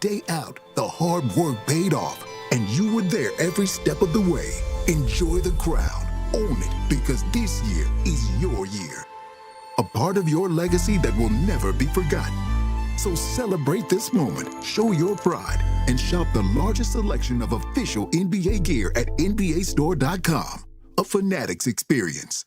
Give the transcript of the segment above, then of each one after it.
day out, the hard work paid off, and you were there every step of the way. Enjoy the crown. Own it, because this year is your year. A part of your legacy that will never be forgotten. So celebrate this moment, show your pride, and shop the largest selection of official NBA gear at NBAstore.com. A Fanatics experience.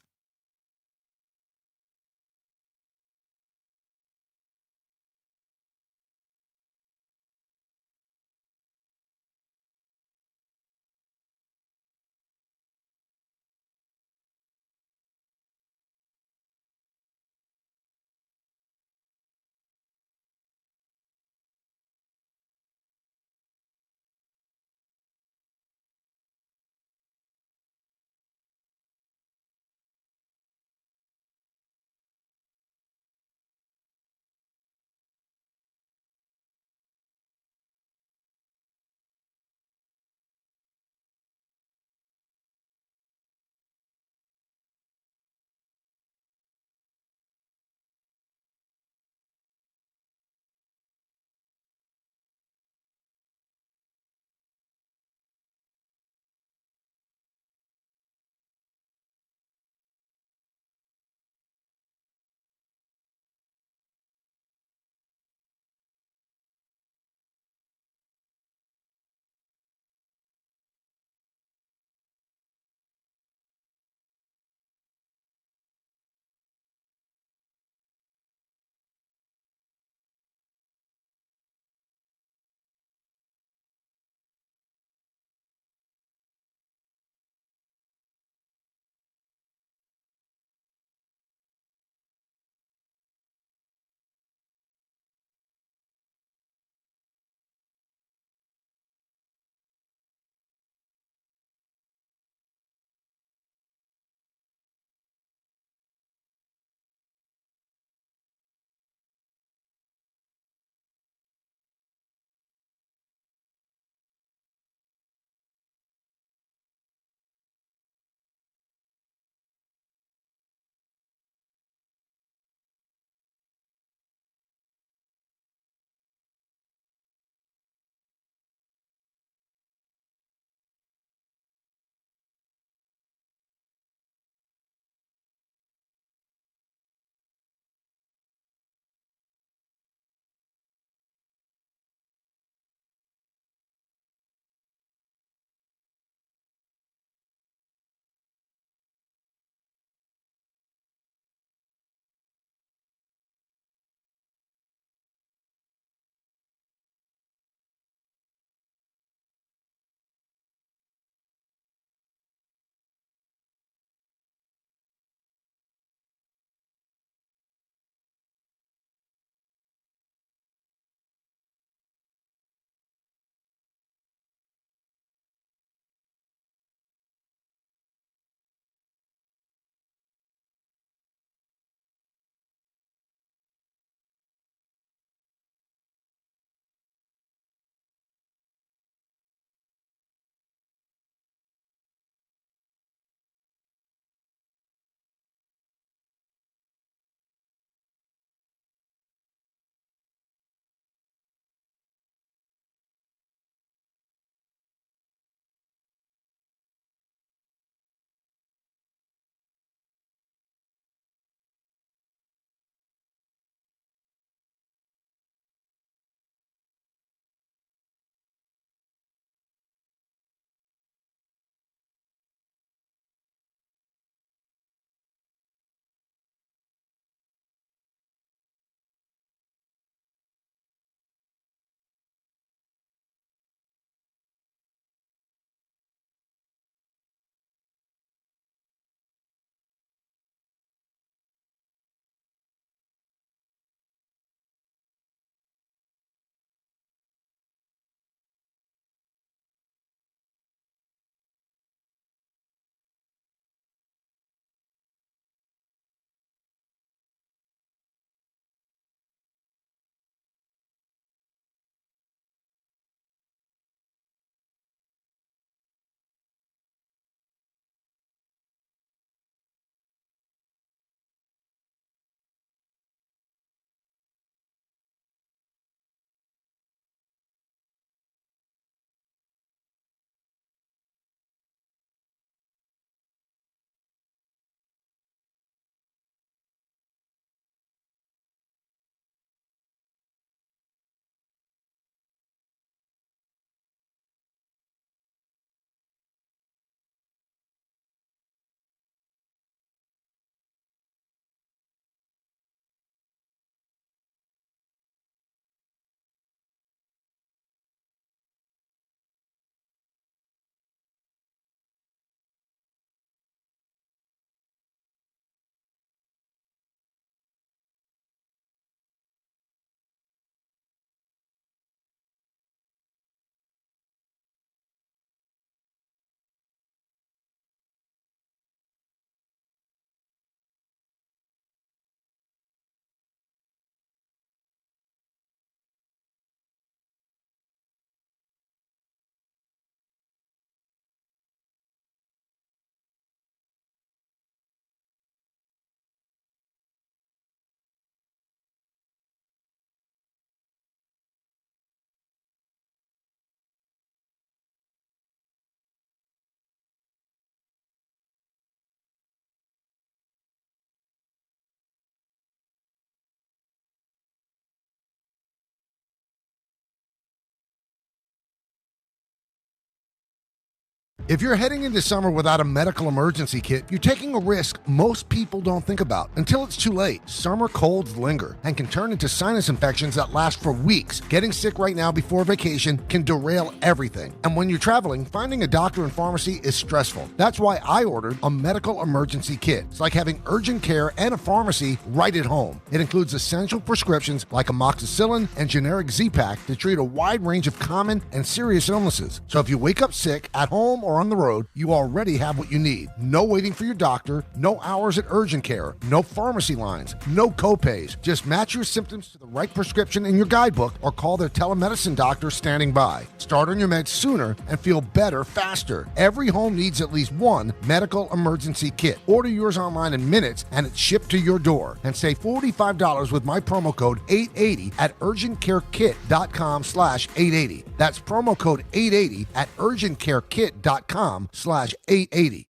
If you're heading into summer without a medical emergency kit, you're taking a risk most people don't think about until it's too late. Summer colds linger and can turn into sinus infections that last for weeks. Getting sick right now before vacation can derail everything. And when you're traveling, finding a doctor and pharmacy is stressful. That's why I ordered a medical emergency kit. It's like having urgent care and a pharmacy right at home. It includes essential prescriptions like amoxicillin and generic Z-Pak to treat a wide range of common and serious illnesses. So if you wake up sick at home or on the road, you already have what you need. No waiting for your doctor, no hours at urgent care, no pharmacy lines, no copays. Just match your symptoms to the right prescription in your guidebook or call their telemedicine doctor standing by. Start on your meds sooner and feel better faster. Every home needs at least one medical emergency kit. Order yours online in minutes and it's shipped to your door. And save $45 with my promo code 880 at urgentcarekit.com/880. That's promo code 880 at urgentcarekit.com/880.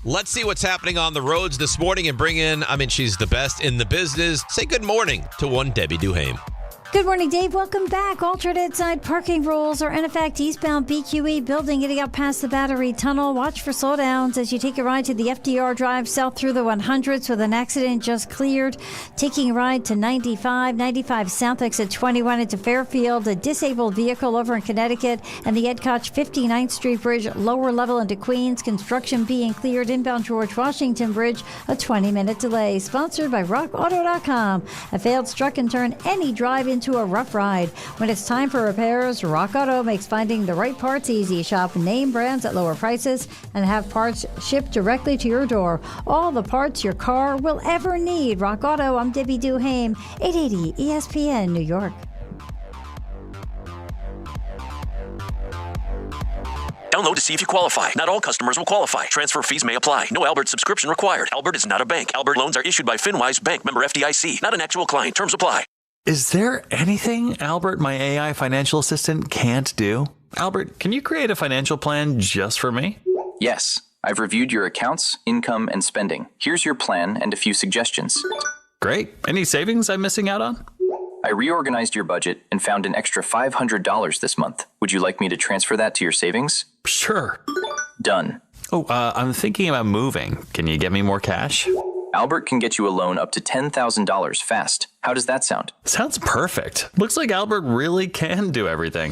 Let's see what's happening on the roads this morning and bring in, she's the best in the business. Say good morning to one Debbie Duhame. Good morning, Dave. Welcome back. Alternate side parking rules are in effect. Eastbound BQE building getting up past the Battery Tunnel. Watch for slowdowns as you take a ride to the FDR Drive south through the 100s with an accident just cleared. Taking a ride to 95 south exit 21 into Fairfield. A disabled vehicle over in Connecticut and the Ed Koch 59th Street Bridge lower level into Queens. Construction being cleared. Inbound George Washington Bridge, a 20-minute delay. Sponsored by RockAuto.com. A failed struck and turn any drive into a rough ride. When it's time for repairs, Rock Auto makes finding the right parts easy. Shop name brands at lower prices and have parts shipped directly to your door. All the parts your car will ever need. Rock Auto. I'm Debbie Duhame, 880 ESPN New York. Download to see if you qualify. Not all customers will qualify. Transfer fees may apply. No Albert subscription required. Albert is not a bank. Albert loans are issued by FinWise Bank, member FDIC. Not an actual client. Terms apply. Is there anything Albert, my AI financial assistant, can't do? Albert, can you create a financial plan just for me? Yes. I've reviewed your accounts, income, and spending. Here's your plan and a few suggestions. Great. Any savings I'm missing out on? I reorganized your budget and found an extra $500 this month. Would you like me to transfer that to your savings? Sure. Done. Oh, I'm thinking about moving. Can you get me more cash? Albert can get you a loan up to $10,000 fast. How does that sound? Sounds perfect. Looks like Albert really can do everything.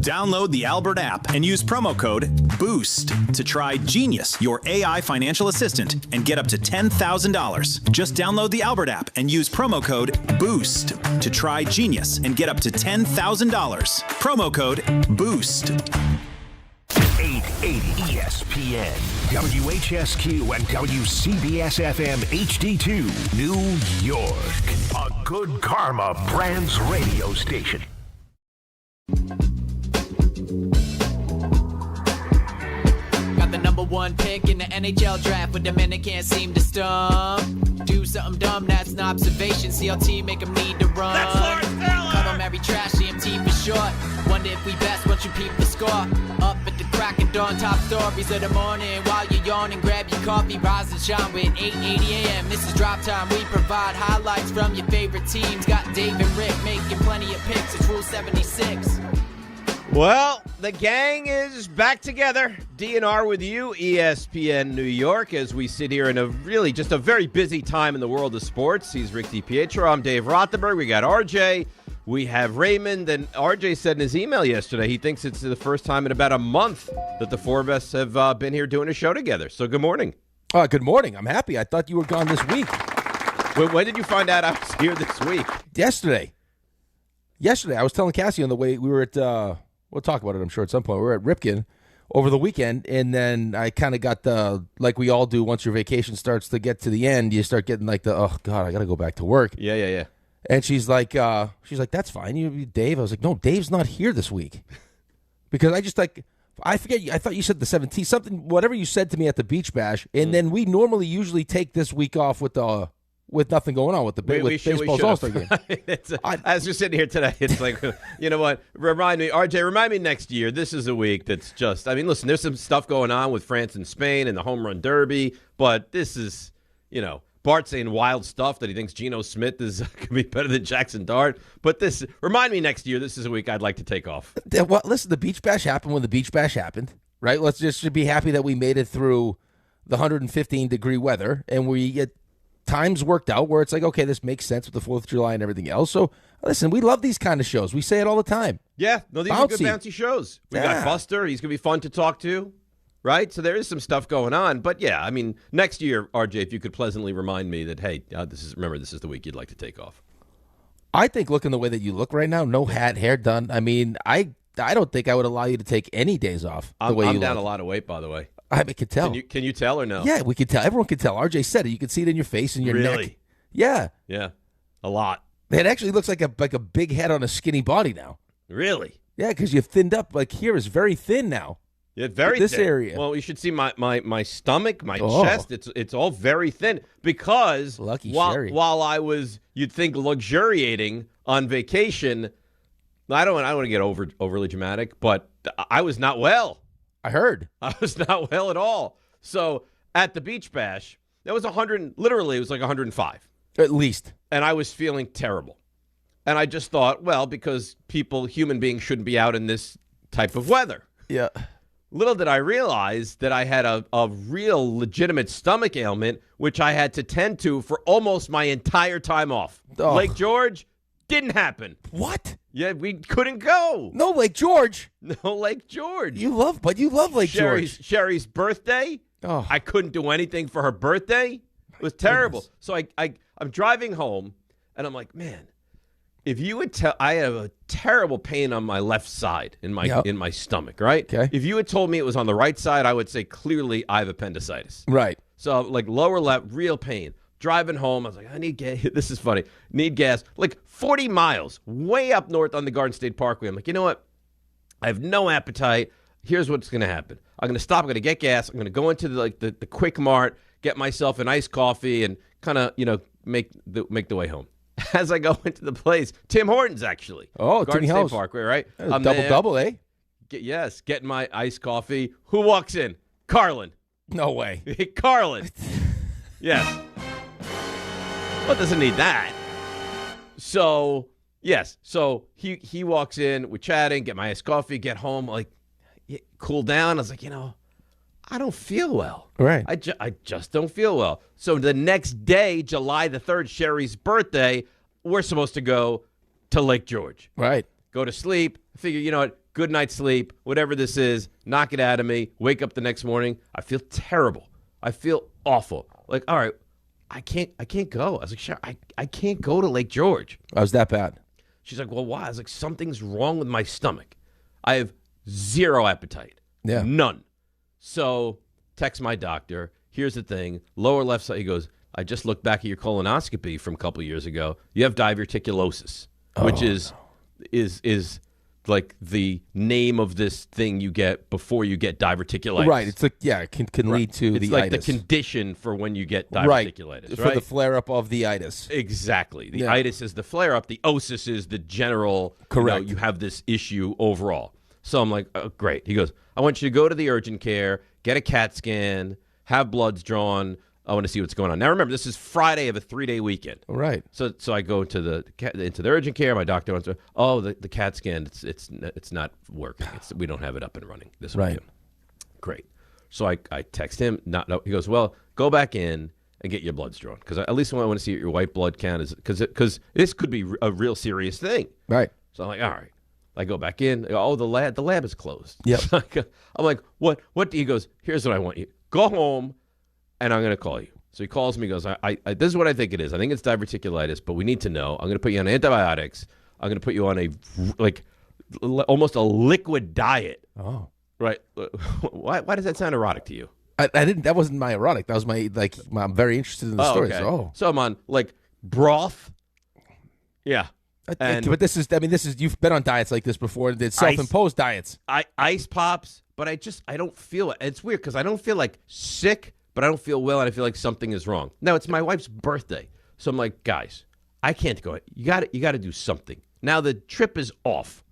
Download the Albert app and use promo code BOOST to try Genius, your AI financial assistant, and get up to $10,000. Just download the Albert app and use promo code BOOST to try Genius and get up to $10,000. Promo code BOOST. 880 ESPN, WHSQ, and WCBS-FM HD2, New York. A Good Karma Brands radio station. Got the number one pick in the NHL draft, but the men they can't seem to stump. Do something dumb, that's an observation. CLT make them need to run. That's Lawrence Taylor. Cut on every trash, EMT for short. Wonder if we best once you peep the score. Up at the crack of dawn, top stories of the morning. While you're yawning, grab your coffee, rise and shine with 880 AM. This is Drop Time. We provide highlights from your favorite teams. Got Dave and Rick making plenty of picks. It's Rule 76. Well, the gang is back together. DNR with you, ESPN New York, as we sit here in a really just a very busy time in the world of sports. He's Rick DiPietro. I'm Dave Rothenberg. We got RJ. We have Raymond. And RJ said in his email yesterday he thinks it's the first time in about a month that the four of us have been here doing a show together. So good morning. Good morning. I'm happy. I thought you were gone this week. When did you find out I was here this week? Yesterday. I was telling Cassie on the way. We were at, we'll talk about it, I'm sure, at some point. We were at Ripken over the weekend, and then I kind of got the, like we all do once your vacation starts to get to the end, you start getting like the, oh, God, I got to go back to work. Yeah. And she's like, that's fine. You, Dave. I was like, no, Dave's not here this week. Because I just I forget, I thought you said the 17th, something, whatever you said to me at the beach bash, and then we usually take this week off with nothing going on with the baseball's All-Star game. As we're sitting here today, it's like, you know what? Remind me next year. This is a week that's just, listen, there's some stuff going on with France and Spain and the home run derby, but this is, Bart saying wild stuff that he thinks Geno Smith is could be better than Jaxson Dart. But remind me next year. This is a week I'd like to take off. Well, listen, the beach bash happened when the beach bash happened. The right? Let's just be happy that we made it through the 115-degree weather, and we get times worked out where it's like, okay, this makes sense with the 4th of July and everything else. So, listen, we love these kind of shows. We say it all the time. Yeah, no, these are good bouncy shows. We got Buster. He's going to be fun to talk to, right? So there is some stuff going on. But, yeah, I mean, next year, RJ, if you could pleasantly remind me that, hey, this is the week you'd like to take off. I think looking the way that you look right now, no hat, hair done, I mean, I don't think I would allow you to take any days off the way you look. I'm down a lot of weight, by the way. I can tell. Can you tell or no? Yeah, we can tell. Everyone can tell. RJ said it. You can see it in your face and your neck. Yeah. Yeah, a lot. It actually looks like a big head on a skinny body now. Really? Yeah, because you've thinned up. Like here is very thin now. Yeah, very this thin. area. Well, you should see my stomach, my chest. It's all very thin because while I was, you'd think, luxuriating on vacation. I don't want to get overly dramatic, but I was not well. I heard. I was not well at all. So at the beach bash, that was 100. Literally, it was like 105 at least, and I was feeling terrible. And I just thought, well, because human beings shouldn't be out in this type of weather. Yeah. Little did I realize that I had a real legitimate stomach ailment, which I had to tend to for almost my entire time off. Oh. Lake George didn't happen. What? Yeah, we couldn't go. No Lake George. No Lake George. You love Lake George. Sherry's birthday. Oh. I couldn't do anything for her birthday. It was terrible. So I'm driving home, and I'm like, man, if you would tell, I have a terrible pain on my left side in my stomach, right? Okay. If you had told me it was on the right side, I would say clearly I have appendicitis. Right. So like lower left, real pain. Driving home, I was like, I need gas. This is funny. Need gas. Like 40 miles, way up north on the Garden State Parkway. I'm like, you know what? I have no appetite. Here's what's going to happen. I'm going to stop. I'm going to get gas. I'm going to go into the Quick Mart, get myself an iced coffee, and kind of make the way home. As I go into the place, Tim Hortons actually. Oh, Garden Timmy State House. Parkway, right? I'm double, eh? Getting my iced coffee. Who walks in? Carlin. No way. Carlin. Yes. Well, it doesn't need that. So, yes. So he walks in, we're chatting, get my iced coffee, get home, like, cool down. I was like, I don't feel well. Right. I just don't feel well. So the next day, July the 3rd, Sherry's birthday, we're supposed to go to Lake George. Right. Go to sleep. Figure, you know what? Good night's sleep, whatever this is, knock it out of me. Wake up the next morning. I feel terrible. I feel awful. Like, all right, I can't go. I was like, sure, I can't go to Lake George. I was that bad. She's like, well, why? I was like, something's wrong with my stomach. I have zero appetite. Yeah. None. So text my doctor. Here's the thing. Lower left side, he goes, I just looked back at your colonoscopy from a couple years ago. You have diverticulosis, which is like the name of this thing you get before you get diverticulitis. Right. It's like, it can lead to it's the like itis. the condition for when you get diverticulitis. Right. For the flare-up of the itis. Exactly. The itis is the flare-up. The osis is the general. Correct. You have this issue overall. So I'm like, oh, great. He goes, I want you to go to the urgent care, get a CAT scan, have bloods drawn. I want to see what's going on. Now, remember, this is Friday of a 3-day weekend. Right. So I go into the urgent care. My doctor wants to, the CAT scan, it's not working. We don't have it up and running this weekend. Great. So I text him. He goes, well, go back in and get your bloods drawn, because at least I want to see what your white blood count is, because this could be a real serious thing. Right. So I'm like, all right. I go back in. Oh, the lab is closed. Yep. So I'm like, what? He goes, here's what I want you. Go home, and I'm going to call you. So he calls me. He goes, I this is what I think it is. I think it's diverticulitis, but we need to know. I'm going to put you on antibiotics. I'm going to put you on almost a liquid diet. Oh. Right. Why does that sound erotic to you? I didn't. That wasn't my erotic. That was I'm very interested in the story. Okay. So I'm on broth. Yeah. But this is you've been on diets like this before. It's self-imposed diets. Ice pops, but I don't feel it. It's weird because I don't feel like sick, but I don't feel well, and I feel like something is wrong. Now it's my wife's birthday, so I'm like, guys, I can't go. You got to do something. Now the trip is off,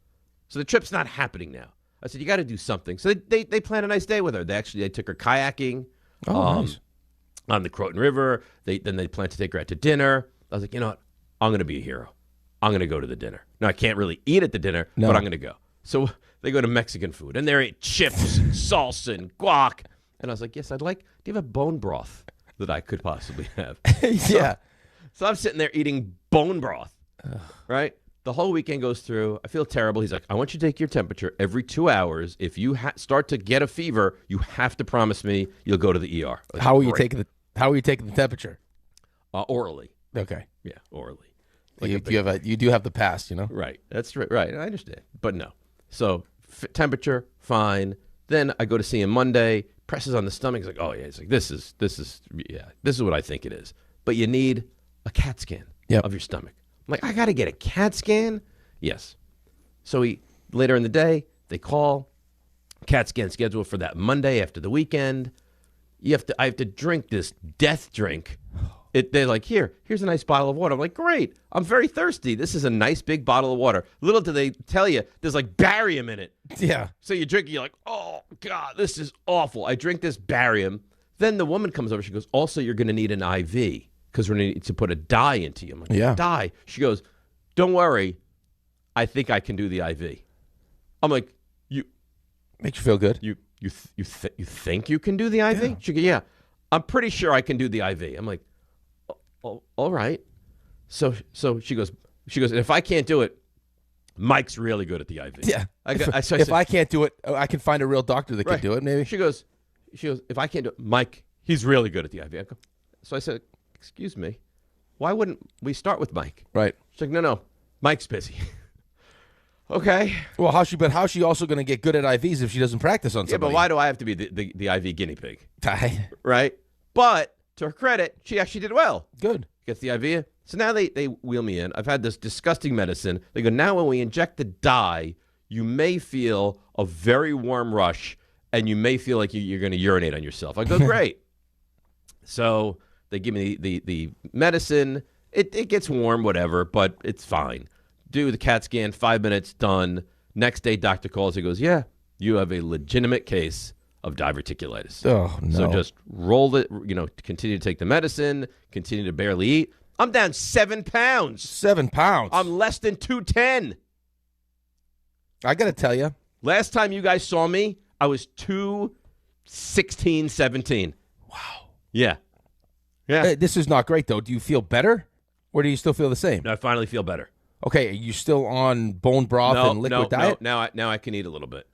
so the trip's not happening now. I said, you got to do something. So they planned a nice day with her. They took her kayaking nice. on the Croton River. Then they planned to take her out to dinner. I was like, you know what? I'm going to be a hero. I'm going to go to the dinner. Now, I can't really eat at the dinner, but I'm going to go. So they go to Mexican food, and they're eating chips and salsa and guac. And I was like, yes, I'd like, do you have a bone broth that I could possibly have? Yeah. So I'm sitting there eating bone broth, right? The whole weekend goes through. I feel terrible. He's like, I want you to take your temperature every 2 hours. If you start to get a fever, you have to promise me you'll go to the ER. Like, How are you taking the temperature? Orally. Okay. Yeah, orally. You do have the past, Right. That's right. Right. I understand. But no. So temperature, fine. Then I go to see him Monday. Presses on the stomach. He's like, oh yeah. It's like this is what I think it is. But you need a CAT scan of your stomach. I'm like, I got to get a CAT scan? Yes. So later in the day, they call. CAT scan scheduled for that Monday after the weekend. I have to drink this death drink. They're like, here's a nice bottle of water. I'm like, great. I'm very thirsty. This is a nice big bottle of water. Little do they tell you, there's like barium in it. Yeah. So you drink it, you're like, oh, God, this is awful. I drink this barium. Then the woman comes over. She goes, also, you're going to need an IV because we're going to need to put a dye into you. I'm like, yeah. Dye? She goes, don't worry. I think I can do the IV. I'm like, makes you feel good. You think you can do the IV? Yeah. She goes, yeah. I'm pretty sure I can do the IV. I'm like, oh, all right. So she goes, and if I can't do it, Mike's really good at the IV. Yeah. If I can't do it, I can find a real doctor that can do it, maybe. She goes, if I can't do it, Mike, he's really good at the IV. So I said, excuse me, why wouldn't we start with Mike? Right. She's like, no, Mike's busy. Okay. Well, how's she also going to get good at IVs if she doesn't practice on somebody? Yeah, but why do I have to be the IV guinea pig? Right. But to her credit, she actually did well. Good. Gets the IV. So now they wheel me in. I've had this disgusting medicine. They go, now when we inject the dye, you may feel a very warm rush, and you may feel like you're going to urinate on yourself. I go, great. So they give me the medicine. It gets warm, whatever, but it's fine. Do the CAT scan, 5 minutes, done. Next day, doctor calls. He goes, yeah, you have a legitimate case of diverticulitis. Oh, no. So just roll it, continue to take the medicine, continue to barely eat. I'm down 7 pounds. 7 pounds? I'm less than 210. I got to tell you. Last time you guys saw me, I was 216, 17. Wow. Yeah. This is not great, though. Do you feel better, or do you still feel the same? No, I finally feel better. Okay, are you still on bone broth and liquid diet? No, now I can eat a little bit.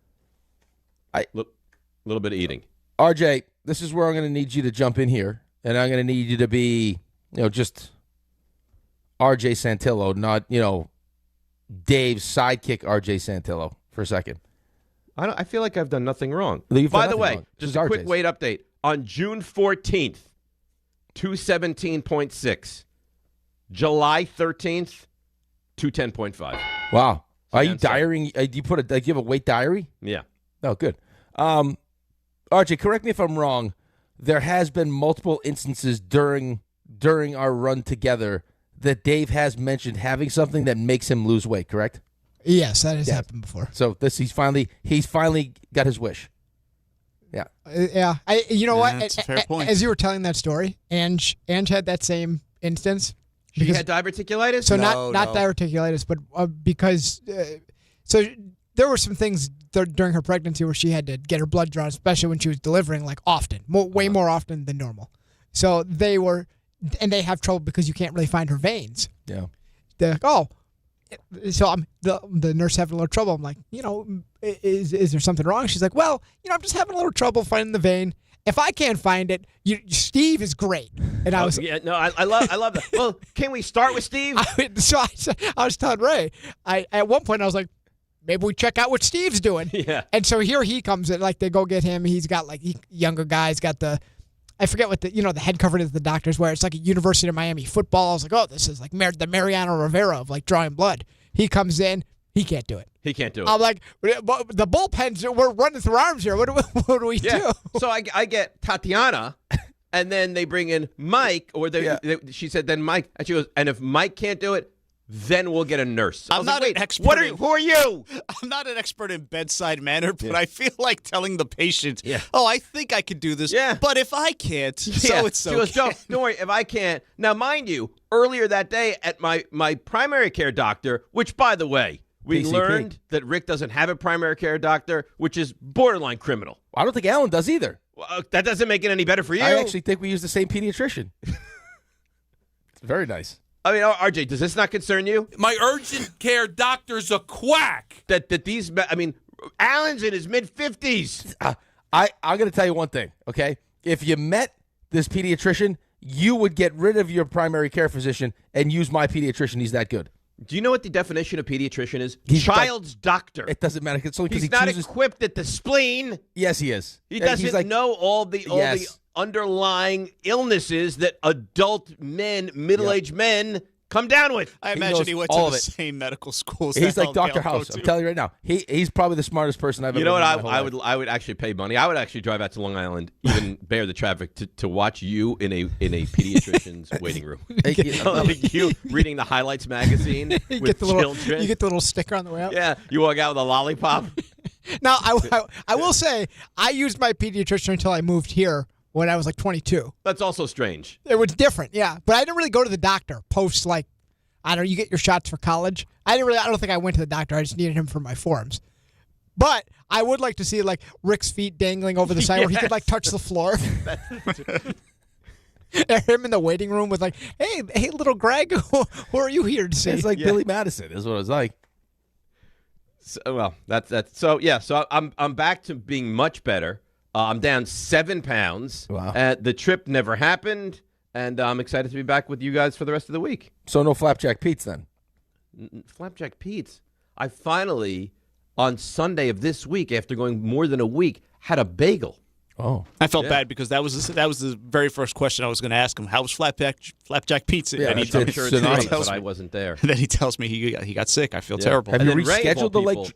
Little bit of eating. RJ, this is where I'm going to need you to jump in here, and I'm going to need you to be, just RJ Santillo, not, Dave's sidekick RJ Santillo for a second. I feel like I've done nothing wrong. By the way, just a quick weight update. On June 14th, 217.6. July 13th, 210.5. Wow. Are you diarying? Do you have a weight diary? Yeah. Oh, good. RJ, correct me if I'm wrong. There has been multiple instances during our run together that Dave has mentioned having something that makes him lose weight, correct? Yes, that has happened before. So he's finally got his wish. Yeah. Yeah. You know what? That's a fair point. As you were telling that story, Ange had that same instance. She had diverticulitis? So not diverticulitis, but because so there were some things during her pregnancy where she had to get her blood drawn, especially when she was delivering, like often, way more often than normal. So they have trouble because you can't really find her veins. Yeah. They're like, oh. So the nurse having a little trouble. I'm like, is there something wrong? She's like, well, I'm just having a little trouble finding the vein. If I can't find it, Steve is great. And I was, I love that. Well, can we start with Steve? I was telling Ray. At one point I was like, maybe we check out what Steve's doing. Yeah. And so here he comes in, like they go get him. He's got younger guys, got I forget what the head cover that the doctors wear. It's like a University of Miami football. I was like, oh, this is like the Mariano Rivera of like drawing blood. He comes in, he can't do it. He can't do it. I'm like, the bullpens, we're running through arms here. What do we do? So I get Tatiana, and then they bring in Mike, or she said then Mike, and she goes, and if Mike can't do it, then we'll get a nurse. I'm not an expert. Who are you? I'm not an expert in bedside manner, but I feel like telling the patient, oh, I think I could do this, but if I can't, so it's okay. She goes, don't worry, if I can't. Now, mind you, earlier that day at my primary care doctor, which, by the way, We PCP. learned that Rick doesn't have a primary care doctor, which is borderline criminal. I don't think Alan does either. Well, that doesn't make it any better for you. I actually think we use the same pediatrician. It's very nice. I mean, RJ, does this not concern you? My urgent care doctor's a quack. That these, I mean, Alan's in his mid-50s. I'm going to tell you one thing, okay? If you met this pediatrician, you would get rid of your primary care physician and use my pediatrician. He's that good. Do you know what the definition of pediatrician is? He's Child's doctor. It doesn't matter. It's only because He's he not chooses. equipped at the spleen. Yes, he is. He doesn't know all the underlying illnesses that adult men, middle-aged men come down with. I imagine he went to the same medical school. He's like Dr. House. I'm telling you right now. He's probably the smartest person I've ever. You know what? met in my whole life. I would actually pay money. I would actually drive out to Long Island, even bear the traffic to watch you in a pediatrician's waiting room. Like you reading the Highlights magazine with children. You get the little sticker on the way out. Yeah, you walk out with a lollipop. Now, I will say, I used my pediatrician until I moved here when I was like 22. That's also strange. It was different, yeah. But I didn't really go to the doctor post, like, I don't know, you get your shots for college. I don't think I went to the doctor. I just needed him for my forms. But I would like to see, like, Rick's feet dangling over the side where he could, like, touch the floor. Him in the waiting room with, like, hey, little Greg, who are you here to see? It's like Billy Madison is what it was like. So, well, that's so yeah. So I'm back to being much better. I'm down 7 pounds. Wow. The trip never happened, and I'm excited to be back with you guys for the rest of the week. So no Flapjack Pete's then? Flapjack Pete's. I finally, on Sunday of this week, after going more than a week, had a bagel. Oh. I felt bad because that was the very first question I was going to ask him. How was Flapjack Pizza? Yeah, and I'm sure it's nice, but I wasn't there. And then he tells me he got sick. I feel terrible. Have you rescheduled the Lake?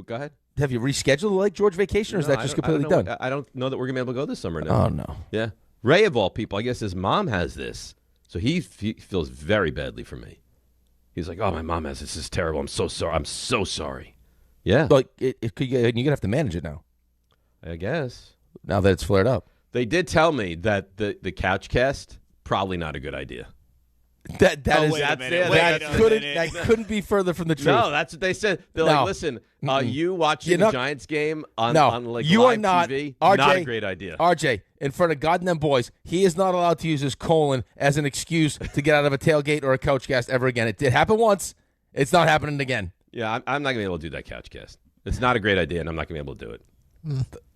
Go ahead. Have you rescheduled the Lake George vacation, or is that just completely done? I don't know that we're going to be able to go this summer now. Oh, no. Yeah. Ray, of all people, I guess his mom has this. So he feels very badly for me. He's like, oh, my mom has this. This is terrible. I'm so sorry. I'm so sorry. Yeah. Like, you're going to have to manage it now. I guess. Now that it's flared up. They did tell me that the couch cast, probably not a good idea. That couldn't be further from the truth. No, that's what they said. They're like, listen, you watching the Giants game on like you live are not, TV, RJ, not a great idea. RJ, in front of God and them boys, he is not allowed to use his colon as an excuse to get out of a tailgate or a couch cast ever again. It did happen once. It's not happening again. Yeah, I'm not going to be able to do that couch cast. It's not a great idea, and I'm not going to be able to do it.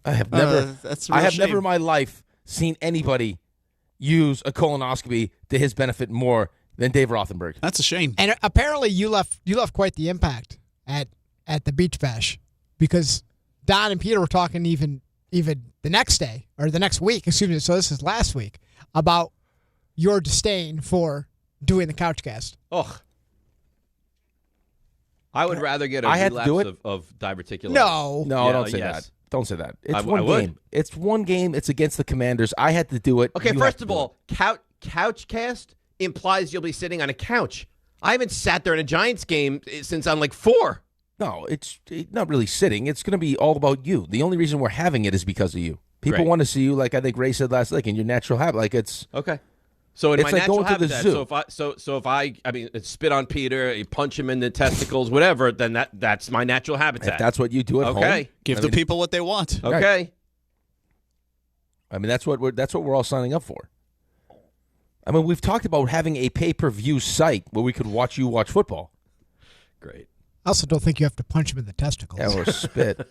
I have never in my life seen anybody use a colonoscopy to his benefit more than Dave Rothenberg. That's a shame. And apparently you left quite the impact at the beach bash, because Don and Peter were talking even the next day or the next week, excuse me. So this is last week, about your disdain for doing the couch cast. Ugh. I would rather get a relapse of diverticulitis. No, don't say that. Don't say that. It's one game. It's one game. It's against the Commanders. I had to do it. Okay, first of all, couch cast implies you'll be sitting on a couch. I haven't sat there in a Giants game since I'm like 4. No, it's not really sitting. It's going to be all about you. The only reason we're having it is because of you. People want to see you, like I think Ray said last week, in your natural habitat. Like it's okay. So in my like natural going to the habitat, zoo. so if I spit on Peter, you punch him in the testicles, whatever, then that's my natural habitat. If that's what you do at home. Okay, give the people what they want. Okay. Right. I mean, that's what we're all signing up for. I mean, we've talked about having a pay-per-view site where we could watch you watch football. Great. I also don't think you have to punch him in the testicles. Yeah, or spit.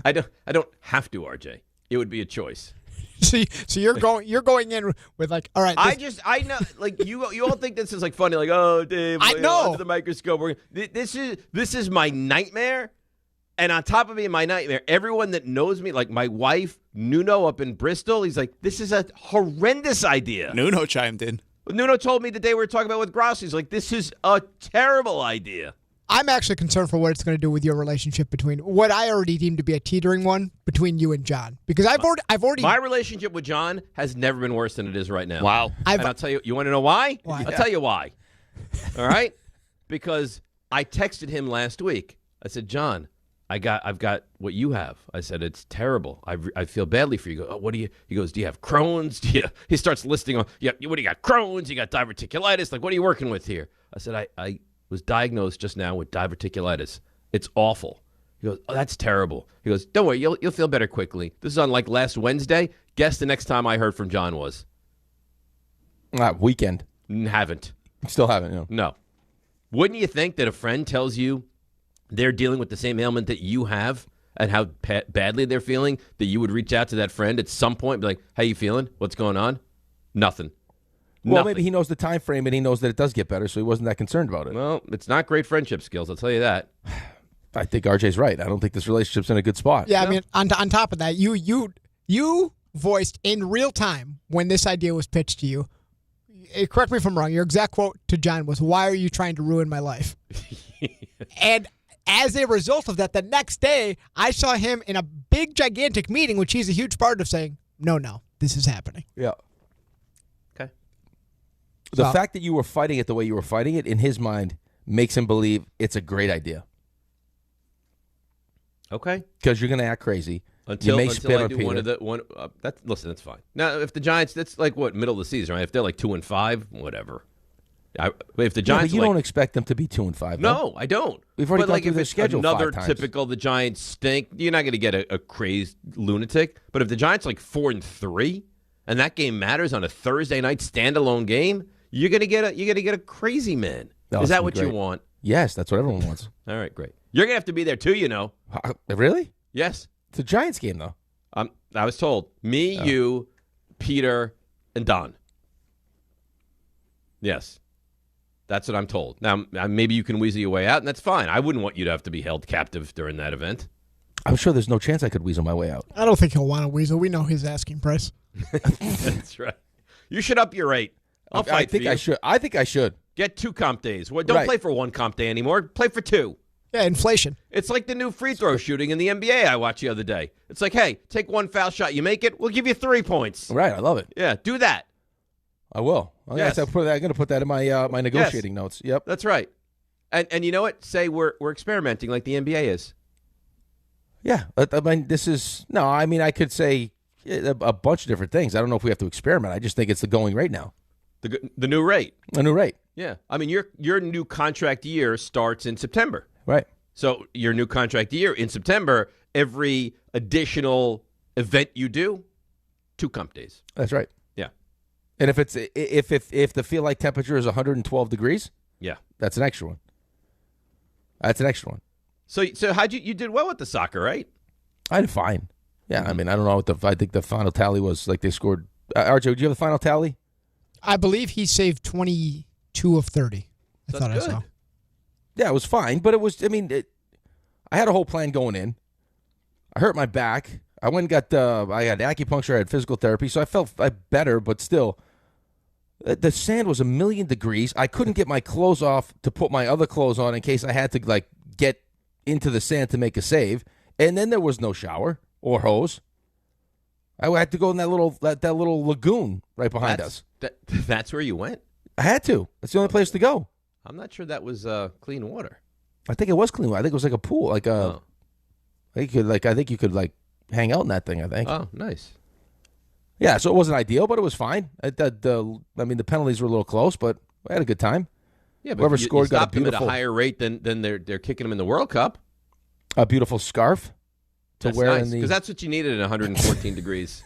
I don't have to, RJ. It would be a choice. So you're going in with like, all right. I know, like you all think this is like funny, like, oh, Dave, I know under the microscope. This is my nightmare, and on top of being my nightmare, everyone that knows me, like my wife Nuno up in Bristol, he's like, this is a horrendous idea. Nuno chimed in. Nuno told me the day we were talking about with Gross, he's like, this is a terrible idea. I'm actually concerned for what it's going to do with your relationship between what I already deem to be a teetering one between you and John, because I've already my relationship with John has never been worse than it is right now. Wow. And I'll tell you. You want to know why? I'll tell you why. All right, because I texted him last week. I said, John, I've got what you have. I said, it's terrible. I feel badly for you. Go, oh, what do you? He goes, do you have Crohn's? He starts listing on. Yeah, what do you got? Crohn's? You got diverticulitis? Like, what are you working with here? I said, was diagnosed just now with diverticulitis. It's awful. He goes, oh, that's terrible. He goes, don't worry, you'll feel better quickly. This is on like last Wednesday. Guess the next time I heard from John was? Weekend. Haven't. Still haven't, No. Wouldn't you think that a friend tells you they're dealing with the same ailment that you have and how badly they're feeling, that you would reach out to that friend at some point and be like, how you feeling? What's going on? Nothing. Well, maybe he knows the time frame and he knows that it does get better, so he wasn't that concerned about it. Well, it's not great friendship skills, I'll tell you that. I think RJ's right. I don't think this relationship's in a good spot. Yeah, I mean, on top of that, you voiced in real time when this idea was pitched to you. Correct me if I'm wrong. Your exact quote to John was, "Why are you trying to ruin my life?" And as a result of that, the next day, I saw him in a big, gigantic meeting, which he's a huge part of, saying, no, this is happening. Yeah. Okay. The fact that you were fighting it the way you were fighting it, in his mind, makes him believe it's a great idea. Okay. Because you're going to act crazy. Until I do one of the listen, that's fine. Now, if the Giants, that's like what, middle of the season, right? If they're like 2-5, whatever. If the Giants, but you don't expect them to be 2-5. No, I don't. We've already gone through if their it's schedule another 5 times. typical, the Giants stink. You're not going to get a crazed lunatic. But if the Giants like 4-3, and that game matters on a Thursday night standalone game, you're going to get a crazy man. No, Is that what great. you want? Yes, that's what everyone wants. All right, great. You're going to have to be there too, you know. Really? Yes. It's a Giants game, though. I was told. Me, you, Peter, and Don. Yes. That's what I'm told. Now, maybe you can weasel your way out, and that's fine. I wouldn't want you to have to be held captive during that event. I'm sure there's no chance I could weasel my way out. I don't think he'll want to weasel. We know his asking price. That's right. You should up your rate. I'll fight for you. I think I should. Get 2 comp days. Well, don't play for 1 comp day anymore. Play for 2. Yeah, inflation. It's like the new free throw shooting in the NBA I watched the other day. It's like, hey, take 1 foul shot. You make it, we'll give you 3 points. Right, I love it. Yeah, do that. I will. Yes. I'm going to put that in my my negotiating notes. Yep. That's right. And you know what? Say we're experimenting like the NBA is. Yeah. I mean, this is... No, I mean, I could say a bunch of different things. I don't know if we have to experiment. I just think it's the going rate now. The new rate. The new rate. Yeah. I mean, your new contract year starts in September. Right. So your new contract year in September, every additional event you do, 2 comp days. That's right. Yeah. And if it's if the feel like temperature is 112 degrees, yeah, that's an extra one. That's an extra one. So how'd you did well with the soccer, right? I did fine. Yeah, I mean, I don't know what I think the final tally was. Like they scored. RJ, do you have the final tally? I believe he saved 22 of 30. That's good. I saw. Yeah, it was fine, but it was. I mean, I had a whole plan going in. I hurt my back. I went and got. I had acupuncture. I had physical therapy, so I felt better, but still, the sand was 1,000,000 degrees. I couldn't get my clothes off to put my other clothes on in case I had to get into the sand to make a save. And then there was no shower or hose. I had to go in that little lagoon right behind us. That's where you went? I had to. That's the only place to go. I'm not sure that was clean water. I think it was clean water. I think it was like a pool. I think you could hang out in that thing, I think. Oh, nice. Yeah, so it wasn't ideal, but it was fine. I mean, the penalties were a little close, but I had a good time. Yeah, but whoever you scored got stopped them at a higher rate than they're kicking them in the World Cup. A beautiful scarf to that's wear nice, in the... because that's what you needed at 114 degrees.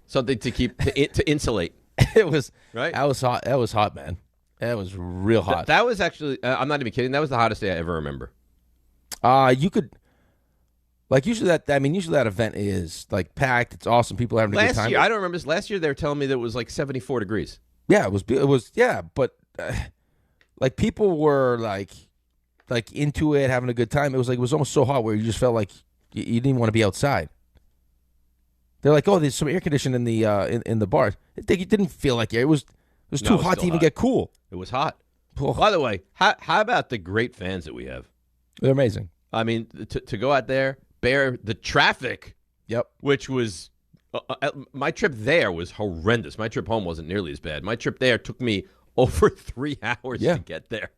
Something to keep to insulate. It was right. That was hot. That was hot, man. That was real hot. That was actually. I'm not even kidding. That was the hottest day I ever remember. You could. Usually that event is packed. It's awesome. People are having a good time. Last year, I don't remember this. Last year, they were telling me that it was 74 degrees. Yeah, it was. Yeah, but people were into it, having a good time. It was almost so hot where you just felt like you didn't want to be outside. They're like, oh, there's some air conditioning in the bar. It didn't feel like air. It was too hot to even get cool. It was hot. Oh. By the way, how about the great fans that we have? They're amazing. I mean, to go out there, bear the traffic. Yep. Which was my trip there was horrendous. My trip home wasn't nearly as bad. My trip there took me over 3 hours to get there.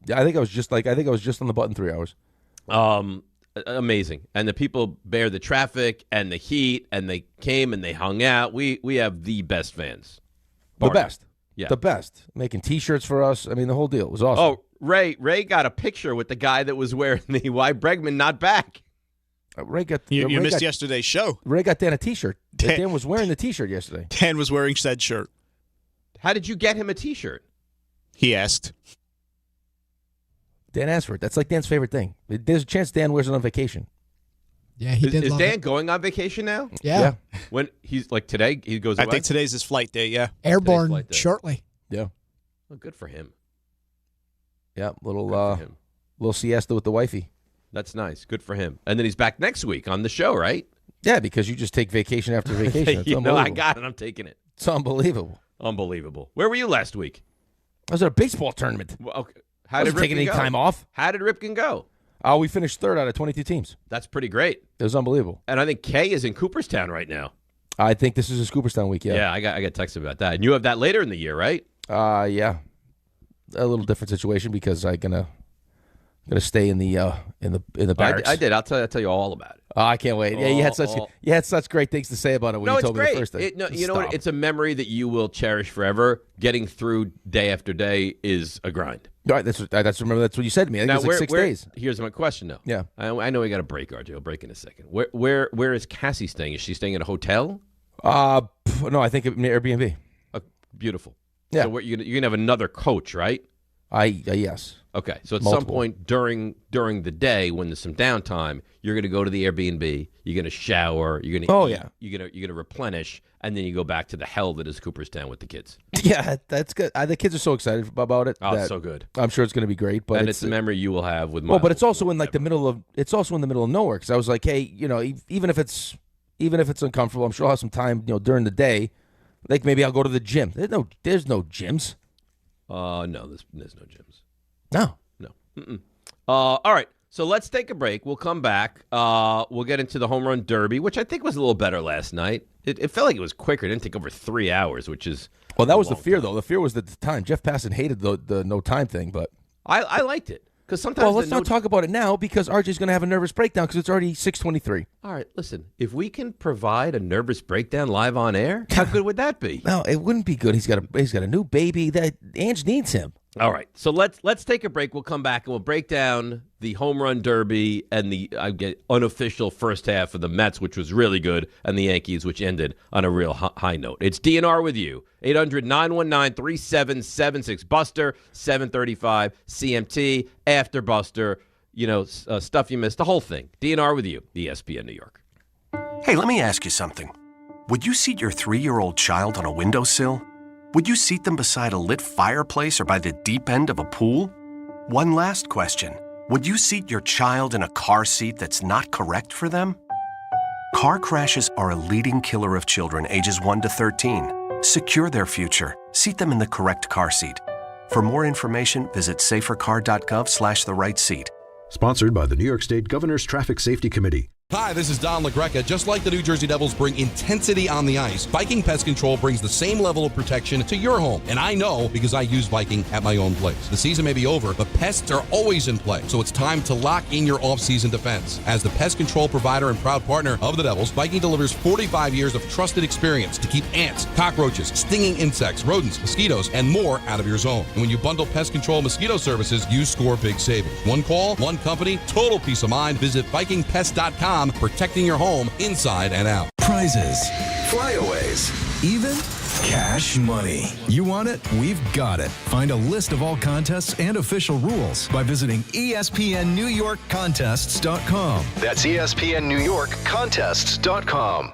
Yeah, I think I was just on the button 3 hours. Amazing. And the people bear the traffic and the heat, and they came and they hung out. We have the best fans. The best. Yeah. The best. Making T-shirts for us. I mean, the whole deal. It was awesome. Oh, Ray got a picture with the guy that was wearing the Why Bregman Not Back. Ray got You missed yesterday's show. Ray got Dan a T-shirt. Dan was wearing the T-shirt yesterday. Dan was wearing said shirt. How did you get him a T-shirt? He asked. Dan asked for it. That's like Dan's favorite thing. There's a chance Dan wears it on vacation. Yeah, he did. Is love Dan it. going on vacation now? Yeah. When he's like today, he goes away? I think today's his flight day, yeah. Airborne shortly. Yeah. Well, good for him. Yeah, little siesta with the wifey. That's nice. Good for him. And then he's back next week on the show, right? Yeah, because you just take vacation after vacation. It's unbelievable. I got it. I'm taking it. It's unbelievable. Unbelievable. Where were you last week? I was at a baseball tournament. Well, okay. How did Ripken taking any go? time off? How did Ripken go? We finished third out of 22 teams. That's pretty great. It was unbelievable. And I think Kay is in Cooperstown right now. I think this is his Cooperstown week. Yeah. Yeah, I got texted about that. And you have that later in the year, right? Yeah. A little different situation because I'm gonna stay in the barracks. I did. I'll tell you all about it. Oh, I can't wait. Yeah, you had such great things to say about it when you told me the first thing. You know what? It's a memory that you will cherish forever. Getting through day after day is a grind. Right. That's what you said to me. I think it was like 6 days. Here's my question, though. Yeah. I know we got a break, RJ. I'll break in a second. Where is Cassie staying? Is she staying at a hotel? No, I think Airbnb. Beautiful. Yeah. So you're gonna have another coach, right? Yes. Okay. So at Multiple. some point during the day, when there's some downtime, you're going to go to the Airbnb. You're going to shower. You're going to eat, You're going to replenish, and then you go back to the hell that is Cooperstown with the kids. Yeah, that's good. The kids are so excited about it. Oh, it's so good. I'm sure it's going to be great. But it's a memory you will have with. Well, but it's also in like the middle of nowhere. Because I was like, hey, even if it's uncomfortable, I'm sure I'll have some time, during the day. Like maybe I'll go to the gym. There's no gyms. No, there's no gyms. No. Mm-mm. All right. So let's take a break. We'll come back. We'll get into the home run derby, which I think was a little better last night. It felt like it was quicker. It didn't take over 3 hours, which is that was the fear, though. The fear was at the time. Jeff Passan hated the no time thing, but I liked it because sometimes. Well, let's not talk about it now because RJ's going to have a nervous breakdown because it's already 6:23. All right, listen. If we can provide a nervous breakdown live on air, how good would that be? No, it wouldn't be good. He's got a new baby. That Ange needs him. All right, so let's take a break. We'll come back and we'll break down the home run derby and the unofficial first half of the Mets, which was really good, and the Yankees, which ended on a real high note. It's DNR with you. 800-919-3776. Buster, 735 CMT. After Buster, stuff you missed, the whole thing. DNR with you, ESPN New York. Hey, let me ask you something. Would you seat your 3-year-old child on a windowsill? Would you seat them beside a lit fireplace or by the deep end of a pool? One last question. Would you seat your child in a car seat that's not correct for them? Car crashes are a leading killer of children ages 1 to 13. Secure their future. Seat them in the correct car seat. For more information, visit safercar.gov/the right seat. Sponsored by the New York State Governor's Traffic Safety Committee. Hi, this is Don LaGreca. Just like the New Jersey Devils bring intensity on the ice, Viking Pest Control brings the same level of protection to your home. And I know because I use Viking at my own place. The season may be over, but pests are always in play. So it's time to lock in your off-season defense. As the pest control provider and proud partner of the Devils, Viking delivers 45 years of trusted experience to keep ants, cockroaches, stinging insects, rodents, mosquitoes, and more out of your zone. And when you bundle pest control mosquito services, you score big savings. One call, one company, total peace of mind. Visit VikingPest.com. Protecting your home inside and out. Prizes, flyaways, even cash money. You want it? We've got it. Find a list of all contests and official rules by visiting ESPNNewYorkContests.com. That's ESPNNewYorkContests.com.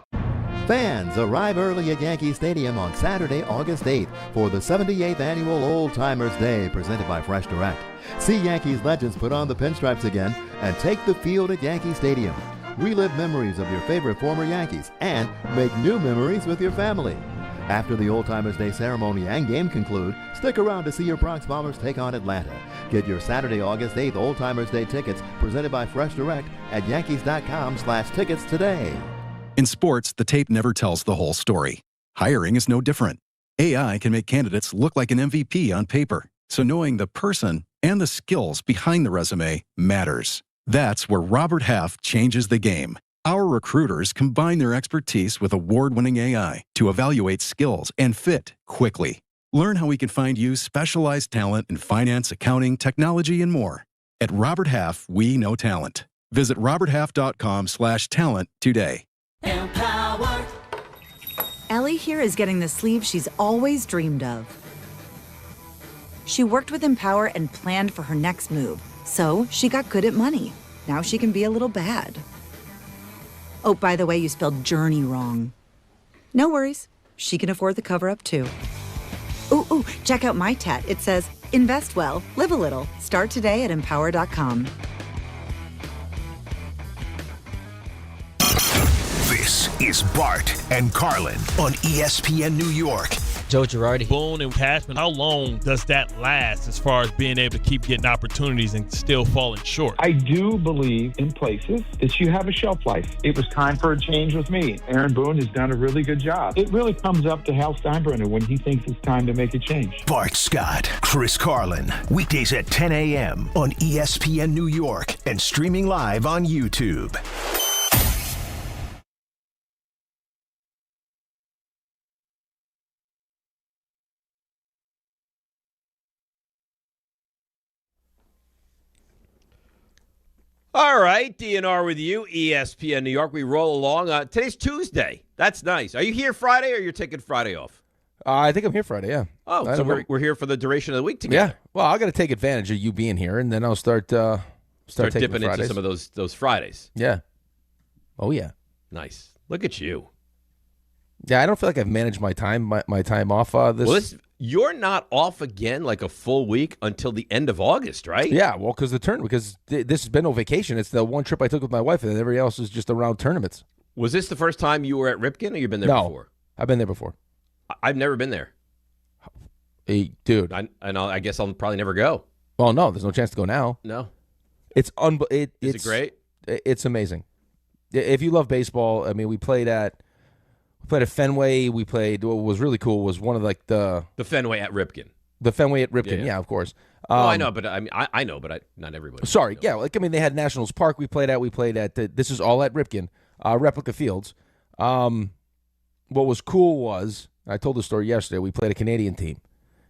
Fans, arrive early at Yankee Stadium on Saturday, August 8th for the 78th Annual Old Timers Day presented by Fresh Direct. See Yankees legends put on the pinstripes again and take the field at Yankee Stadium. Relive memories of your favorite former Yankees and make new memories with your family. After the Old Timers Day ceremony and game conclude, stick around to see your Bronx Bombers take on Atlanta. Get your Saturday, August 8th Old Timers Day tickets presented by Fresh Direct at Yankees.com/tickets today. In sports, the tape never tells the whole story. Hiring is no different. AI can make candidates look like an MVP on paper, so knowing the person and the skills behind the resume matters. That's where Robert Half changes the game. Our recruiters combine their expertise with award-winning AI to evaluate skills and fit quickly. Learn how we can find you specialized talent in finance, accounting, technology, and more. At Robert Half, we know talent. Visit roberthalf.com/talent today. Empower. Ellie here is getting the sleeve she's always dreamed of. She worked with Empower and planned for her next move, so she got good at money. Now she can be a little bad. Oh, by the way, you spelled journey wrong. No worries. She can afford the cover-up, too. Ooh, check out my tat. It says, invest well, live a little. Start today at empower.com. This is Bart and Carlin on ESPN New York. Joe Girardi. Boone and Cashman, how long does that last as far as being able to keep getting opportunities and still falling short? I do believe in places that you have a shelf life. It was time for a change with me. Aaron Boone has done a really good job. It really comes up to Hal Steinbrenner when he thinks it's time to make a change. Bart Scott, Chris Carlin, weekdays at 10 a.m. on ESPN New York and streaming live on YouTube. All right, DNR with you, ESPN New York. We roll along. Today's Tuesday. That's nice. Are you here Friday or you're taking Friday off? I think I'm here Friday, yeah. Oh, so we're here for the duration of the week together. Yeah. Well, I got to take advantage of you being here, and then I'll start taking dipping Fridays. into some of those Fridays. Yeah. Oh, yeah. Nice. Look at you. Yeah, I don't feel like I've managed my time off this. You're not off again like a full week until the end of August, right? Yeah, well, because this has been no vacation. It's the one trip I took with my wife, and everybody else is just around tournaments. Was this the first time you were at Ripken, or you've been there before? I've been there before. I've never been there. Hey, dude. I guess I'll probably never go. Well, no, there's no chance to go now. No. Is it great? It's amazing. If you love baseball, I mean, we played at Fenway. What was really cool was one of the Fenway at Ripken. The Fenway at Ripken, yeah of course. I know, but I know, but not everybody. Sorry, yeah. They had Nationals Park. We played at. This is all at Ripken, replica fields. What was cool was, I told the story yesterday. We played a Canadian team,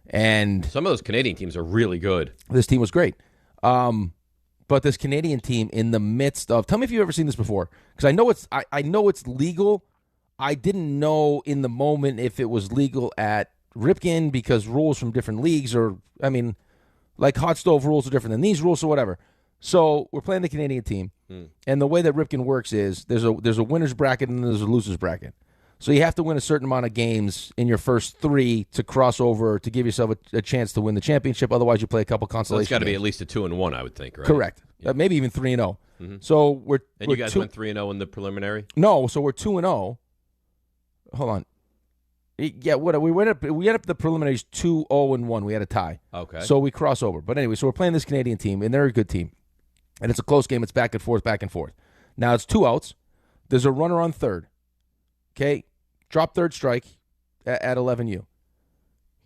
and some of those Canadian teams are really good. This team was great. But this Canadian team, in the midst of, tell me if you've ever seen this before, because I know it's legal. I didn't know in the moment if it was legal at Ripken because rules from different leagues like hot stove rules are different than these rules or whatever. So we're playing the Canadian team, and the way that Ripken works is there's a winner's bracket and there's a loser's bracket. So you have to win a certain amount of games in your first three to cross over to give yourself a chance to win the championship. Otherwise, you play a couple consolation It's got to be games. at least a 2-1, I would think, right? Correct. Yeah. Maybe even 3-0. Mm-hmm. So you guys went 3-0 in the preliminary? No, so we're 2-0. Hold on. Yeah, we ended up the preliminaries 2-0-1. We had a tie. Okay. So we cross over. But anyway, so we're playing this Canadian team, and they're a good team. And it's a close game. It's back and forth, back and forth. Now it's 2 outs. There's a runner on third. Okay? Drop third strike at 11U.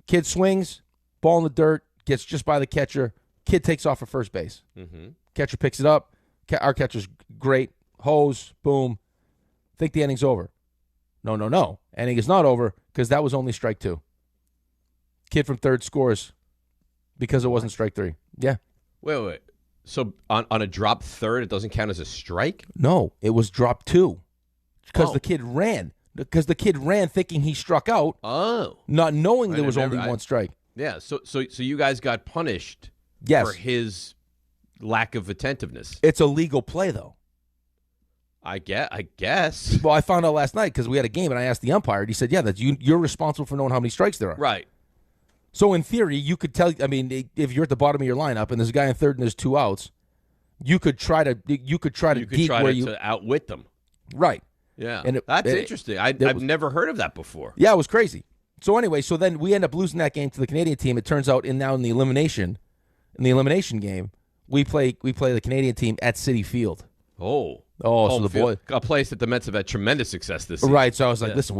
Kid swings, ball in the dirt, gets just by the catcher. Kid takes off for first base. Mm-hmm. Catcher picks it up. Our catcher's great. Hose, boom. Think the inning's over. No. Inning is not over because that was only strike 2. Kid from third scores because it wasn't strike 3. Yeah. Wait. So on a drop third, it doesn't count as a strike? No, it was drop 2 because the kid ran. Because the kid ran thinking he struck out. Oh. Not knowing there was only one strike. Yeah, so you guys got punished for his lack of attentiveness. It's a legal play, though. I guess. Well, I found out last night because we had a game, and I asked the umpire, and he said, yeah, that you're responsible for knowing how many strikes there are. Right. So, in theory, you could tell, if you're at the bottom of your lineup and there's a guy in third and there's 2 outs, you could try to outwit them. Right. Yeah, that's interesting. I've never heard of that before. Yeah, it was crazy. So anyway, then we end up losing that game to the Canadian team. It turns out in the elimination game, we play the Canadian team at Citi Field. Oh, so the boy, a place that the Mets have had tremendous success this season. Right. So I was like, listen,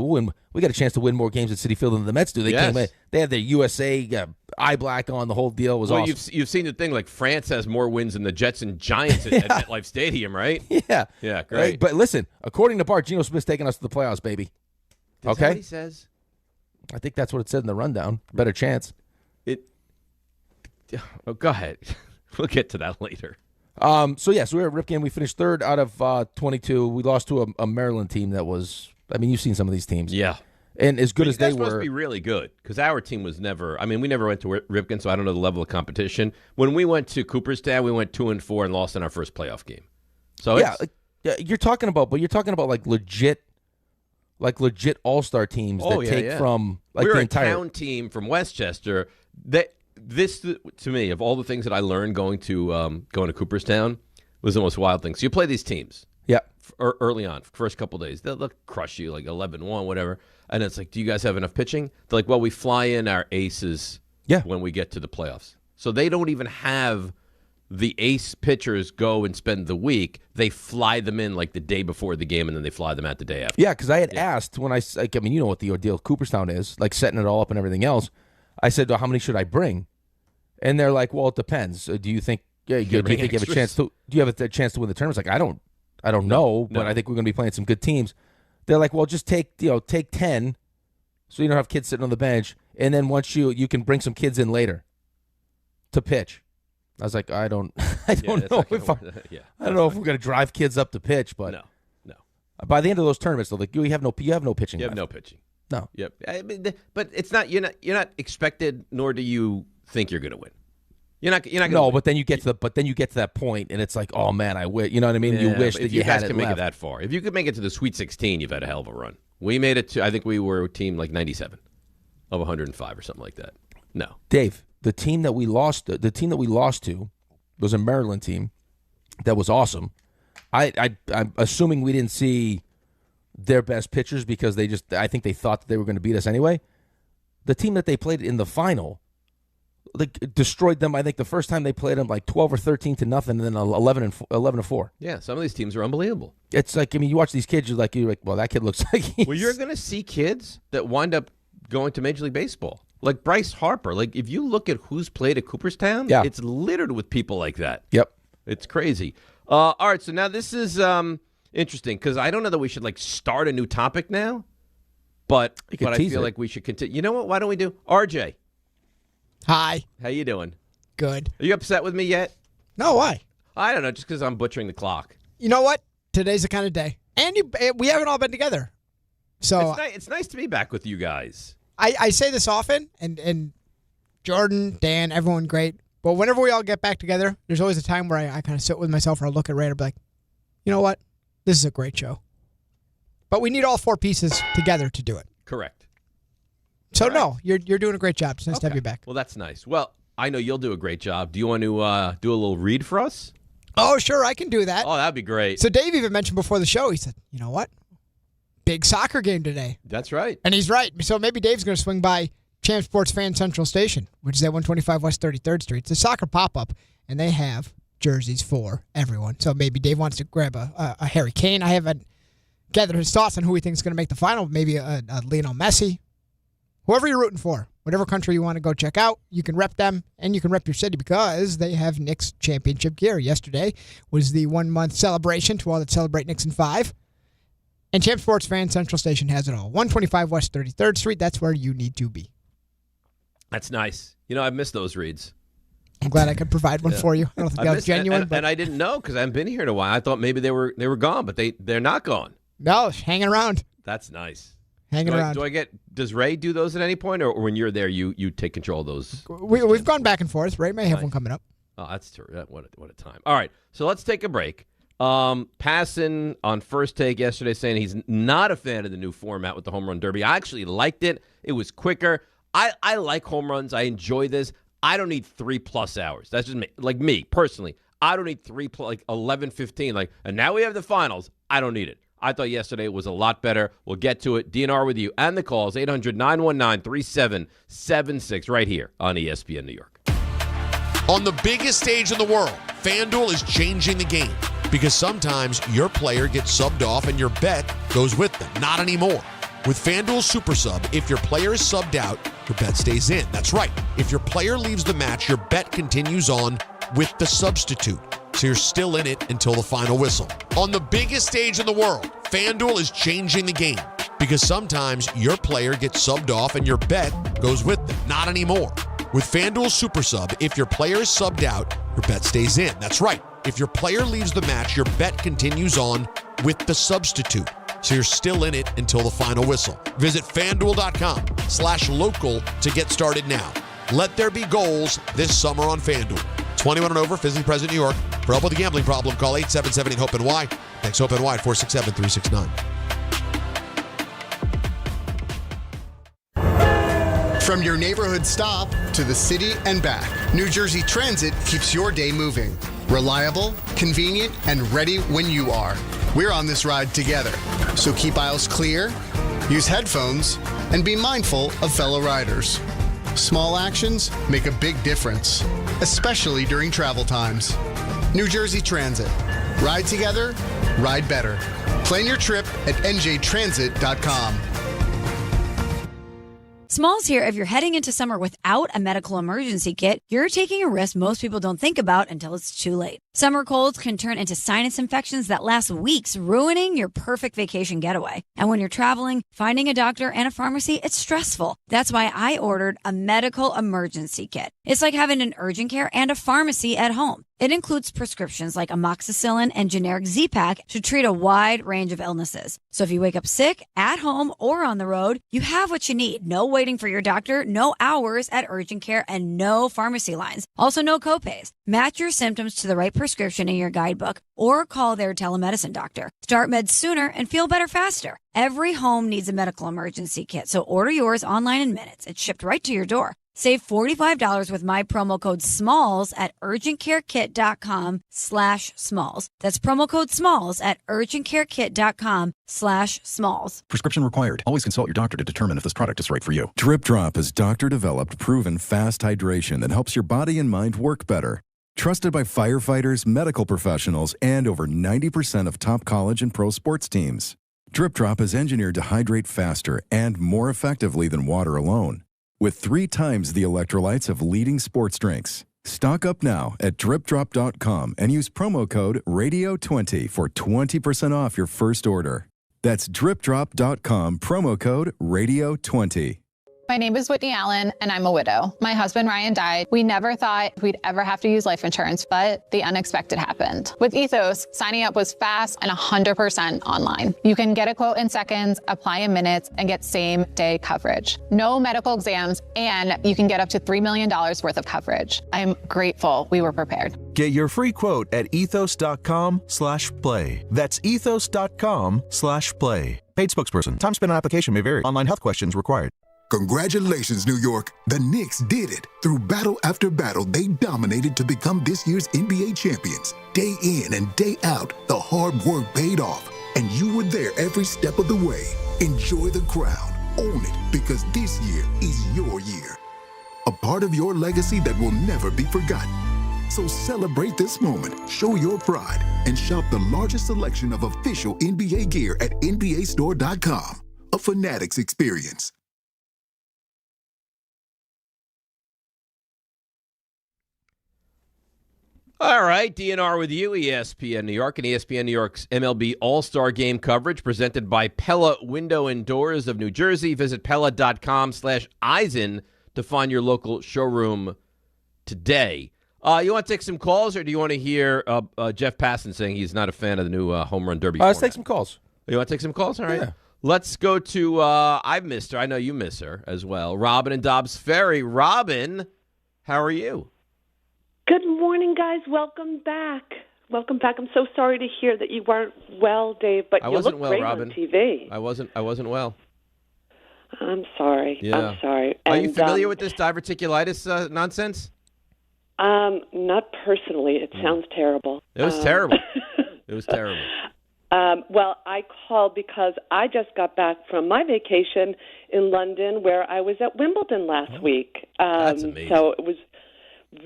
we got a chance to win more games at Citi Field than the Mets do. They came in, they had their USA eye black on. The whole deal was awesome. You've seen the thing, like France has more wins than the Jets and Giants at MetLife Stadium, right? Yeah. Yeah, great. But listen, according to Bart, Geno Smith's taking us to the playoffs, baby. Is that what he says? I think that's what it said in the rundown. Better chance. Go ahead. We'll get to that later. So we were at Rip Game. We finished third out of 22. We lost to a Maryland team that was, you've seen some of these teams. Yeah. And as good as they were. Must be really good because our team was never, we never went to Ripken, so I don't know the level of competition. When we went to Cooperstown, we went 2-4 and lost in our first playoff game. So you're talking about like legit all-star teams that take from like we were the entire a town team from Westchester. This to me, of all the things that I learned going to Cooperstown, was the most wild thing. So you play these teams, early on, first couple of days, they'll crush you like 11-1, whatever, and it's like, do you guys have enough pitching? They're like, well, we fly in our aces when we get to the playoffs, so they don't even have the ace pitchers go and spend the week. They fly them in like the day before the game, and then they fly them out the day after. Yeah, because I had asked when you know what the ordeal Cooperstown is, like setting it all up and everything else. I said, well, how many should I bring? And they're like, well, it depends. Do you think do you think you have a chance to? Do you have a chance to win the tournament? It's like, I don't know, but I think we're going to be playing some good teams. They're like, well, just take 10, so you don't have kids sitting on the bench, and then once you can bring some kids in later to pitch. I was like, I don't know if I don't know if we're going to drive kids up to pitch, but no. By the end of those tournaments, though, like you have no pitching. You have left. no pitching. No. Yep. But it's not. You're not expected, nor do you think you're going to win. You're not. Gonna no, win. but then you get to that point, and it's like, oh man, I wish. You know what I mean? Yeah, you wish that you guys had can it make left. it that far. If you could make it to the Sweet 16, you've had a hell of a run. We made it to. I think we were a team like 97 of 105 or something like that. No, Dave, the team that we lost to was a Maryland team that was awesome. I'm assuming we didn't see their best pitchers because I think they thought that they were going to beat us anyway. The team that they played in the final, like, destroyed them. I think the first time they played them like 12 or 13 to nothing, and then 11-4. Yeah, some of these teams are unbelievable. It's like, you watch these kids, you're like, well, that kid looks like he's... Well, you're going to see kids that wind up going to Major League Baseball, like Bryce Harper. Like, if you look at who's played at Cooperstown, it's littered with people like that. Yep, it's crazy. All right, so now this is interesting because I don't know that we should start a new topic now, but I feel like we should continue. You know what? Why don't we do RJ? Hi. How you doing? Good. Are you upset with me yet? No, why? I don't know, just because I'm butchering the clock. You know what? Today's the kind of day. And we haven't all been together. So it's nice to be back with you guys. I say this often, and Jordan, Dan, everyone great. But whenever we all get back together, there's always a time where I kind of sit with myself or I look at Ray and be like, you know what? This is a great show. But we need all four pieces together to do it. Correct. So, no, you're doing a great job. It's nice to have you back. Well, that's nice. Well, I know you'll do a great job. Do you want to do a little read for us? Oh, sure, I can do that. Oh, that'd be great. So Dave even mentioned before the show, he said, you know what? Big soccer game today. That's right. And he's right. So maybe Dave's going to swing by Champ Sports Fan Central Station, which is at 125 West 33rd Street. It's a soccer pop-up, and they have jerseys for everyone. So maybe Dave wants to grab a Harry Kane. I haven't gathered his thoughts on who he thinks is going to make the final. Maybe a Lionel Messi. Whoever you're rooting for, whatever country you want to go check out, you can rep them, and you can rep your city because they have Knicks championship gear. Yesterday was the 1-month celebration to all that celebrate Knicks in 5. And Champ Sports Fan Central Station has it all. 125 West 33rd Street, that's where you need to be. That's nice. You know, I've missed those reads. I'm glad I could provide one for you. I don't think that was genuine. And I didn't know because I haven't been here in a while. I thought maybe they were gone, but they're not gone. No, hanging around. That's nice. Hanging around. Does Ray do those at any point, or when you're there, you take control of those? We've gone back and forth. Ray may have one coming up. Oh, that's terrific. What a time. All right, so let's take a break. Passan on First Take yesterday saying he's not a fan of the new format with the home run derby. I actually liked it. It was quicker. I like home runs. I enjoy this. I don't need 3+ hours. That's just me. Like me, personally. I don't need 11, 15. And now we have the finals. I don't need it. I thought yesterday was a lot better. We'll get to it. DNR with you and the calls, 800-919-3776, right here on ESPN New York. On the biggest stage in the world, FanDuel is changing the game because sometimes your player gets subbed off and your bet goes with them. Not anymore. With FanDuel Super Sub, if your player is subbed out, your bet stays in. That's right. If your player leaves the match, your bet continues on with the substitute. So you're still in it until the final whistle. On the biggest stage in the world, FanDuel is changing the game Because sometimes your player gets subbed off and your bet goes with them. Not anymore. With FanDuel Super Sub, if your player is subbed out, your bet stays in. That's right. If your player leaves the match, your bet continues on with the substitute. So you're still in it until the final whistle. Visit FanDuel.com/local to get started now. Let there be goals this summer on FanDuel. 21 and over, physically present, New York. For help with a gambling problem, call 877-8-HOPE-NY. Thanks, HOPE-NY, 467-369. From your neighborhood stop to the city and back, New Jersey Transit keeps your day moving. Reliable, convenient, and ready when you are. We're on this ride together. So keep aisles clear, use headphones, and be mindful of fellow riders. Small actions make a big difference, especially during travel times. New Jersey Transit. Ride together, ride better. Plan your trip at njtransit.com. Smalls here. If you're heading into summer without a medical emergency kit, you're taking a risk most people don't think about until it's too late. Summer colds can turn into sinus infections that last weeks, ruining your perfect vacation getaway. And when you're traveling, finding a doctor and a pharmacy, it's stressful. That's why I ordered a medical emergency kit. It's like having an urgent care and a pharmacy at home. It includes prescriptions like amoxicillin and generic Z-Pak to treat a wide range of illnesses. So if you wake up sick, at home, or on the road, you have what you need. No waiting for your doctor, no hours at urgent care, and no pharmacy lines. Also, no copays. Match your symptoms to the right prescription in your guidebook or call their telemedicine doctor. Start meds sooner and feel better faster. Every home needs a medical emergency kit, so order yours online in minutes. It's shipped right to your door. Save $45 with my promo code SMALLS at urgentcarekit.com/smalls. That's promo code SMALLS at urgentcarekit.com/smalls. Prescription required. Always consult your doctor to determine if this product is right for you. Drip Drop is doctor-developed, proven fast hydration that helps your body and mind work better. Trusted by firefighters, medical professionals, and over 90% of top college and pro sports teams. Drip Drop is engineered to hydrate faster and more effectively than water alone, with 3 times the electrolytes of leading sports drinks. Stock up now at dripdrop.com and use promo code RADIO20 for 20% off your first order. That's dripdrop.com, promo code RADIO20. My name is Whitney Allen, and I'm a widow. My husband, Ryan, died. We never thought we'd ever have to use life insurance, but the unexpected happened. With Ethos, signing up was fast and 100% online. You can get a quote in seconds, apply in minutes, and get same-day coverage. No medical exams, and you can get up to $3 million worth of coverage. I'm grateful we were prepared. Get your free quote at ethos.com/play. That's ethos.com/play. Paid spokesperson. Time spent on application may vary. Online health questions required. Congratulations, New York. The Knicks did it. Through battle after battle, they dominated to become this year's NBA champions. Day in and day out, the hard work paid off, and you were there every step of the way. Enjoy the crown. Own it, because this year is your year. A part of your legacy that will never be forgotten. So celebrate this moment, show your pride, and shop the largest selection of official NBA gear at NBAstore.com. A Fanatics experience. All right, DNR with you, ESPN New York and ESPN New York's MLB All-Star Game coverage presented by Pella Window and Doors of New Jersey. Visit Pella.com/Eisen to find your local showroom today. You want to take some calls, or do you want to hear Jeff Passan saying he's not a fan of the new home run derby? Let's take some calls. You want to take some calls? All right. Yeah. Let's go to, I've missed her. I know you miss her as well. Robin in Dobbs Ferry. Robin, how are you? Good morning, guys. Welcome back. Welcome back. I'm so sorry to hear that you weren't well, Dave, but you look great Robin. on TV. I wasn't well. I'm sorry. Yeah. I'm sorry. Are you familiar with this diverticulitis nonsense? Not personally. It sounds terrible. It was terrible. It was terrible. Well, I called because I just got back from my vacation in London where I was at Wimbledon last week. That's amazing. So it was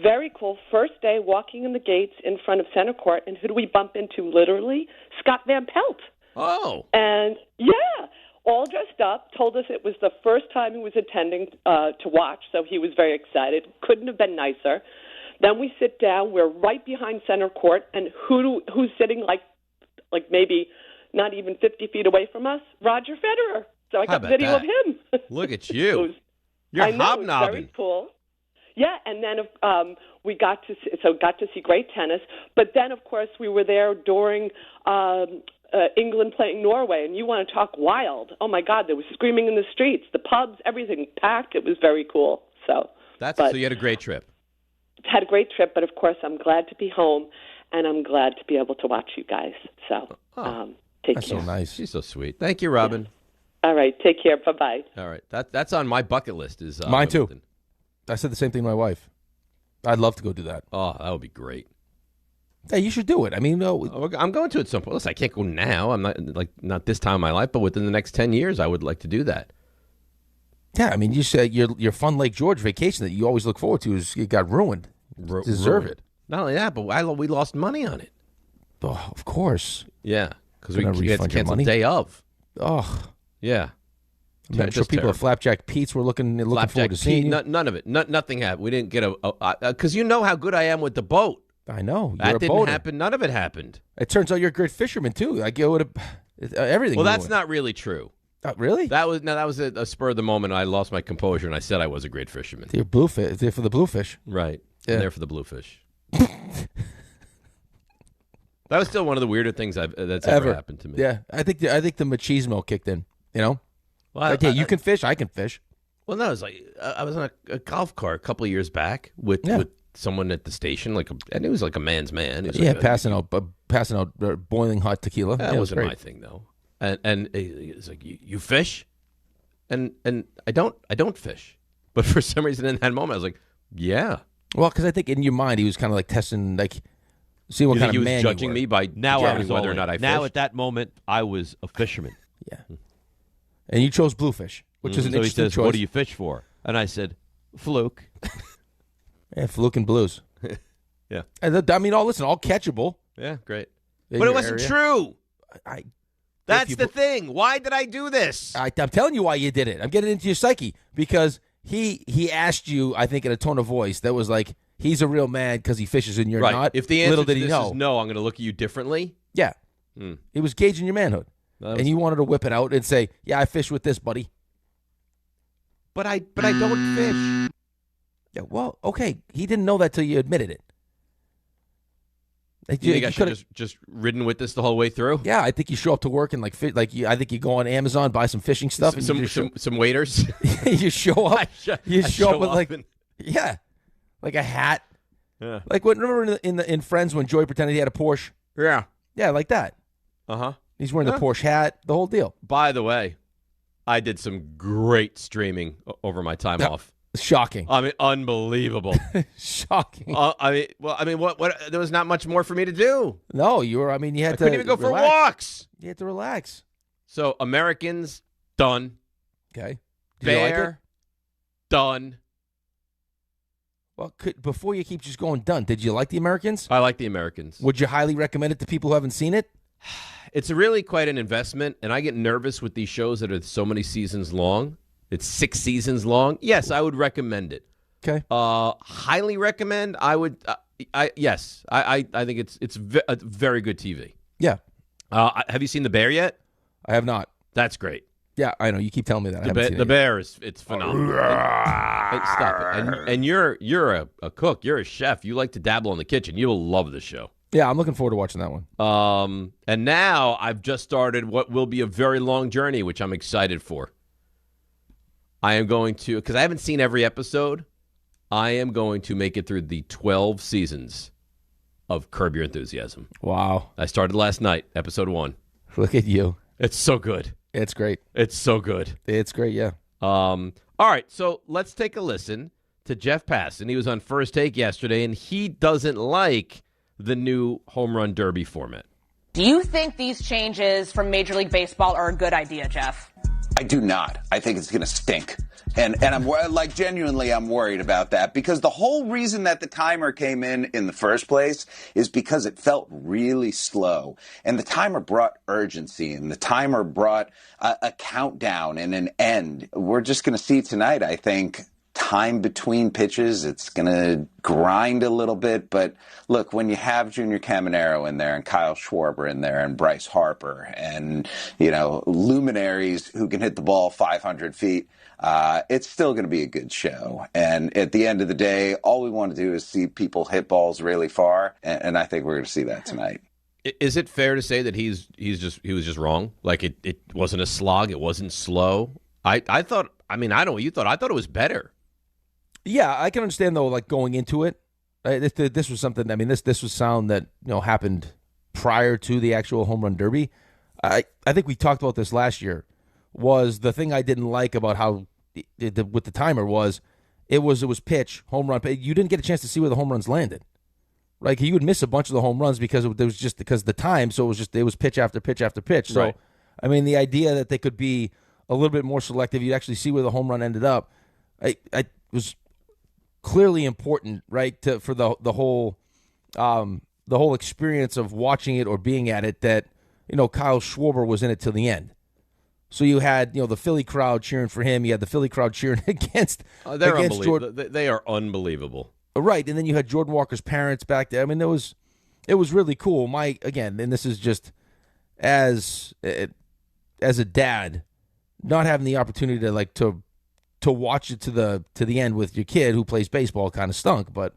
very cool. First day walking in the gates in front of center court, and who do we bump into literally? Scott Van Pelt. Oh. And, yeah, all dressed up, told us it was the first time he was attending to watch, so he was very excited. Couldn't have been nicer. Then we sit down. We're right behind center court, and who's sitting like maybe not even 50 feet away from us? Roger Federer. So I How got about video that? of him. Look at you. You're I know, it was hobnobbing. very cool. Yeah, and then we got to see great tennis. But then, of course, we were there during England playing Norway, and you want to talk wild? Oh my God, there was screaming in the streets, the pubs, everything packed. It was very cool. So So you had a great trip. Had a great trip, but of course, I'm glad to be home, and I'm glad to be able to watch you guys. So take That's care. so nice. She's so sweet. Thank you, Robin. All right, take care. Bye bye. All right, that's on my bucket list. Is Mine too. Wimbledon. I said the same thing to my wife. I'd love to go do that. Oh, that would be great. Hey, you should do it. I mean, I'm going to at some point. Listen, I can't go now. I'm not this time in my life, but within the next 10 years, I would like to do that. Yeah, I mean, you said your fun Lake George vacation that you always look forward to it got ruined. Deserve it. Not only that, but we lost money on it. Oh, of course. Yeah, because we Gonna had to refund your cancel money? day of. Oh, Yeah. I'm sure Just people terrible. at Flapjack Pete's were looking forward to seeing you. None of it. Nothing happened. We didn't get because you know how good I am with the boat. I know. You're That a didn't boater. happen. None of it happened. It turns out you're a great fisherman too. Like it would have everything. Well, that's ruined. not really true. Really? That was a spur of the moment. I lost my composure and I said I was a great fisherman. You're bluefish. They're for the bluefish. Right. Yeah. I'm there for the bluefish. That was still one of the weirder things that's ever happened to me. Yeah, I think the machismo kicked in. You know, Well, like, hey, you can fish, I can fish. Well, no, it's like I was on a golf cart a couple of years back with someone at the station, and it was like a man's man. It was Yeah, like passing out boiling hot tequila. That Yeah, it was wasn't great. my thing though. And it's like you fish, and I don't fish, but for some reason in that moment I was like, yeah. Well, because I think in your mind he was kind of like testing, like, see what You kind think of he was man judging you were. me by Now I determining was whether all or not in. I Now fished? at that moment, I was a fisherman. Yeah. And you chose bluefish, which is an So he interesting says, choice. "What do you fish for?" And I said, "Fluke." Yeah, fluke and blues. Yeah. And all catchable. Yeah, great. In But it your wasn't area. true. If That's you the thing. Why did I do this? I'm telling you why you did it. I'm getting into your psyche because he asked you, I think, in a tone of voice that was like, he's a real man because he fishes and you're Right. not. If the answer Little to did he this know. is no, I'm going to look at you differently. Yeah. He was gauging your manhood. And you wanted to whip it out and say, yeah, I fish with this, buddy. But I don't fish. Yeah, well, okay. He didn't know that till you admitted it. Like, You think I should could've- have just ridden with this the whole way through? Yeah, I think you show up to work and I think you go on Amazon, buy some fishing stuff. And you just Some waiters. you show up. I show up with up like and- like a hat. Yeah. Like remember in Friends when Joey pretended he had a Porsche? Yeah. Yeah, like that. Uh-huh. He's wearing the Porsche hat, the whole deal. By the way, I did some great streaming over my time off. Shocking. I mean, unbelievable. Shocking. What? There was not much more for me to do. No, you were. I mean, you had I to. couldn't even go for relax. walks. You had to relax. So Americans done. Okay. Did you like it? Bear done. Well, before you keep just going done, did you like the Americans? I like the Americans. Would you highly recommend it to people who haven't seen it? It's really quite an investment, and I get nervous with these shows that are so many seasons long. It's 6 seasons long. Yes, I would recommend it. Okay. Highly recommend. I would. Yes. I think it's a very good TV. Yeah. Have you seen The Bear yet? I have not. That's great. Yeah, I know. You keep telling me that. I haven't seen it The yet. Bear it's phenomenal. Stop it. And you're a cook. You're a chef. You like to dabble in the kitchen. You will love the show. Yeah, I'm looking forward to watching that one. And now I've just started what will be a very long journey, which I'm excited for. I am going to, because I haven't seen every episode, I am going to make it through the 12 seasons of Curb Your Enthusiasm. Wow. I started last night, episode 1. Look at you. It's so good. It's great. It's so good. It's great, yeah. All right, so let's take a listen to Jeff Passan. He was on First Take yesterday, and he doesn't like the new home run derby format. Do you think these changes from Major League Baseball are a good idea, Jeff? I do not. I think it's going to stink. And I'm genuinely I'm worried about that because the whole reason that the timer came in the first place is because it felt really slow. And the timer brought urgency and the timer brought a countdown and an end. We're just going to see tonight, I think, time between pitches. It's going to grind a little bit. But look, when you have Junior Caminero in there and Kyle Schwarber in there and Bryce Harper and, luminaries who can hit the ball 500 feet, it's still going to be a good show. And at the end of the day, all we want to do is see people hit balls really far. And I think we're going to see that tonight. Is it fair to say that he was just wrong? Like it wasn't a slog, it wasn't slow. I thought. I mean, I know what you thought. I thought it was better. Yeah, I can understand though. Like going into it, this was something. I mean, this was sound that happened prior to the actual home run derby. I think we talked about this last year. Was the thing I didn't like about how with the timer was it was pitch home run. You didn't get a chance to see where the home runs landed. Like you would miss a bunch of the home runs because it was just because of the time. So it was pitch after pitch after pitch. So Right. I mean, the idea that they could be a little bit more selective, you'd actually see where the home run ended up. I was clearly important, right, for the whole experience of watching it or being at it. That Kyle Schwarber was in it till the end. So you had the Philly crowd cheering for him. You had the Philly crowd cheering against. They're against unbelievable. They are unbelievable. Right, and then you had Jordan Walker's parents back there. I mean, it was really cool. And this is just as a dad, not having the opportunity to watch it to the end with your kid who plays baseball kind of stunk. But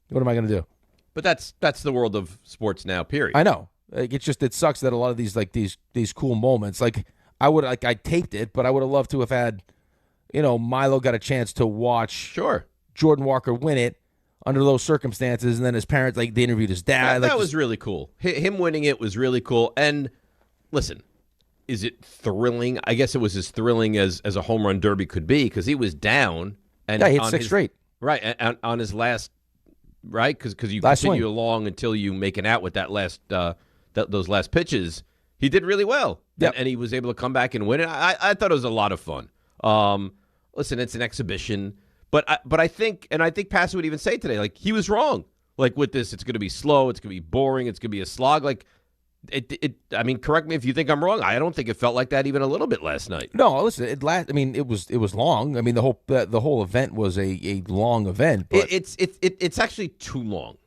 what am I going to do? But that's the world of sports now. Period. I know. It sucks that a lot of these cool moments. Like I taped it, but I would have loved to have had, Milo got a chance to watch Jordan Walker win it under those circumstances, and then his parents, they interviewed his dad. That was really cool. Him winning it was really cool. And listen, is it thrilling? I guess it was as thrilling as a home run derby could be because he was down and he hit six straight. Right, and on his last, right, because you last continue swing. along until you make it out with that last those last pitches. He did really well, and he was able to come back and win it. I thought it was a lot of fun. Listen, it's an exhibition. But I think Passer would even say today, he was wrong. With this, it's going to be slow, it's going to be boring, it's going to be a slog. I mean, correct me if you think I'm wrong. I don't think it felt like that even a little bit last night. No, listen, it was long. I mean, the whole event was a long event. But It's actually too long.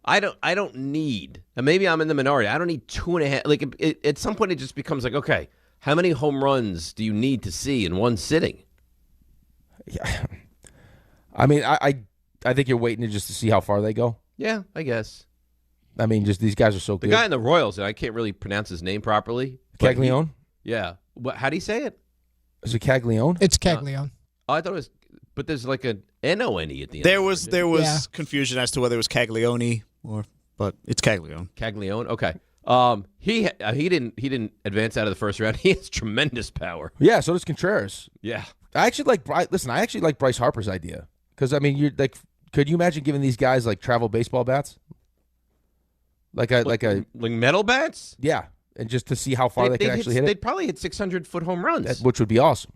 I don't need, and maybe I'm in the minority. I don't need 2.5. At some point, it just becomes okay, how many home runs do you need to see in one sitting? Yeah. I mean, I think you're waiting just to see how far they go. Yeah, I guess. I mean, just these guys are so good. The guy in the Royals, and I can't really pronounce his name properly. Caglione? Yeah. How do you say it? Is it Caglione? It's Caglione. I thought it was, but there's an N-O-N-E at the end. There was confusion as to whether it was Caglione but it's Caglione. Caglione, okay. He didn't advance out of the first round. He has tremendous power. Yeah, so does Contreras. Yeah. I actually like Bryce Harper's idea because could you imagine giving these guys travel baseball bats, like metal bats? Yeah, and just to see how far they can actually hit it. They'd probably hit 600-foot home runs, which would be awesome.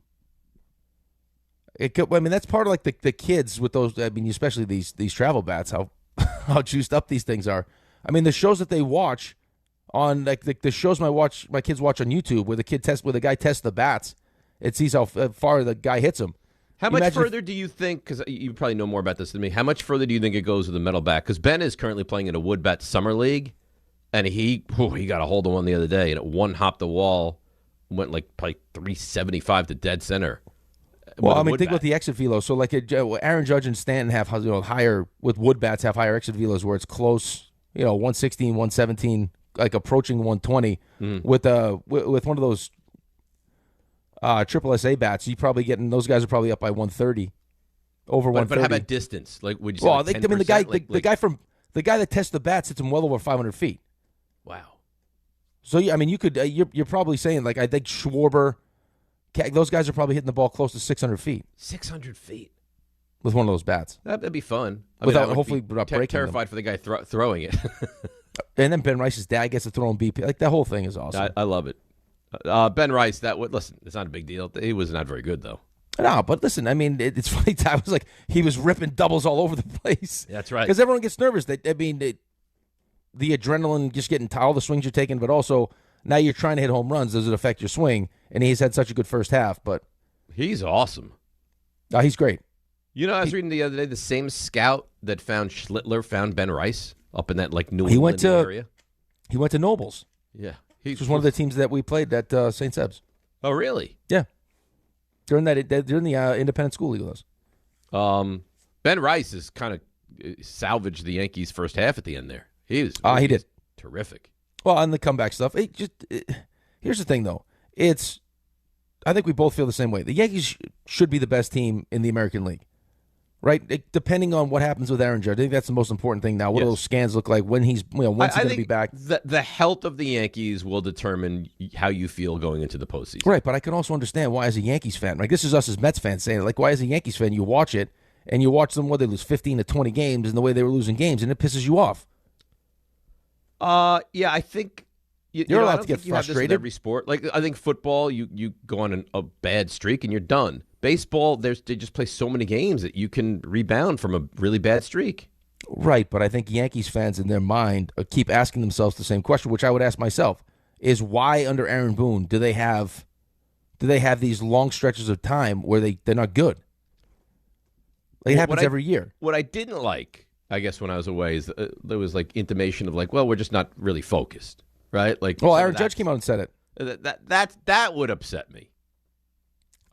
That's part of the kids with those. I mean, especially these travel bats, how juiced up these things are. I mean, the shows that they watch on the shows my kids watch on YouTube where the guy tests the bats. It sees how far the guy hits him. How much further do you think, because you probably know more about this than me, how much further do you think it goes with the metal bat? Because Ben is currently playing in a wood bat summer league, and he got a hold of one the other day, and it one-hopped the wall, went probably 375 to dead center. Well, I mean, think about the exit velos. So, Aaron Judge and Stanton have higher, with wood bats, have higher exit velos where it's close, 116, 117, approaching 120. With one of those triple SA bats, those guys are probably up by 130, over 130. But how about distance? Would you say? Well, the guy that tests the bats hits him well over 500 feet. Wow. So I mean, you could you're probably saying I think Schwarber, those guys are probably hitting the ball close to 600 feet. 600 feet with one of those bats. That'd be fun. Without breaking terrified them. for the guy throwing it. And then Ben Rice's dad gets to throw him BP. That whole thing is awesome. I love it. Ben Rice, listen, it's not a big deal. He was not very good, though. No, but listen, I mean, it's funny. I was he was ripping doubles all over the place. That's right. Because everyone gets nervous. The adrenaline, just getting all the swings you're taking, but also now you're trying to hit home runs. Does it affect your swing? And he's had such a good first half, but he's awesome. He's great. You know, I was reading the other day, the same scout that found Schlittler found Ben Rice up in that New He England went to area. He went to Nobles. Yeah. He was one of the teams that we played at St. Seb's. Oh, really? Yeah. During the independent school league with us. Ben Rice has kind of salvaged the Yankees' first half at the end there. He did. Terrific. Well, on the comeback stuff, here's the thing, though. I think we both feel the same way. The Yankees should be the best team in the American League, right? Depending on what happens with Aaron Judge, I think that's the most important thing now. What do those scans look like when he's once he's going to be back? The health of the Yankees will determine how you feel going into the postseason. Right, but I can also understand why, as a Yankees fan, like this is us as Mets fans saying it, like why, as a Yankees fan, you watch it and you watch them where they lose 15 to 20 games and the way they were losing games, and it pisses you off. Yeah, I think you're allowed I don't to get think you have this in frustrated. every sport. Like I think football, you go on a bad streak and you're done. Baseball, they just play so many games that you can rebound from a really bad streak. Right, but I think Yankees fans in their mind keep asking themselves the same question, which I would ask myself, is why under Aaron Boone do they have these long stretches of time where they're not good? Like, it happens every year. What I didn't like, I guess, when I was away is there was intimation of we're just not really focused, right? Aaron Judge came out and said it. That would upset me.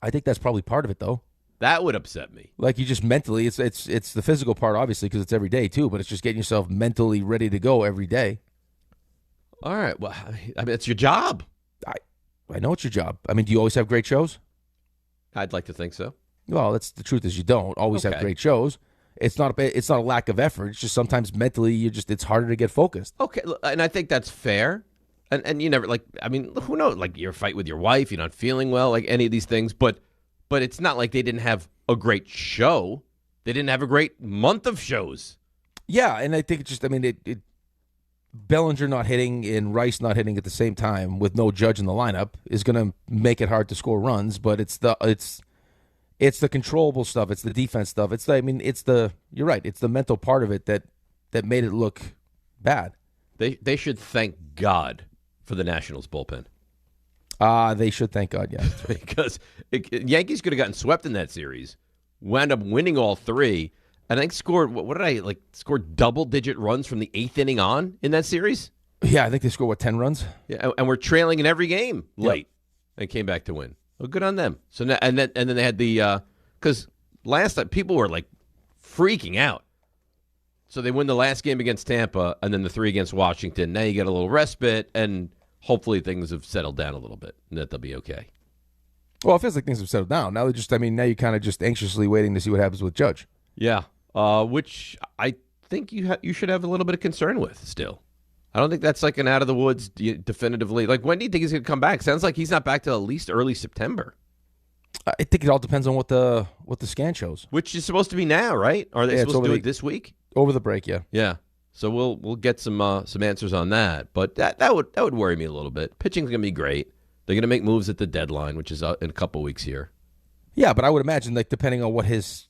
I think that's probably part of it, though. That would upset me. Like, you just mentally, it's the physical part, obviously, because it's every day, too, but it's just getting yourself mentally ready to go every day. All right. Well, I mean, it's your job. I know it's your job. I mean, do you always have great shows? I'd like to think so. Well, that's the truth is you don't always have great shows. It's not a lack of effort. It's just sometimes mentally it's harder to get focused. Okay, and I think that's fair. And you never who knows? You're fight with your wife, you're not feeling well, any of these things. But it's not like they didn't have a great show. They didn't have a great month of shows. Yeah, and I think it's just Bellinger not hitting and Rice not hitting at the same time with no Judge in the lineup is going to make it hard to score runs. But it's the controllable stuff. It's the defense stuff. You're right. It's the mental part of it that made it look bad. They should thank God for the Nationals bullpen. They should thank God, yeah. Because Yankees could have gotten swept in that series, wound up winning all three, and I think scored double-digit runs from the 8th inning on in that series? Yeah, I think they scored, 10 runs? Yeah, and we're trailing in every game late and came back to win. Well, good on them. So now, and then they had because last time people were freaking out. So they win the last game against Tampa, and then the 3 against Washington. Now you get a little respite, and hopefully things have settled down a little bit, and that they'll be okay. Well, it feels like things have settled down. Now now you're kind of just anxiously waiting to see what happens with Judge. Yeah, which I think you should have a little bit of concern with still. I don't think that's an out of the woods definitively. When do you think he's going to come back? Sounds like he's not back till at least early September. I think it all depends on what the scan shows. Which is supposed to be now, right? Are they supposed to do it this week? Over the break, yeah. Yeah. So we'll get some answers on that. But that would worry me a little bit. Pitching's going to be great. They're going to make moves at the deadline, which is in a couple weeks here. Yeah, but I would imagine depending on what his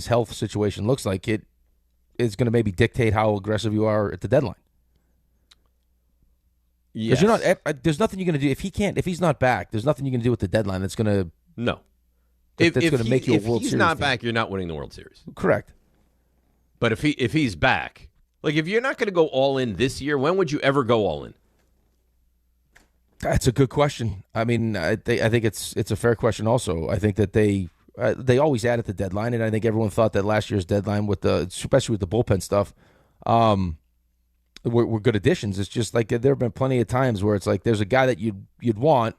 health situation looks like, it is going to maybe dictate how aggressive you are at the deadline. Yes. Because you're not. There's nothing you're going to do if he's not back. There's nothing you can do at the deadline that's going to that's going to make you a World Series. If he's not back, you're not winning the World Series. Correct. But if he's back, if you're not going to go all in this year, when would you ever go all in? That's a good question. I mean, I think it's a fair question. Also, I think that they always add at the deadline, and I think everyone thought that last year's deadline, especially with the bullpen stuff, were good additions. It's just there have been plenty of times where it's there's a guy that you'd want,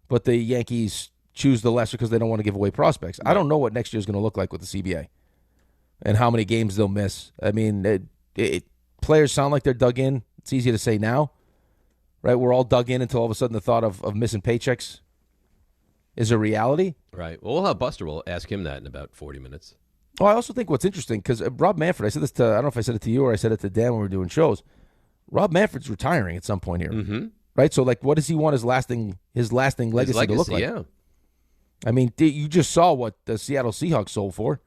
but the Yankees choose the lesser because they don't want to give away prospects. Right. I don't know what next year's going to look like with the CBA, and how many games they'll miss. I mean, players sound like they're dug in. It's easy to say now. Right, we're all dug in until all of a sudden the thought of missing paychecks is a reality. Right. Well, we'll have Buster. We'll ask him that in about 40 minutes. Oh, I also think what's interesting, because Rob Manfred, I said this to, I don't know if I said it to you or I said it to Dan when we were doing shows. Rob Manfred's retiring at some point here. Mm-hmm. Right? So, what does he want his lasting legacy to look like? Yeah. I mean, you just saw what the Seattle Seahawks sold for.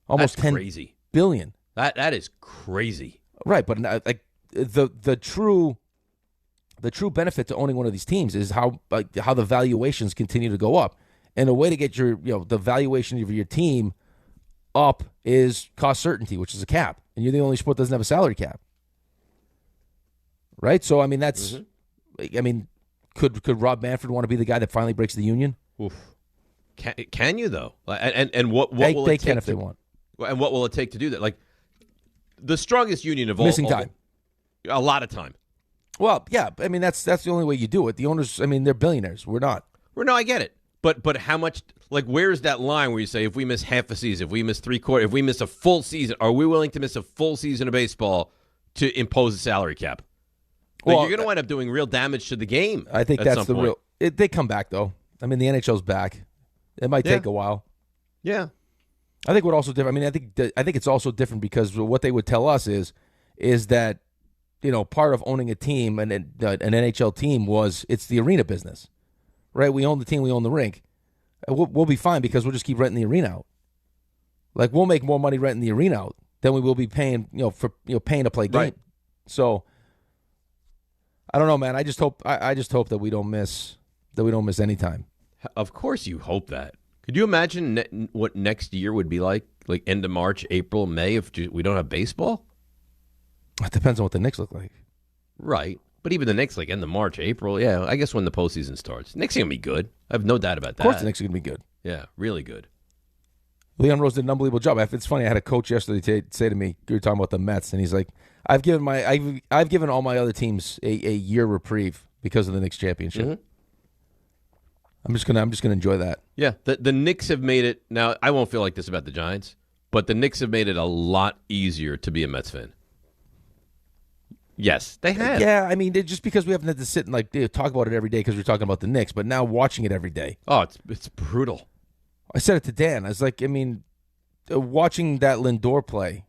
Almost $10 billion. That is crazy. Right, but the true benefit to owning one of these teams is how the valuations continue to go up. And a way to get the valuation of your team up is cost certainty, which is a cap. And you're the only sport that doesn't have a salary cap. Right? So, I mean, that's... I mean, could Rob Manfred want to be the guy that finally breaks the union? Oof. Can you, though? And what will it take? They can if they want. And what will it take to do that? Like, the strongest union of all... Missing time. A lot of time. Well, yeah. I mean, that's the only way you do it. The owners, I mean, they're billionaires. We're not. No, I get it. But how much... Like, where's that line where you say, if we miss half a season, if we miss three-quarters, if we miss a full season, are we willing to miss a full season of baseball to impose a salary cap? Like, you're going to wind up doing real damage to the game. I think that's the real... They come back, though. I mean, the NHL's back. It might take a while. Yeah. I think what also different... I mean, I think it's also different because what they would tell us is that, you know, part of owning a team, and an NHL team, was it's the arena business. Right? We own the team, we own the rink. We'll be fine because we'll just keep renting the arena out. Like, we'll make more money renting the arena out than we will be paying, paying to play game. Right. So... I don't know, man. I just hope that we don't miss any time. Of course you hope that. Could you imagine what next year would be like end of March, April, May, if we don't have baseball? It depends on what the Knicks look like. Right. But even the Knicks, like end of March, April, yeah, I guess when the postseason starts. Knicks are going to be good. I have no doubt about that. Of course the Knicks are going to be good. Yeah, really good. Leon Rose did an unbelievable job. It's funny, I had a coach yesterday say to me, we were talking about the Mets, and he's like, I've given all my other teams a year reprieve because of the Knicks championship. Mm-hmm. I'm just gonna enjoy that. Yeah, the Knicks have made it. Now, I won't feel like this about the Giants, but the Knicks have made it a lot easier to be a Mets fan. Yes, they have. Yeah, I mean, just because we haven't had to sit and talk about it every day because we're talking about the Knicks, but now watching it every day. Oh, it's brutal. I said it to Dan. I was like, I mean, watching that Lindor play.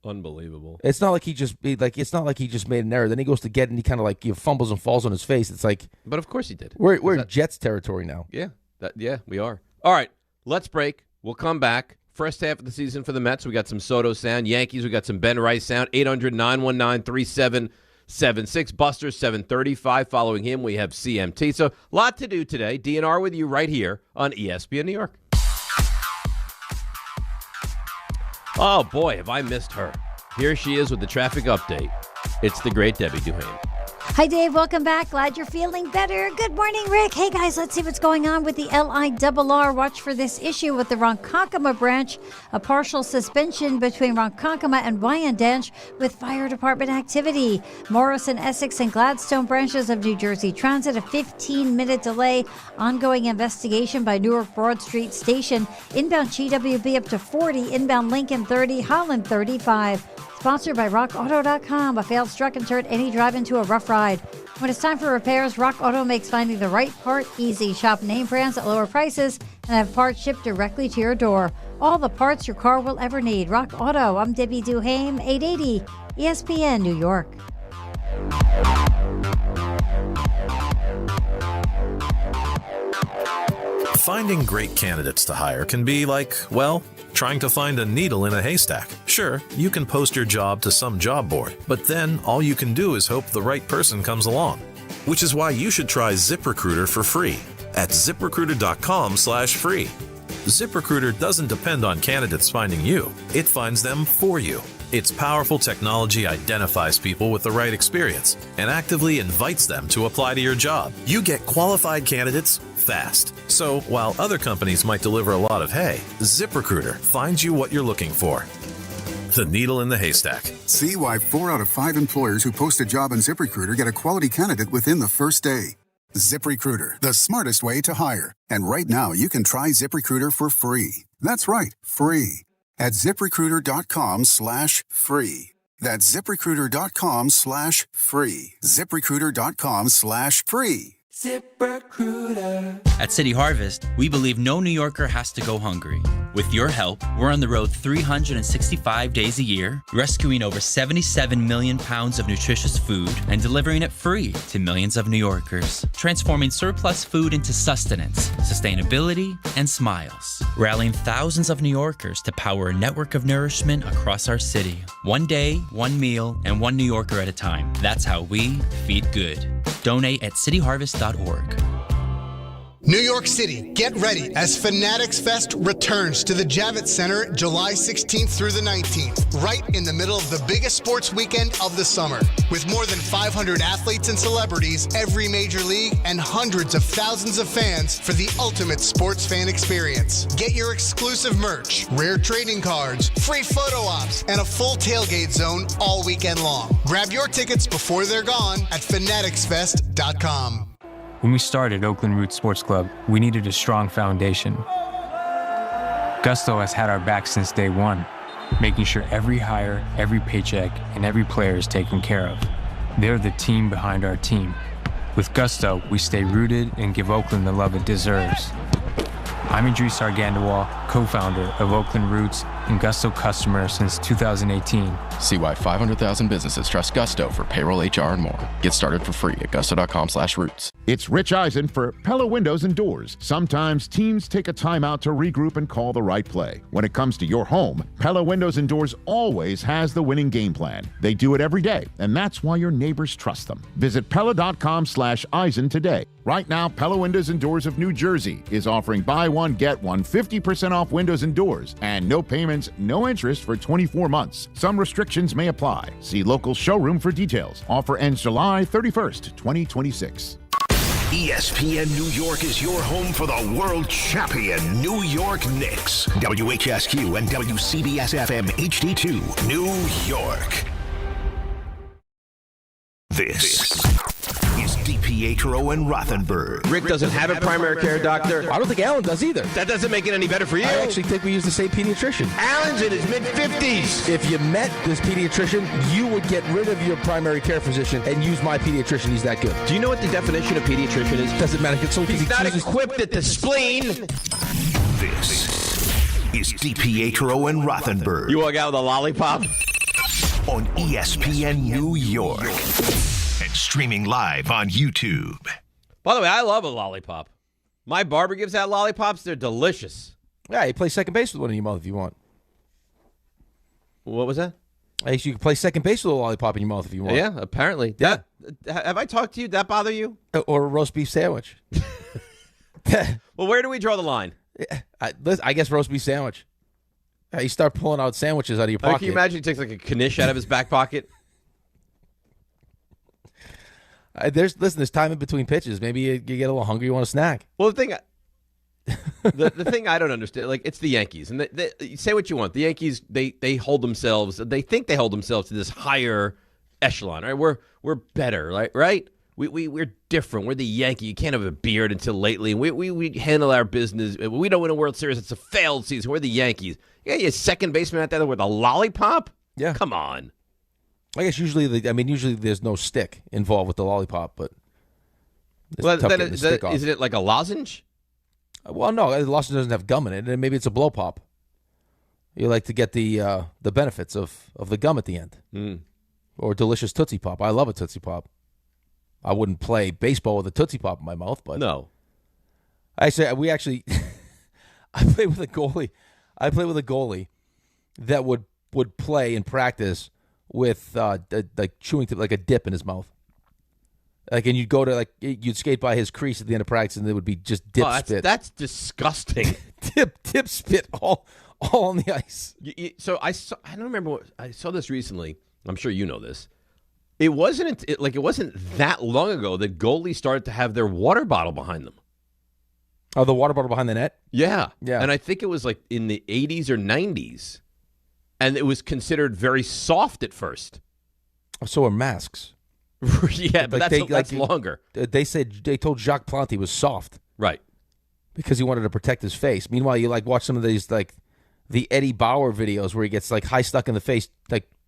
Unbelievable. It's not like he just made an error. Then he goes to get it and he kind of fumbles and falls on his face. It's like, but of course he did. We're in Jets territory now. Yeah, we are. All right, let's break. We'll come back. First half of the season for the Mets, we got some Soto sound. Yankees, we got some Ben Rice sound. 800-919-3776. Buster 735. Following him, we have CMT. So a lot to do today. DNR with you right here on ESPN New York. Oh, boy, have I missed her. Here she is with the traffic update. It's the great Debbie Duhane. Hi, Dave. Welcome back. Glad you're feeling better. Good morning, Rick. Hey, guys, let's see what's going on with the LIRR. Watch for this issue with the Ronkonkoma branch. A partial suspension between Ronkonkoma and Wyandanch with fire department activity. Morrison, Essex, and Gladstone branches of New Jersey Transit. A 15-minute delay. Ongoing investigation by Newark Broad Street Station. Inbound GWB up to 40. Inbound Lincoln 30. Holland 35. Sponsored by RockAuto.com. A failed truck can turn any drive into a rough ride. When it's time for repairs, Rock Auto makes finding the right part easy. Shop name brands at lower prices and have parts shipped directly to your door. All the parts your car will ever need. Rock Auto. I'm Debbie Duhame, 880 ESPN New York. Finding great candidates to hire can be like, well, trying to find a needle in a haystack. Sure, you can post your job to some job board, but then all you can do is hope the right person comes along. Which is why you should try ZipRecruiter for free at ZipRecruiter.com/free. ZipRecruiter doesn't depend on candidates finding you. It finds them for you. Its powerful technology identifies people with the right experience and actively invites them to apply to your job. You get qualified candidates fast. So while other companies might deliver a lot of hay, ZipRecruiter finds you what you're looking for. The needle in the haystack. See why 4 out of 5 employers who post a job on ZipRecruiter get a quality candidate within the first day. ZipRecruiter, the smartest way to hire. And right now, you can try ZipRecruiter for free. That's right, free. At ZipRecruiter.com/free. That's ZipRecruiter.com/free. ZipRecruiter.com/free. ZipRecruiter. At City Harvest, we believe no New Yorker has to go hungry. With your help, we're on the road 365 days a year, rescuing over 77 million pounds of nutritious food and delivering it free to millions of New Yorkers, transforming surplus food into sustenance, sustainability, and smiles, rallying thousands of New Yorkers to power a network of nourishment across our city. One day, one meal, and one New Yorker at a time. That's how we feed good. Donate at cityharvest.org. New York City, get ready as Fanatics Fest returns to the Javits Center July 16th through the 19th, right in the middle of the biggest sports weekend of the summer. With more than 500 athletes and celebrities, every major league, and hundreds of thousands of fans for the ultimate sports fan experience. Get your exclusive merch, rare trading cards, free photo ops, and a full tailgate zone all weekend long. Grab your tickets before they're gone at fanaticsfest.com. When we started Oakland Roots Sports Club, we needed a strong foundation. Gusto has had our back since day one, making sure every hire, every paycheck, and every player is taken care of. They're the team behind our team. With Gusto, we stay rooted and give Oakland the love it deserves. I'm Idris Argandawal, co-founder of Oakland Roots and Gusto customer since 2018. See why 500,000 businesses trust Gusto for payroll, HR, and more. Get started for free at gusto.com/roots. It's Rich Eisen for Pella Windows and Doors. Sometimes teams take a timeout to regroup and call the right play. When it comes to your home, Pella Windows and Doors always has the winning game plan. They do it every day, and that's why your neighbors trust them. Visit Pella.com/Eisen today. Right now, Pella Windows and Doors of New Jersey is offering buy one, get one, 50% off windows and doors, and no payments, no interest for 24 months. Some restrictions may apply. See local showroom for details. Offer ends July 31st, 2026. ESPN New York is your home for the world champion New York Knicks. WHSQ and WCBS-FM HD2, New York. This is DiPietro and Rothenberg. Rick doesn't have a primary care doctor. I don't think Alan does either. That doesn't make it any better for you. I actually think we use the same pediatrician. Alan's in his mid-50s. If you met this pediatrician, you would get rid of your primary care physician and use my pediatrician. He's that good. Do you know what the definition of pediatrician is? Doesn't matter. It's so He's not equipped at the spleen. This is DiPietro and Rothenberg. You walk out with a lollipop? On ESPN New York. And streaming live on YouTube. By the way, I love a lollipop. My barber gives out lollipops. They're delicious. Yeah, you play second base with one in your mouth if you want. What was that? Hey, so you can play second base with a lollipop in your mouth if you want. Yeah, apparently. Yeah. Have I talked to you? That bother you? Or a roast beef sandwich. Well, where do we draw the line? I guess roast beef sandwich. You start pulling out sandwiches out of your pocket. Can you imagine he takes like a knish out of his back pocket? There's time in between pitches. Maybe you get a little hungry, you want a snack. Well, the thing I don't understand, like, it's the Yankees, and they say what you want. The Yankees, they hold themselves. They think they hold themselves to this higher echelon. Right? We're better, right? We're different. We're the Yankee. You can't have a beard until lately. We handle our business. We don't win a World Series. It's a failed season. We're the Yankees. Yeah, you second baseman out there with a lollipop. Yeah, come on. I guess usually there's no stick involved with the lollipop, but isn't it like a lozenge? Well, no, the lozenge doesn't have gum in it, and maybe it's a blow pop. You like to get the benefits of the gum at the end, or a delicious Tootsie Pop. I love a Tootsie Pop. I wouldn't play baseball with a Tootsie Pop in my mouth, but no. I played with a goalie. I played with a goalie that would play in practice with like chewing like a dip in his mouth. Like, and you'd go to you'd skate by his crease at the end of practice, and there would be just dip spit. That's disgusting. dip spit all on the ice. So I don't remember I saw this recently. I'm sure you know this. It wasn't that long ago that goalies started to have their water bottle behind them. Oh, the water bottle behind the net? Yeah. And I think it was like in the 80s or 90s. And it was considered very soft at first. So are masks. Yeah, but that's longer. They told Jacques Plante was soft. Right. Because he wanted to protect his face. Meanwhile, you watch some of these the Eddie Bauer videos where he gets high stuck in the face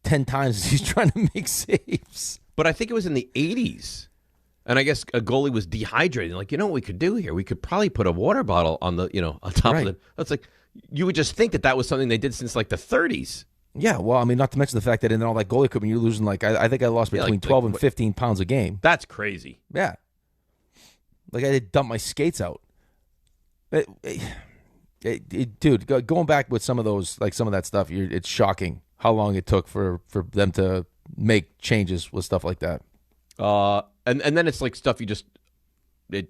10 times as he's trying to make saves. But I think it was in the 80s. And I guess a goalie was dehydrated. Like, you know what we could do here? We could probably put a water bottle on the, on top of it. That's like, you would just think that was something they did since the 30s. Yeah, well, I mean, not to mention the fact that in all that goalie equipment, you're losing I think I lost between 12 and 15 pounds a game. That's crazy. Yeah. I had to dump my skates out. Dude, going back with some of those, some of that stuff, it's shocking how long it took for them to make changes with stuff like that. And then it's stuff you just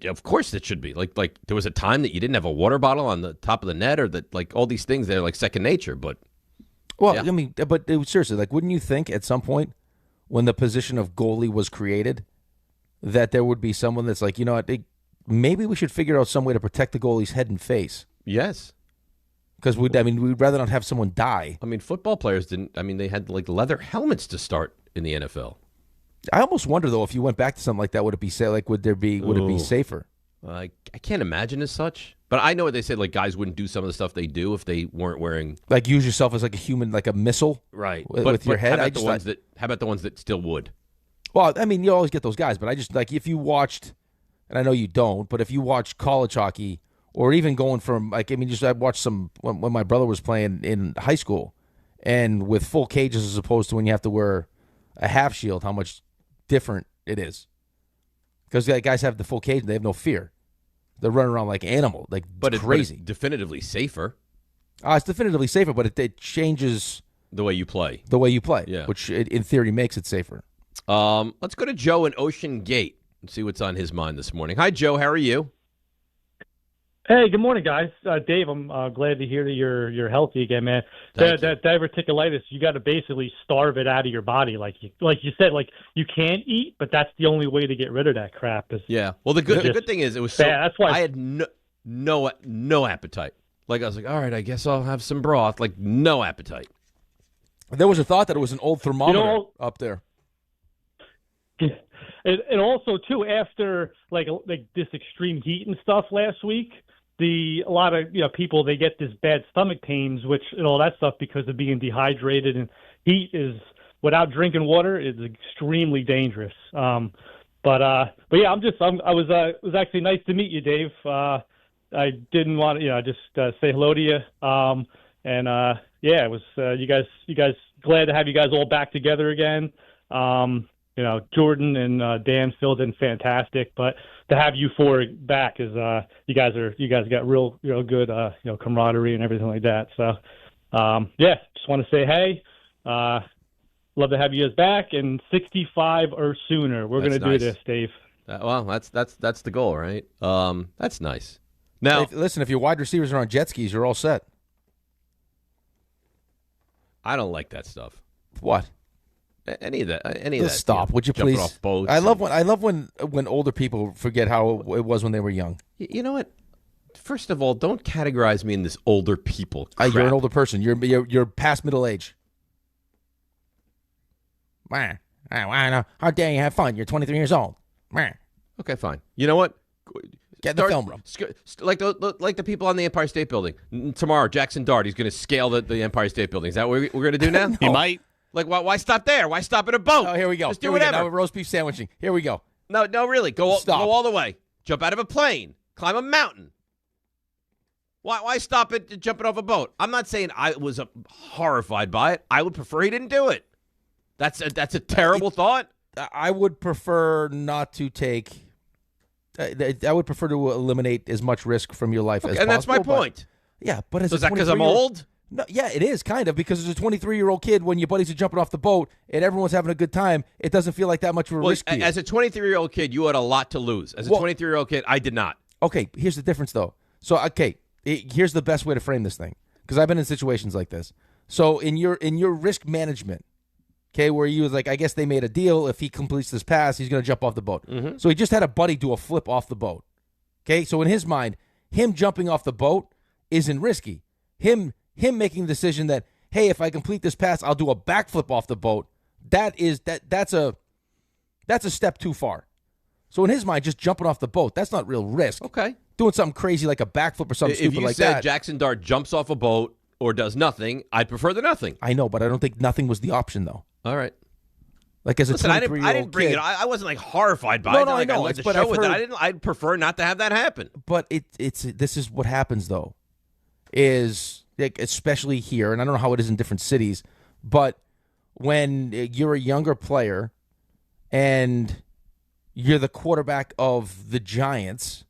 Of course it should be. Like there was a time that you didn't have a water bottle on the top of the net, or that like all these things, they're like second nature. But well, I mean, but seriously, like, wouldn't you think at some point when the position of goalie was created that there would be someone that's like, you know what, maybe we should figure out some way to protect the goalie's head and face? Yes. Because we'd rather not have someone die. I mean, football players didn't. I mean, they had like leather helmets to start in the NFL. I almost wonder though if you went back to something like that, would it be would it be safer? I can't imagine as such, but I know what they said. Like guys wouldn't do some of the stuff they do if they weren't wearing, like, use yourself as like a human, like a missile, right? With your head. How about the ones that still would? Well, I mean, you always get those guys, but I just like if you watched, and I know you don't, but if you watch college hockey or even going from like, I mean, I watched some when my brother was playing in high school, and with full cages as opposed to when you have to wear a half shield, how much different it is. Because guys have the full cage and they have no fear. They're running around like animal, like crazy. But it's definitively safer. It's definitively safer, but it changes the way you play. Yeah. Which in theory makes it safer. Let's go to Joe in Ocean Gate and see what's on his mind this morning. Hi, Joe. How are you? Hey, good morning, guys. Dave, I'm glad to hear that you're healthy again, man. That diverticulitis, you got to basically starve it out of your body, like you said. Like you can't eat, but that's the only way to get rid of that crap. Yeah. Well, the good thing is it was so bad. That's why I had no appetite. Like I was like, all right, I guess I'll have some broth. Like no appetite. There was a thought that it was an old thermometer up there. And also too, after like this extreme heat and stuff last week, a lot of people, they get this bad stomach pains, which and all that stuff because of being dehydrated, and heat is without drinking water is extremely dangerous. But yeah, it was actually nice to meet you, Dave. I didn't want to just say hello to you. Yeah, it was you guys glad to have you guys all back together again. Jordan and Dan filled in fantastic, but to have you four back is you guys got real good camaraderie and everything like that. So yeah, just want to say hey, love to have you guys back, and 65 or sooner. We're going to do this, Dave. Well, that's the goal, right? That's nice. Now, listen, if your wide receivers are on jet skis, you're all set. I don't like that stuff. What? Any of that? Stop, would you please? Off boats I love when older people forget how it was when they were young. You know what? First of all, don't categorize me in this older people crap. You're an older person. You're past middle age. How dare you have fun? You're 23 years old. Okay, fine. You know what? Get in the film room. Like the people on the Empire State Building. Tomorrow, Jaxson Dart, he's going to scale the Empire State Building. Is that what we're going to do now? He might. Like, why stop there? Why stop at a boat? Oh, here we go. Just do whatever. Now we're roast beef sandwiching. Here we go. No, really. Go all the way. Jump out of a plane. Climb a mountain. Why stop at jumping off a boat? I'm not saying I was horrified by it. I would prefer he didn't do it. That's a terrible thought. I would prefer not to take. I would prefer to eliminate as much risk from your life as possible. And that's my point. But is that because I'm old? No, yeah, it is kind of, because as a 23-year-old kid, when your buddies are jumping off the boat and everyone's having a good time, it doesn't feel like that much of a risk to you. As a 23-year-old kid, you had a lot to lose. As a 23-year-old kid, I did not. Okay, here's the difference, though. So, here's the best way to frame this thing, because I've been in situations like this. So, in your risk management, where you was like, I guess they made a deal. If he completes this pass, he's going to jump off the boat. Mm-hmm. So he just had a buddy do a flip off the boat. Okay, so in his mind, him jumping off the boat isn't risky. Him making the decision that, hey, if I complete this pass, I'll do a backflip off the boat. That's a step too far. So in his mind, just jumping off the boat, that's not real risk. Okay. Doing something crazy like a backflip or something stupid like that. If you said Jaxson Dart jumps off a boat or does nothing, I'd prefer the nothing. I know, but I don't think nothing was the option, though. All right. Like as a 23-year-old kid. I didn't bring it. I wasn't like horrified by it. No, I know. I led the show with it. I'd prefer not to have that happen. But this is what happens, though, is like, especially here, and I don't know how it is in different cities, but when you're a younger player and you're the quarterback of the Giants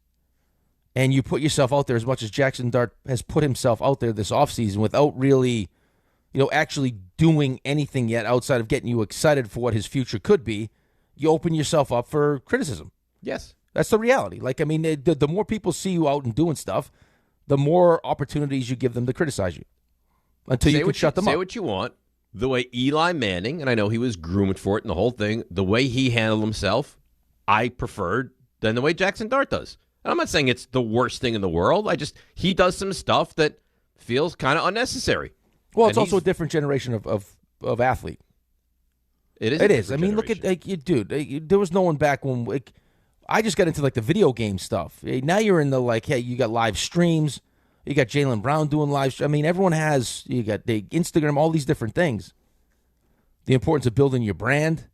and you put yourself out there as much as Jaxson Dart has put himself out there this offseason without really, actually doing anything yet outside of getting you excited for what his future could be, you open yourself up for criticism. Yes. That's the reality. Like, I mean, the more people see you out and doing stuff, the more opportunities you give them to criticize you until you can shut them up. Say what you want. The way Eli Manning, and I know he was groomed for it and the whole thing, the way he handled himself, I preferred than the way Jaxson Dart does. And I'm not saying it's the worst thing in the world. He does some stuff that feels kind of unnecessary. Well, it's also a different generation of athlete. It is. It is. I mean, look at dude. There was no one back when I just got into the video game stuff. Now you're in the hey, you got live streams. You got Jaylen Brown doing live. I mean, everyone has. You got the Instagram, all these different things. The importance of building your brand.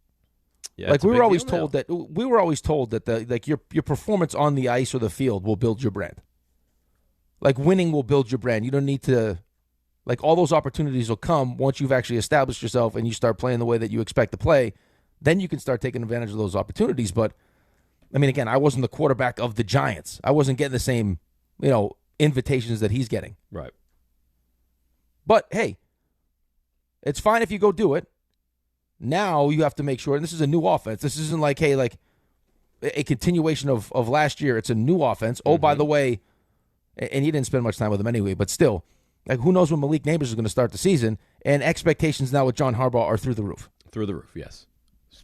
Yeah, we were always told that. We were always told that your performance on the ice or the field will build your brand. Winning will build your brand. You don't need to. All those opportunities will come once you've actually established yourself and you start playing the way that you expect to play. Then you can start taking advantage of those opportunities. But I mean, again, I wasn't the quarterback of the Giants. I wasn't getting the same, invitations that he's getting. Right. But hey, it's fine if you go do it. Now you have to make sure, and this is a new offense. This isn't a continuation of last year. It's a new offense. Oh, by the way, and you didn't spend much time with him anyway, but still, who knows when Malik Nabers is going to start the season, and expectations now with John Harbaugh are through the roof. Through the roof, yes.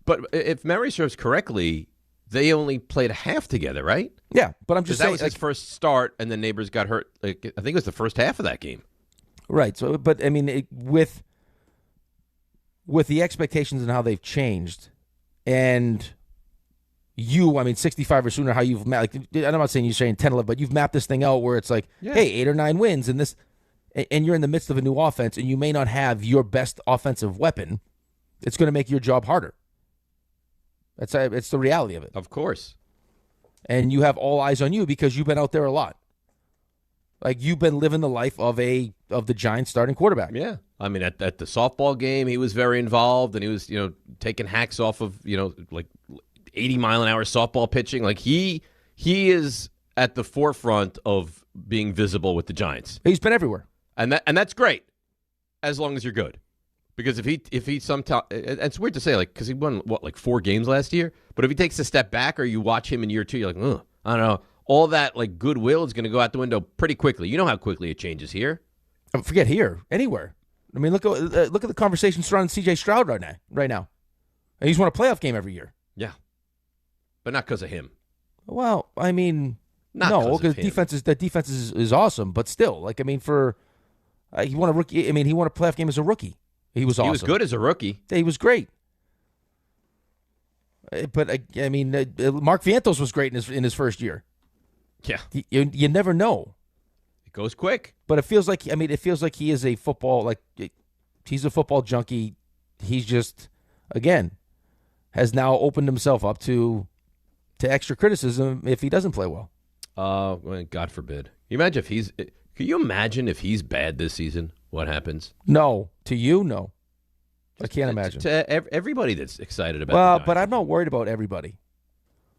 But if memory serves correctly, they only played a half together, right? Yeah, but I'm just saying that was his first start, and then Nabers got hurt. I think it was the first half of that game. Right. So, but I mean, with the expectations and how they've changed, and 65 or sooner, how you've mapped. I'm not saying you're saying 10, 11, but you've mapped this thing out where it's hey, 8 or 9 wins, and this, and you're in the midst of a new offense, and you may not have your best offensive weapon. It's going to make your job harder. It's the reality of it. Of course. And you have all eyes on you because you've been out there a lot. You've been living the life of the Giants starting quarterback. Yeah. I mean, at the softball game, he was very involved, and he was, taking hacks off of, 80-mile-an-hour softball pitching. He is at the forefront of being visible with the Giants. He's been everywhere. And that's great, as long as you're good. Because if he sometime, it's weird to say, because he won 4 games last year. But if he takes a step back, or you watch him in year 2, you're ugh, I don't know. All that goodwill is going to go out the window pretty quickly. You know how quickly it changes here. Forget here, anywhere. I mean, look at the conversation surrounding C.J. Stroud right now. And he's won a playoff game every year. Yeah, but not because of him. Well, I mean, no, because the defense is awesome, but still, he won a rookie. I mean, he won a playoff game as a rookie. He was awesome. He was good as a rookie. He was great. But I mean, Mark Vientos was great in his first year. Yeah, you never know. It goes quick. But it feels like he is a football he's a football junkie. He's just has now opened himself up to extra criticism if he doesn't play well. God forbid. Can you imagine if he's bad this season? What happens? No. To you, no. I can't imagine. To everybody that's excited about but I'm not worried about everybody.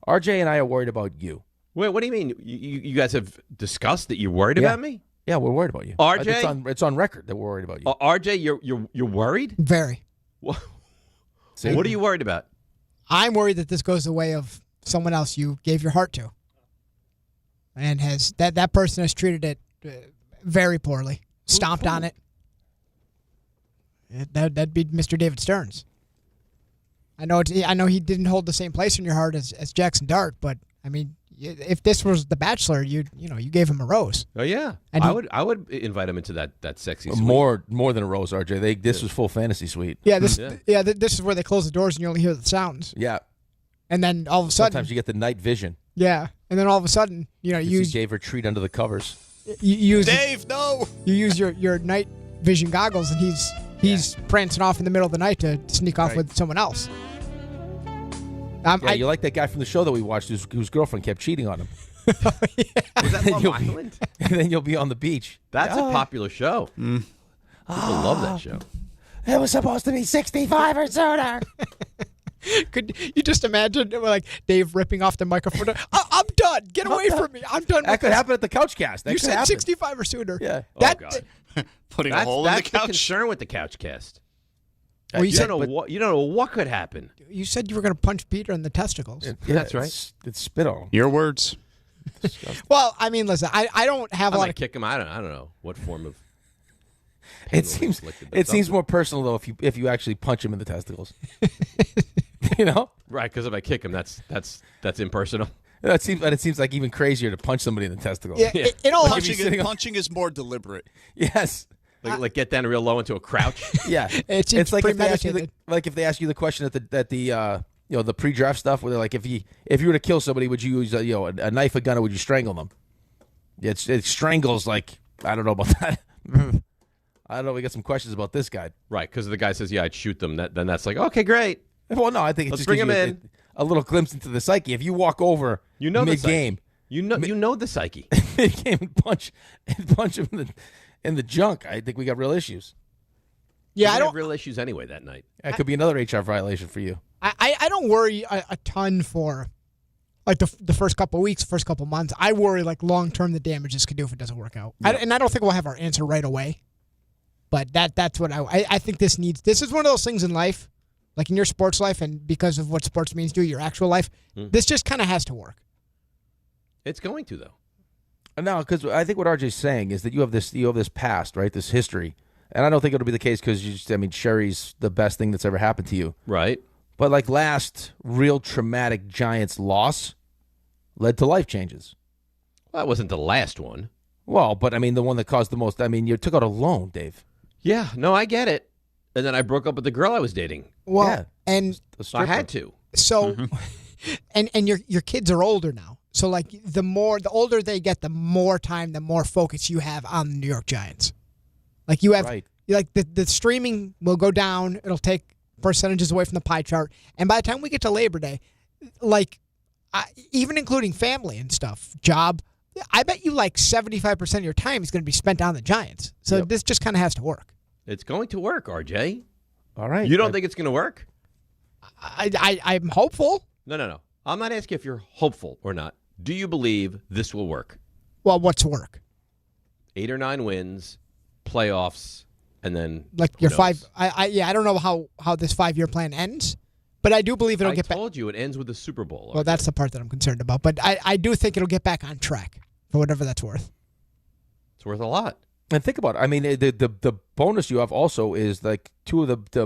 RJ and I are worried about you. Wait, what do you mean? You guys have discussed that you're worried about me? Yeah, we're worried about you. RJ? It's on record that we're worried about you. RJ, you're worried? Very. What are you worried about? I'm worried that this goes the way of someone else you gave your heart to. And that person has treated it very poorly. Stomped on it. That'd be Mr. David Stearns. I know he didn't hold the same place in your heart as Jaxson Dart, but I mean, if this was The Bachelor, you gave him a rose. Oh yeah, and I would invite him into that sexy suite. More than a rose, RJ. This was full fantasy suite. Yeah, this is where they close the doors and you only hear the sounds. Yeah, and then all of a sudden, sometimes you get the night vision. Yeah, and then all of a sudden, you see Dave retreat under the covers. Dave, no. You use your night vision goggles, and he's prancing off in the middle of the night to sneak off with someone else. You like that guy from the show that we watched whose girlfriend kept cheating on him. Was that Love Island? And then you'll be on the beach. That's a popular show. People love that show. It was supposed to be 65 or sooner. Could you just imagine Dave ripping off the microphone? I'm done. Get away from me. I'm done. That could happen at the Couchcast. You said 65 or sooner. Yeah. God. Putting a hole in the couch. That's the concern with the Couchcast. Well, you don't know what could happen. You said you were going to punch Peter in the testicles. Yeah, that's right. It's spit on. Your words. Well, I mean, listen, I don't have a lot of kick him. I don't know what form of. It seems more personal though if you actually punch him in the testicles. You know, right? Because if I kick him, that's impersonal. It seems like even crazier to punch somebody in the testicles. Yeah. Punching is more deliberate. Yes. Like get down real low into a crouch. Yeah, it's like if they ask you the question at the the pre-draft stuff where they're like, if you were to kill somebody, would you use a knife, a gun, or would you strangle them? It strangles like, I don't know about that. I don't know. We got some questions about this guy, right? Because the guy says, "Yeah, I'd shoot them." Then that's like, okay, great. Well, no, I think it's Let's just bring him in. A little glimpse into the psyche. If you walk over, mid-game, you know the psyche. Mid-game and punch him in the junk. I think we got real issues. Yeah, I don't have real issues anyway that night. That could be another HR violation for you. I don't worry a ton for like the first couple of weeks, first couple of months. I worry like long term the damage this could do if it doesn't work out. Yeah. And I don't think we'll have our answer right away. But that's what I think this needs. This is one of those things in life, like in your sports life, and because of what sports means to your actual life, this just kind of has to work. It's going to though. No, because I think what RJ's saying is that you have this past, right? This history, and I don't think it'll be the case because Sherry's the best thing that's ever happened to you, right? But like last real traumatic Giants loss led to life changes. Well, that wasn't the last one. Well, but I mean the one that caused the most. I mean, you took out a loan, Dave. Yeah, no, I get it. And then I broke up with the girl I was dating. Well, yeah. And I had to. So, and your kids are older now. So like the older they get, the more time, the more focus you have on the New York Giants. Like you have, like the streaming will go down. It'll take percentages away from the pie chart. And by the time we get to Labor Day, like even including family and stuff, job, I bet you like 75% of your time is going to be spent on the Giants. So this just kind of has to work. It's going to work, RJ. All right. You don't think it's going to work? I'm hopeful. No. I'm not asking if you're hopeful or not. Do you believe this will work? Well, what's work? 8 or 9 wins, playoffs, and then like your 5. I don't know how this 5-year plan ends, but I do believe it'll get back. I told you it ends with the Super Bowl. Well, that's the part that I'm concerned about. But I do think it'll get back on track for whatever that's worth. It's worth a lot. And think about it. I mean, the bonus you have also is like two of the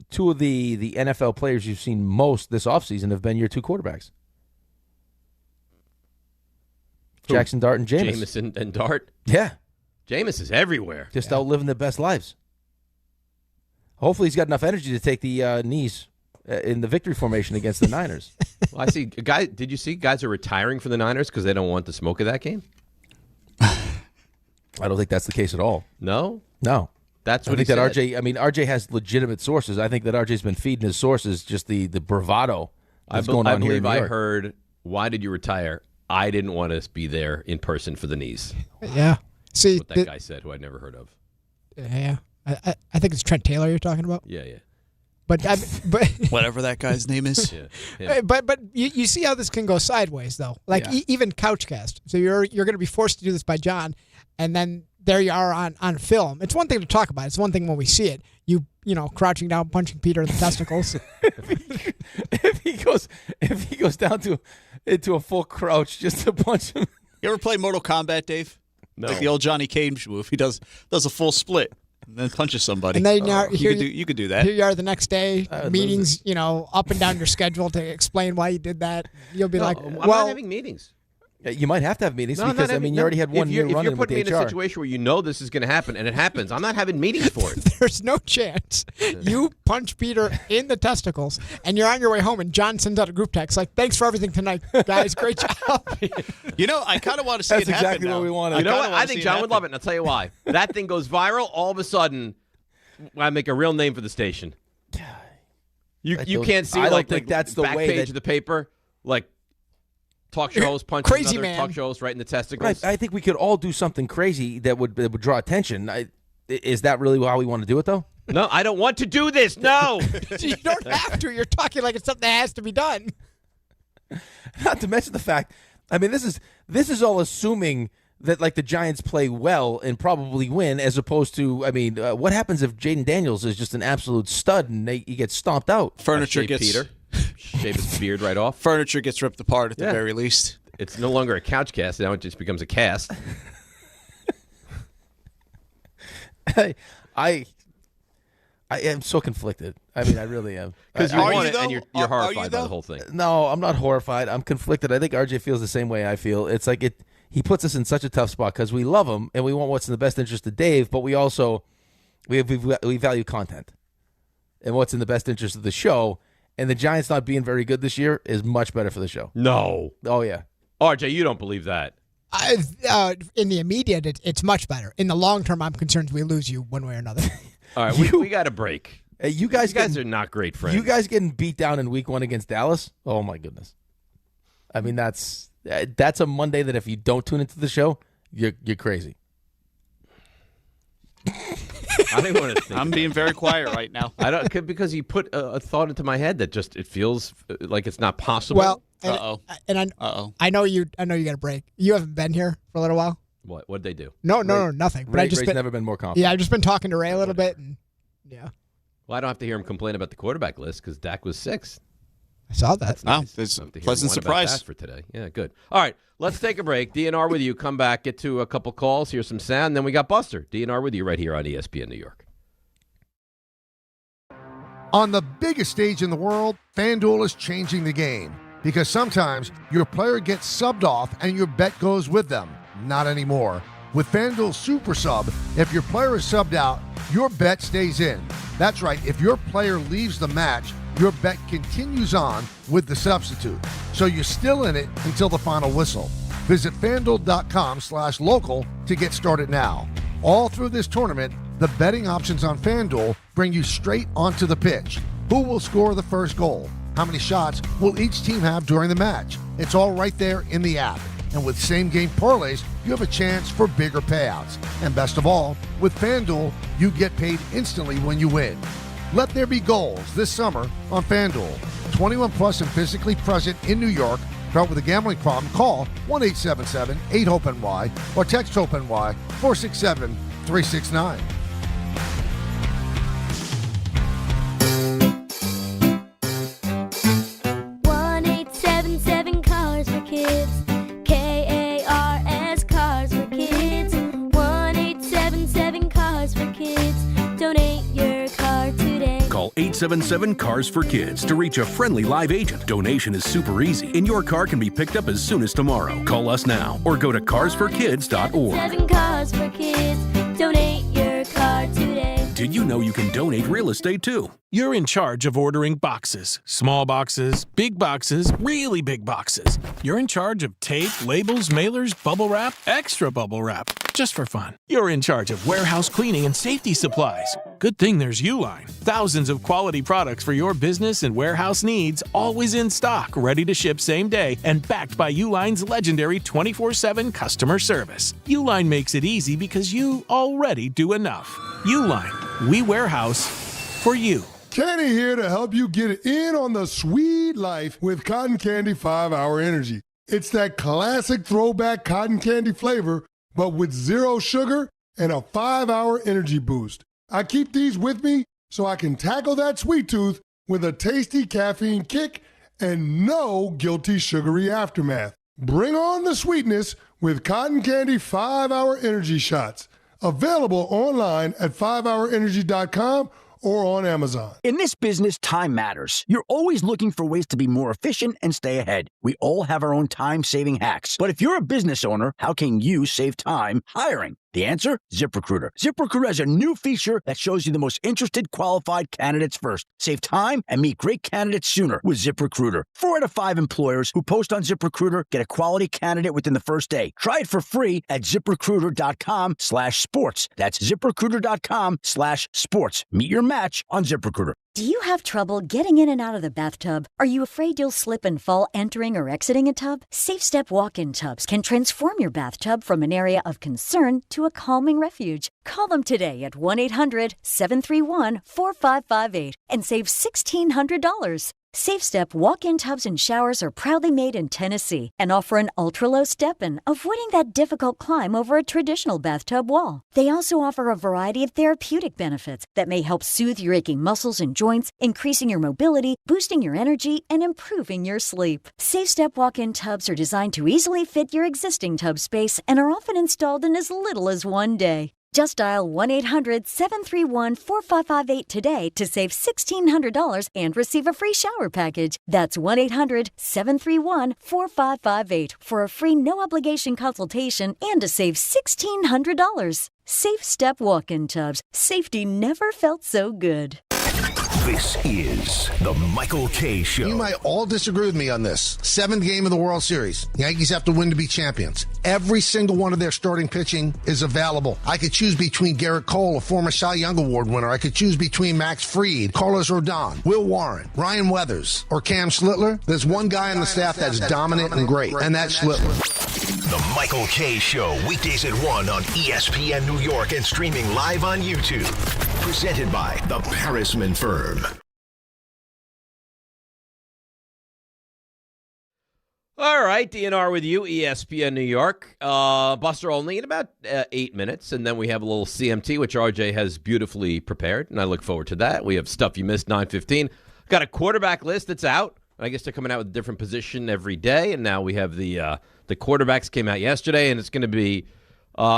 NFL players you've seen most this offseason have been your 2 quarterbacks. Who? Jaxson Dart and Jameis. Jameis and Dart? Yeah. Jameis is everywhere. Just out living their best lives. Hopefully he's got enough energy to take the knees in the victory formation against the Niners. Well, I see. Did you see guys are retiring from the Niners because they don't want the smoke of that game? I don't think that's the case at all. No? No. That's what I think he that said. RJ has legitimate sources. I think that RJ's been feeding his sources just the bravado that's going on here in New York. I heard, why did you retire? I didn't want to be there in person for the knees. Yeah. See, what that guy said, who I'd never heard of. Yeah. I think it's Trent Taylor you're talking about. Yeah. But whatever that guy's name is. Yeah. But you see how this can go sideways though. Like even Couchcast. So you're going to be forced to do this by John, and then there you are on film. It's one thing to talk about. It's one thing when we see it. You crouching down, punching Peter in the testicles. if he goes down into a full crouch just to punch him. You ever play Mortal Kombat, Dave? No. Like the old Johnny Cage move. He does a full split and then punches somebody. And then you could do that. Here you are the next day, meetings, up and down your schedule to explain why you did that. You'll be like, I'm not having meetings. You might have to have meetings because you already had one year running with the HR. If you're putting me in a situation where you know this is going to happen and it happens, I'm not having meetings for it. There's no chance you punch Peter in the testicles and you're on your way home and John sends out a group text like, "Thanks for everything tonight, guys. Great job." I kind of want to see That's it happen. That's exactly what we wanted. You know what? I think John would love it, and I'll tell you why. That thing goes viral. All of a sudden, I make a real name for the station. You can't see I don't think that's the back way page of the paper, like. Talk show host punching Crazy another man. talk show host right in the testicles. Right. I think we could all do something crazy that would draw attention. Is that really how we want to do it, though? No, I don't want to do this. No. You don't have to. You're talking like it's something that has to be done. Not to mention the fact, I mean, this is all assuming that like the Giants play well and probably win, as opposed to, I mean, what happens if Jaden Daniels is just an absolute stud and he gets stomped out? Furniture gets Peter. Shave his beard right off. Furniture gets ripped apart at the very least. It's no longer a couch cast. Now it just becomes a cast. I am so conflicted. I mean, I really am. Because you want it, and you're horrified by the whole thing. No, I'm not horrified. I'm conflicted. I think RJ feels the same way I feel. It's like he puts us in such a tough spot because we love him and we want what's in the best interest of Dave, but we also we value content and what's in the best interest of the show. And the Giants not being very good this year is much better for the show. No. Oh, yeah. RJ, you don't believe that. In the immediate, it's much better. In the long term, I'm concerned we lose you one way or another. All right, we got a break. Hey, you guys are not great friends. You guys getting beat down in week 1 against Dallas? Oh, my goodness. I mean, that's a Monday that if you don't tune into the show, you're crazy. I don't want to think. I'm being very quiet right now. I don't, because you put a thought into my head that just it feels like it's not possible. Well, I know you got a break. You haven't been here for a little while. What'd they do? No, nothing. But Ray's never been more confident. Yeah, I've just been talking to Ray a little bit, and yeah. Well, I don't have to hear him complain about the quarterback list because Dak was 6th. I saw that. That's nice. It's a pleasant pleasant surprise for today. Yeah, good. All right, let's take a break. DNR with you. Come back, get to a couple calls, hear some sound, and then we got Buster. DNR with you right here on ESPN New York. On the biggest stage in the world, FanDuel is changing the game because sometimes your player gets subbed off and your bet goes with them. Not anymore. With FanDuel Super Sub, if your player is subbed out, your bet stays in. That's right. If your player leaves the match, your bet continues on with the substitute. So you're still in it until the final whistle. Visit FanDuel.com/local to get started now. All through this tournament, the betting options on FanDuel bring you straight onto the pitch. Who will score the first goal? How many shots will each team have during the match? It's all right there in the app. And with same-game parlays, you have a chance for bigger payouts. And best of all, with FanDuel, you get paid instantly when you win. Let there be goals this summer on FanDuel. 21 plus and physically present in New York. Start with a gambling problem? Call 1-877-8-HOPE-NY or text HOPE-NY 467-369. Cars for Kids. KARS Cars for Kids. 1-877 Cars for Kids. Donate your car today. Call 877-CARS for Kids to reach a friendly live agent. Donation is super easy, and your car can be picked up as soon as tomorrow. Call us now or go to carsforkids.org. 7 Cars for Kids. Donate your car today. Did you know you can donate real estate too? You're in charge of ordering boxes. Small boxes, big boxes, really big boxes. You're in charge of tape, labels, mailers, bubble wrap, extra bubble wrap, just for fun. You're in charge of warehouse cleaning and safety supplies. Good thing there's Uline. Thousands of quality products for your business and warehouse needs, always in stock, ready to ship same day, and backed by Uline's legendary 24/7 customer service. Uline makes it easy because you already do enough. Uline, we warehouse for you. Kenny here to help you get in on the sweet life with Cotton Candy 5-Hour Energy. It's that classic throwback cotton candy flavor, but with 0 sugar and a 5-hour energy boost. I keep these with me so I can tackle that sweet tooth with a tasty caffeine kick and no guilty sugary aftermath. Bring on the sweetness with Cotton Candy 5-Hour Energy Shots. Available online at 5hourenergy.com or on Amazon. In this business, time matters. You're always looking for ways to be more efficient and stay ahead. We all have our own time-saving hacks. But if you're a business owner, how can you save time hiring? The answer? ZipRecruiter. ZipRecruiter has a new feature that shows you the most interested qualified candidates first. Save time and meet great candidates sooner with ZipRecruiter. 4 out of 5 employers who post on ZipRecruiter get a quality candidate within the first day. Try it for free at ZipRecruiter.com/sports. That's ZipRecruiter.com/sports. Meet your match on ZipRecruiter. Do you have trouble getting in and out of the bathtub? Are you afraid you'll slip and fall entering or exiting a tub? Safe Step walk-in tubs can transform your bathtub from an area of concern to a calming refuge. Call them today at 1-800-731-4558 and save $1,600. Safe Step walk-in tubs and showers are proudly made in Tennessee and offer an ultra-low step-in, avoiding that difficult climb over a traditional bathtub wall. They also offer a variety of therapeutic benefits that may help soothe your aching muscles and joints, increasing your mobility, boosting your energy, and improving your sleep. Safe Step walk-in tubs are designed to easily fit your existing tub space and are often installed in as little as one day. Just dial 1-800-731-4558 today to save $1,600 and receive a free shower package. That's 1-800-731-4558 for a free no-obligation consultation and to save $1,600. Safe Step walk-in tubs. Safety never felt so good. This is the Michael K. Show. You might all disagree with me on this. 7th game of the World Series. Yankees have to win to be champions. Every single one of their starting pitching is available. I could choose between Garrett Cole, a former Cy Young Award winner. I could choose between Max Fried, Carlos Rodon, Will Warren, Ryan Weathers, or Cam Schlittler. There's one guy on the staff that's dominant and great, and that's Schlittler. The Michael K. Show, weekdays at 1 on ESPN New York and streaming live on YouTube. Presented by the Parisman Firm. All right, DNR with you, ESPN New York. Buster Olney in about 8 minutes, and then we have a little CMT, which RJ has beautifully prepared, and I look forward to that. We have stuff you missed, 9:15. Got a quarterback list that's out. I guess they're coming out with a different position every day, and now we have the quarterbacks came out yesterday, and it's going to be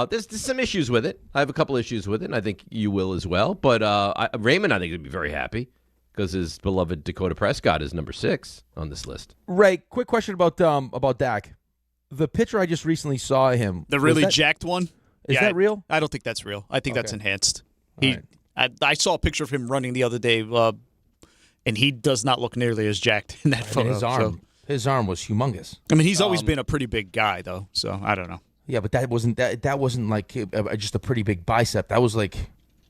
there's some issues with it. I have a couple issues with it, and I think you will as well. But Raymond, I think, would be very happy because his beloved Dakota Prescott is number 6 on this list. Ray, quick question about Dak. The picture I just recently saw him. The really jacked one? Is that real? I don't think that's real. I think that's enhanced. Right. I saw a picture of him running the other day, and he does not look nearly as jacked in that photo. His arm was humongous. I mean, he's always been a pretty big guy, though. So I don't know. Yeah, but that wasn't like just a pretty big bicep. That was like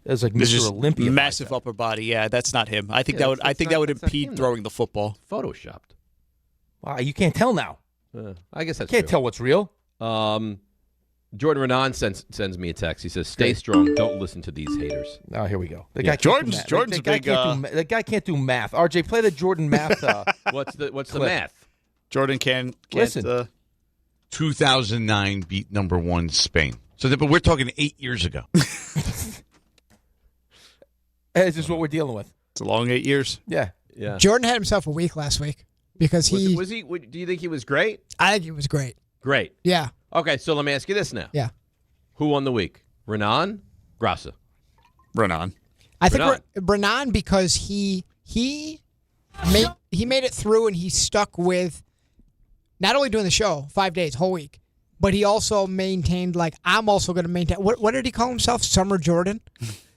Mr. Olympia. Massive bicep. upper body. Yeah, that's not him. I think that would impede throwing the football. Photoshopped. Wow, you can't tell now. I guess that's can't true. tell what's real. Jordan Renan sends me a text. He says, "Stay strong. Don't listen to these haters." Oh, here we go. Jordan's a big. The guy can't do math. RJ, play the Jordan math. What's the math? Jordan can't listen. 2009 beat number 1 Spain. So, but we're talking 8 years ago. This is what we're dealing with. It's a long 8 years. Yeah. Jordan had himself a week last week because was he? Do you think he was great? I think he was great. Great. Yeah. Okay, so let me ask you this now. Yeah. Who won the week? Renan, Grassa. Renan. I think Renan because he made it through and he stuck with not only doing the show 5 days, whole week, but he also maintained I'm also going to maintain. What did he call himself? Summer Jordan.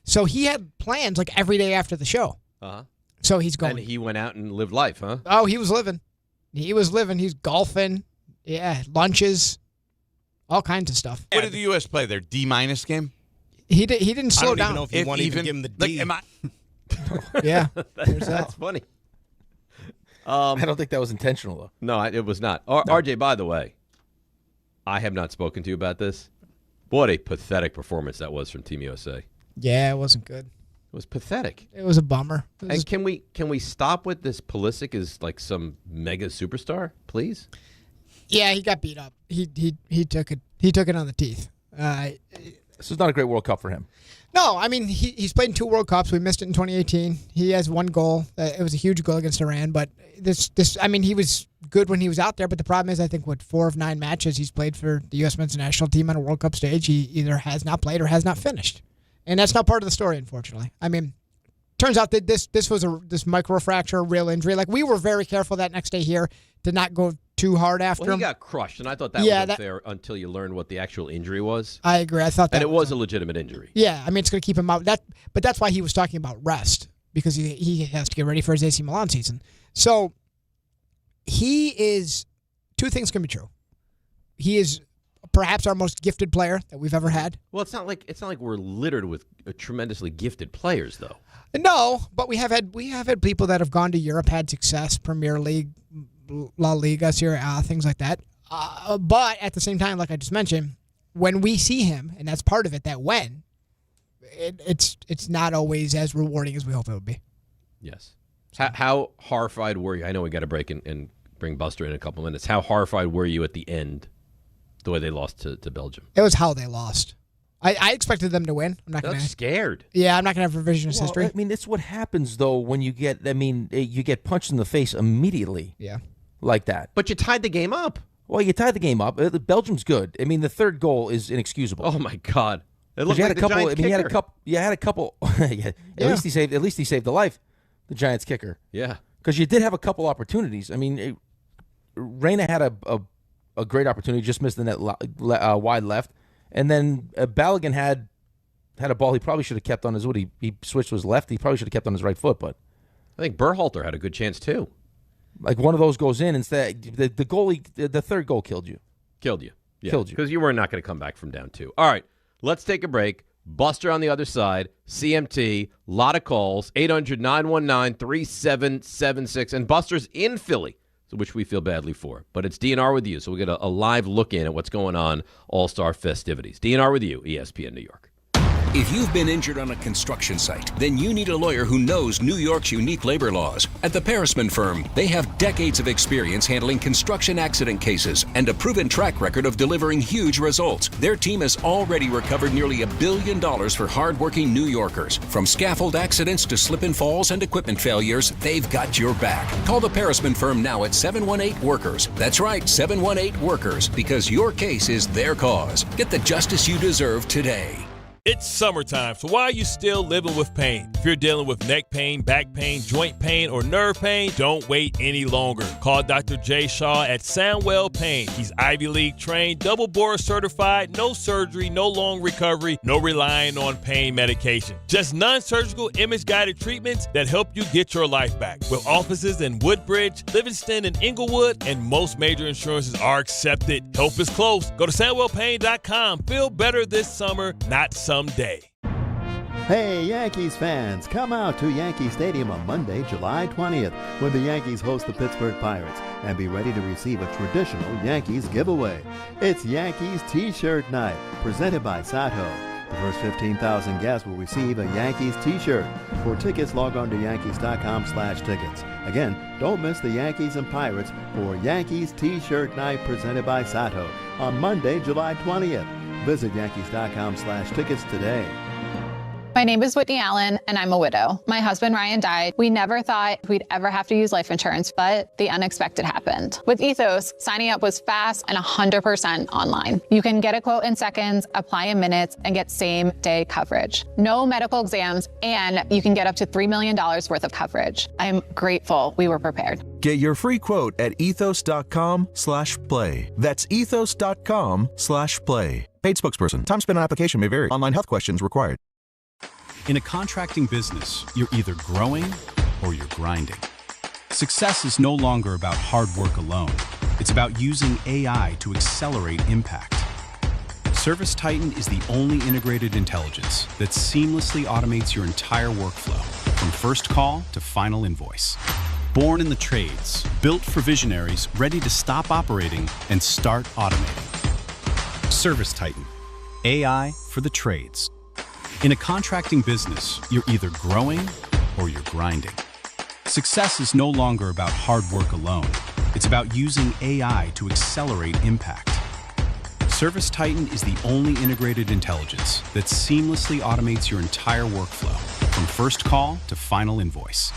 So he had plans every day after the show. Uh-huh. So he's going. And he went out and lived life, huh? Oh, he was living. He's golfing. Yeah, lunches, all kinds of stuff. What did the U.S. play? Their D- game? He didn't slow down. I don't even know if you want to even give him the D. Yeah. That's funny. I don't think that was intentional, though. No, it was not. RJ, by the way, I have not spoken to you about this. What a pathetic performance that was from Team USA. Yeah, it wasn't good. It was pathetic. It was a bummer. And can we stop with this? Pulisic is like some mega superstar, please? Yeah, he got beat up. He took it. He took it on the teeth. This is not a great World Cup for him. No, I mean he's played in 2 World Cups. We missed it in 2018. He has 1 goal. It was a huge goal against Iran. But he was good when he was out there. But the problem is, I think 4 of 9 matches he's played for the U.S. men's national team on a World Cup stage, he either has not played or has not finished, and that's not part of the story, unfortunately. I mean, turns out that this was this microfracture, a real injury. We were very careful that next day here to not go too hard after him. He got crushed, and I thought that was unfair until you learned what the actual injury was. I agree. I thought that, and it was a legitimate injury. Yeah, I mean it's going to keep him out. But that's why he was talking about rest because he has to get ready for his AC Milan season. So he is. 2 things can be true. He is perhaps our most gifted player that we've ever had. Well, it's not like we're littered with tremendously gifted players, though. No, but we have had people that have gone to Europe, had success, Premier League, La Liga, Serie A, things like that. But at the same time, like I just mentioned, when we see him, and that's part of it, it's not always as rewarding as we hope it would be. Yes. How horrified were you? I know we got to break and bring Buster in a couple minutes. How horrified were you at the end, the way they lost to Belgium? It was how they lost. I expected them to win. I'm not going to. Scared. Yeah, I'm not going to have revisionist history. I mean, it's what happens though when you get. I mean, you get punched in the face immediately. Yeah. Like that. But you tied the game up. Well, you tied the game up. Belgium's good. I mean, the third goal is inexcusable. Oh my God! It looked you like had a the couple. Giants I mean, you had a kicker. couple. You had a couple. Yeah, At least he saved the life. The Giants kicker. Yeah. Because you did have a couple opportunities. I mean, Reyna had a great opportunity, just missed the net wide left, and then Balogun had a ball he probably should have kept on his wood. He switched to his left. He probably should have kept on his right foot, but I think Berhalter had a good chance too. Like one of those goes in instead. The goalie, the third goal killed you. Killed you. Yeah, Killed you. Because you were not going to come back from down 2. All right, let's take a break. Buster on the other side, CMT, lot of calls, 800-919-3776. And Buster's in Philly, which we feel badly for. But it's DNR with you, so we get a live look in at what's going on All-Star festivities. DNR with you, ESPN New York. If you've been injured on a construction site, then you need a lawyer who knows New York's unique labor laws. At the Parisman Firm, they have decades of experience handling construction accident cases and a proven track record of delivering huge results. Their team has already recovered nearly $1 billion for hardworking New Yorkers. From scaffold accidents to slip and falls and equipment failures, they've got your back. Call the Parisman Firm now at 718-WORKERS. That's right, 718-WORKERS, because your case is their cause. Get the justice you deserve today. It's summertime, so why are you still living with pain? If you're dealing with neck pain, back pain, joint pain, or nerve pain, don't wait any longer. Call Dr. Jay Shaw at Soundwell Pain. He's Ivy League trained, double board certified, no surgery, no long recovery, no relying on pain medication. Just non-surgical image-guided treatments that help you get your life back. With offices in Woodbridge, Livingston, and Inglewood, and most major insurances are accepted. Help is close. Go to SoundwellPain.com. Feel better this summer, not someday. Hey, Yankees fans, come out to Yankee Stadium on Monday, July 20th, when the Yankees host the Pittsburgh Pirates, and be ready to receive a traditional Yankees giveaway. It's Yankees T-shirt night, presented by Sato. The first 15,000 guests will receive a Yankees T-shirt. For tickets, log on to Yankees.com/tickets. Again, don't miss the Yankees and Pirates for Yankees T-shirt night presented by Sato on Monday, July 20th. Visit Yankees.com/tickets today. My name is Whitney Allen, and I'm a widow. My husband, Ryan, died. We never thought we'd ever have to use life insurance, but the unexpected happened. With Ethos, signing up was fast and 100% online. You can get a quote in seconds, apply in minutes, and get same-day coverage. No medical exams, and you can get up to $3 million worth of coverage. I'm grateful we were prepared. Get your free quote at ethos.com/play. That's ethos.com/play. Paid spokesperson. Time spent on application may vary. Online health questions required. In a contracting business, you're either growing or you're grinding. Success is no longer about hard work alone. It's about using AI to accelerate impact. ServiceTitan is the only integrated intelligence that seamlessly automates your entire workflow, from first call to final invoice. Born in the trades, built for visionaries ready to stop operating and start automating. ServiceTitan, AI for the trades. In a contracting business, you're either growing or you're grinding. Success is no longer about hard work alone. It's about using AI to accelerate impact. ServiceTitan is the only integrated intelligence that seamlessly automates your entire workflow, from first call to final invoice.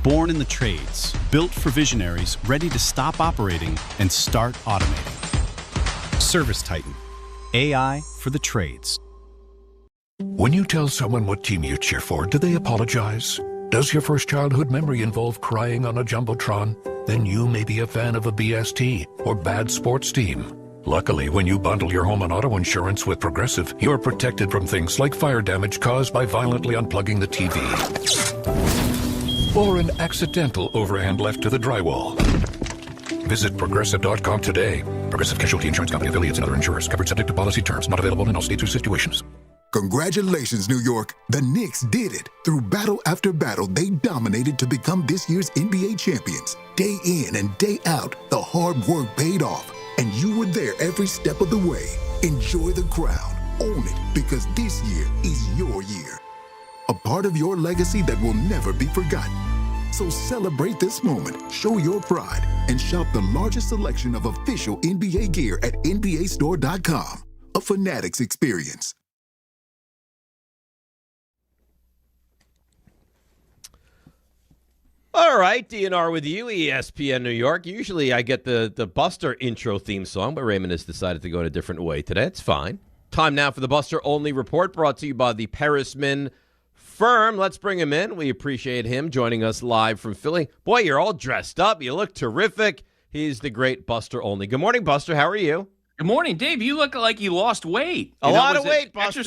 Born in the trades, built for visionaries ready to stop operating and start automating. ServiceTitan, AI for the trades. When you tell someone what team you cheer for, do they apologize? Does your first childhood memory involve crying on a Jumbotron? Then you may be a fan of a BST or bad sports team. Luckily, when you bundle your home and auto insurance with Progressive, you're protected from things like fire damage caused by violently unplugging the TV. Or an accidental overhand left to the drywall. Visit Progressive.com today. Progressive Casualty Insurance Company, affiliates, and other insurers. Covered subject to policy terms. Not available in all states or situations. Congratulations, New York. The Knicks did it. Through battle after battle, they dominated to become this year's NBA champions. Day in and day out, the hard work paid off, and you were there every step of the way. Enjoy the crown. Own it, because this year is your year. A part of your legacy that will never be forgotten. So celebrate this moment, show your pride, and shop the largest selection of official NBA gear at NBAstore.com. A Fanatics experience. All right, DNR with you, ESPN New York. Usually I get the Buster intro theme song, but Raymond has decided to go in a different way today. It's fine. Time now for the Buster Olney Report, brought to you by the Parisman Firm. Let's bring him in. We appreciate him joining us live from Philly. Boy, you're all dressed up. You look terrific. He's the great Buster Olney. Good morning, Buster. How are you? Good morning, Dave. You look like you lost weight. A lot of weight, Buster.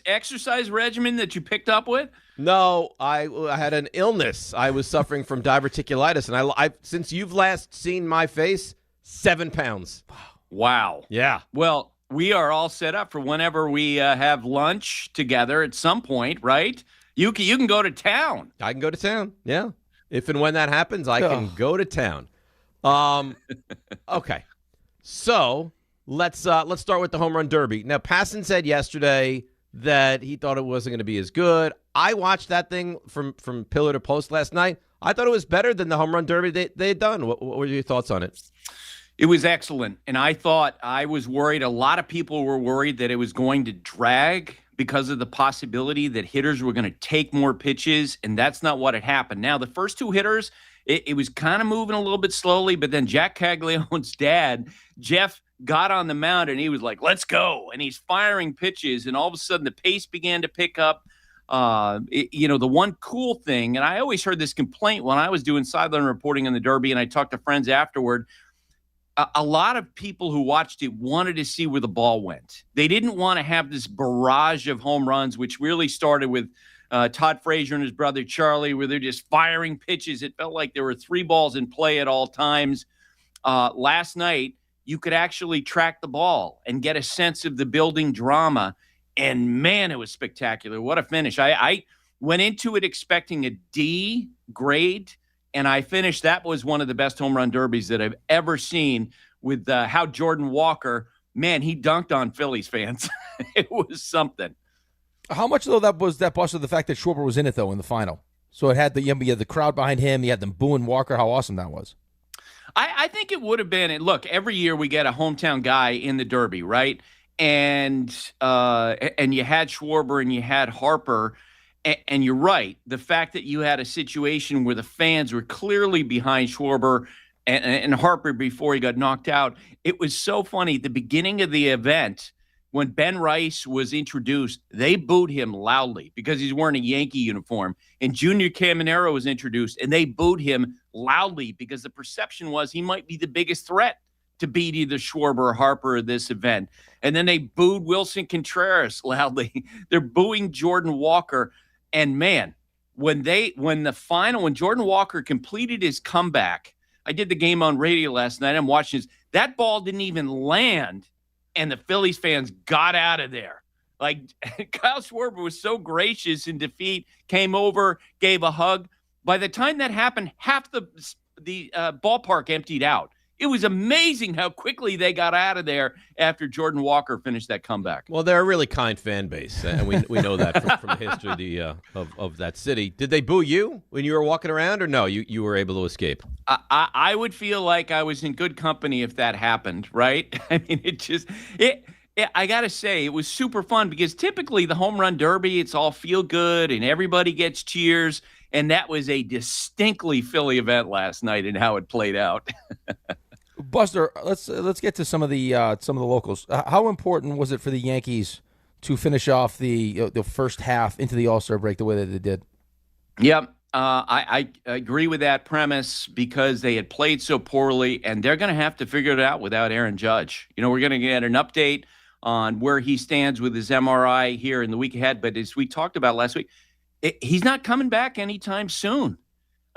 Exercise regimen that you picked up with? No, I had an illness. I was suffering from diverticulitis, and I since you've last seen my face, 7 pounds. Wow. Yeah. Well, we are all set up for whenever we have lunch together at some point, right? You can go to town. I can go to town. Yeah. If and when that happens, I can go to town. Okay. So let's start with the home run derby. Now, Passan said yesterday that he thought it wasn't going to be as good. I watched that thing from pillar to post last night. I thought it was better than the home run derby they had done. What were your thoughts on it? It was excellent. And I was worried. A lot of people were worried that it was going to drag because of the possibility that hitters were going to take more pitches, and that's not what had happened. Now, the first two hitters, it was kind of moving a little bit slowly, but then Jack Caglione's dad, Jeff, got on the mound, and he was like, let's go. And he's firing pitches, and all of a sudden the pace began to pick up. The one cool thing, and I always heard this complaint when I was doing sideline reporting in the Derby, and I talked to friends afterward, a lot of people who watched it wanted to see where the ball went. They didn't want to have this barrage of home runs, which really started with Todd Frazier and his brother Charlie, where they're just firing pitches. It felt like there were 3 balls in play at all times. Last night, you could actually track the ball and get a sense of the building drama. And, man, it was spectacular. What a finish. I went into it expecting a D grade, and I finished. That was one of the best home run derbies that I've ever seen with how Jordan Walker, man, he dunked on Phillies fans. It was something. How much, though, that Buster, the fact that Schwarber was in it, though, in the final? So it had the crowd behind him. You had them booing Walker. How awesome that was. I think it would have been. And look, every year we get a hometown guy in the Derby, right? And you had Schwarber and you had Harper. And you're right. The fact that you had a situation where the fans were clearly behind Schwarber and Harper before he got knocked out, it was so funny. At the beginning of the event, when Ben Rice was introduced, they booed him loudly because he's wearing a Yankee uniform. And Junior Caminero was introduced, and they booed him loudly because the perception was he might be the biggest threat to beat either Schwarber or Harper at this event. And then they booed Wilson Contreras loudly. They're booing Jordan Walker. And, man, when Jordan Walker completed his comeback, I did the game on radio last night. I'm watching this. That ball didn't even land, and the Phillies fans got out of there. Like, Kyle Schwarber was so gracious in defeat, came over, gave a hug. By the time that happened, half the ballpark emptied out. It was amazing how quickly they got out of there after Jordan Walker finished that comeback. Well, they're a really kind fan base, and we know that from the history of that city. Did they boo you when you were walking around, or no? You were able to escape? I would feel like I was in good company if that happened, right? I mean, I got to say, it was super fun because typically the home run derby, it's all feel good and everybody gets cheers. And that was a distinctly Philly event last night and how it played out. Buster, let's get to some of the locals. How important was it for the Yankees to finish off the first half into the All-Star break the way that they did? Yep. I agree with that premise because they had played so poorly, and they're going to have to figure it out without Aaron Judge. We're going to get an update on where he stands with his MRI here in the week ahead. But as we talked about last week, he's not coming back anytime soon.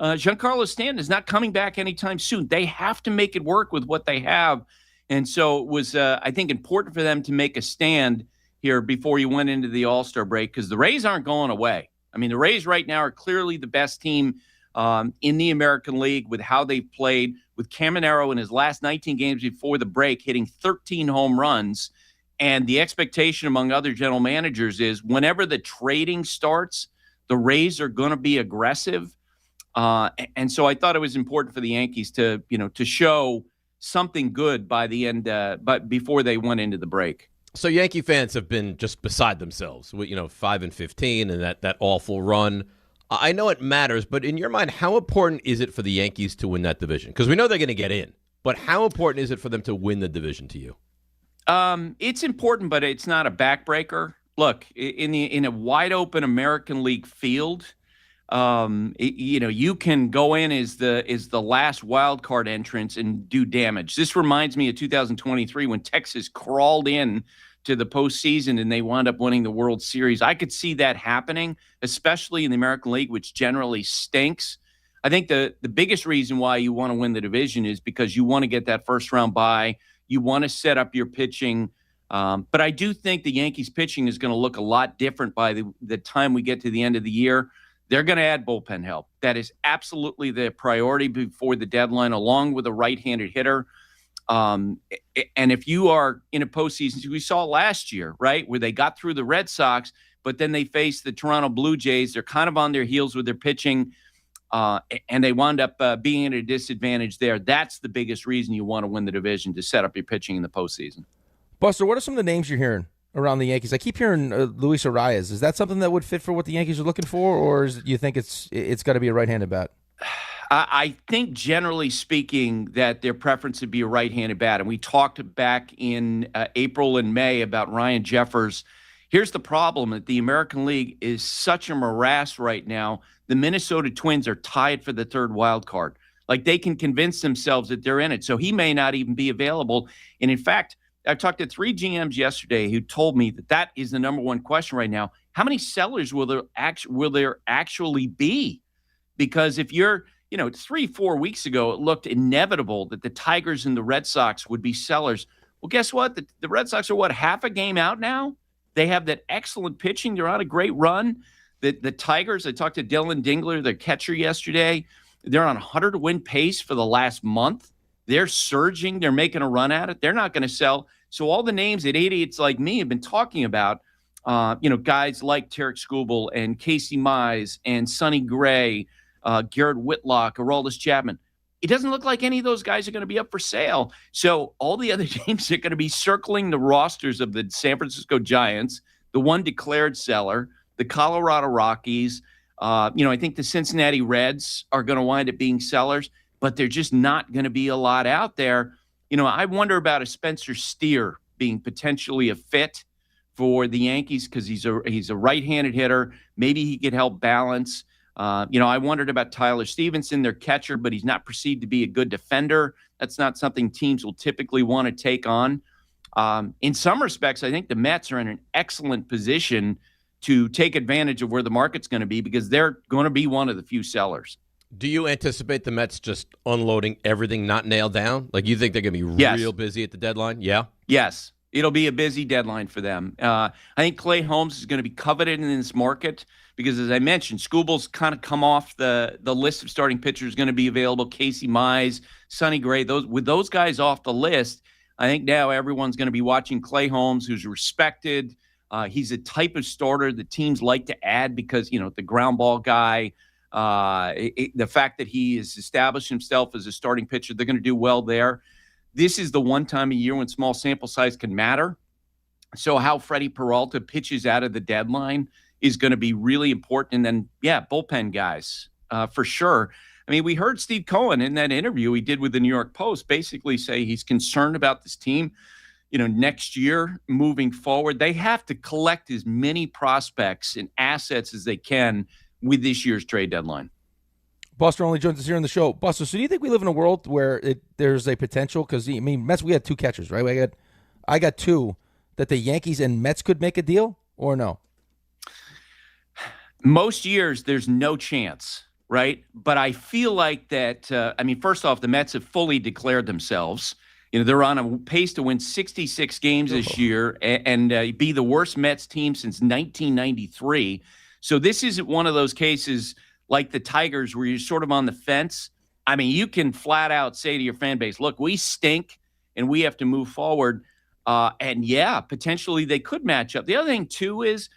Giancarlo Stanton is not coming back anytime soon. They have to make it work with what they have. And so it was, I think, important for them to make a stand here before you went into the All-Star break because the Rays aren't going away. I mean, the Rays right now are clearly the best team in the American League with how they've played, with Caminero in his last 19 games before the break hitting 13 home runs. And the expectation among other general managers is whenever the trading starts, the Rays are going to be aggressive. And so I thought it was important for the Yankees to show something good by the end, but before they went into the break. So Yankee fans have been just beside themselves with 5-15 and that awful run. I know it matters, but in your mind, how important is it for the Yankees to win that division? Because we know they're going to get in, but how important is it for them to win the division to you? It's important, but it's not a backbreaker. Look, in a wide open American League field, you can go in as the last wild card entrance and do damage. This reminds me of 2023 when Texas crawled in to the postseason and they wound up winning the World Series. I could see that happening, especially in the American League, which generally stinks. I think the biggest reason why you want to win the division is because you want to get that first round bye. You want to set up your pitching. But I do think the Yankees pitching is going to look a lot different by the time we get to the end of the year. They're going to add bullpen help. That is absolutely the priority before the deadline, along with a right-handed hitter. And if you are in a postseason, we saw last year, right, where they got through the Red Sox, but then they faced the Toronto Blue Jays. They're kind of on their heels with their pitching, and they wound up being at a disadvantage there. That's the biggest reason you want to win the division, to set up your pitching in the postseason. Buster, what are some of the names you're hearing around the Yankees? I keep hearing Luis Arias. Is that something that would fit for what the Yankees are looking for, or do you think it's got to be a right-handed bat? I think, generally speaking, that their preference would be a right-handed bat. And we talked back in April and May about Ryan Jeffers. Here's the problem, that the American League is such a morass right now. The Minnesota Twins are tied for the third wild card. Like, they can convince themselves that they're in it. So he may not even be available. And in fact, I talked to 3 GMs yesterday who told me that is the number one question right now. How many sellers will there actually be? Because if you're, 3-4 weeks ago, it looked inevitable that the Tigers and the Red Sox would be sellers. Well, guess what? The Red Sox are, half a game out now? They have that excellent pitching. They're on a great run. The Tigers, I talked to Dylan Dingler, their catcher, yesterday. They're on a 100-win pace for the last month. They're surging. They're making a run at it. They're not going to sell. So all the names that idiots like me have been talking about, guys like Tarek Skubal and Casey Mize and Sonny Gray, Garrett Whitlock, Aroldis Chapman, it doesn't look like any of those guys are going to be up for sale. So all the other teams are going to be circling the rosters of the San Francisco Giants, the one declared seller, the Colorado Rockies. I think the Cincinnati Reds are going to wind up being sellers, but they're just not going to be a lot out there. I wonder about a Spencer Steer being potentially a fit for the Yankees because he's a right-handed hitter. Maybe he could help balance. I wondered about Tyler Stevenson, their catcher, but he's not perceived to be a good defender. That's not something teams will typically want to take on. In some respects, I think the Mets are in an excellent position to take advantage of where the market's going to be because they're going to be one of the few sellers. Do you anticipate the Mets just unloading everything not nailed down? Like, you think they're going to be real busy at the deadline? Yeah? Yes. It'll be a busy deadline for them. I think Clay Holmes is going to be coveted in this market because, as I mentioned, Skubal's kind of come off the list of starting pitchers going to be available. Casey Mize, Sonny Gray, with those guys off the list, I think now everyone's going to be watching Clay Holmes, who's respected. He's a type of starter that teams like to add because, the ground ball guy, the fact that he has established himself as a starting pitcher, they're going to do well there. This is the one time a year when small sample size can matter. So how Freddie Peralta pitches out of the deadline is going to be really important. And then, bullpen guys, for sure. I mean, we heard Steve Cohen in that interview he did with the New York Post basically say he's concerned about this team, next year moving forward. They have to collect as many prospects and assets as they can with this year's trade deadline. Buster Olney joins us here on the show. Buster, so do you think we live in a world where there's a potential? Because, Mets, we had 2 catchers, right? I got 2 that the Yankees and Mets could make a deal, or no? Most years, there's no chance, right? But I feel like that, first off, the Mets have fully declared themselves. They're on a pace to win 66 games this year and be the worst Mets team since 1993. So this isn't one of those cases like the Tigers where you're sort of on the fence. You can flat out say to your fan base, look, we stink and we have to move forward. Potentially they could match up. The other thing, too, is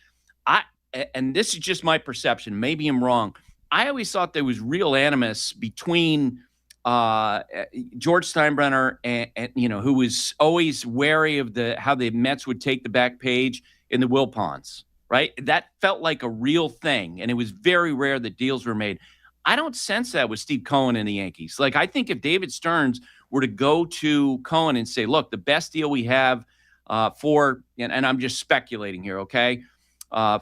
and this is just my perception. Maybe I'm wrong. I always thought there was real animus between George Steinbrenner and who was always wary of how the Mets would take the back page in the Wilpons, right? That felt like a real thing, and it was very rare that deals were made. I don't sense that with Steve Cohen and the Yankees. Like, I think if David Stearns were to go to Cohen and say, look, the best deal we have and I'm just speculating here, okay,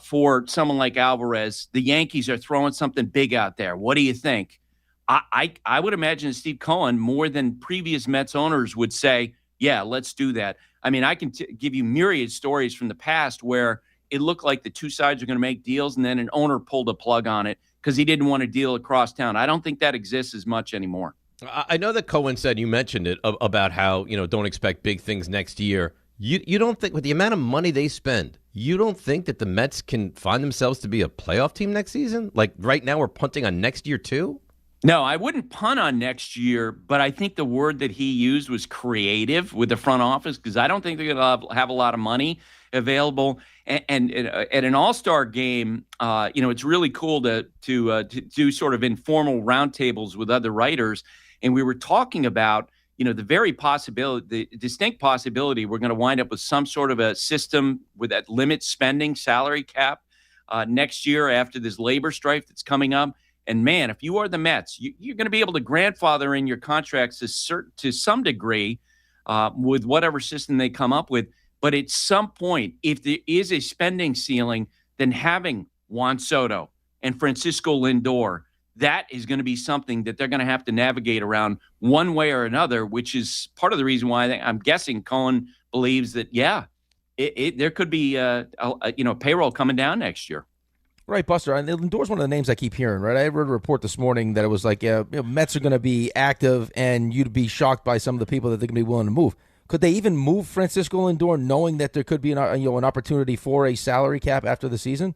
for someone like Alvarez, the Yankees are throwing something big out there. What do you think? I would imagine Steve Cohen, more than previous Mets owners, would say, yeah, let's do that. I mean, I can give you myriad stories from the past where it looked like the two sides are going to make deals, and then an owner pulled a plug on it because he didn't want to deal across town. I don't think that exists as much anymore. I know that Cohen said, you mentioned it, about how, don't expect big things next year. You don't think, with the amount of money they spend, you don't think that the Mets can find themselves to be a playoff team next season? Like, right now we're punting on next year too? No, I wouldn't punt on next year, but I think the word that he used was creative with the front office, because I don't think they're going to have a lot of money available. And at an all-star game, it's really cool to do sort of informal roundtables with other writers. And we were talking about, the distinct possibility we're going to wind up with some sort of a system with that limit spending salary cap next year after this labor strife that's coming up. And, man, if you are the Mets, you're going to be able to grandfather in your contracts to some degree with whatever system they come up with. But at some point, if there is a spending ceiling, then having Juan Soto and Francisco Lindor, that is going to be something that they're going to have to navigate around one way or another, which is part of the reason why I'm guessing Cohen believes that, there could be payroll coming down next year. Right, Buster. And Lindor's one of the names I keep hearing, right? I read a report this morning that it was like, Mets are going to be active, and you'd be shocked by some of the people that they're going to be willing to move. Could they even move Francisco Lindor knowing that there could be an opportunity for a salary cap after the season?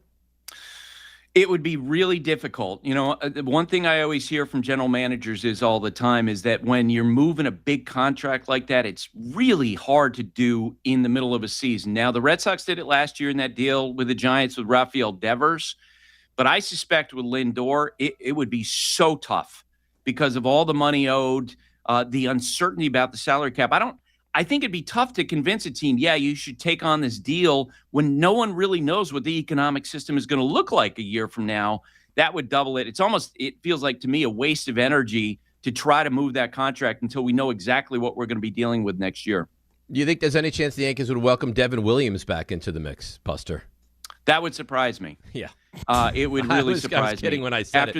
It would be really difficult. One thing I always hear from general managers all the time is that when you're moving a big contract like that, it's really hard to do in the middle of a season. Now, the Red Sox did it last year in that deal with the Giants with Rafael Devers, but I suspect with Lindor, it would be so tough because of all the money owed, the uncertainty about the salary cap. I think it'd be tough to convince a team, you should take on this deal when no one really knows what the economic system is going to look like a year from now. That would double it. It feels like to me a waste of energy to try to move that contract until we know exactly what we're going to be dealing with next year. Do you think there's any chance the Yankees would welcome Devin Williams back into the mix, Buster? That would surprise me. Yeah. It would really surprise me. I was kidding when I said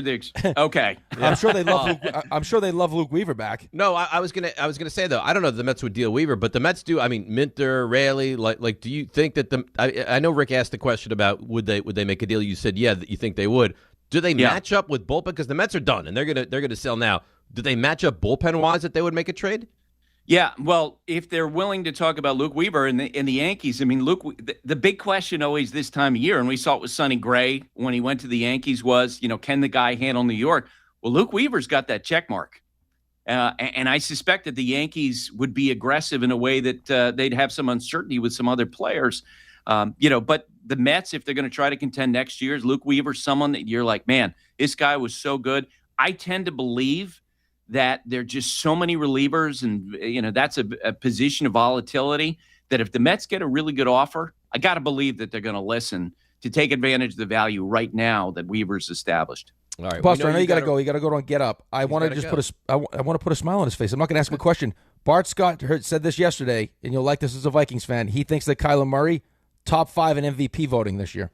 okay. Yeah. I'm sure they love Luke Weaver back. No, I was gonna say though, I don't know if the Mets would deal Weaver, but the Mets do. I mean, Minter, Raley, like, do you think that I know Rick asked the question about would they make a deal? You said that you think they would. Do they match up with bullpen? Because the Mets are done and they're gonna sell now. Do they match up bullpen wise that they would make a trade? Yeah, well, if they're willing to talk about Luke Weaver and the Yankees, I mean, the big question always this time of year, and we saw it with Sonny Gray when he went to the Yankees, was, can the guy handle New York? Well, Luke Weaver's got that check mark. And I suspect that the Yankees would be aggressive in a way that they'd have some uncertainty with some other players. But the Mets, if they're going to try to contend next year, is Luke Weaver someone that you're like, man, this guy was so good. I tend to believe that there are just so many relievers, and that's a position of volatility that if the Mets get a really good offer, I got to believe that they're going to listen to take advantage of the value right now that Weaver's established. All right, Buster, I know you got to go. You got to go on Get Up. I want to just I want to put a smile on his face. I'm not going to ask him a question. Bart Scott said this yesterday, and you'll like this as a Vikings fan. He thinks that Kyler Murray top 5 in MVP voting this year.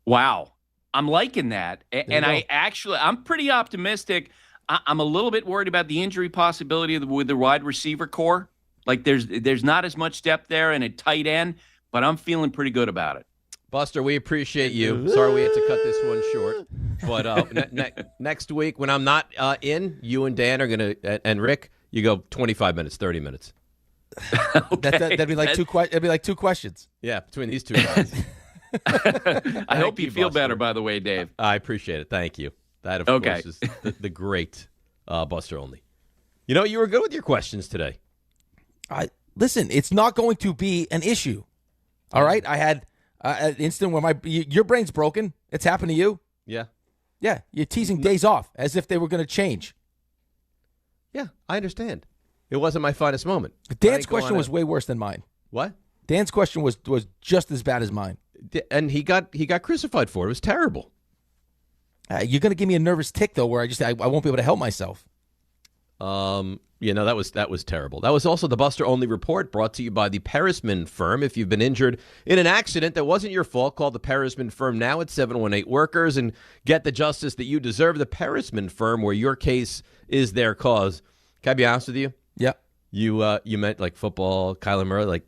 Wow, I'm liking that, and I'm pretty optimistic. I'm a little bit worried about the injury possibility with the wide receiver core. Like there's not as much depth there and a tight end, but I'm feeling pretty good about it. Buster, we appreciate you. Sorry we had to cut this one short. But next week when I'm not in, you and Dan are going to, and Rick, you go 25 minutes, 30 minutes. Okay. That'd be like it'd be like 2 questions. Yeah, between these two guys. I hope you feel better, by the way, Dave. I appreciate it. Thank you. That, of course, is the great Buster Olney. You were good with your questions today. Listen, it's not going to be an issue. All right? I had an instant where your brain's broken. It's happened to you. Yeah. Yeah, you're teasing days off as if they were going to change. Yeah, I understand. It wasn't my finest moment. Dan's question was way worse than mine. What? Dan's question was just as bad as mine. And he got crucified for it. It was terrible. You're going to give me a nervous tick, though, where I won't be able to help myself. That was terrible. That was also the Buster Olney Report, brought to you by the Perisman Firm. If you've been injured in an accident that wasn't your fault, call the Perisman Firm now at 718-WORKERS and get the justice that you deserve. The Perisman Firm, where your case is their cause. Can I be honest with you? Yeah. You meant like football, Kyler Murray. Like,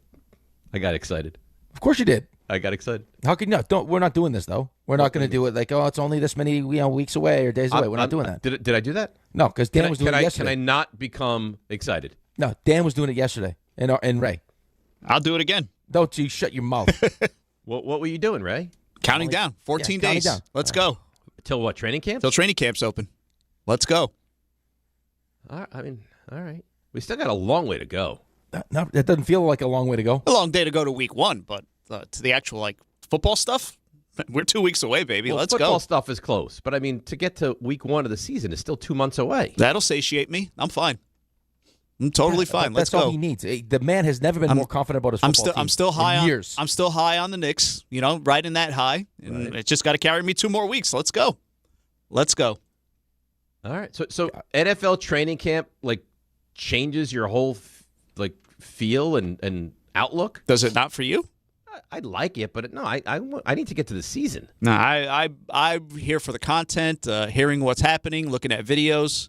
I got excited. Of course you did. I got excited. How can you not? We're not doing this, though. We're not going to do it like, it's only this many weeks away or days away. We're not doing that. Did I do that? No, because Dan was doing it yesterday. Can I not become excited? No, Dan was doing it yesterday. And Ray. I'll do it again. Don't you shut your mouth. What were you doing, Ray? Counting down. 14 days. Down. Let's go. Till what, training camp? Till training camp's open. Let's go. All right. We still got a long way to go. No, that doesn't feel like a long way to go. A long day to go to week 1, but to the actual football stuff, we're 2 weeks away, baby. Well, Let's go. Football stuff is close, but to get to week 1 of the season is still 2 months away. That'll satiate me. I'm fine. I'm totally fine. Let's go. That's all he needs. The man has never been more confident about his football team. I'm still high in years. I'm still high on the Knicks. Right in that high, and it's just got to carry me 2 more weeks. Let's go. Let's go. All right. So NFL training camp changes your whole feel and outlook. Does it not for you? I like it, but no, I need to get to the season. No, I'm here for the content, hearing what's happening, looking at videos.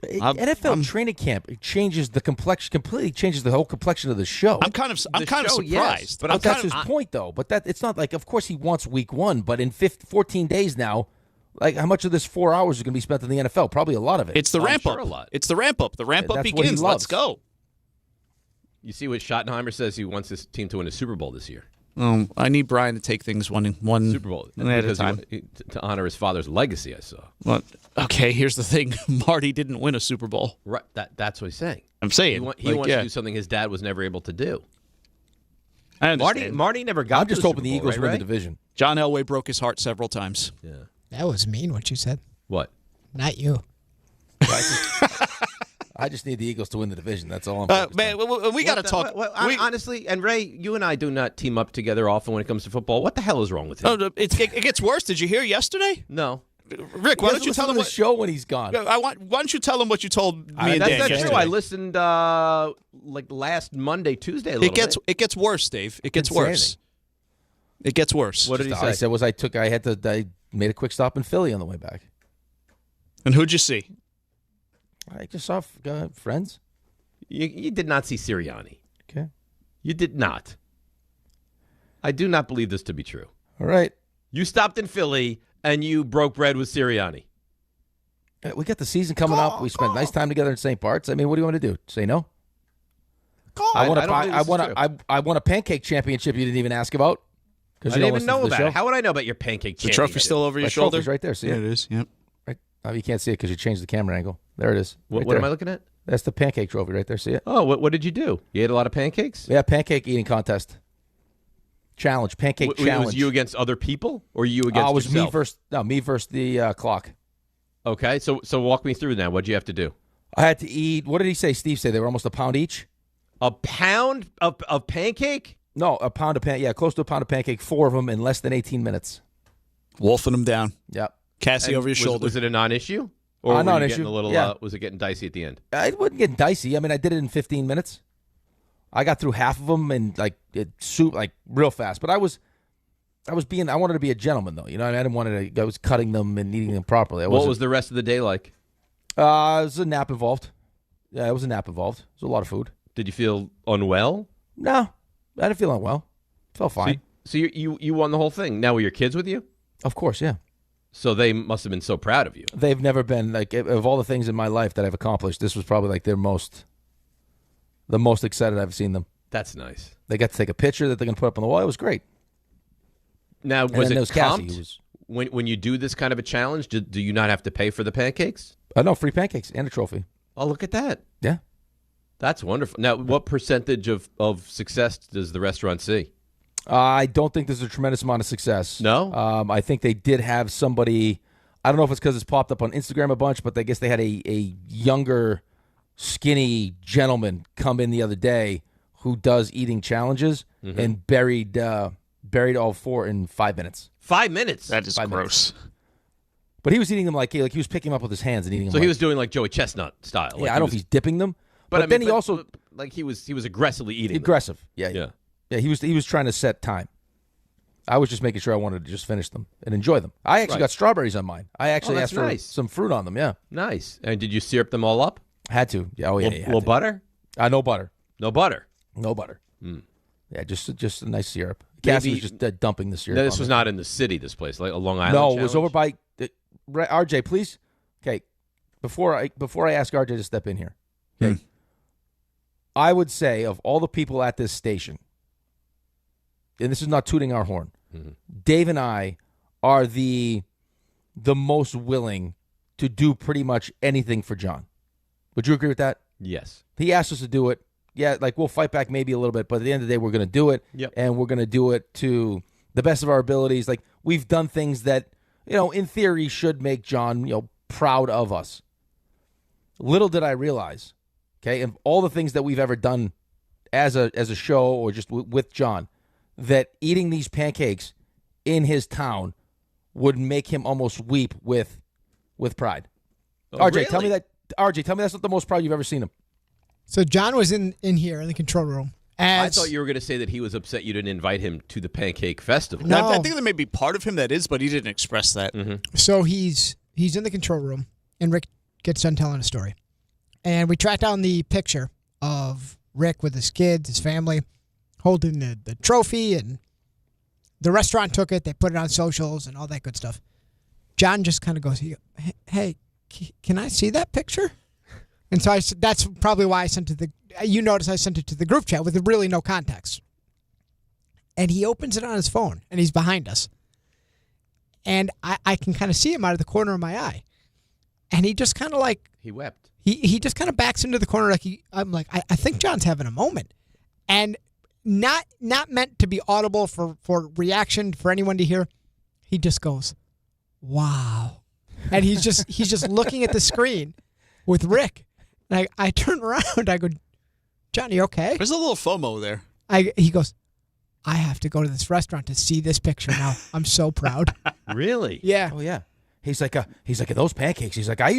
NFL training camp, it changes the complexion, completely changes the whole complexion of the show. I'm kind of surprised. Yes, but that's his point, though. But it's not like, of course, he wants week 1, but in 14 days now, how much of this 4 hours is going to be spent in the NFL? Probably a lot of it. It's the ramp up. A lot. It's the ramp up. The ramp up begins. Let's go. You see what Schottenheimer says? He wants his team to win a Super Bowl this year. I need Brian to take things one Super Bowl at a time to honor his father's legacy. I saw. Well, okay. Here's the thing: Marty didn't win a Super Bowl. Right. That's what he's saying. I'm saying he wants to do something his dad was never able to do. I understand. Marty never got. I'm just hoping the Eagles win the division. John Elway broke his heart several times. Yeah. That was mean what you said. What? Not you. I just need the Eagles to win the division. That's all I'm man, we got to talk. Honestly, and Ray, you and I do not team up together often when it comes to football. What the hell is wrong with him? Oh, it gets worse. Did you hear yesterday? No. Rick, why don't you tell him the show when he's gone? Why don't you tell him what you told me and Dan That's yesterday? true. I listened last Monday, Tuesday. It gets worse, Dave. It gets worse. It gets worse. What did he say? I said I made a quick stop in Philly on the way back. And who'd you see? I just saw friends. You did not see Sirianni. Okay. You did not. I do not believe this to be true. All right. You stopped in Philly and you broke bread with Sirianni. We got the season coming up. We spent nice time together in St. Bart's. I mean, what do you want to do? Say no? I won a pancake championship you didn't even ask about. I didn't even know about it. How would I know about your pancake championship? The trophy's still over your shoulder? Right there. See it? It is. Yep. Right. Oh, you can't see it because you changed the camera angle. There it is. What am I looking at? That's the pancake trophy right there. See it? Oh, what did you do? You ate a lot of pancakes? Yeah, pancake eating contest. Challenge, pancake challenge. Was you against other people or you against yourself? Me versus the clock. Okay, so walk me through now. What did you have to do? I had to eat, what did he say, Steve said? They were almost a pound each? A pound of pancake? No, a pound of pancake. Yeah, close to a pound of pancake, 4 of them in less than 18 minutes. Wolfing them down. Yep. Cassie over your shoulder. Was it a non-issue? Or non-issue. Was it getting dicey at the end? It wasn't getting dicey. I mean, I did it in 15 minutes. I got through half of them and real fast. But I wanted to be a gentleman though. You know, I didn't want to. I was cutting them and eating them properly. What was the rest of the day like? It was a nap involved. Yeah, it was a nap involved. It was a lot of food. Did you feel unwell? No, I didn't feel unwell. Felt fine. So you won the whole thing. Now were your kids with you? Of course, yeah. So they must have been so proud of you. They've never been of all the things in my life that I've accomplished. This was probably the most excited I've seen them. That's nice. They got to take a picture that they're going to put up on the wall. It was great. Now, was it comped? When you do this kind of a challenge, do you not have to pay for the pancakes? No, free pancakes and a trophy. Oh, look at that. Yeah. That's wonderful. Now, what percentage of success does the restaurant see? I don't think there's a tremendous amount of success. No? I think they did have somebody I don't know if it's because it's popped up on Instagram a bunch, but I guess they had a younger, skinny gentleman come in the other day who does eating challenges and buried all 4 in 5 minutes. 5 minutes? That is gross. But he was eating them like he was picking them up with his hands and eating them. So he was doing like Joey Chestnut style. Yeah, I don't know if he's dipping them. But I mean, then he also like he was aggressively eating. Aggressive. Them. Yeah. He was trying to set time. I was just making sure I wanted to just finish them and enjoy them. I actually got strawberries on mine. I actually asked for some fruit on them. Yeah. Nice. And did you syrup them all up? Had to. Yeah. Oh yeah. Little butter? No butter. No butter. No butter. Yeah, just a nice syrup. Maybe, Cassie was just dumping the syrup. No, this was not in the city. This place, like a Long Island. No, it was over by RJ. Please, okay. Before I ask RJ to step in here, okay. I would say of all the people at this station, and this is not tooting our horn, Dave and I are the most willing to do pretty much anything for John. Would you agree with that? Yes. He asked us to do it. Yeah, like we'll fight back maybe a little bit, but at the end of the day, we're going to do it. Yep. And we're going to do it to the best of our abilities. Like we've done things that, in theory should make John, proud of us. Little did I realize, okay, and all the things that we've ever done as a show or just with John, that eating these pancakes in his town would make him almost weep with pride. Oh, RJ, really? tell me that's not the most proud you've ever seen him. So John was in here in the control room. I thought you were going to say that he was upset you didn't invite him to the Pancake Festival. No. I think there may be part of him that is, but he didn't express that. So he's in the control room, and Rick gets done telling a story. And we track down the picture of Rick with his kids, his family, holding the trophy, and the restaurant took it. They put it on socials and all that good stuff. John just kind of goes, hey, can I see that picture? And so that's probably why I sent it you notice I sent it to the group chat with really no context. And he opens it on his phone, and he's behind us. And I can kind of see him out of the corner of my eye. And he just kind of like... He wept. He just kind of backs into the corner I'm like, I think John's having a moment. And not meant to be audible for reaction for anyone to hear. He just goes, wow. And he's just looking at the screen with Rick. And I turn around, I go, John, you okay? There's a little FOMO there. He goes, I have to go to this restaurant to see this picture now. I'm so proud. Really? Yeah. Oh yeah. He's like those pancakes. He's like, I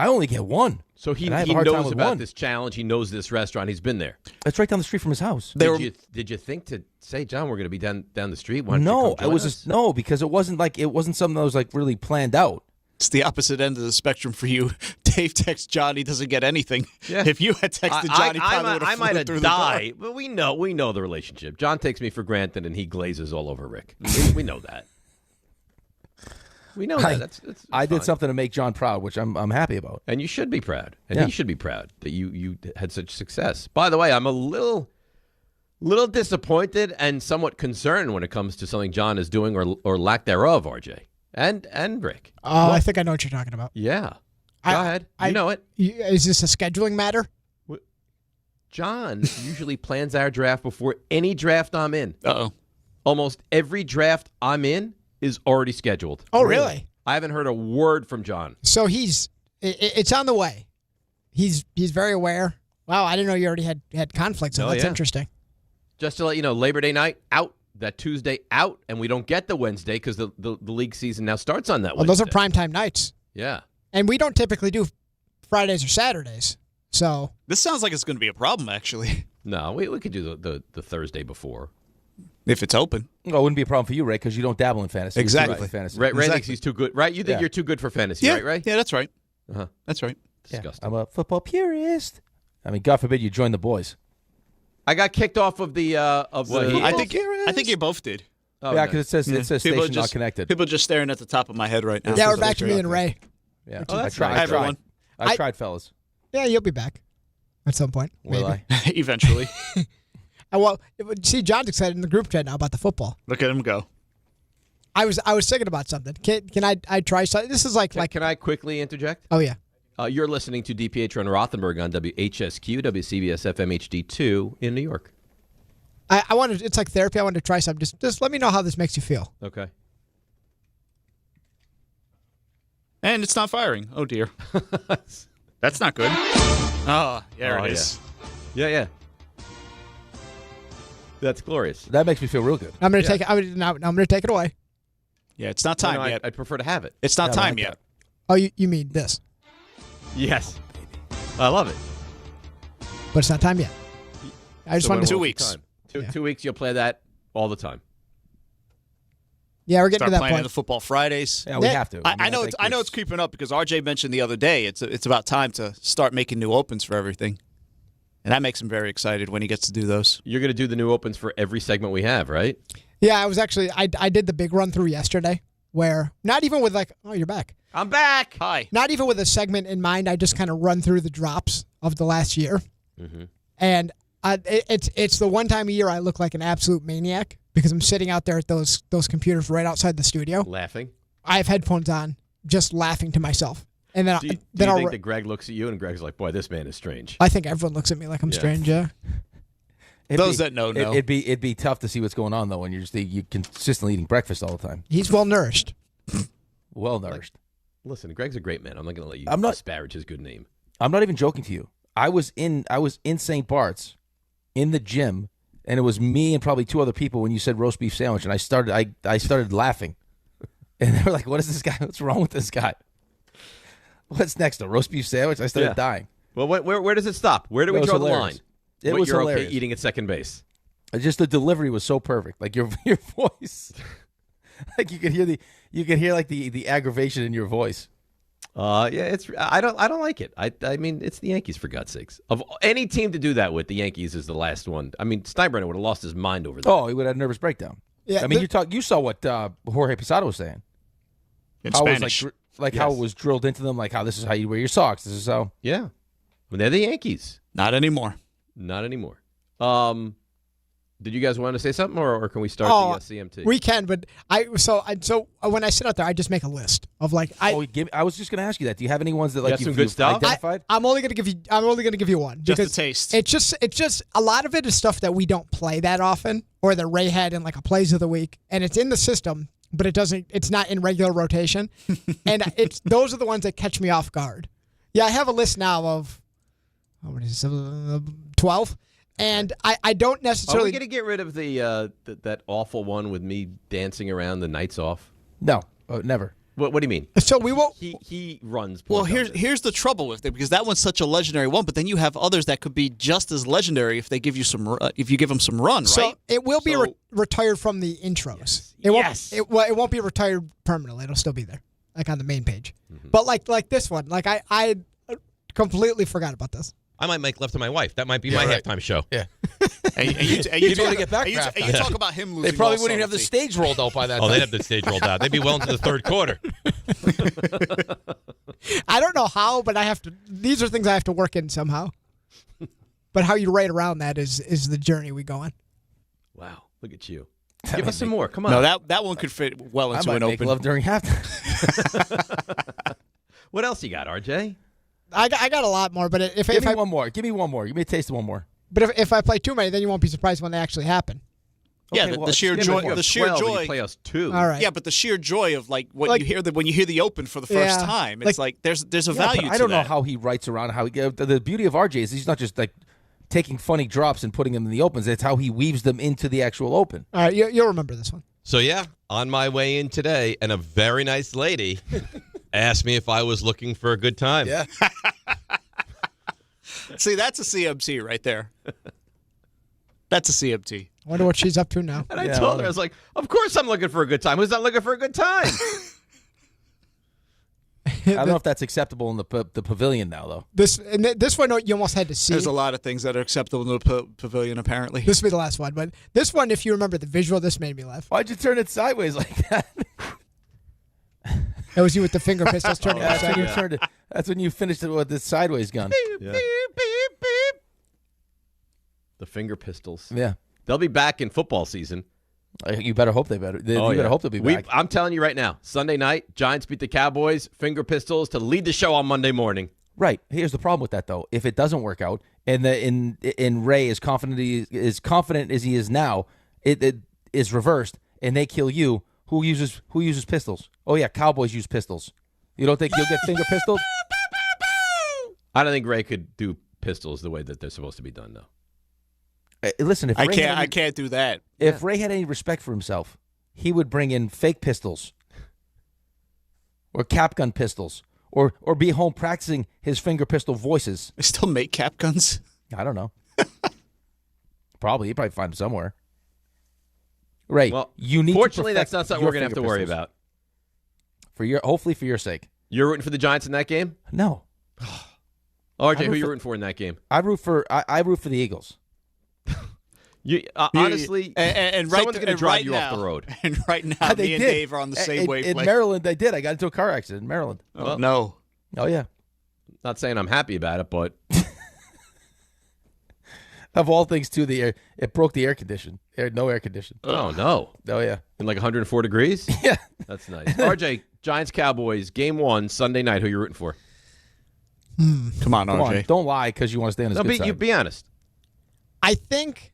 only get one. So he knows about one. this challenge. He knows this restaurant. He's been there. It's right down the street from his house. Did you think to say, John, we're going to be down the street? Why don't you No, come it was join just, us? no, because it wasn't something that was like really planned out. It's the opposite end of the spectrum for you. Dave texts John, he doesn't get anything. Yeah. If you had texted John, he probably would I have might flew have through died, the door. but we know the relationship. John takes me for granted, and he glazes all over Rick. We know that. We know that. That's I did fine. something to make John proud, which I'm happy about. And you should be proud. And Yeah. he should be proud that you had such success. By the way, I'm a little disappointed and somewhat concerned when it comes to something John is doing or lack thereof, RJ. And Rick. Oh, I think I know what you're talking about. Yeah. Go ahead. You know it. Is this a scheduling matter? John usually plans our draft before any draft I'm in. Uh-oh. Almost every draft I'm in is already scheduled. Oh, really? I haven't heard a word from John. So it's on the way. He's very aware. Wow, I didn't know you already had conflicts. So that's interesting. Just to let you know, Labor Day night out, that Tuesday out, and we don't get the Wednesday because the league season now starts on that Well, Wednesday. those are primetime nights. Yeah. And we don't typically do Fridays or Saturdays. So This sounds like it's going to be a problem, actually. No, we could do the Thursday before. If it's open. Well, it wouldn't be a problem for you, Ray, because you don't dabble in fantasy. Exactly. You play fantasy. Ray thinks he's too good. Right? You think you're too good for fantasy, Yeah. right, Ray? Yeah, that's right. Uh-huh. That's right. Disgusting. I'm a football purist. I mean, God forbid you join the boys. I got kicked off of the I think you both did. Oh, yeah, nice. because it says People station not connected. People just staring at the top of my head right now. yeah, we're back to me and Ray. Yeah, Oh, that's I tried. nice. Hi, everyone. I tried, fellas. Yeah, you'll be back at some point. Will maybe. I? Eventually. Well, see, John's excited in the group chat now about the football. Look at him go. I was thinking about something. Can I try something? This is like Can I quickly interject? Oh yeah. You're listening to DiPietro and Rothenberg on WHSQ, WCBS FM HD2 in New York. I wanted. It's like therapy. I wanted to try something. Just let me know how this makes you feel. Okay. And it's not firing. Oh, dear. That's not good. Oh, there it is. Yeah. That's glorious. That makes me feel real good. I'm going to take it. I'm going to take it away. Yeah, it's not time yet. I'd prefer to have it. It's not time yet. Oh, you mean this? Yes. I love it. But it's not time yet. I just wanted to 2 weeks. 2 weeks, you'll play that all the time. Yeah, we're getting Start to that playing point. in the football Fridays. Yeah, we have to. I know it's creeping up because RJ mentioned the other day it's about time to start making new opens for everything. And that makes him very excited when he gets to do those. You're going to do the new opens for every segment we have, right? Yeah, I was actually I did the big run through yesterday where not even with oh, you're back. I'm back. Hi. Not even with a segment in mind. I just kind of run through the drops of the last year. Mm-hmm. And it's the one time a year I look like an absolute maniac because I'm sitting out there at those computers right outside the studio. Laughing? I have headphones on, just laughing to myself. And then Do you I'll think that Greg looks at you and Greg's like, boy, this man is strange? I think everyone looks at me like I'm strange, yeah. That know. It'd be tough to see what's going on, though, when you're consistently eating breakfast all the time. He's well-nourished. Well-nourished. Listen, Greg's a great man. I'm not going to let you disparage his good name. I'm not even joking to you. I was in St. Bart's in the gym, and it was me and probably two other people when you said roast beef sandwich, and I started laughing. And they were like, what is this guy? What's wrong with this guy? What's next? A roast beef sandwich? I started dying. Well, where does it stop? Where do we draw the line? It was you're hilarious. Okay eating at second base. Just the delivery was so perfect. Like your voice. Like you could hear like the aggravation in your voice. Yeah, I don't like it. I mean, it's the Yankees, for God's sakes. Of any team to do that with, the Yankees is the last one. I mean, Steinbrenner would have lost his mind over that. Oh, he would have had a nervous breakdown. Yeah, I mean, you saw what Jorge Posada was saying. In how Spanish. It was how it was drilled into them, like how this is how you wear your socks. This is how. Yeah. Well, they're the Yankees. Not anymore. Not anymore. Did you guys want to say something, or can we start the CMT? We can, but so when I sit out there, I just make a list of like I was just going to ask you that. Do you have any ones that like some good stuff identified? I'm only going to give you one. Just a taste. It's just a lot of it is stuff that we don't play that often, or that Ray had in like a plays of the week, and it's in the system, but it's not in regular rotation, and those are the ones that catch me off guard. Yeah, I have a list now of 12. And I don't necessarily. Are we going to get rid of that awful one with me dancing around the nights off? No, never. What do you mean? So we won't. He runs. Well, here's the trouble with it, because that one's such a legendary one, but then you have others that could be just as legendary if they give you if you give them some run, right? So it will be retired from the intros. Yes. It won't be retired permanently. It'll still be there, like on the main page. Mm-hmm. But like this one, like I completely forgot about this. I might make love to my wife. That might be my halftime show. Yeah. And you talk about him losing. They probably wouldn't even have the stage rolled out by that time. They'd have the stage rolled out. They'd be well into the third quarter. I don't know how, but these are things I have to work in somehow. But how you write around that is the journey we go on. Wow. Look at you. Give us some more. Come on. No, that one could fit well into an open. Love during halftime. What else you got, RJ? I got a lot more, but if give me one more. Give me a taste of one more. But if I play too many, then you won't be surprised when they actually happen. Yeah, the sheer joy. The sheer joy. You play us 2. All right. Yeah, but the sheer joy of you hear when you hear the open for the first time, it's like there's a value. But I don't know how he writes around the beauty of RJ is he's not just like taking funny drops and putting them in the opens. It's how he weaves them into the actual open. All right, you'll remember this one. So yeah, on my way in today, and a very nice lady asked me if I was looking for a good time. Yeah. See, that's a CMT right there. That's a CMT. I wonder what she's up to now. And I told her, I was like, of course I'm looking for a good time. Who's not looking for a good time? I don't know if that's acceptable in the pavilion now, though. This one you almost had to see. There's a lot of things that are acceptable in the pavilion, apparently. This will be the last one, but this one, if you remember the visual, this made me laugh. Why'd you turn it sideways like that? That was you with the finger pistols turning that's when you turned it. That's when you finished it with the sideways gun. Beep, beep, beep, beep. The finger pistols. Yeah. They'll be back in football season. You better hope you better hope they'll be back. I'm telling you right now, Sunday night, Giants beat the Cowboys, finger pistols to lead the show on Monday morning. Right. Here's the problem with that, though. If it doesn't work out, and in Ray as confident as he is now, it is reversed, and they kill you. Who uses pistols? Oh yeah, Cowboys use pistols. You don't think you'll get finger pistoled? I don't think Ray could do pistols the way that they're supposed to be done, though. Listen, if I Ray can't. had any- I can't do that. If Ray had any respect for himself, he would bring in fake pistols or cap gun pistols or be home practicing his finger pistol voices. They still make cap guns? I don't know. Probably. You probably find them somewhere. Ray, Well, you need fortunately, to that's not something we're going to have to worry about. Hopefully for your sake. You're rooting for the Giants in that game? No. RJ, who are you rooting for in that game? I root for the Eagles. Honestly, and someone's going to drive right you now, off the road. And right now, me and Dave are on the same wavelength. In Maryland, I did. I got into a car accident in Maryland. Oh, no. Oh, yeah. Not saying I'm happy about it, but of all things, too, it broke the air condition. No air condition. Oh, no. Oh, yeah. In like 104 degrees? Yeah. That's nice. RJ, Giants Cowboys, game 1, Sunday night. Who you rooting for? Come on, RJ. Don't lie because you want to stay on his good side. Be honest. I think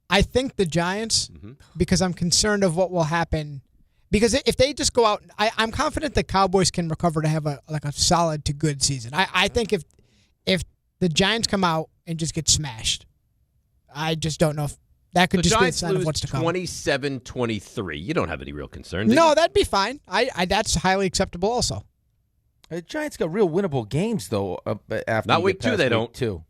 the Giants, because I'm concerned of what will happen. Because if they just go out, I'm confident the Cowboys can recover to have a solid to good season. I think if the Giants come out and just get smashed, I just don't know if that could just be a sign of what's to come. 27-23. You don't have any real concern. No, that'd be fine. That's highly acceptable also. The Giants got real winnable games, though, after Not you week get 2, past they week don't. 2.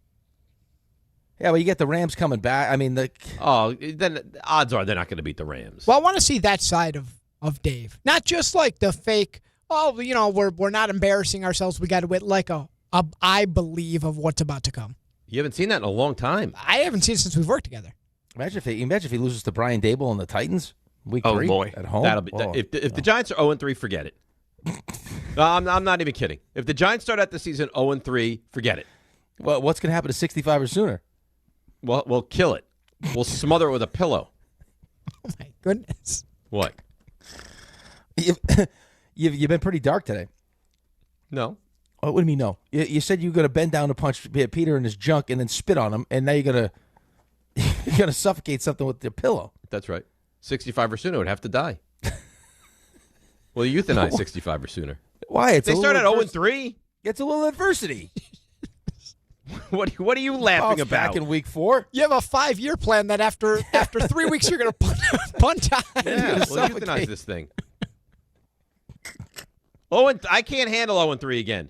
Yeah, well, you get the Rams coming back. I mean, then the odds are they're not going to beat the Rams. Well, I want to see that side of Dave, not just like the fake. Oh, we're not embarrassing ourselves. We got to win. Like I believe of what's about to come. You haven't seen that in a long time. I haven't seen it since we've worked together. Imagine if he loses to Brian Dable and the Titans week 3 boy. at home. That'll be if the Giants are 0-3, forget it. No, I'm not even kidding. If the Giants start out the season 0-3, forget it. Well, what's going to happen to 65 or sooner? Well, we'll kill it. We'll smother it with a pillow. Oh my goodness! What? You've been pretty dark today. No. Oh, what do you mean no? You said you were going to bend down to punch Peter in his junk and then spit on him, and now you're gonna suffocate something with your pillow. That's right. 65 or sooner would have to die. Well, you euthanize 65 or sooner. Why? They start at 0-3. It's a little adversity. What are you laughing about? Back in week 4. You have a 5-year plan that after 3 weeks you're going to punt on. Yeah, well, euthanize this thing. I can't handle 0-3 again.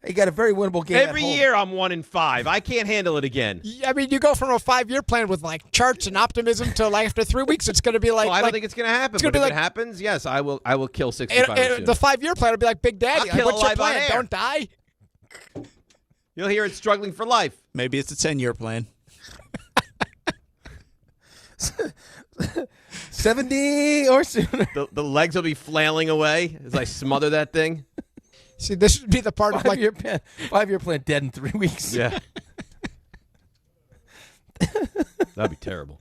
You got a very winnable game Every year I'm 1-5. I can't handle it again. I mean, you go from a 5-year plan with like charts and optimism to like after 3 weeks it's going to be like. Well, I don't think it's going to happen. It's But gonna if be it happens, yes, I will kill 65 or sooner. the 5-year plan will be like Big Daddy. I'll kill What's your alive on plan? air. Don't die. You'll hear it struggling for life. Maybe it's a 10-year plan. 70 or sooner. The legs will be flailing away as I smother that thing. See, this would be the part of like 5-year plan dead in 3 weeks. Yeah. That'd be terrible.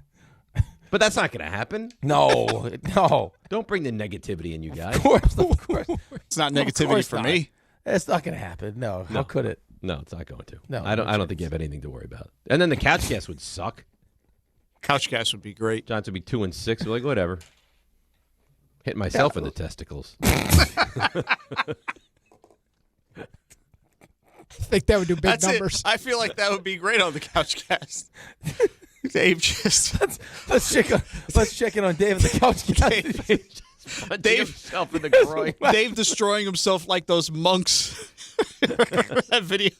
But that's not going to happen. No. Don't bring the negativity in, you guys. Of course. It's not negativity for me. It's not going to happen. No. How could it? No, it's not going to. No, I don't think you have anything to worry about. And then the Couchcast would suck. Couchcast would be great. Giants would be 2-6. We're like, whatever. Hit myself in the testicles. I think that would do big That's numbers. it. I feel like that would be great on the Couchcast. Dave just let's check in on Dave at the Couchcast. Dave himself in the groin. Dave destroying himself like those monks. Remember that video?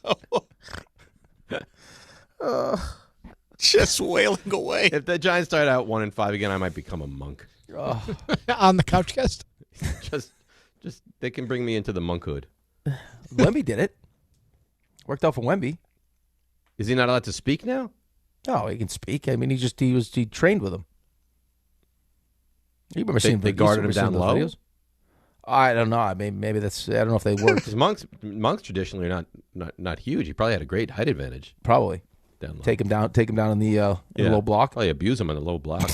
Just wailing away. If the Giants start out 1-5 again, I might become a monk. On the Couchcast? just they can bring me into the monkhood. Wemby did it. Worked out for Wemby. Is he not allowed to speak now? No, he can speak. I mean, he trained with him. You remember seeing they guarded him down low? Videos? I don't know. I mean, maybe that's. I don't know if they work. Because monks traditionally are not huge. He probably had a great height advantage. Probably down low. Take him down in the low block. Probably abuse him on the low block.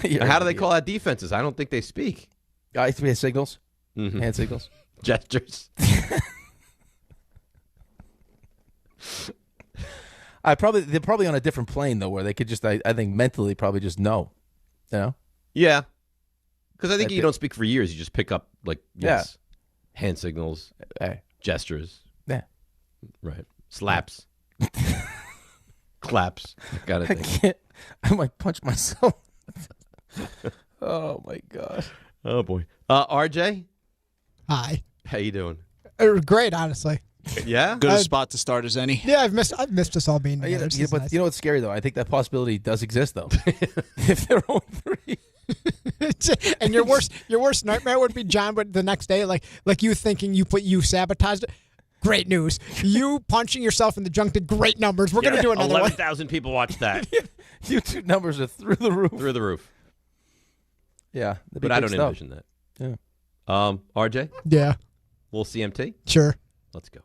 Right? How do they call out defenses? I don't think they speak. Signals, hand signals, gestures. They're probably on a different plane though, where they could just I think mentally probably just know, you know. Yeah, Because I think you don't speak for years. You just pick up, yes, hand signals, gestures. Yeah. Right. Slaps. Claps. Got it. I can't. I might punch myself. Oh, my God. Oh, boy. RJ? Hi. How you doing? Great, honestly. Yeah? Good a spot to start as any. Yeah, I've missed us all being together. But you know what's scary, though? I think that possibility does exist, though. If they're only 3. And your worst nightmare would be, John, but the next day, like you thinking you sabotaged it. Great news. You punching yourself in the junk did great numbers. We're going to do another 11,000 people watched that. YouTube numbers are through the roof. Through the roof. Yeah. But I don't envision that. Yeah. RJ? Yeah. Little CMT? Sure. Let's go.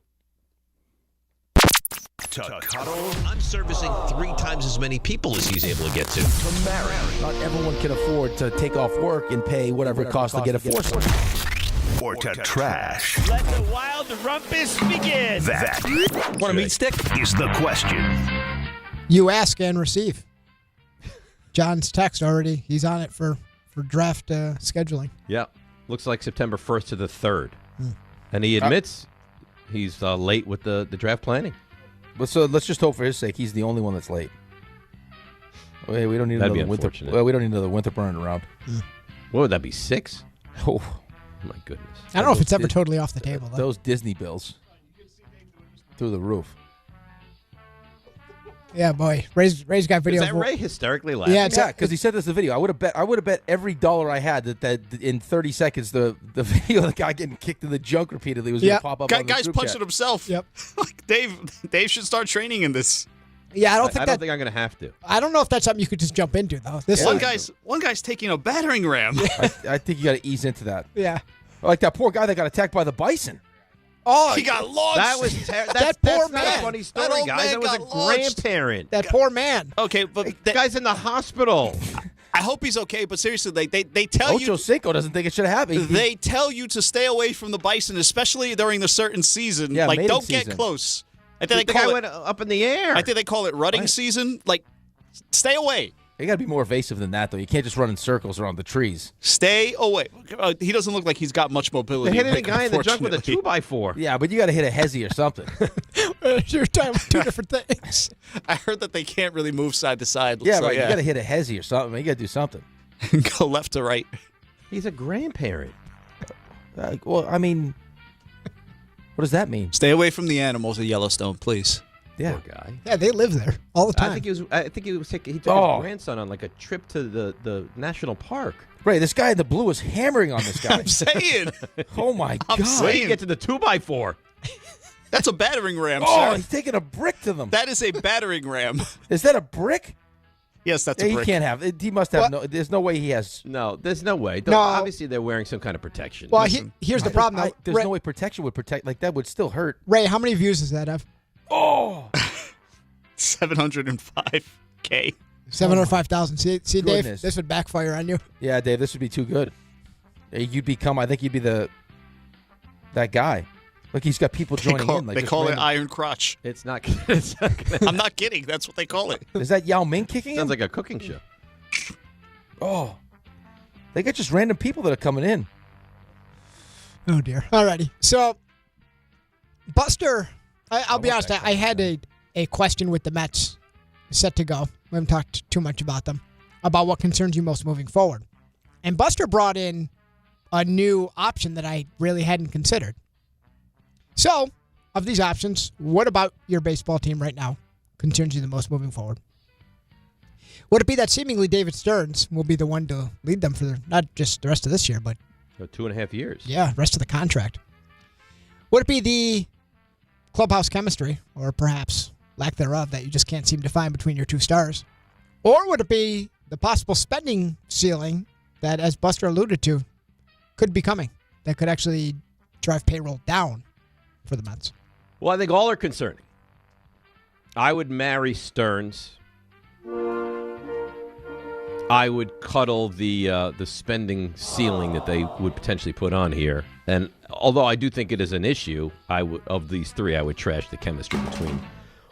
To cuddle. I'm servicing 3 times as many people as he's able to get to. To marry. Not everyone can afford to take off work and pay whatever it costs to get a foursome. Or to trash. Let the wild rumpus begin. That Want a meat stick? Is the question. You ask and receive. John's text already. He's on it for draft scheduling. Yeah. Looks like September 1st to the 3rd. And he admits he's late with the draft planning. But so let's just hope for his sake he's the only one that's late. Wait, we don't need That'd another be winter. unfortunate. Well, we don't need another winter burn around. What would that be, 6? Oh, my goodness. I don't know if it's ever totally off the table, though. Those Disney bills through the roof. Yeah, boy. Ray's got videos. Is that Ray hysterically laughing? Yeah, because he said this in the video. I would have bet every dollar I had that in 30 seconds the video of the guy getting kicked in the junk repeatedly was going to pop up. On the Guy's group punching chat. himself. Yep. Like Dave should start training in this. Yeah, I don't I think don't think I'm going to have to. I don't know if that's something you could just jump into, though. One guy's taking a battering ram. I think you got to ease into that. Yeah. Like that poor guy that got attacked by the bison. Oh, he got launched. That was that poor that's man. not a funny story, That old guys. man That was a got launched. grandparent. That poor man. Okay, but The guy's in the hospital. I hope he's okay. But seriously, they tell you Ocho Cinco doesn't think it should have happened. they tell you to stay away from the bison, especially during the certain season. Yeah, like mating don't season. get close. I The think they guy call went it. up in the air. I think they call it rutting season. Like, stay away. You got to be more evasive than that, though. You can't just run in circles around the trees. Stay away. He doesn't look like he's got much mobility. They hit a guy in the junk with a unfortunately. 2x4. Yeah, but you got to hit a hezi or something. You're talking about two different things. I heard that they can't really move side to side. Yeah, so, right. You got to hit a hezi or something. You got to do something. Go left to right. He's a grandparent. Well, I mean, what does that mean? Stay away from the animals of Yellowstone, please. Yeah. Poor guy. Yeah, they live there all the time. I think he took Oh. his grandson on like a trip to the national park. Right, this guy in the blue was hammering on this guy. I'm saying. Oh, my I'm God. Where do saying. you get to the 2x4? That's a battering ram, Oh, sir. he's taking a brick to them. That is a battering ram. Is that a brick? Yes, that's Yeah, a he brick. can't have it. He must have no. There's no way he has. No, there's no way. No. Obviously, they're wearing some kind of protection. Well, here's the problem, though. There's Ray, no way protection would protect. Like, that would still hurt. Ray, how many views does that have? Oh! 705K. 705,000. See, Dave, Goodness. this would backfire on you. Yeah, Dave, this would be too good. You'd become, I think you'd be that guy. Look, he's got people joining in. Like They just call it random- iron crotch. It's not. It's not gonna, I'm not kidding. That's what they call it. Is that Yao Ming kicking sounds him? like a cooking show. Oh. They got just random people that are coming in. Oh, dear. Alrighty. So, Buster, I'll be honest, I had a question with the Mets set to go. We haven't talked too much about them, about what concerns you most moving forward. And Buster brought in a new option that I really hadn't considered. So, of these options, what about your baseball team right now concerns you the most moving forward? Would it be that seemingly David Stearns will be the one to lead them for not just the rest of this year, but 2.5 years. yeah, rest of the contract? Would it be the clubhouse chemistry, or perhaps lack thereof, that you just can't seem to find between your two stars? Or would it be the possible spending ceiling that, as Buster alluded to, could be coming, that could actually drive payroll down for the Mets? Well, I think all are concerning. I would marry Stearns. I would cuddle the spending ceiling that they would potentially put on here. And although I do think it is an issue, of these three, I would trash the chemistry between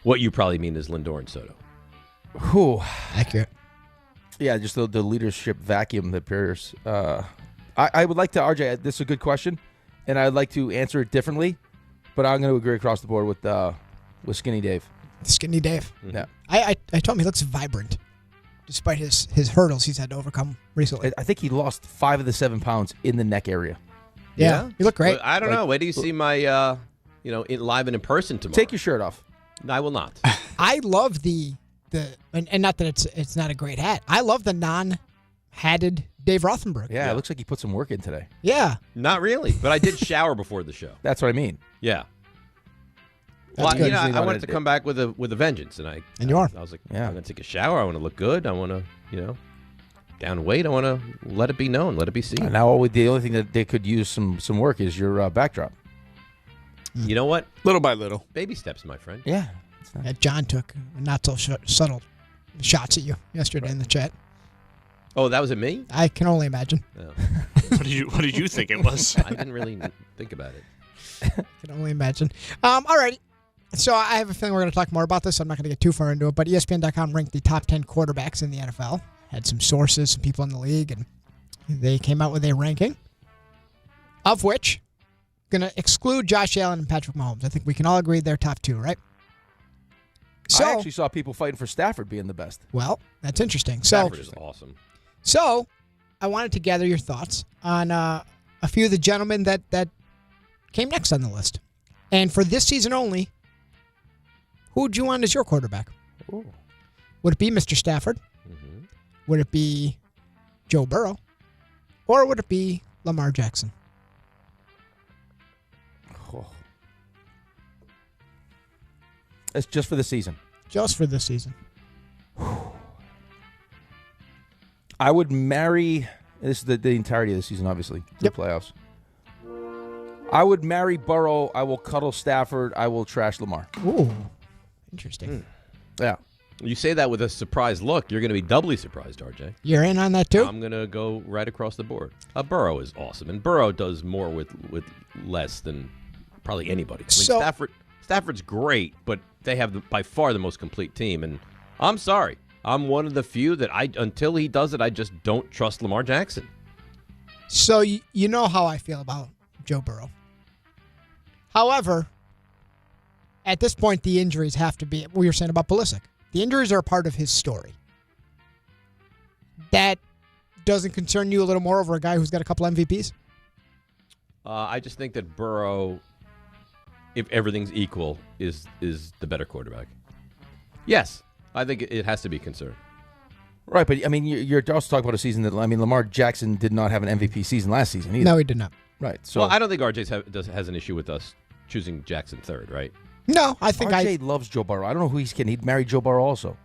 what you probably mean is Lindor and Soto. Whew. Accurate. Yeah, just the leadership vacuum that appears. I would like to, RJ, this is a good question, and I'd like to answer it differently, but I'm going to agree across the board with Skinny Dave. Skinny Dave. Yeah. I told him he looks vibrant, despite his hurdles he's had to overcome recently. I think he lost 5 of the 7 pounds in the neck area. Yeah. You look great. Well, I don't know. Wait till you see my, live and in person tomorrow. Take your shirt off. I will not. I love the and not that it's not a great hat. I love the non-hatted Dave Rothenberg. Yeah, it looks like he put some work in today. Yeah. Not really, but I did shower before the show. That's what I mean. Yeah. That's Well, good. I wanted to come back with a vengeance, and you are. I was like, Yeah. I'm going to take a shower. I want to look good. I want to, down weight. I want to let it be known, let it be seen. Now the only thing that they could use some work is your backdrop. You know what? Little by little. Baby steps, my friend. Yeah. John took not so subtle shots at you yesterday in the chat. Oh, that was at me? I can only imagine. Oh. What did you think it was? I didn't really think about it. Can only imagine. All right. So I have a feeling we're going to talk more about this. I'm not going to get too far into it, but ESPN.com ranked the top 10 quarterbacks in the NFL. Had some sources, some people in the league, and they came out with a ranking, of which going to exclude Josh Allen and Patrick Mahomes. I think we can all agree they're top 2, right? So, I actually saw people fighting for Stafford being the best. Well, that's interesting. Stafford is awesome. So I wanted to gather your thoughts on a few of the gentlemen that came next on the list. And for this season only, who would you want as your quarterback? Ooh. Would it be Mr. Stafford? Mm-hmm. Would it be Joe Burrow? Or would it be Lamar Jackson? Oh. It's just for the season. Just for this season. I would marry. This is the entirety of the season, obviously. The playoffs. I would marry Burrow. I will cuddle Stafford. I will trash Lamar. Ooh, interesting. Yeah. You say that with a surprised look. You're going to be doubly surprised, RJ. You're in on that too? I'm going to go right across the board. Burrow is awesome, and Burrow does more with less than probably anybody. Stafford's great, but they have by far the most complete team. And I'm sorry, I'm one of the few that until he does it, I just don't trust Lamar Jackson. So you know how I feel about Joe Burrow. However, at this point, the injuries have to be. We were saying about Pulisic. The injuries are a part of his story. That doesn't concern you a little more over a guy who's got a couple MVPs? I just think that Burrow, if everything's equal, is the better quarterback. Yes, I think it has to be concerned. Right, but I mean, you're also talking about a season that Lamar Jackson did not have an MVP season last season either. No, he did not. Right. So well, I don't think RJ has an issue with us choosing Jackson third, right? No, I think RJ loves Joe Burrow. I don't know who he's kidding. He'd marry Joe Burrow also.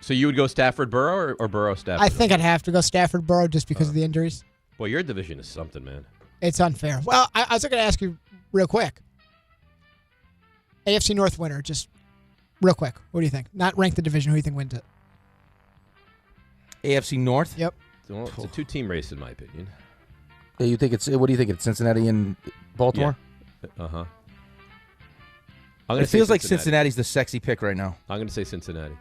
So you would go Stafford Burrow or Burrow Stafford? I think I'd have to go Stafford Burrow just because of the injuries. Well, your division is something, man. It's unfair. Well, I was going to ask you real quick. AFC North winner, just real quick. What do you think? Not rank the division. Who do you think wins it? AFC North? Yep. Well, it's a 2-team race, in my opinion. Yeah, you think it's? What do you think? It's Cincinnati and Baltimore? Yeah. Uh-huh. It feels like Cincinnati's the sexy pick right now. I'm going to say Cincinnati.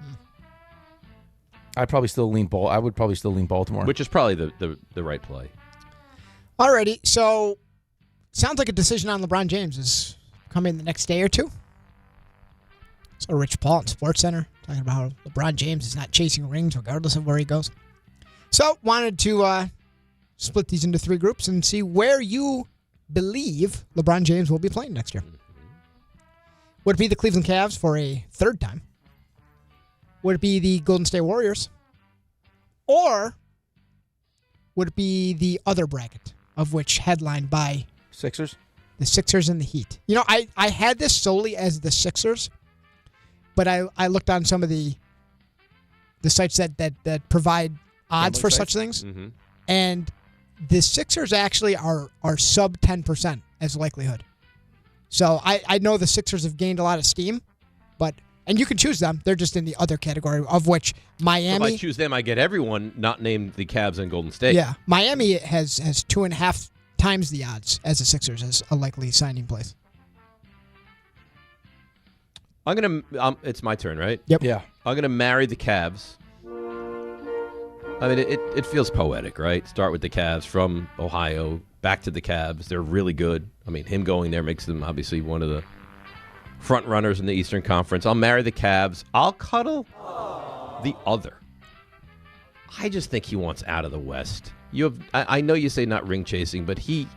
I'd probably still lean I would probably still lean Baltimore. Which is probably the right play. Alrighty, so sounds like a decision on LeBron James is coming the next day or two. So Rich Paul at SportsCenter talking about how LeBron James is not chasing rings regardless of where he goes. So wanted to split these into 3 groups and see where you believe LeBron James will be playing next year. Would it be the Cleveland Cavs for a 3rd time? Would it be the Golden State Warriors? Or would it be the other bracket, of which headlined by Sixers? The Sixers and the Heat. You know, I had this solely as the Sixers, but I looked on some of the sites that provide odds for such things, and the Sixers actually are sub 10% as likelihood. So I know the Sixers have gained a lot of steam, and you can choose them. They're just in the other category, of which Miami. So if I choose them, I get everyone not named the Cavs and Golden State. Yeah, Miami has 2.5 times the odds as the Sixers as a likely signing place. I'm gonna. It's my turn, right? Yep. Yeah. I'm gonna marry the Cavs. I mean, it feels poetic, right? Start with the Cavs from Ohio, back to the Cavs. They're really good. I mean, him going there makes them obviously one of the front runners in the Eastern Conference. I'll marry the Cavs. I'll cuddle the other. I just think he wants out of the West. I know you say not ring chasing, but he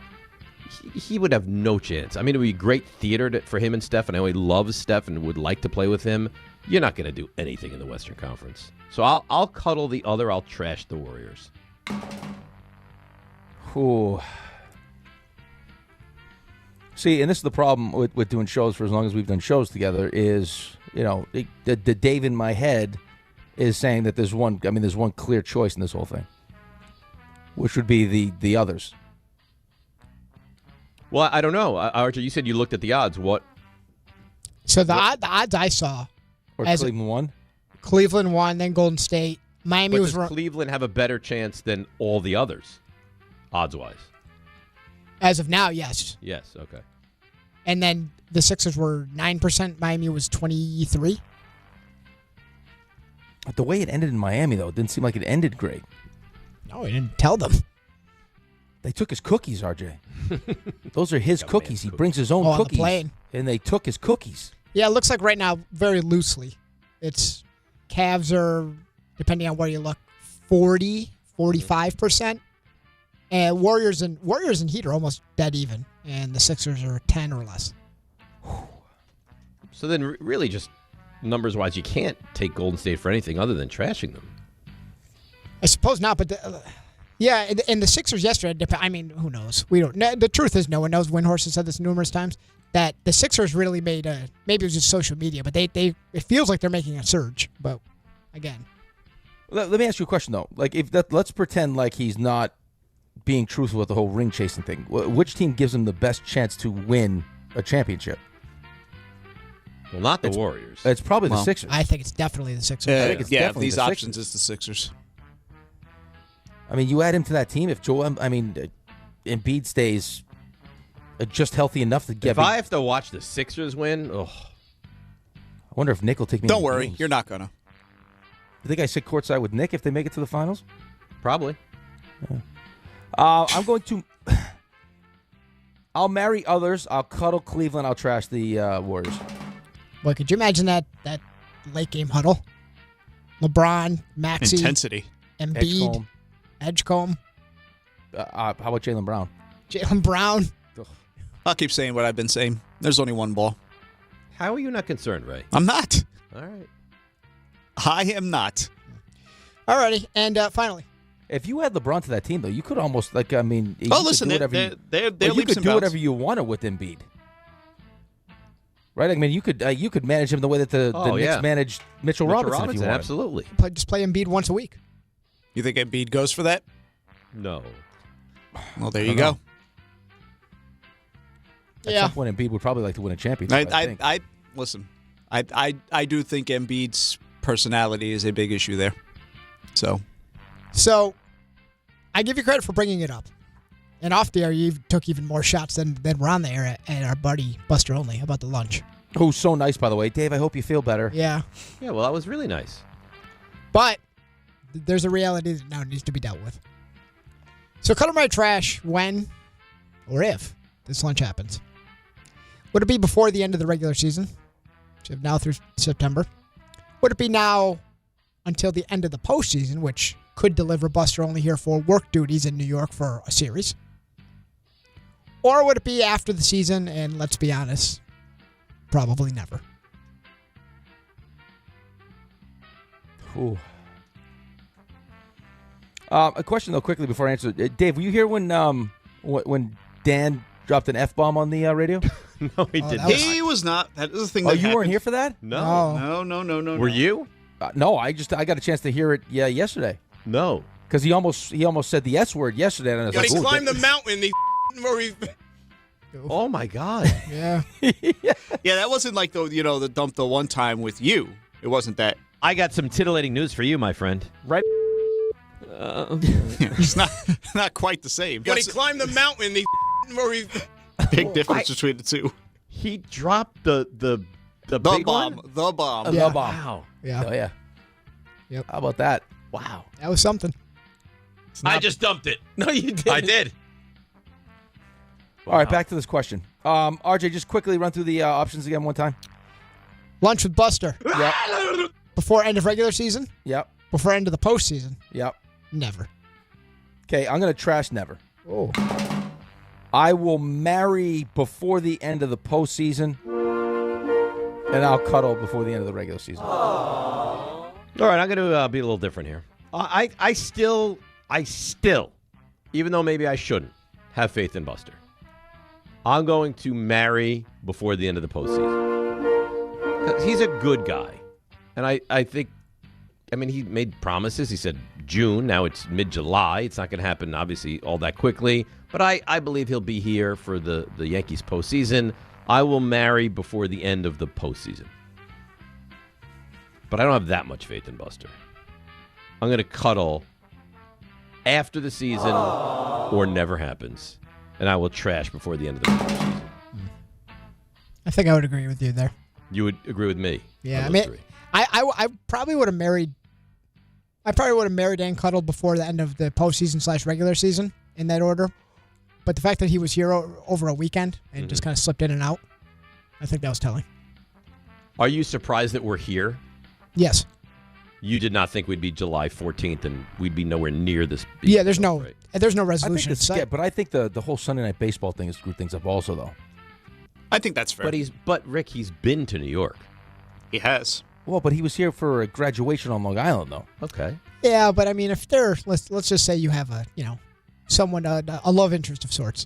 would have no chance. I mean, it would be great theater for him and Steph, and I know he loves Steph and would like to play with him. You're not going to do anything in the Western Conference. So I'll cuddle the other. I'll trash the Warriors. Ooh. See, and this is the problem with doing shows for as long as we've done shows together is, the Dave in my head is saying that there's one clear choice in this whole thing, which would be the others. Well, I don't know. RJ, you said you looked at the odds. What? So the odds I saw. Or Cleveland won? Cleveland won, then Golden State. Miami was does Cleveland have a better chance than all the others, odds-wise? As of now, yes. Yes, okay. And then the Sixers were 9%. Miami was 23%. But the way it ended in Miami, though, it didn't seem like it ended great. No, he didn't tell them. They took his cookies, RJ. Those are his cookies. He brings his own on the cookies. plane. And they took his cookies. Yeah, it looks like right now, very loosely, it's Cavs are, depending on where you look, 40, 45%. And Warriors and Heat are almost dead even. And the Sixers are 10 or less. So then really just numbers-wise, you can't take Golden State for anything other than trashing them. I suppose not, but and the Sixers yesterday, I mean, who knows? We don't. The truth is no one knows. Windhorse has said this numerous times, that the Sixers really made maybe it was just social media, but it feels like they're making a surge. But again. Let me ask you a question, though. Like, let's pretend like he's not being truthful with the whole ring chasing thing. Which team gives him the best chance to win a championship? Well, not the Warriors. It's probably the Sixers. I think it's definitely the Sixers. I think it's definitely these the options Sixers. is the Sixers. I mean, you add him to that team. If Embiid stays just healthy enough to get. If I have to watch the Sixers win, I wonder if Nick will take me. Don't to worry, games. you're not gonna. You think I sit courtside with Nick if they make it to the finals? Probably. Yeah. I'm going to. I'll marry others. I'll cuddle Cleveland. I'll trash the Warriors. Boy, could you imagine that late game huddle? LeBron, Maxey, intensity, Embiid, Edgecombe. How about Jaylen Brown? Jaylen Brown. I'll keep saying what I've been saying. There's only one ball. How are you not concerned, Ray? I'm not. All right. I am not. Alrighty, and finally. If you had LeBron to that team, though, you could almost, you listen, could do whatever you wanted with Embiid. Right? I mean, you could manage him the way that the Knicks managed Mitchell Robinson if you wanted. Absolutely. Just play Embiid once a week. You think Embiid goes for that? No. Well, there you go. At some point, Embiid would probably like to win a championship. I listen. I do think Embiid's personality is a big issue there. So, I give you credit for bringing it up. And off the air, you took even more shots than were on the air at our buddy Buster Olney about the lunch. Who's so nice, by the way. Dave, I hope you feel better. Yeah. Yeah, well, that was really nice. But there's a reality that now needs to be dealt with. So cut my trash when or if this lunch happens. Would it be before the end of the regular season? So now through September. Would it be now until the end of the postseason, which could deliver Buster Olney here for work duties in New York for a series? Or would it be after the season, and let's be honest, probably never? Ooh. A question, though, quickly before I answer. Dave, were you here when Dan dropped an F-bomb on the radio? No, he didn't. He was not. That is the thing. Oh, that you weren't happened. here for that? No. Were you? No, I got a chance to hear it yesterday. No. Because he almost said the S word yesterday. And I was When like, he climbed the mountain, Oh, my God. Yeah. Yeah, that wasn't like the dump the one time with you. It wasn't that. I got some titillating news for you, my friend. Right? It's not quite the same. When he climbed the mountain, big difference between the two. He dropped the big bomb. one? The bomb. The bomb. Wow. Yeah. Oh, yeah. Yep. How about that? Wow. That was something. I just dumped it. No, you did. I did. All right, back to this question. RJ, just quickly run through the options again one time. Lunch with Buster. Yep. Before end of regular season. Yep. Before end of the postseason. Yep. Never. Okay, I'm going to trash never. Oh. I will marry before the end of the postseason, and I'll cuddle before the end of the regular season. All right, I'm going to be a little different here. I still, even though maybe I shouldn't, have faith in Buster. I'm going to marry before the end of the postseason. He's a good guy. And I think, he made promises. He said June. Now it's mid-July. It's not going to happen, obviously, all that quickly. But I believe he'll be here for the Yankees postseason. I will marry before the end of the postseason. But I don't have that much faith in Buster. I'm going to cuddle after the season or never happens. And I will trash before the end of the postseason. I think I would agree with you there. You would agree with me? Yeah, I probably would have married. I probably would have married and cuddled before the end of the postseason / regular season in that order. But the fact that he was here over a weekend and just kind of slipped in and out, I think that was telling. Are you surprised that we're here? Yes. You did not think we'd be July 14th and we'd be nowhere near this. Yeah, there's no resolution. But I think the whole Sunday Night Baseball thing has screwed things up also, though. I think that's fair. But Rick, he's been to New York. He has. Well, but he was here for a graduation on Long Island, though. Okay. Yeah, but if let's just say you have someone a love interest of sorts,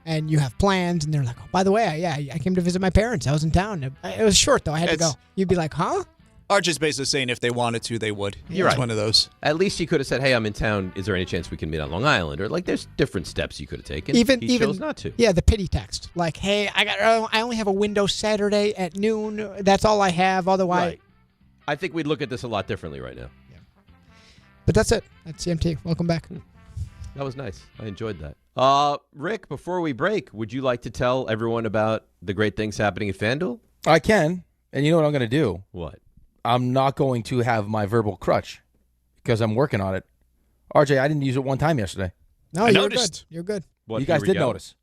and you have plans, and they're like, oh, by the way, I came to visit my parents. I was in town. It was short though. I had to go. You'd be like, huh? RJ's basically saying if they wanted to, they would. You're right. It's one of those. At least you could have said, hey, I'm in town. Is there any chance we can meet on Long Island? Or there's different steps you could have taken. He chose not to. Yeah, the pity text. Like, hey, I only have a window Saturday at noon. That's all I have. Otherwise. Right. I think we'd look at this a lot differently right now. Yeah. But that's it. That's CMT. Welcome back. That was nice. I enjoyed that. Rick, before we break, would you like to tell everyone about the great things happening at FanDuel? I can. And you know what I'm going to do? What? I'm not going to have my verbal crutch because I'm working on it. RJ, I didn't use it one time yesterday. No, you're good. You're good. What, you guys did notice.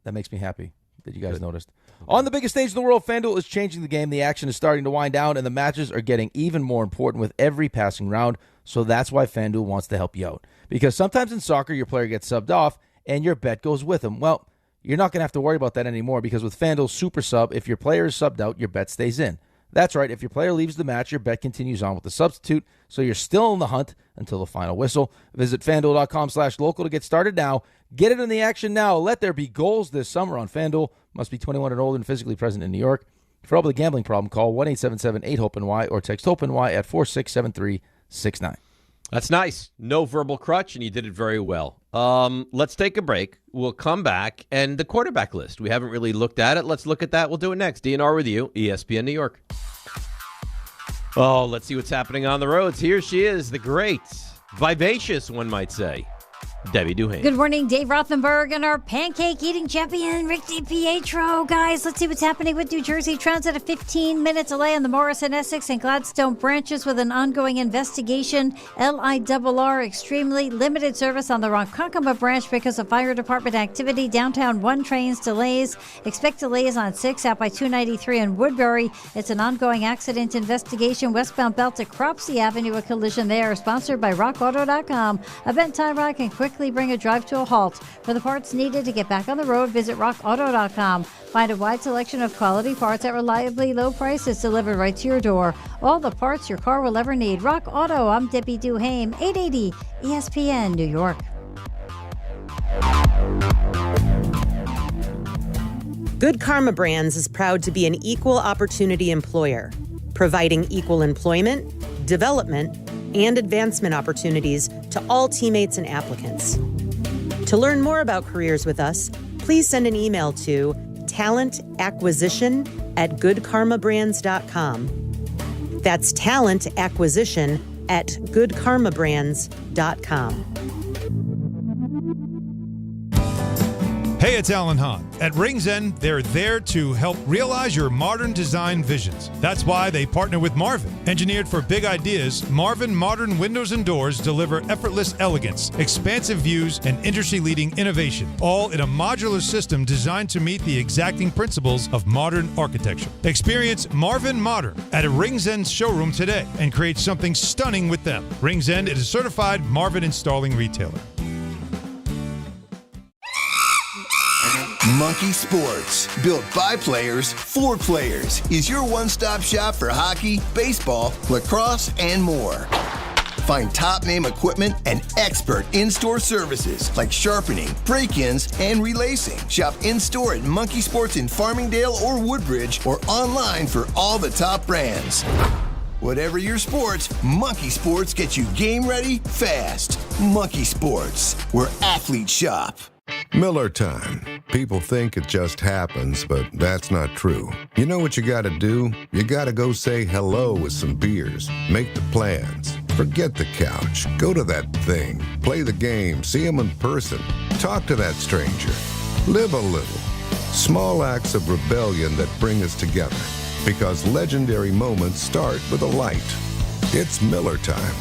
That makes me happy that you guys noticed. On the biggest stage in the world, FanDuel is changing the game. The action is starting to wind down, and the matches are getting even more important with every passing round. So that's why FanDuel wants to help you out. Because sometimes in soccer, your player gets subbed off, and your bet goes with them. Well, you're not going to have to worry about that anymore because with FanDuel Super Sub, if your player is subbed out, your bet stays in. That's right. If your player leaves the match, your bet continues on with the substitute, so you're still in the hunt until the final whistle. Visit FanDuel.com/local to get started now. Get it in the action now. Let there be goals this summer on FanDuel. Must be 21 and older and physically present in New York. For help with a gambling problem, call 1-877-8-HOPE-NY or text HOPE-NY at 467-369. That's nice. No verbal crutch, and you did it very well. Let's take a break. We'll come back, and the quarterback list. We haven't really looked at it. Let's look at that. We'll do it next. DNR with you, ESPN New York. Oh, let's see what's happening on the roads. Here she is, the great, vivacious, one might say, Debbie Duhane. Good morning, Dave Rothenberg and our pancake-eating champion, Rick DiPietro. Guys, let's see what's happening with New Jersey Transit. A 15-minute delay on the Morrison, Essex, and Gladstone branches with an ongoing investigation. LIRR, extremely limited service on the Ronkonkoma branch because of fire department activity. Downtown 1 trains delays. Expect delays on 6 out by 293 in Woodbury. It's an ongoing accident investigation. Westbound belt to Cropsey Avenue, a collision there. Sponsored by RockAuto.com. Event Time Rock and quickly bring a drive to a halt. For the parts needed to get back on the road, visit RockAuto.com. Find a wide selection of quality parts at reliably low prices delivered right to your door. All the parts your car will ever need. Rock Auto. I'm Debbie Duhane, 880 ESPN New York. Good Karma Brands is proud to be an equal opportunity employer, providing equal employment, development, and advancement opportunities to all teammates and applicants. To learn more about careers with us, please send an email to talentacquisition@goodkarmabrands.com. That's talentacquisition@goodkarmabrands.com. Hey, it's Alan Hahn. At Rings End, they're there to help realize your modern design visions. That's why they partner with Marvin. Engineered for big ideas, Marvin modern windows and doors deliver effortless elegance, expansive views, and industry-leading innovation, all in a modular system designed to meet the exacting principles of modern architecture. Experience Marvin Modern at a Rings End showroom today and create something stunning with them. Rings End is a certified Marvin installing retailer. Monkey Sports, built by players for players, is your one-stop shop for hockey, baseball, lacrosse, and more. Find top-name equipment and expert in-store services like sharpening, break-ins, and relacing. Shop in-store at Monkey Sports in Farmingdale or Woodbridge or online for all the top brands. Whatever your sports, Monkey Sports gets you game ready fast. Monkey Sports, where athletes shop. Miller time. People think it just happens, but that's not true. You know what you gotta do? You gotta go say hello with some beers. Make the plans. Forget the couch. Go to that thing. Play the game. See them in person. Talk to that stranger. Live a little. Small acts of rebellion that bring us together. Because legendary moments start with a light. It's Miller time.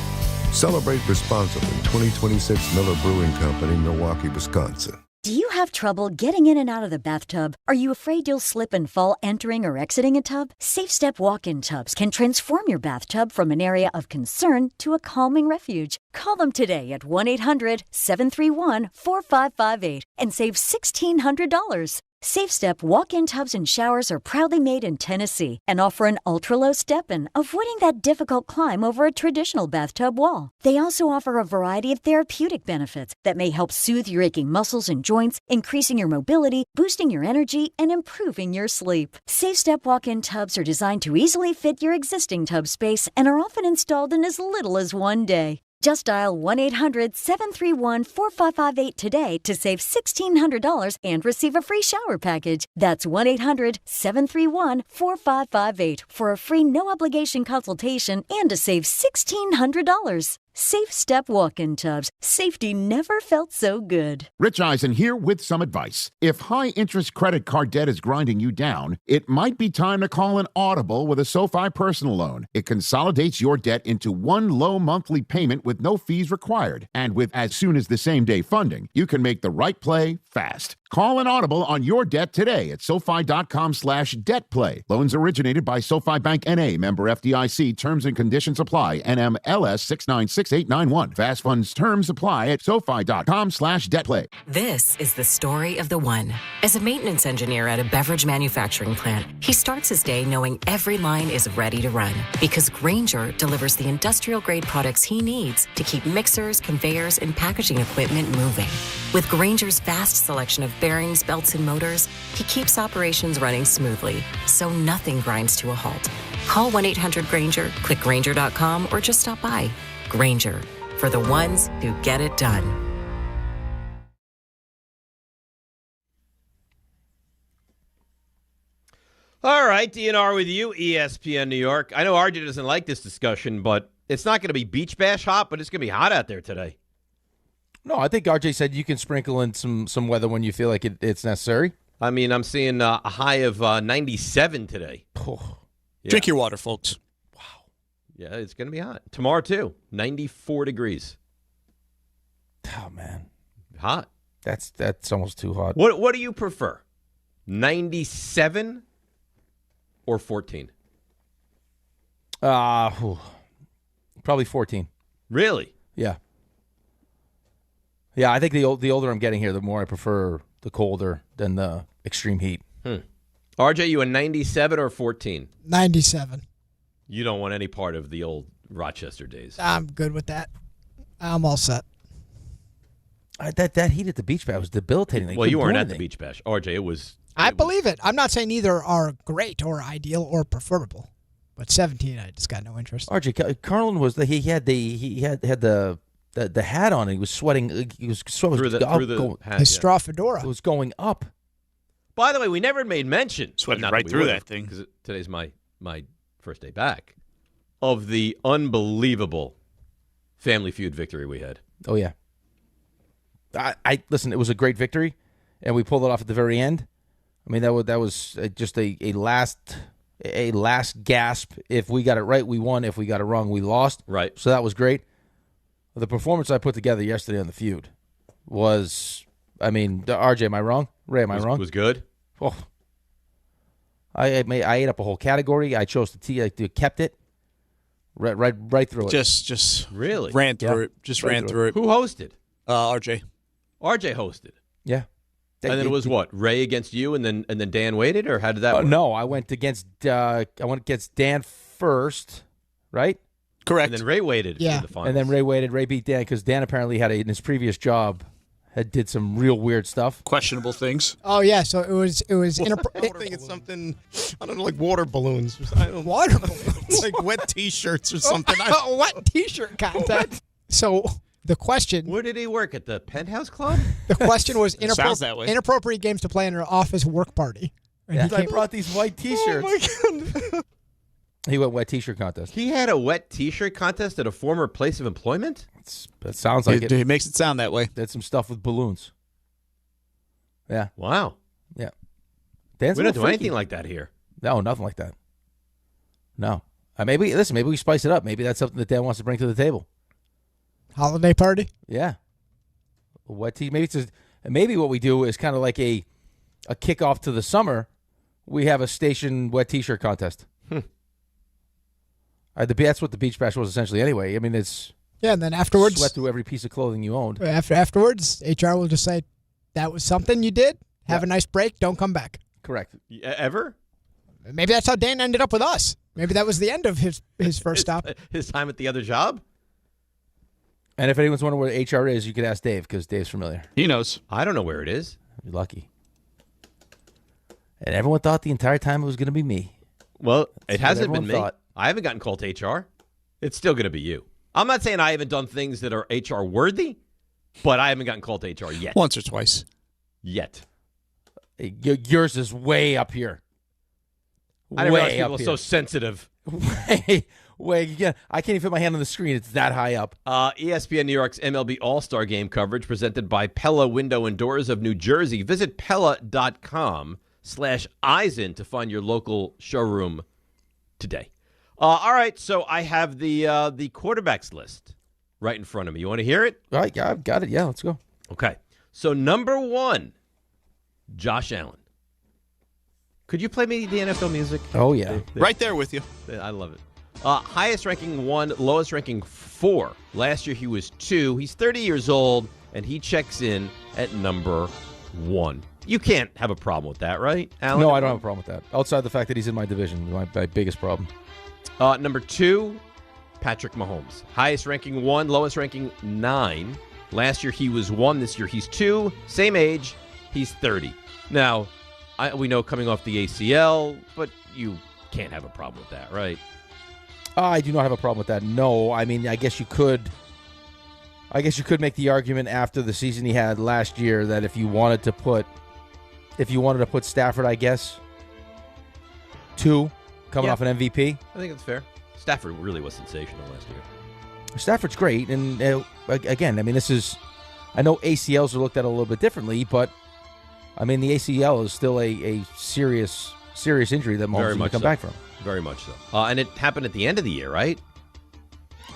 Celebrate responsibly. 2026 Miller Brewing Company, Milwaukee, Wisconsin. Do you have trouble getting in and out of the bathtub? Are you afraid you'll slip and fall entering or exiting a tub? Safe Step walk-in tubs can transform your bathtub from an area of concern to a calming refuge. Call them today at 1-800-731-4558 and save $1,600. Safe Step walk-in tubs and showers are proudly made in Tennessee and offer an ultra-low step-in, avoiding that difficult climb over a traditional bathtub wall. They also offer a variety of therapeutic benefits that may help soothe your aching muscles and joints, increasing your mobility, boosting your energy, and improving your sleep. Safe Step walk-in tubs are designed to easily fit your existing tub space and are often installed in as little as one day. Just dial 1-800-731-4558 today to save $1,600 and receive a free shower package. That's 1-800-731-4558 for a free no-obligation consultation and to save $1,600. Safe Step walk-in tubs. Safety never felt so good. Rich Eisen here with some advice. If high-interest credit card debt is grinding you down, it might be time to call an audible with a SoFi personal loan. It consolidates your debt into one low monthly payment with no fees required. And with as soon as the same-day funding, you can make the right play fast. Call an audible on your debt today at SoFi.com/debtplay. Loans originated by SoFi Bank N.A., member FDIC. Terms and conditions apply. NMLS 696891. Fast funds terms apply at SoFi.com/debtplay. This is the story of the one. As a maintenance engineer at a beverage manufacturing plant, he starts his day knowing every line is ready to run because Grainger delivers the industrial-grade products he needs to keep mixers, conveyors, and packaging equipment moving. With Grainger's vast selection of bearings, belts, and motors, he keeps operations running smoothly, so nothing grinds to a halt. Call 1-800-GRAINGER, click Grainger.com, or just stop by. Grainger, for the ones who get it done. All right, DNR with you, ESPN New York. I know RJ doesn't like this discussion, but it's not going to be beach bash hot, but it's going to be hot out there today. No, I think RJ said you can sprinkle in some weather when you feel like it's necessary. I mean, I'm seeing a high of 97 today. Oh. Yeah. Drink your water, folks. Yeah, it's going to be hot. Tomorrow, too, 94 degrees. Oh, man. Hot. That's almost too hot. What do you prefer, 97 or 14? Probably 14. Really? Yeah. Yeah, I think the older I'm getting here, the more I prefer the colder than the extreme heat. RJ, you a 97 or 14? 97. You don't want any part of the old Rochester days. I'm good with that. I'm all set. That heat at the beach bash was debilitating. Well, you weren't at the beach bash. RJ, it was... I believe it. I'm not saying either are great or ideal or preferable. But 17, I just got no interest. RJ, Carlin was... He had the hat on. And he was sweating. He was sweating through the hat, his straw fedora. It was going up. By the way, we never made mention. Sweating right through that thing. Because today's my first day back. Of the unbelievable Family Feud victory we had. Oh, yeah. I listen, it was a great victory. and we pulled it off at the very end. I mean, that was just a last gasp. If we got it right, we won. If we got it wrong, we lost. Right. So that was great. The performance I put together yesterday on the feud was, I mean, RJ, am I wrong? Ray, am I wrong? Was good. Oh, I ate up a whole category. I chose to kept it right through it. Just really ran through it. Just ran through it. Who hosted? RJ. RJ hosted. Yeah. And then it was what? Ray against you, and then Dan waited, or how did that work? No, I went against Dan first, right? Correct. And then Ray waited for the finals. And then Ray waited. Ray beat Dan because Dan apparently in his previous job did some real weird stuff. Questionable things. Oh yeah, so it was I think it's something, I don't know, like water balloons. Water balloons? Like wet T-shirts or something. A wet T-shirt contest. So the question... Where did he work? At the Penthouse Club? The question was Sounds that way. inappropriate games to play in an office work party. And I brought these white T-shirts. Oh my God. He went wet T-shirt contest. He had a wet T-shirt contest at a former place of employment? That sounds like it. It makes it sound that way. Did some stuff with balloons. Yeah. Wow. Yeah. We don't do anything like that here. No, nothing like that. No. Maybe we spice it up. Maybe that's something that Dan wants to bring to the table. Holiday party? Yeah. Wet T. Maybe what we do is kind of like a kickoff to the summer. We have a station wet T-shirt contest. That's what the Beach Bash was essentially anyway. I mean, it's... Yeah, and then afterwards... Sweat through every piece of clothing you owned. Afterwards, HR will just say, that was something you did. Have a nice break. Don't come back. Correct. Ever? Maybe that's how Dan ended up with us. Maybe that was the end of his first stop. His time at the other job? And if anyone's wondering where HR is, you could ask Dave, because Dave's familiar. He knows. I don't know where it is. You're lucky. And everyone thought the entire time it was going to be me. Well, That's it hasn't what been me. everyone thought. I haven't gotten called to HR. It's still going to be you. I'm not saying I haven't done things that are HR worthy, but I haven't gotten called to HR yet. Once or twice. Yet. Yours is way up here. I didn't realize people are so sensitive. Way, yeah. I can't even put my hand on the screen. It's that high up. ESPN New York's MLB All-Star Game coverage presented by Pella Window and Doors of New Jersey. Visit Pella.com/Eisen to find your local showroom today. All right, so I have the quarterbacks list right in front of me. You want to hear it? All right, yeah, I've got it. Yeah, let's go. Okay. So number 1, Josh Allen. Could you play me the NFL music? Oh, yeah. Right there with you. I love it. Highest ranking 1, lowest ranking 4. Last year he was 2. He's 30 years old, and he checks in at number 1. You can't have a problem with that, right, Alan? No, I don't have a problem with that. Outside the fact that he's in my division, my biggest problem. Number 2, Patrick Mahomes. Highest ranking 1, lowest ranking 9. Last year he was 1. This year he's 2. Same age. He's 30. Now, we know coming off the ACL, but you can't have a problem with that, right? I do not have a problem with that. No, I mean, I guess you could make the argument after the season he had last year that if you wanted to put Stafford, I guess, 2 coming off an MVP. I think it's fair. Stafford really was sensational last year. Stafford's great, and again, I mean, I know ACLs are looked at a little bit differently, but I mean, the ACL is still a serious injury that Mahomes will come back from. Very much so. And it happened at the end of the year, right?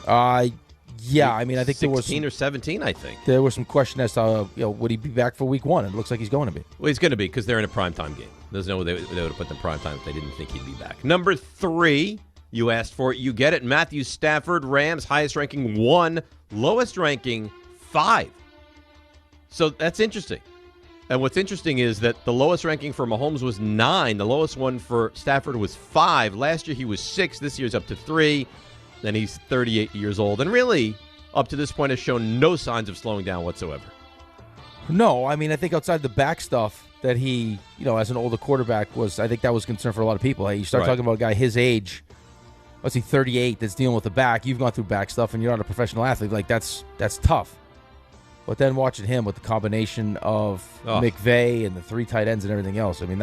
Yeah. I mean, I think there was 16 or 17. I think there was some question as to would he be back for Week 1? It looks like he's going to be. Well, he's going to be because they're in a primetime game. There's no way they would have put them primetime if they didn't think he'd be back. Number 3, you asked for it, you get it. Matthew Stafford, Rams, highest ranking 1, lowest ranking 5. So that's interesting. And what's interesting is that the lowest ranking for Mahomes was 9. The lowest one for Stafford was 5. Last year he was 6. This year's up to 3. Then he's 38 years old. And really, up to this point, has shown no signs of slowing down whatsoever. No, I mean, I think outside the back stuff that he, as an older quarterback I think that was a concern for a lot of people. You start talking about a guy his age, let's see, 38, that's dealing with the back. You've gone through back stuff and you're not a professional athlete. Like, that's tough. But then watching him with the combination of McVay and the 3 tight ends and everything else, I mean,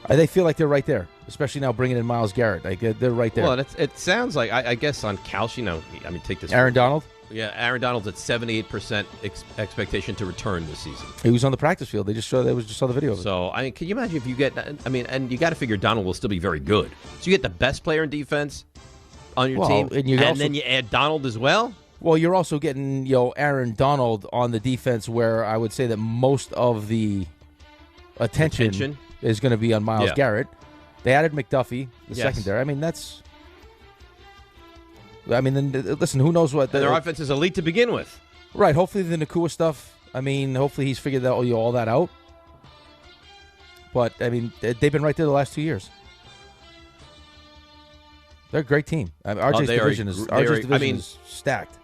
they feel like they're right there, especially now bringing in Myles Garrett. Like, they're right there. Well, it sounds like, I guess on Calsh, take this. Aaron Donald? Yeah, Aaron Donald's at 78% expectation to return this season. He was on the practice field. They just saw the video of it. So, I mean, can you imagine if you get, and you got to figure Donald will still be very good. So you get the best player in defense on your team, and then you add Donald as well? Well, you're also getting, Aaron Donald on the defense where I would say that most of the attention is going to be on Myles Garrett. They added McDuffie, the secondary. I mean, listen, who knows what... Their offense is elite to begin with. Right. Hopefully the Nakua stuff, hopefully he's figured all that out. But, they've been right there the last 2 years. They're a great team. RJ's division is stacked.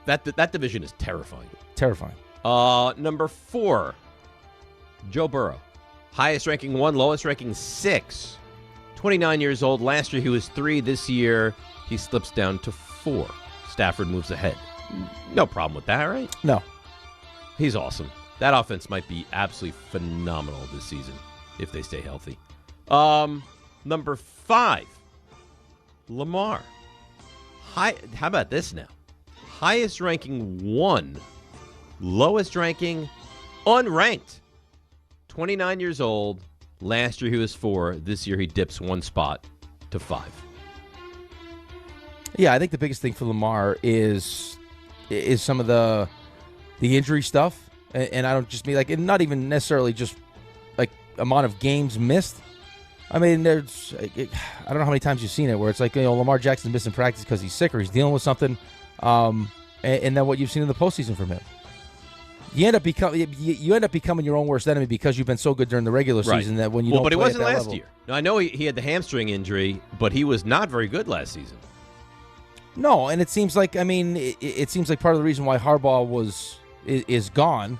That division is terrifying. Terrifying. Number 4, Joe Burrow. Highest ranking 1, lowest ranking 6. 29 years old. Last year he was 3. This year he slips down to 4. Stafford moves ahead. No problem with that, right? No. He's awesome. That offense might be absolutely phenomenal this season if they stay healthy. Number 5, Lamar. How about this now? Highest ranking 1, lowest ranking unranked. 29 years old. Last year he was 4. This year he dips 1 spot to 5. Yeah, I think the biggest thing for Lamar is some of the injury stuff, and I don't just mean and not even necessarily just amount of games missed. I mean, I don't know how many times you've seen it where it's Lamar Jackson's missing practice because he's sick or he's dealing with something, and then what you've seen in the postseason from him. You end up becoming your own worst enemy because you've been so good during the regular season that when you don't but he play wasn't at that last level. year. Now, I know he had the hamstring injury, but he was not very good last season. No, and it seems like it seems like part of the reason why Harbaugh is gone,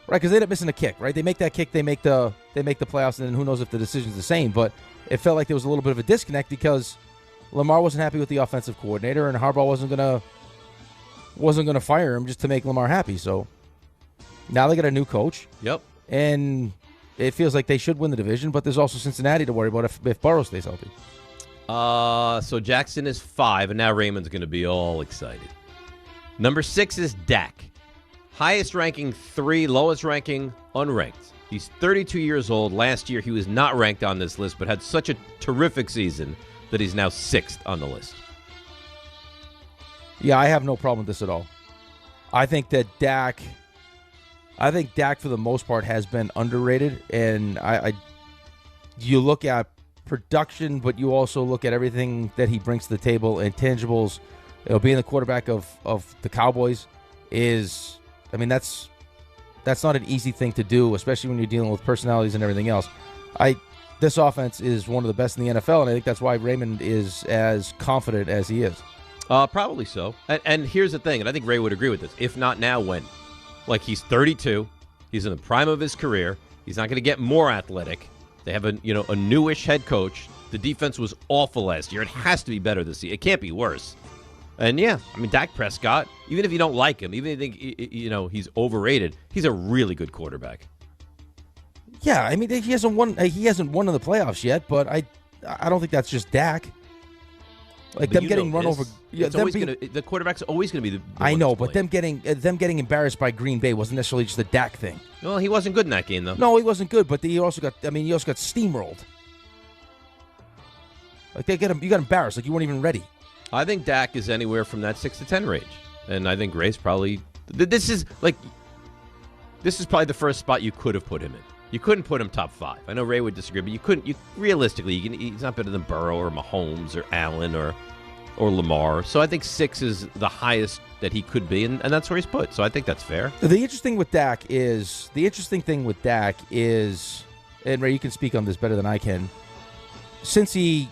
right? Because they end up missing a kick, right? They make that kick, they make the playoffs, and then who knows if the decision's the same. But it felt like there was a little bit of a disconnect because Lamar wasn't happy with the offensive coordinator, and Harbaugh wasn't gonna fire him just to make Lamar happy. So now they got a new coach. Yep. And it feels like they should win the division, but there's also Cincinnati to worry about if Burrow stays healthy. So Jackson is 5, and now Raymond's going to be all excited. Number 6 is Dak. Highest ranking 3, lowest ranking unranked. He's 32 years old. Last year he was not ranked on this list, but had such a terrific season that he's now 6th on the list. Yeah, I have no problem with this at all. I think that Dak for the most part has been underrated, and you look at production, but you also look at everything that he brings to the table, intangibles. Being the quarterback of the Cowboys is, that's not an easy thing to do, especially when you're dealing with personalities and everything else. This offense is one of the best in the NFL, and I think that's why Raymond is as confident as he is. Probably so. And here's the thing, and I think Ray would agree with this. If not now, when? He's 32. He's in the prime of his career. He's not going to get more athletic. They have a newish head coach. The defense was awful last year. It has to be better this year. It can't be worse. And Dak Prescott, even if you don't like him, even if you think he's overrated, he's a really good quarterback. Yeah, he hasn't won in the playoffs yet, but I don't think that's just Dak. Them getting run over. Yeah, the quarterback's always going to be the I know, but them getting embarrassed by Green Bay wasn't necessarily just a Dak thing. Well, he wasn't good in that game, though. No, he wasn't good, but he also got steamrolled. You got embarrassed, you weren't even ready. I think Dak is anywhere from that 6 to 10 range, and I think Ray's probably. This is probably the first spot you could have put him in. You couldn't put him top 5. I know Ray would disagree, but you couldn't. Realistically, he's not better than Burrow or Mahomes or Allen or Lamar. So I think 6 is the highest that he could be, and that's where he's put. So I think that's fair. The interesting thing with Dak is, and Ray, you can speak on this better than I can. Since he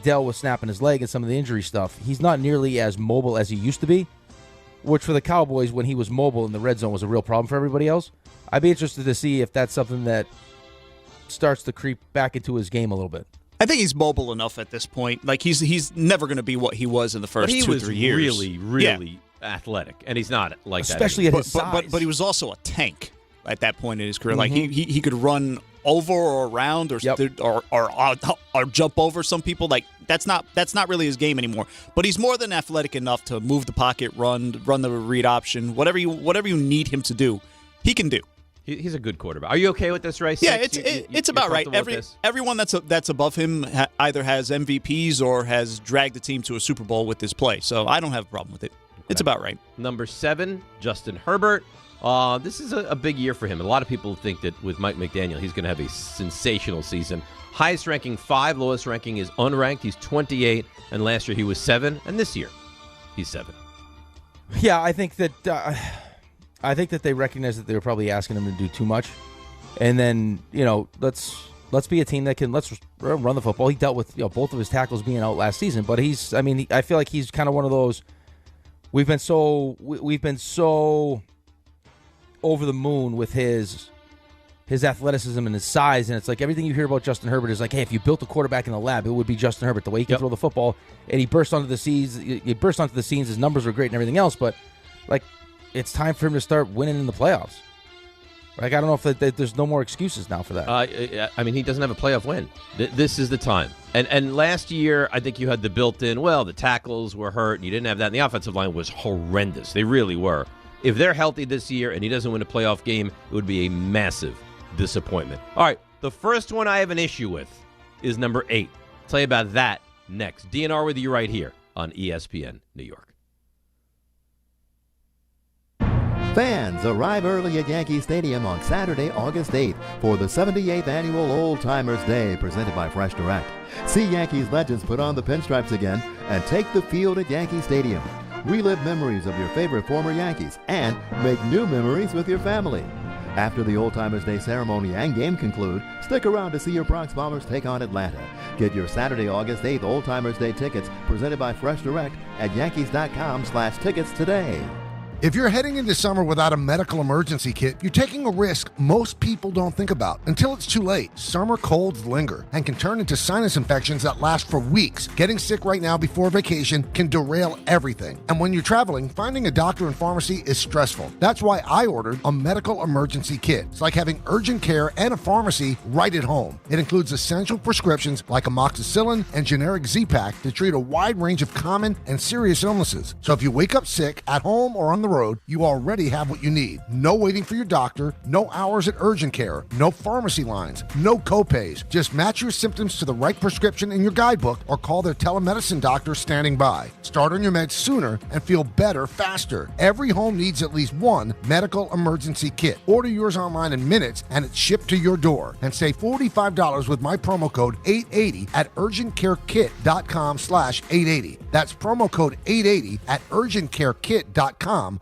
dealt with snapping his leg and some of the injury stuff, he's not nearly as mobile as he used to be. Which for the Cowboys, when he was mobile in the red zone, was a real problem for everybody else. I'd be interested to see if that's something that starts to creep back into his game a little bit. I think he's mobile enough at this point. He's never going to be what he was in the first 2-3 years. Really, really athletic, and he's not like especially that. Especially at his size. But he was also a tank at that point in his career. Mm-hmm. He could run over or around or jump over some people. that's not really his game anymore. But he's more than athletic enough to move the pocket, run the read option, whatever you need him to do, he can do. He's a good quarterback. Are you okay with this, Ray? Yeah, it's about right. Everyone that's above him either has MVPs or has dragged the team to a Super Bowl with his play. So I don't have a problem with it. Okay. It's about right. Number 7, Justin Herbert. This is a big year for him. A lot of people think that with Mike McDaniel, he's going to have a sensational season. Highest ranking 5, lowest ranking is unranked. He's 28, and last year he was 7, and this year he's 7. Yeah, I think that they recognize that they were probably asking him to do too much, and then let's be a team that let's run the football. He dealt with both of his tackles being out last season, but I feel like he's kind of one of those. We've been so over the moon with his athleticism and his size, and it's like everything you hear about Justin Herbert is like, hey, if you built a quarterback in the lab, it would be Justin Herbert. The way he can throw the football, and he burst onto the scenes. His numbers were great and everything else, but like it's time for him to start winning in the playoffs. Like I don't know if there's no more excuses now for that. I mean, he doesn't have a playoff win. This is the time. And last year, I think you had the built-in. Well, the tackles were hurt, and you didn't have that. And the offensive line was horrendous. They really were. If they're healthy this year and he doesn't win a playoff game, it would be a massive disappointment. All right, the first one I have an issue with is number 8. I'll tell you about that next. DNR with you right here on ESPN New York. Fans arrive early at Yankee Stadium on Saturday, August 8th for the 78th Annual Old Timers Day presented by Fresh Direct. See Yankees legends put on the pinstripes again and take the field at Yankee Stadium. Relive memories of your favorite former Yankees and make new memories with your family. After the Old Timers Day ceremony and game conclude, stick around to see your Bronx Bombers take on Atlanta. Get your Saturday, August 8th Old Timers Day tickets presented by Fresh Direct at Yankees.com/tickets today. If you're heading into summer without a medical emergency kit, you're taking a risk most people don't think about until it's too late. Summer colds linger and can turn into sinus infections that last for weeks. Getting sick right now before vacation can derail everything. And when you're traveling, finding a doctor and pharmacy is stressful. That's why I ordered a medical emergency kit. It's like having urgent care and a pharmacy right at home. It includes essential prescriptions like amoxicillin and generic Z-Pak to treat a wide range of common and serious illnesses. So if you wake up sick at home or on the road, you already have what you need. No waiting for your doctor, no hours at urgent care, no pharmacy lines, no copays. Just match your symptoms to the right prescription in your guidebook or call their telemedicine doctor standing by. Start on your meds sooner and feel better faster. Every home needs at least one medical emergency kit. Order yours online in minutes and it's shipped to your door. And save $45 with my promo code 880 at urgentcarekit.com/880. That's promo code 880 at urgentcarekit.com/880.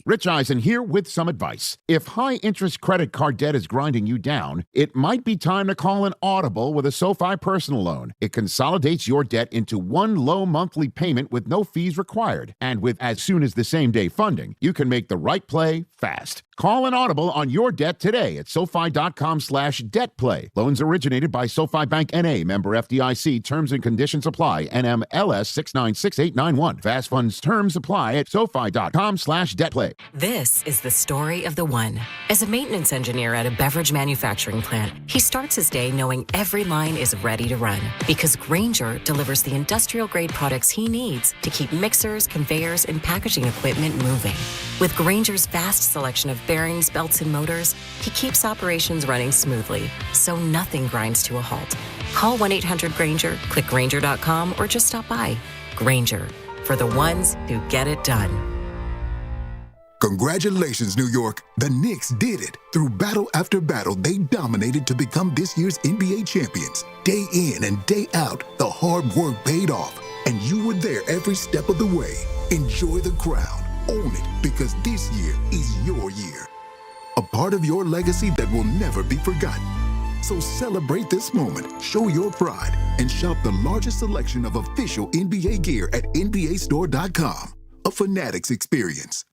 Rich Eisen here with some advice. If high-interest credit card debt is grinding you down, it might be time to call an audible with a SoFi personal loan. It consolidates your debt into one low monthly payment with no fees required. And with as soon as the same day funding, you can make the right play fast. Call an audible on your debt today at SoFi.com/debtplay. Loans originated by SoFi Bank N.A. Member FDIC. Terms and conditions apply. NMLS 696891. Fast funds terms apply at SoFi.com/debtplay. This is the story of the one. As a maintenance engineer at a beverage manufacturing plant, he starts his day knowing every line is ready to run because Grainger delivers the industrial-grade products he needs to keep mixers, conveyors, and packaging equipment moving. With Grainger's vast selection of bearings, belts, and motors, he keeps operations running smoothly, so nothing grinds to a halt. Call 1-800-GRAINGER, click Grainger.com, or just stop by. Grainger, for the ones who get it done. Congratulations, New York. The Knicks did it. Through battle after battle, they dominated to become this year's NBA champions. Day in and day out, the hard work paid off, and you were there every step of the way. Enjoy the crown. Own it, because this year is your year. A part of your legacy that will never be forgotten. So celebrate this moment, show your pride, and shop the largest selection of official NBA gear at NBAstore.com. A Fanatics experience.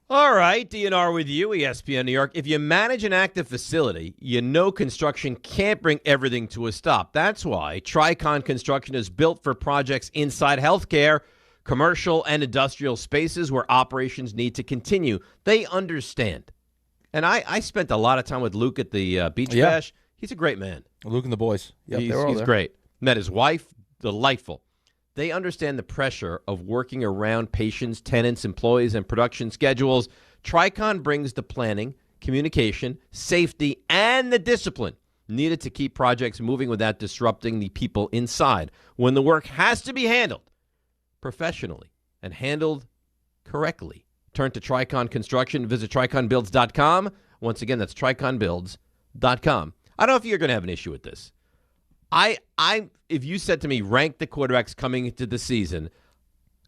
All right, DNR with you, ESPN New York. If you manage an active facility, you know construction can't bring everything to a stop. That's why Tricon Construction is built for projects inside healthcare, commercial and industrial spaces where operations need to continue. They understand. And I spent a lot of time with Luke at the Beach Bash. He's a great man. Luke and the boys. Yep, he's great. Met his wife, delightful. They understand the pressure of working around patients, tenants, employees, and production schedules. Tricon brings the planning, communication, safety, and the discipline needed to keep projects moving without disrupting the people inside. When the work has to be handled professionally and handled correctly, turn to Tricon Construction. Visit triconbuilds.com. Once again, that's triconbuilds.com. I don't know if you're going to have an issue with this. If you said to me, rank the quarterbacks coming into the season,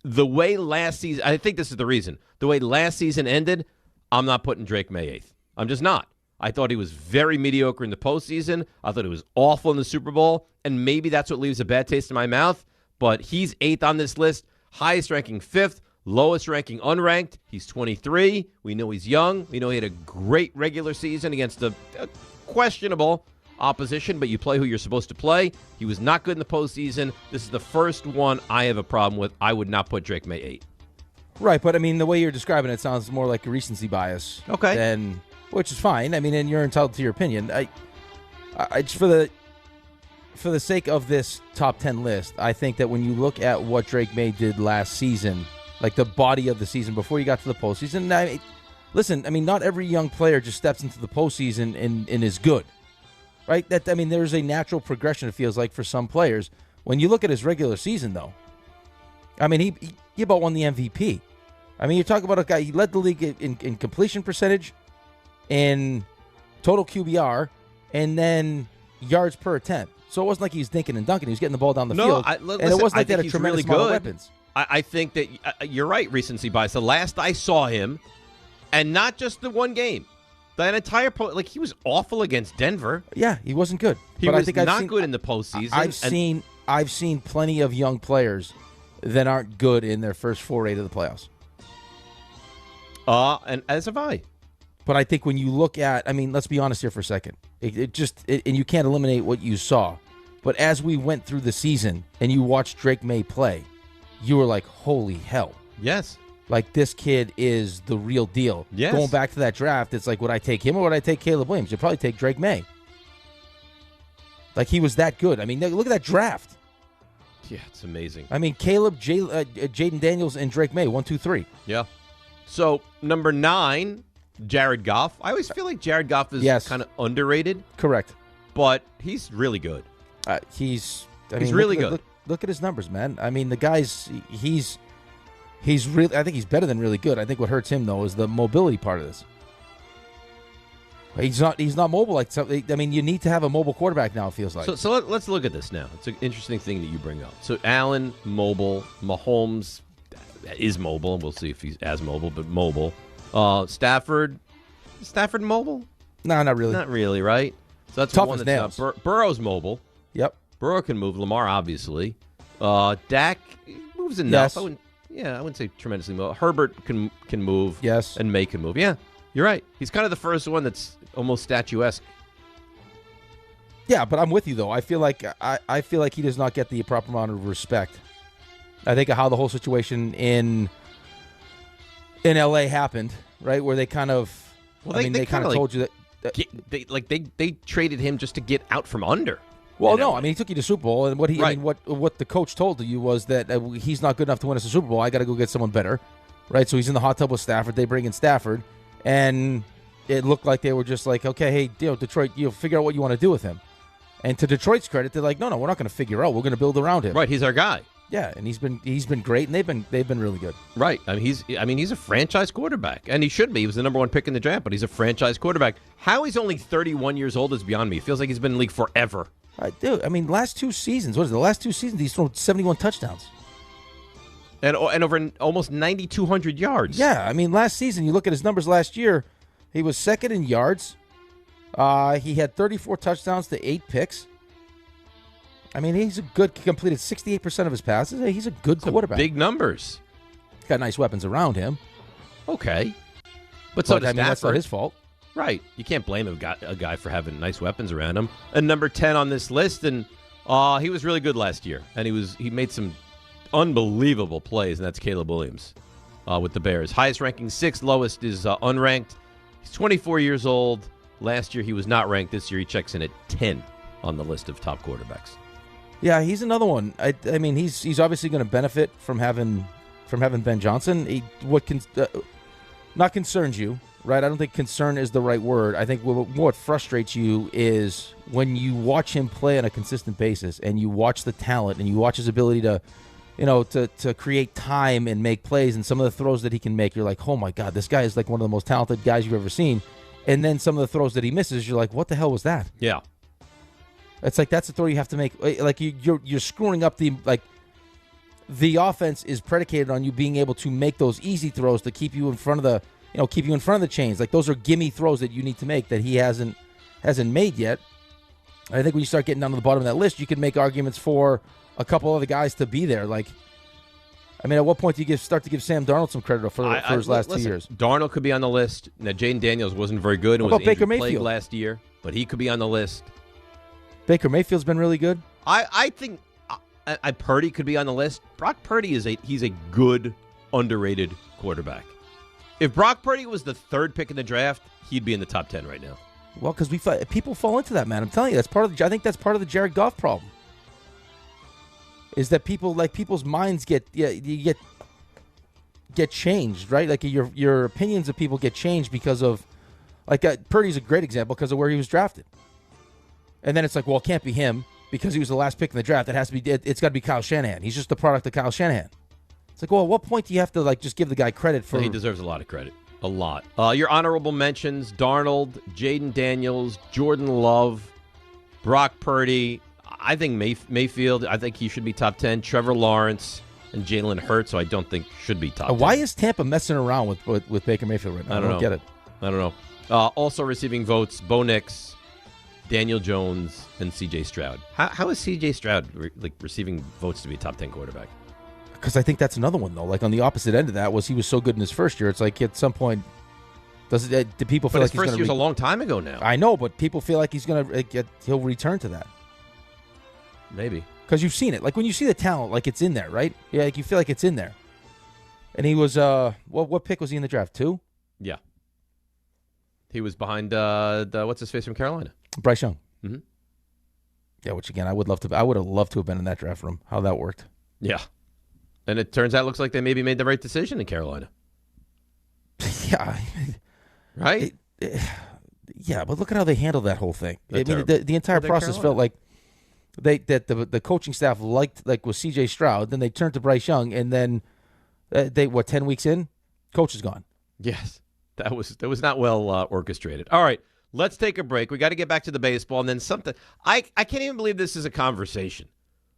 the way last season, I think this is the reason, the way last season ended, I'm not putting Drake May 8th. I'm just not. I thought he was very mediocre in the postseason. I thought he was awful in the Super Bowl, and maybe that's what leaves a bad taste in my mouth, but he's 8th on this list, highest ranking 5th, lowest ranking unranked. He's 23. We know he's young. We know he had a great regular season against a questionable opposition, but you play who you're supposed to play. He was not good in the postseason. This is the first one I have a problem with. I would not put Drake May 8. Right, but I mean, the way you're describing it sounds more like a recency bias. Okay. Which is fine. I mean, and you're entitled to your opinion. I for the sake of this top 10 list, I think that when you look at what Drake May did last season, like the body of the season before you got to the postseason, listen, I mean, not every young player just steps into the postseason and is good. Right? There's a natural progression, it feels like, for some players. When you look at his regular season, though, I mean, he about won the MVP. I mean, you're talking about a guy, he led the league in completion percentage, in total QBR, and then yards per attempt. So it wasn't like he was dinking and dunking. He was getting the ball down the field. And it wasn't like they had a tremendous amount of weapons. I think that you're right, recency bias. The last I saw him, and not just the one game, that entire he was awful against Denver. Yeah, he wasn't good. I think not good in the postseason. I've seen plenty of young players that aren't good in their first foray to the playoffs. And as have I. But I think when you look at, I mean, let's be honest here for a second. And you can't eliminate what you saw. But as we went through the season and you watched Drake May play, you were like, holy hell. Yes. Like, this kid is the real deal. Yes. Going back to that draft, it's like, would I take him or would I take Caleb Williams? You'd probably take Drake May. Like, he was that good. I mean, look at that draft. Yeah, it's amazing. I mean, Caleb, Jaden Daniels, and Drake May, 1, 2, 3. Yeah. So, number 9, Jared Goff. I always feel like Jared Goff is kind of underrated. Correct. But he's really good. He's really good. Look at his numbers, man. I mean, the guy's he's really. I think he's better than really good. I think what hurts him though is the mobility part of this. He's not mobile like something. I mean, you need to have a mobile quarterback now. It feels like. So let's look at this now. It's an interesting thing that you bring up. So Allen mobile, Mahomes is mobile. We'll see if he's as mobile, but mobile. Stafford mobile? No, not really. Not really, right? So that's tough one as that's nails. Burrow's mobile. Yep. Burrow can move. Lamar, obviously. Dak moves enough. Yes. I wouldn't say tremendously mobile. Herbert can move. Yes. And May can move. Yeah, you're right. He's kind of the first one that's almost statuesque. Yeah, but I'm with you though. I feel like he does not get the proper amount of respect. I think of how the whole situation in LA happened, right? Where they kind of, they kind of told you that they traded him just to get out from under. Well, no, I mean, he took you to Super Bowl, and what the coach told you was that he's not good enough to win us a Super Bowl. I got to go get someone better, right? So he's in the hot tub with Stafford. They bring in Stafford, and it looked like they were just like, okay, hey, Detroit, figure out what you want to do with him. And to Detroit's credit, they're like, no, we're not going to figure out. We're going to build around him. Right, he's our guy. Yeah, and he's been great, and they've been really good. Right. I mean, he's a franchise quarterback, and he should be. He was the number 1 pick in the draft, but he's a franchise quarterback. How he's only 31 years old is beyond me. It feels like he's been in the league forever. Dude, I mean, last 2 seasons. What is it? The last 2 seasons, he's thrown 71 touchdowns. And over almost 9,200 yards. Yeah, I mean, last season, you look at his numbers last year, he was second in yards. He had 34 touchdowns to 8 picks. I mean, he completed 68% of his passes. He's a good quarterback. Big numbers. He's got nice weapons around him. Okay. But so does Stafford. That's not his fault. Right. You can't blame a guy for having nice weapons around him. And number 10 on this list, and he was really good last year. And he made some unbelievable plays, and that's Caleb Williams with the Bears. Highest ranking 6th, lowest is unranked. He's 24 years old. Last year he was not ranked. This year he checks in at 10 on the list of top quarterbacks. Yeah, he's another one. I mean, he's obviously going to benefit from having Ben Johnson. Not concerns you, right? I don't think concern is the right word. I think what frustrates you is when you watch him play on a consistent basis, and you watch the talent, and you watch his ability to, to create time and make plays, and some of the throws that he can make. You're like, oh my God, this guy is like one of the most talented guys you've ever seen. And then some of the throws that he misses, you're like, what the hell was that? Yeah. It's like that's the throw you have to make. Like you're screwing up the offense is predicated on you being able to make those easy throws to keep you in front of the chains. Like those are gimme throws that you need to make that he hasn't made yet. I think when you start getting down to the bottom of that list, you can make arguments for a couple other guys to be there. Like, I mean, at what point do you start to give Sam Darnold some credit for his last 2 years? Darnold could be on the list. Now, Jaden Daniels wasn't very good and was Baker injured Mayfield last year, but he could be on the list. Baker Mayfield's been really good. I think Purdy could be on the list. Brock Purdy he's a good, underrated quarterback. If Brock Purdy was the third pick in the draft, he'd be in the top 10 right now. Well, because people fall into that, man. I'm telling you, I think that's part of the Jared Goff problem. Is that people's minds get changed, right? Like your opinions of people get changed because of, Purdy's a great example because of where he was drafted. And then it's like, well, it can't be him because he was the last pick in the draft. It's got to be Kyle Shanahan. He's just the product of Kyle Shanahan. It's like, well, at what point do you have to just give the guy credit for? He deserves a lot of credit. A lot. Your honorable mentions: Darnold, Jaden Daniels, Jordan Love, Brock Purdy. I think Mayfield. I think he should be top 10. Trevor Lawrence and Jalen Hurts, so I don't think should be top 10. Why is Tampa messing around with Baker Mayfield right now? I don't get it. I don't know. Also receiving votes: Bo Nix, Daniel Jones, and C.J. Stroud. How is C.J. Stroud receiving votes to be a top 10 quarterback? Because I think that's another one, though. Like, on the opposite end of that was he was so good in his first year. It's like at some point, do people feel like his first year was a long time ago now? I know, but people feel like he'll return to that. Maybe. Because you've seen it. Like, when you see the talent, like, it's in there, right? Yeah, like, you feel like it's in there. And he was, what pick was he in the draft? 2? Yeah. He was behind, what's-his-face from Carolina? Bryce Young. Mm-hmm. Yeah, which, again, I would have loved to have been in that draft room, how that worked. Yeah. And it turns out, looks like they maybe made the right decision in Carolina. Yeah. Right? Yeah, but look at how they handled that whole thing. I mean, the entire process felt like the coaching staff liked with C.J. Stroud, then they turned to Bryce Young, and then 10 weeks in, coach is gone. Yes, that was not well orchestrated. All right, let's take a break. We got to get back to the baseball, and then something. I can't even believe this is a conversation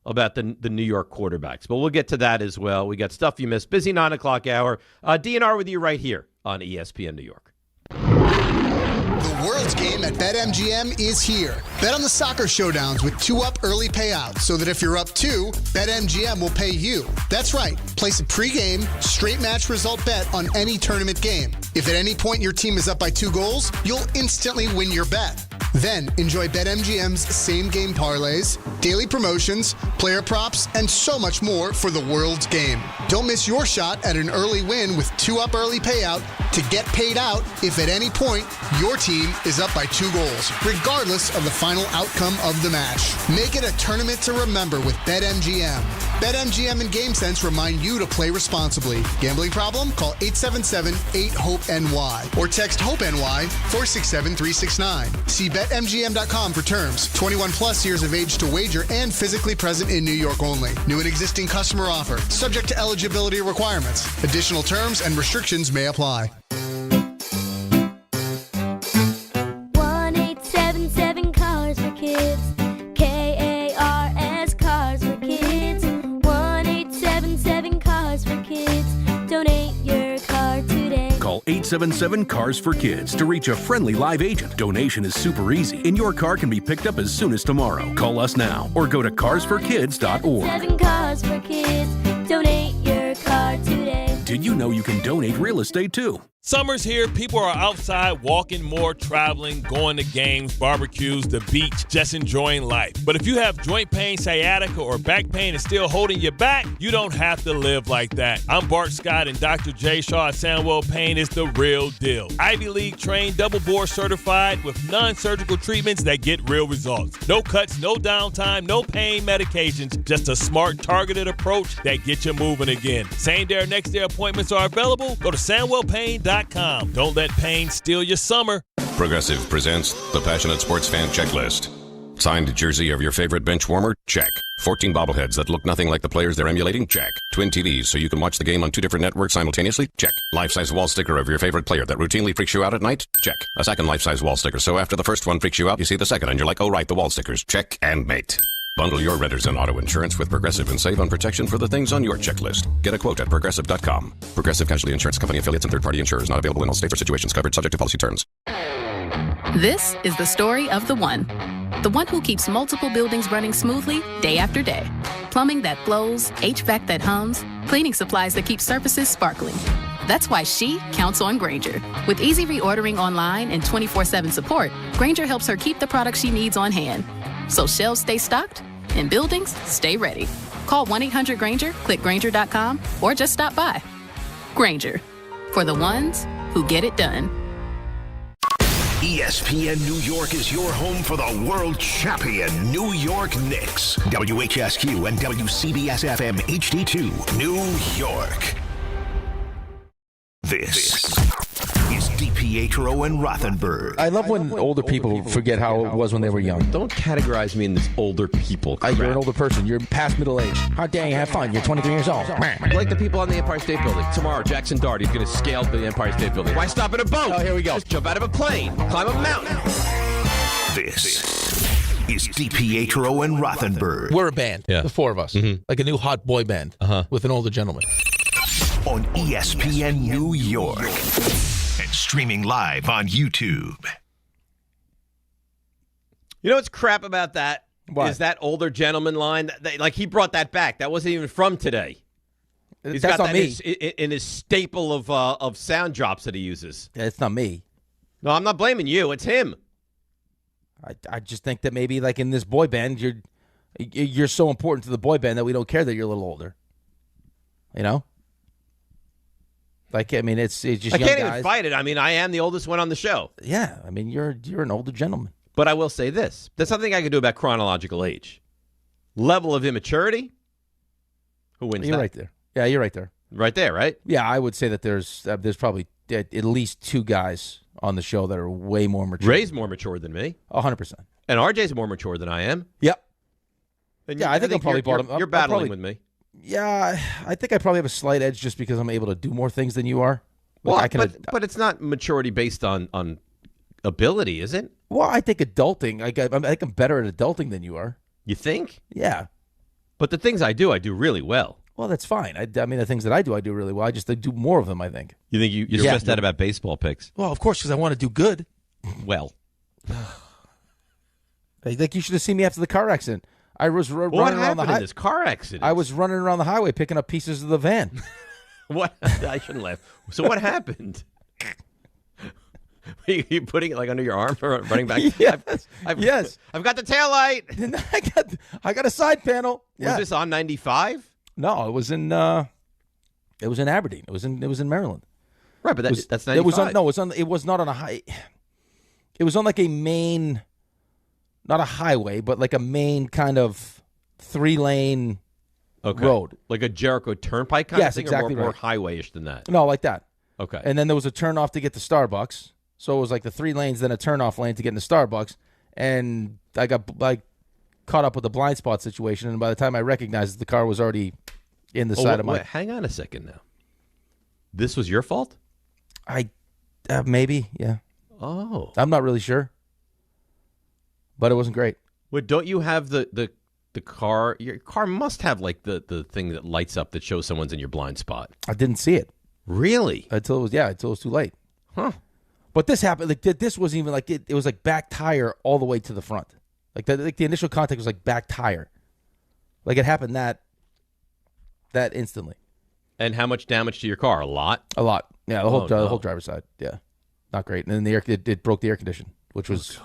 about the New York quarterbacks, but we'll get to that as well. We got stuff you missed. Busy 9 o'clock hour. DNR with you right here on ESPN New York. The World's Game at BetMGM is here. Bet on the soccer showdowns with 2-up early payouts so that if you're up 2, BetMGM will pay you. That's right. Place a pregame, straight match result bet on any tournament game. If at any point your team is up by 2 goals, you'll instantly win your bet. Then enjoy BetMGM's same-game parlays, daily promotions, player props, and so much more for the World's Game. Don't miss your shot at an early win with 2-up early payout to get paid out if at any point your team is up by 2 goals, regardless of the final outcome of the match. Make it a tournament to remember with BetMGM. BetMGM and GameSense remind you to play responsibly. Gambling problem? Call 877-8-HOPE-NY or text HOPE-NY 467-369. See BetMGM.com for terms. 21 plus years of age to wager and physically present in New York only. New and existing customer offer. Subject to eligibility requirements. Additional terms and restrictions may apply. 1-877 Cars for Kids. KARS Cars for Kids. 1-877 Cars for Kids. Donate your car today. Call 877 Cars for Kids to reach a friendly live agent. Donation is super easy, and your car can be picked up as soon as tomorrow. Call us now or go to carsforkids.org. 7 Cars for Kids. Donate your car today. Did you know you can donate real estate too? Summer's here. People are outside walking more, traveling, going to games, barbecues, the beach, just enjoying life. But if you have joint pain, sciatica, or back pain and still holding you back, you don't have to live like that. I'm Bart Scott, and Dr. J. Shaw at Sandwell Pain is the real deal. Ivy League trained, double board certified with non-surgical treatments that get real results. No cuts, no downtime, no pain medications, just a smart, targeted approach that gets you moving again. Same day or next day appointments are available. Go to SandwellPain.com. Don't let pain steal your summer. Progressive presents the Passionate Sports Fan Checklist. Signed jersey of your favorite bench warmer? Check. 14 bobbleheads that look nothing like the players they're emulating? Check. Twin TVs so you can watch the game on 2 different networks simultaneously? Check. Life-size wall sticker of your favorite player that routinely freaks you out at night? Check. A second life-size wall sticker so after the first one freaks you out, you see the second and you're like, oh right, the wall stickers. Check and mate. Bundle your renters and auto insurance with Progressive and save on protection for the things on your checklist. Get a quote at Progressive.com. Progressive Casualty Insurance Company affiliates and third-party insurers not available in all states or situations covered subject to policy terms. This is the story of the one who keeps multiple buildings running smoothly day after day. Plumbing that flows, HVAC that hums, cleaning supplies that keep surfaces sparkling. That's why she counts on Grainger. With easy reordering online and 24/7 support, Grainger helps her keep the products she needs on hand. So shelves stay stocked and buildings stay ready. Call 1-800-GRAINGER, click Grainger.com, or just stop by. Grainger, for the ones who get it done. ESPN New York is your home for the world champion New York Knicks. WHSQ and WCBS-FM HD2, New York. This is DiPietro and Rothenberg. I love when older people forget how it was when they were young. Don't categorize me in this older people crap. You're an older person. You're past middle age. How dare you have fun? You're 23 years old. Like the people on the Empire State Building. Tomorrow, Jaxson Dart, he's going to scale the Empire State Building. Why stop in a boat? Oh, here we go. Just jump out of a plane. Climb a mountain. This is DiPietro and Rothenberg. We're a band. The four of us. Like a new hot boy band with an older gentleman. On ESPN New York and streaming live on YouTube. You know what's crap about that? What? Is that older gentleman line. Like, he brought that back. That wasn't even from today. He's That's got not that me. in his staple of sound drops that he uses. Yeah, it's not me. No, I'm not blaming you. It's him. I just think that maybe like in this boy band, you're so important to the boy band that we don't care that you're a little older. You know? Like, I mean, it's just I young can't guys. even fight it. I mean, I am the oldest one on the show. Yeah, I mean, you're an older gentleman. But I will say this. There's something I can do about chronological age. Level of immaturity. Who wins You're that? right there. Yeah, you're right there. Right there, right? Yeah, I would say that there's probably at least 2 guys on the show that are way more mature. Ray's more mature than me. 100%. And RJ's more mature than I am. Yep. And Yeah, I think I'm probably you're battling with me. Yeah, I think I probably have a slight edge just because I'm able to do more things than you are. Well, but it's not maturity based on ability, is it? Well, I think adulting. I think I'm better at adulting than you are. You think? Yeah. But the things I do really well. Well, that's fine. I mean, the things that I do really well. I do more of them, I think. You think you're stressed out about baseball picks? Well, of course, because I want to do good. Well. Like you should have seen me after the car accident. I was running what around happened in this car accident? I was running around the highway picking up pieces of the van. What? I shouldn't laugh. So what happened? Are you putting it like under your arm or running back? Yes. Yes. I've got the taillight. I got a side panel. Was this on 95? No, it was in Aberdeen. It was in Maryland. Right, but that's 95. It was on. It was not on a high. It was on like a main, not a highway, but like a main kind of 3-lane road, like a Jericho Turnpike kind of thing. Exactly or more right. highway-ish than that. No, like that. Okay. And then there was a turnoff to get to Starbucks. So it was like the 3 lanes, then a turnoff lane to get into Starbucks. And I got caught up with the blind spot situation. And by the time I recognized it, the car was already in the side of my. Wait, hang on a second now. This was your fault? Maybe, yeah. Oh. I'm not really sure. But it wasn't great. Wait, don't you have the car? Your car must have like the thing that lights up that shows someone's in your blind spot. I didn't see it. Really? Until it was too late. Huh. But this happened. Like this wasn't even like it was like back tire all the way to the front. Like the initial contact was like back tire. Like it happened that instantly. And how much damage to your car? A lot? A lot. Yeah, the whole driver's side. Yeah. Not great. And then it broke the air condition, which was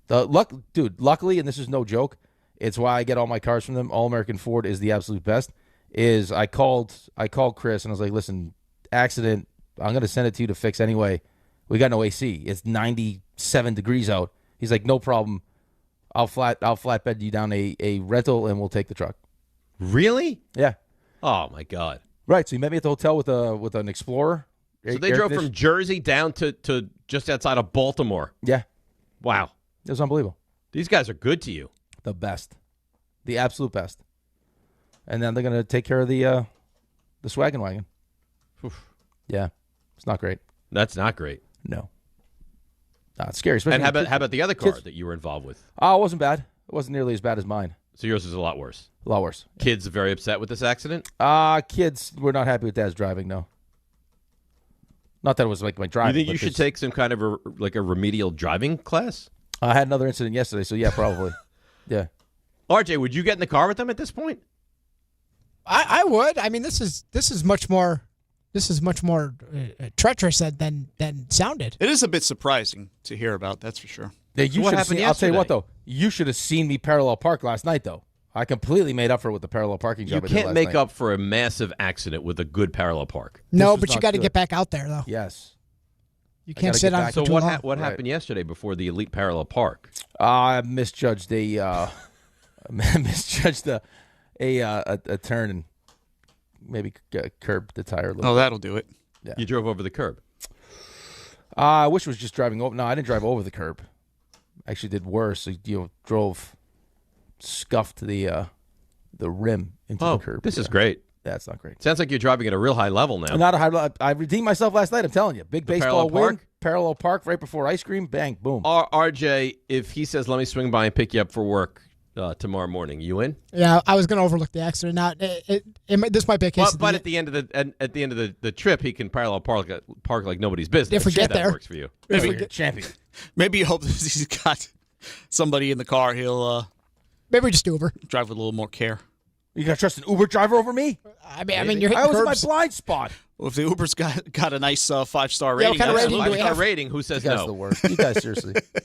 luckily, and this is no joke, it's why I get all my cars from them. All American Ford is the absolute best. Is I called Chris and I was like, listen, accident, I'm going to send it to you to fix anyway. We got no AC. It's 97 degrees out. He's like, no problem. I'll flatbed you down a rental and we'll take the truck. Really? Yeah. Oh my God. Right. So he met me at the hotel with an Explorer. So they drove from Jersey down to just outside of Baltimore. Yeah. Wow. It was unbelievable. These guys are good to you. The best. The absolute best. And then they're going to take care of the Swaggin' Wagon. Oof. Yeah. It's not great. That's not great. No. It's scary. And how about the other car that you were involved with? Oh, it wasn't bad. It wasn't nearly as bad as mine. So yours is a lot worse. A lot worse. Kids very upset with this accident? Kids were not happy with Dad's driving, no. Not that it was like my driving. You think you should take some kind of a remedial driving class? I had another incident yesterday, so yeah, probably. Yeah. RJ, would you get in the car with them at this point? I would. I mean, this is much more treacherous than sounded. It is a bit surprising to hear about. That's for sure. Yeah, I'll tell you what, though. You should have seen me parallel park last night, though. I completely made up for it with the parallel parking job. You can't make up for a massive accident with a good parallel park. No, but you got to get back out there, though. Yes. You can't sit on. So what happened yesterday before the elite parallel park? I misjudged a turn and maybe curbed the tire a little. Oh, that'll do it. Yeah. You drove over the curb. I wish it was just driving over. No, I didn't drive over the curb. I actually did worse. Scuffed the rim into the curb. This is great. That's not great. Sounds like you're driving at a real high level now. Not a high level. I redeemed myself last night. I'm telling you. Big baseball win. Parallel park right before ice cream. Bang, boom. RJ, if he says, let me swing by and pick you up for work tomorrow morning, you in? Yeah, I was going to overlook the accident. Now, this might be a case. But at the end of the trip, he can parallel park like nobody's business. If we get there, that works for you. Maybe you're champion. Maybe you hope he's got somebody in the car. He'll maybe just Uber. Drive with a little more care. You got to trust an Uber driver over me? I mean, you're hitting I was curbs. in my blind spot. Well, if the Uber's got a nice 5-star rating, what kind of rating do we have? Rating. Who says you guys no? Are the worst. You guys seriously. You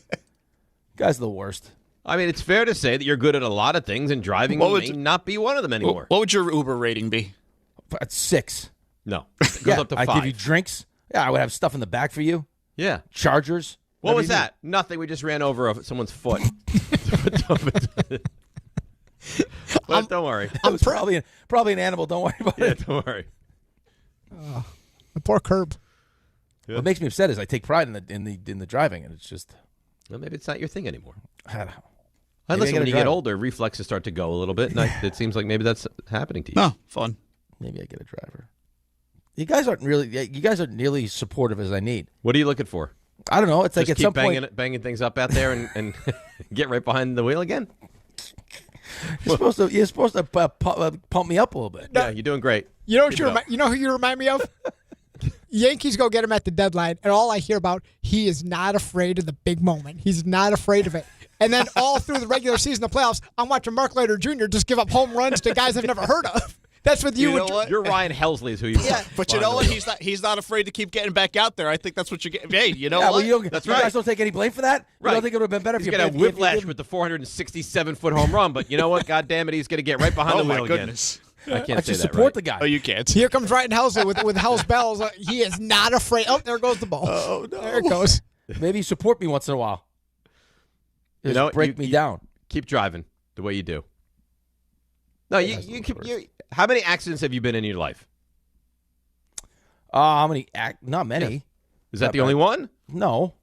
guys are the worst. I mean, it's fair to say that you're good at a lot of things, and driving may not be one of them anymore. What would your Uber rating be? At 6. No, it goes up to 5. I give you drinks. Yeah, I would have stuff in the back for you. Yeah, chargers. What was that? Nothing. We just ran over someone's foot. But don't worry. I'm probably an animal. Don't worry about it. Don't worry. The poor curb. Yeah. What makes me upset is I take pride in the driving, and it's just. Well, maybe it's not your thing anymore. I don't know. Listen, when you get older, reflexes start to go a little bit, and it seems like maybe that's happening to you. Oh, fun. Maybe I get a driver. You guys aren't nearly supportive as I need. What are you looking for? I don't know. It's just like at keep some point banging things up out there and get right behind the wheel again. You're supposed to pump me up a little bit. Yeah, you're doing great. You know who you remind me of? Yankees go get him at the deadline, and all I hear about, he is not afraid of the big moment. He's not afraid of it. And then all through the regular season, the playoffs, I'm watching Mark Leiter Jr. just give up home runs to guys I've never heard of. That's what you know what? You're Ryan Helsley is who you are. Yeah, but you know what? He's not afraid to keep getting back out there. I think that's what you're getting. Hey, you know what? Well, that's you right. guys don't take any blame for that? Right. You don't think it would have been better if he's you going to have whiplash with the 467-foot home run, but you know what? God damn it, he's going to get right behind the wheel again. I can't say that support the guy. Oh, you can't. Here comes Ryan Helsley with Hell's Bells. He is not afraid. Oh, there goes the ball. Oh, no. There it goes. Maybe you support me once in a while. Just break me down. Keep driving the way you do. No, you how many accidents have you been in your life? How many? Not many. Yeah. Is that the only one? No,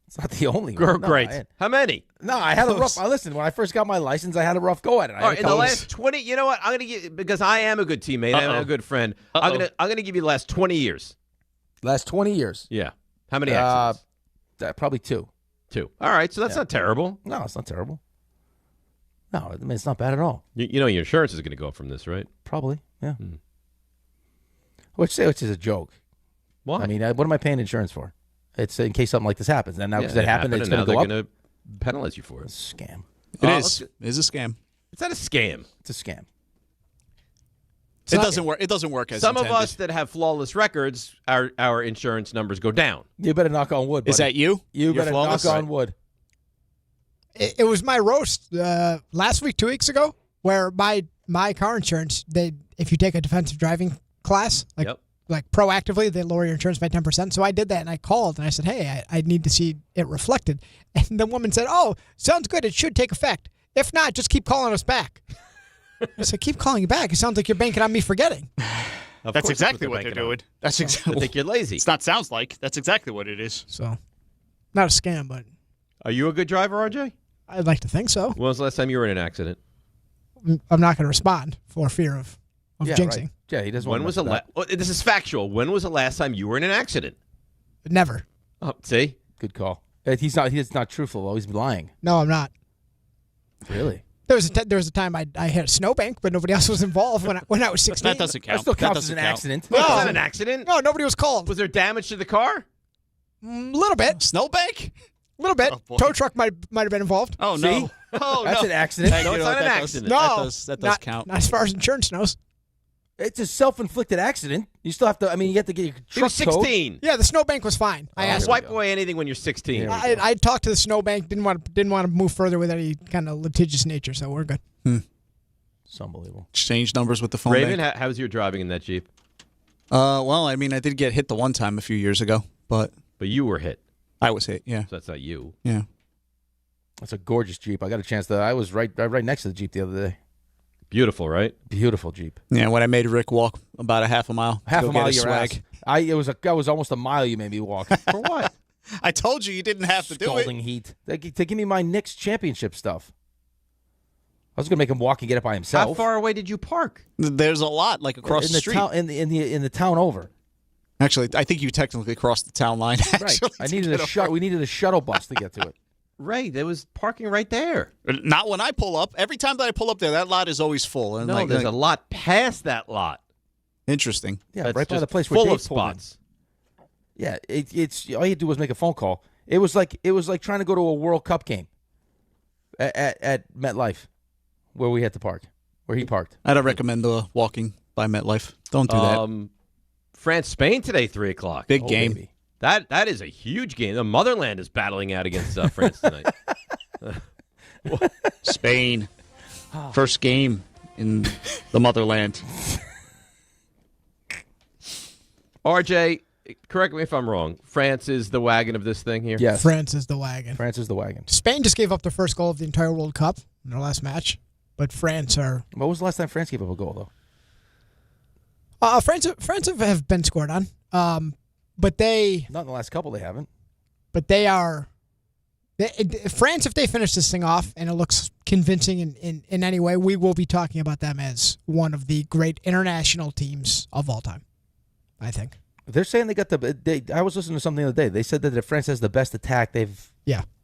it's not the only one. Great. No, how many? No, I had a rough. Listen, when I first got my license, I had a rough go at it. All right, in the last 20, you know what? I'm gonna give, because I am a good teammate. I'm a good friend. I'm gonna give you the last 20 years. Last 20 years. Yeah. How many accidents? Probably 2. 2. All right, so that's not terrible. No, it's not terrible. No, I mean, it's not bad at all. You know your insurance is going to go up from this, right? Probably, yeah. Which is a joke. Why? I mean, what am I paying insurance for? It's in case something like this happens. And now because it happened, it's going to go up. They're going to penalize you for it. It's a scam. It is. It is a scam. It's not a scam. It's a scam. It doesn't work. It doesn't work as some intended. of us that have flawless records, our insurance numbers go down. You better knock on wood. Buddy. Is that you? You better flawless? knock on wood. It was my roast last week, 2 weeks ago, where my car insurance, if you take a defensive driving class, like proactively, they lower your insurance by 10%. So I did that, and I called, and I said, hey, I need to see it reflected. And the woman said, oh, sounds good. It should take effect. If not, just keep calling us back. I said, keep calling you back. It sounds like you're banking on me forgetting. That's exactly what they're doing. That's exactly. I think you're lazy. It's not sounds like. That's exactly what it is. So, not a scam, but. Are you a good driver, RJ? I'd like to think so. When was the last time you were in an accident? I'm not going to respond for fear of jinxing. Right. Yeah, he doesn't. When was the this is factual. When was the last time you were in an accident? Never. Oh, see, good call. He's not truthful though. He's lying. No, I'm not. Really? There was a time I hit a snowbank, but nobody else was involved when I was 16. That doesn't count. That still counts That as an doesn't count. accident. No, was that an accident? No, nobody was called. Was there damage to the car? A little bit. Snowbank? A little bit. boy. Tow truck might have been involved. Oh See? no! Oh That's no! an accident. No, it's not an accident. No, that does count. Not as far as insurance knows. It's a self-inflicted accident. You still have to. I mean, you have to get your He truck was 16. Yeah, the snowbank was fine. I asked. Swipe away anything when you're 16. I talked to the snowbank. Didn't want to move further with any kind of litigious nature, so we're good. It's unbelievable. Exchange numbers with the phone. Raven, bank. how's your driving in that Jeep? Well, I mean, I did get hit the one time a few years ago, but you were hit. I was hit. Yeah. So that's not you. Yeah. That's a gorgeous Jeep. I got a chance to. I was right next to the Jeep the other day. Beautiful, right? Beautiful Jeep. Yeah. When I made Rick walk about a half a mile. Half to a go mile, get his your swag. ass. It was almost a mile you made me walk. For what? I told you didn't have to do Scalding it. heat. To give me my Knicks championship stuff. I was gonna make him walk and get it by himself. How far away did you park? There's a lot, like across in the street. Town, in the town over. Actually, I think you technically crossed the town line. Right. I needed we needed a shuttle bus to get to it. Right. There was parking right there. Not when I pull up. Every time that I pull up there, that lot is always full. And No, there's a lot past that lot. Interesting. Yeah, That's right by just the place where full Dave of spots. Yeah, it's all you do was make a phone call. It was like trying to go to a World Cup game at MetLife, where we had to park, where he parked. I don't recommend walking by MetLife. Don't do that. France, Spain today, 3:00. Big game. Baby. That is a huge game. The motherland is battling out against France tonight. Spain. First game in the motherland. RJ, correct me if I'm wrong. France is the wagon of this thing here? Yes. France is the wagon. France is the wagon. Spain just gave up their first goal of the entire World Cup in their last match, but France are. When was the last time France gave up a goal, though? France have been scored on, but they. Not in the last couple. They haven't. But they are. France, if they finish this thing off and it looks convincing in any way, we will be talking about them as one of the great international teams of all time. I think they're saying they got I was listening to something the other day. They said that France has the best attack they've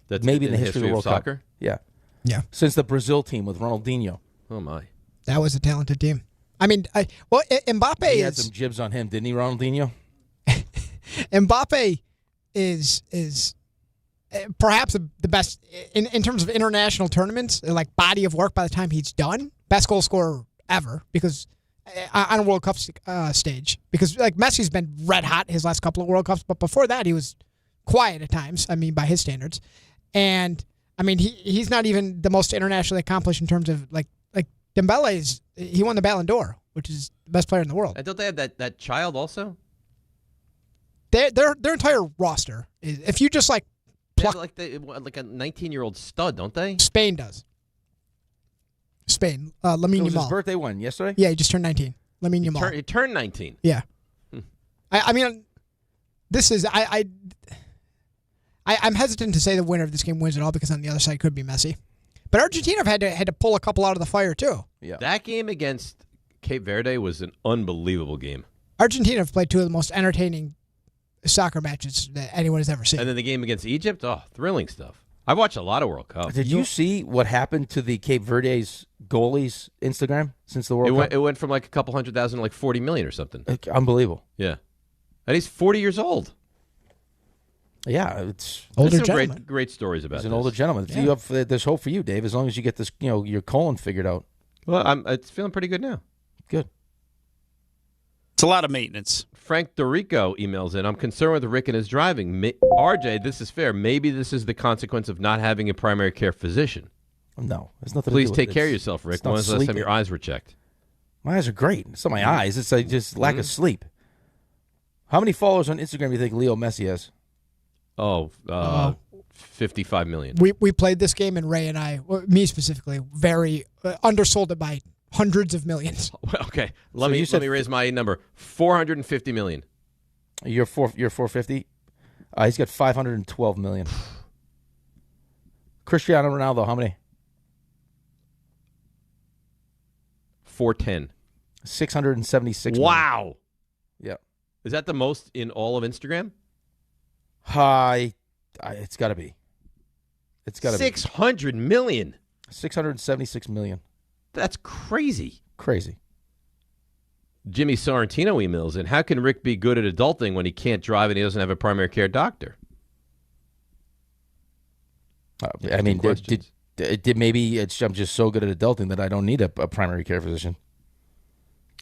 That's maybe in the history of the World soccer? Cup. Yeah, yeah. Since the Brazil team with Ronaldinho. Oh my, that was a talented team. I mean, Mbappe he had some jibs on him, didn't he, Ronaldinho? Mbappe is perhaps the best in terms of international tournaments, like body of work. By the time he's done, best goal scorer ever because. On a World Cup stage, because like Messi's been red hot his last couple of World Cups, but before that he was quiet at times. I mean, by his standards, and I mean he's not even the most internationally accomplished in terms of like Dembele he won the Ballon d'Or, which is the best player in the world. And don't they have that child also? Their entire roster is, if you just like pluck, like a 19-year-old stud, don't they? Spain does. Spain, Lamine It was Yamal. his birthday when? Yesterday? Yeah, he just turned 19. Lamine Yamal. He turned 19. Yeah. I mean, this is I'm hesitant to say the winner of this game wins it all because on the other side could be Messi, but Argentina have had to pull a couple out of the fire too. Yeah. That game against Cape Verde was an unbelievable game. Argentina have played two of the most entertaining soccer matches that anyone has ever seen. And then the game against Egypt, thrilling stuff. I've watched a lot of World Cup. Did you see what happened to the Cape Verde's goalies' Instagram since the World Cup? It went from like a couple 100,000 to like 40 million or something. Unbelievable. Yeah. And he's 40 years old. Yeah, it's older gentleman. Great stories about He's this. an older gentleman. Yeah. There's hope for you, Dave, as long as you get this, your colon figured out. Well, it's feeling pretty good now. Good. It's a lot of maintenance. Frank DeRico emails in, I'm concerned with Rick and his driving. RJ, this is fair. Maybe this is the consequence of not having a primary care physician. No, there's nothing Please to do take with it. care of yourself, Rick. When was the last time your eyes were checked? My eyes are great. It's not my eyes. It's just lack of sleep. How many followers on Instagram do you think Leo Messi has? 55 million. We played this game, and Ray and I, me specifically, very undersold it by hundreds of millions. Okay, let me raise my number. 450 million. You're 450. He's got 512 million. Cristiano Ronaldo, how many? 410. 676. Wow. Yeah. Is that the most in all of Instagram? It's got to be. It's got to be 600 million. 676 million. That's crazy. Crazy. Jimmy Sorrentino emails in, how can Rick be good at adulting when he can't drive and he doesn't have a primary care doctor? I mean, maybe I'm just so good at adulting that I don't need a primary care physician.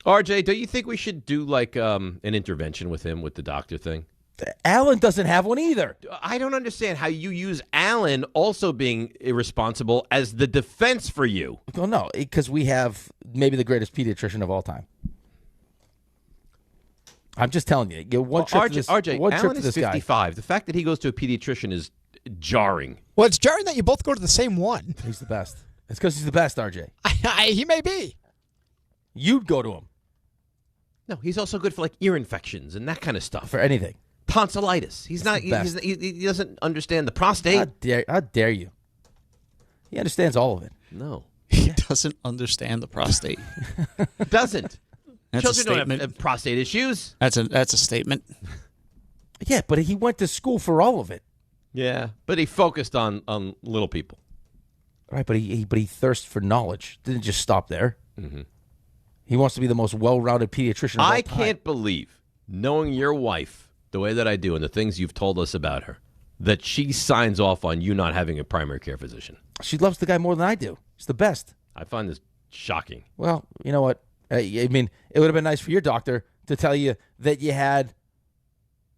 RJ, don't you think we should do like an intervention with him with the doctor thing? Alan doesn't have one either. I don't understand how you use Alan also being irresponsible as the defense for you. Well, no, because we have maybe the greatest pediatrician of all time. I'm just telling you. One trip to this Alan is 55. Guy. The fact that he goes to a pediatrician is jarring. Well, it's jarring that you both go to the same one. He's the best. It's because he's the best, RJ. He may be. You'd go to him. No, he's also good for like ear infections and that kind of stuff. For anything. Tonsillitis. He doesn't understand the prostate. How dare you? He understands all of it. No. He doesn't understand the prostate. Doesn't. That's Children don't have prostate issues. That's a statement. Yeah, but he went to school for all of it. Yeah, but he focused on little people. Right, but he thirsts for knowledge. Didn't just stop there. Mm-hmm. He wants to be the most well-rounded pediatrician of all time. I can't believe, knowing your wife the way that I do and the things you've told us about her, that she signs off on you not having a primary care physician. She loves the guy more than I do. He's the best. I find this shocking. Well, you know what? I mean, it would have been nice for your doctor to tell you that you had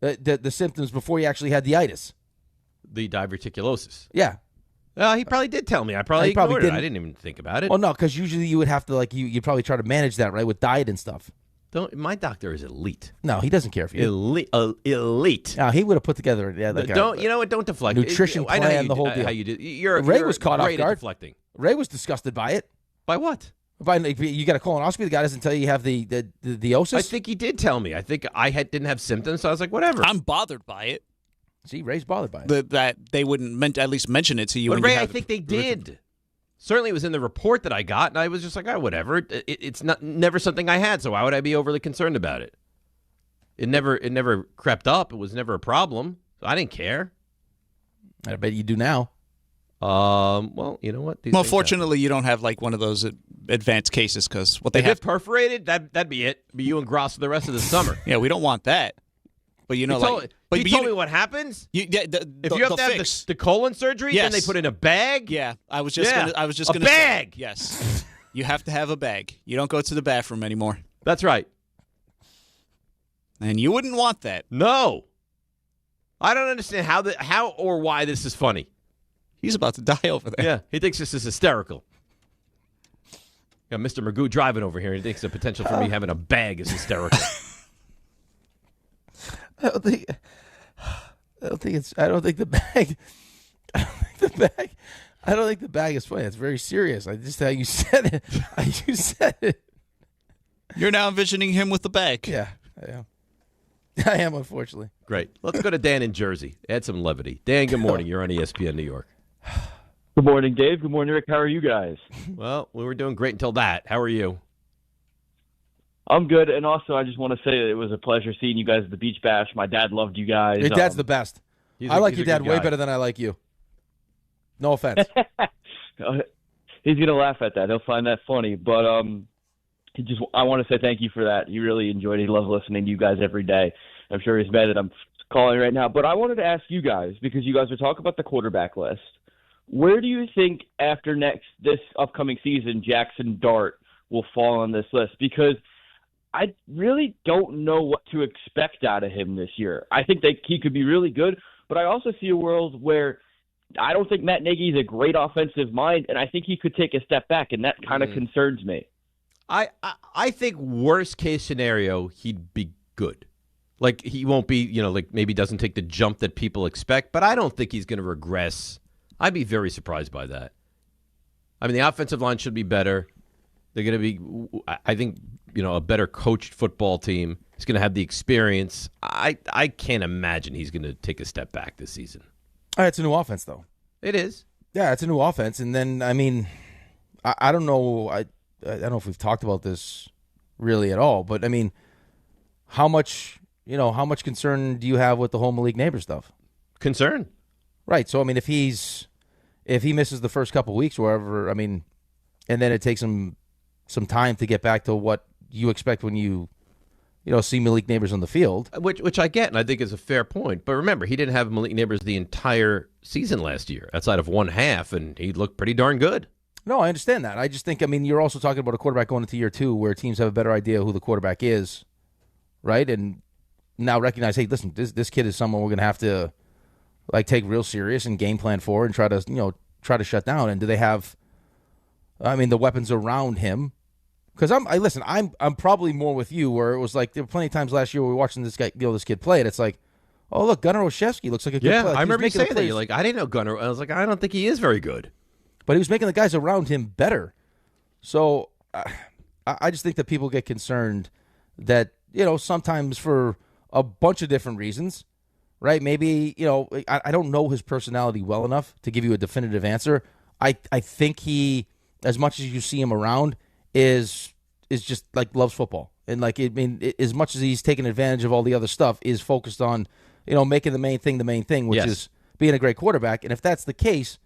the symptoms before you actually had the itis. The diverticulosis. Yeah. He probably did tell me. I probably ignored it. I didn't even think about it. Well, no, because usually you would have to you'd probably try to manage that, right, with diet and stuff. My doctor is elite. No, he doesn't care for you. Elite. No, he would have put together. Yeah, you know what? Don't deflect. Nutrition plan, I know the whole deal. How you did. Ray was caught off guard. Deflecting. Ray was disgusted by it. By what? You got a colonoscopy. The guy doesn't tell you have the osis. I think he did tell me. I think I didn't have symptoms, so I was like, whatever. I'm bothered by it. See, Ray's bothered by it. That they wouldn't at least mention it to you. But Ray, I think they did. Certainly, it was in the report that I got, and I was just like, whatever. It's never something I had, so why would I be overly concerned about it? It never crept up. It was never a problem. So I didn't care. I bet you do now. Well, you know what? Fortunately, you don't have like one of those advanced cases because what they have. If it perforated, that'd be it. Be you and Gross for the rest of the summer. Yeah, we don't want that. But you know, you told me what happens. If you have to have the colon surgery, then they put in a bag. Yeah, I was just gonna bag. Say, yes, you have to have a bag. You don't go to the bathroom anymore. That's right. And you wouldn't want that. No, I don't understand how or why this is funny. He's about to die over there. Yeah, he thinks this is hysterical. Got Mr. Magoo driving over here. He thinks the potential for me having a bag is hysterical. I don't think the bag is funny. It's very serious. I just how you said it. You're now envisioning him with the bag. Yeah, I am, unfortunately. Great. Let's go to Dan in Jersey. Add some levity. Dan, good morning. You're on ESPN New York. Good morning, Dave. Good morning, Rick. How are you guys? Well, we were doing great until that. How are you? I'm good, and also I just want to say that it was a pleasure seeing you guys at the Beach Bash. My dad loved you guys. Your dad's the best. I like your dad way better than I like you. No offense. He's going to laugh at that. He'll find that funny. But I want to say thank you for that. He really enjoyed it. He loves listening to you guys every day. I'm sure he's mad that I'm calling right now. But I wanted to ask you guys, because you guys are talking about the quarterback list, where do you think after this upcoming season Jaxson Dart will fall on this list? Because I really don't know what to expect out of him this year. I think that he could be really good, but I also see a world where I don't think Matt Nagy is a great offensive mind, and I think he could take a step back, and that kind of concerns me. I think worst case scenario, he'd be good. Like, he won't be, like maybe doesn't take the jump that people expect, but I don't think he's going to regress. I'd be very surprised by that. I mean, the offensive line should be better. They're going to be, I think, a better coached football team. He's going to have the experience. I can't imagine he's going to take a step back this season. It's a new offense, though. It is. Yeah, it's a new offense. And then, I mean, I don't know. I don't know if we've talked about this really at all, but, I mean, how much concern do you have with the whole Malik Nabers stuff? Concern. Right. So, I mean, if he misses the first couple weeks or wherever, I mean, and then it takes him some time to get back to what you expect when you see Malik Nabers on the field. Which I get, and I think is a fair point. But remember, he didn't have Malik Nabers the entire season last year, outside of one half, and he looked pretty darn good. No, I understand that. I just think, I mean, you're also talking about a quarterback going into year 2 where teams have a better idea who the quarterback is, right? And now recognize, hey, listen, this kid is someone we're going to have to take real serious and game plan for and try to shut down. And do they have, the weapons around him? Because I'm probably more with you where it was like there were plenty of times last year where we were watching this guy, this kid play, and it's like, oh look, Gunnar Olszewski looks like a good player. I remember you saying that. You're like, I didn't know Gunnar. I was like, I don't think he is very good, but he was making the guys around him better. So I just think that people get concerned that sometimes for a bunch of different reasons, right? Maybe I don't know his personality well enough to give you a definitive answer. I think he, as much as you see him around, is just loves football, and as much as he's taken advantage of all the other stuff, is focused on making the main thing, which is being a great quarterback. And if that's the case,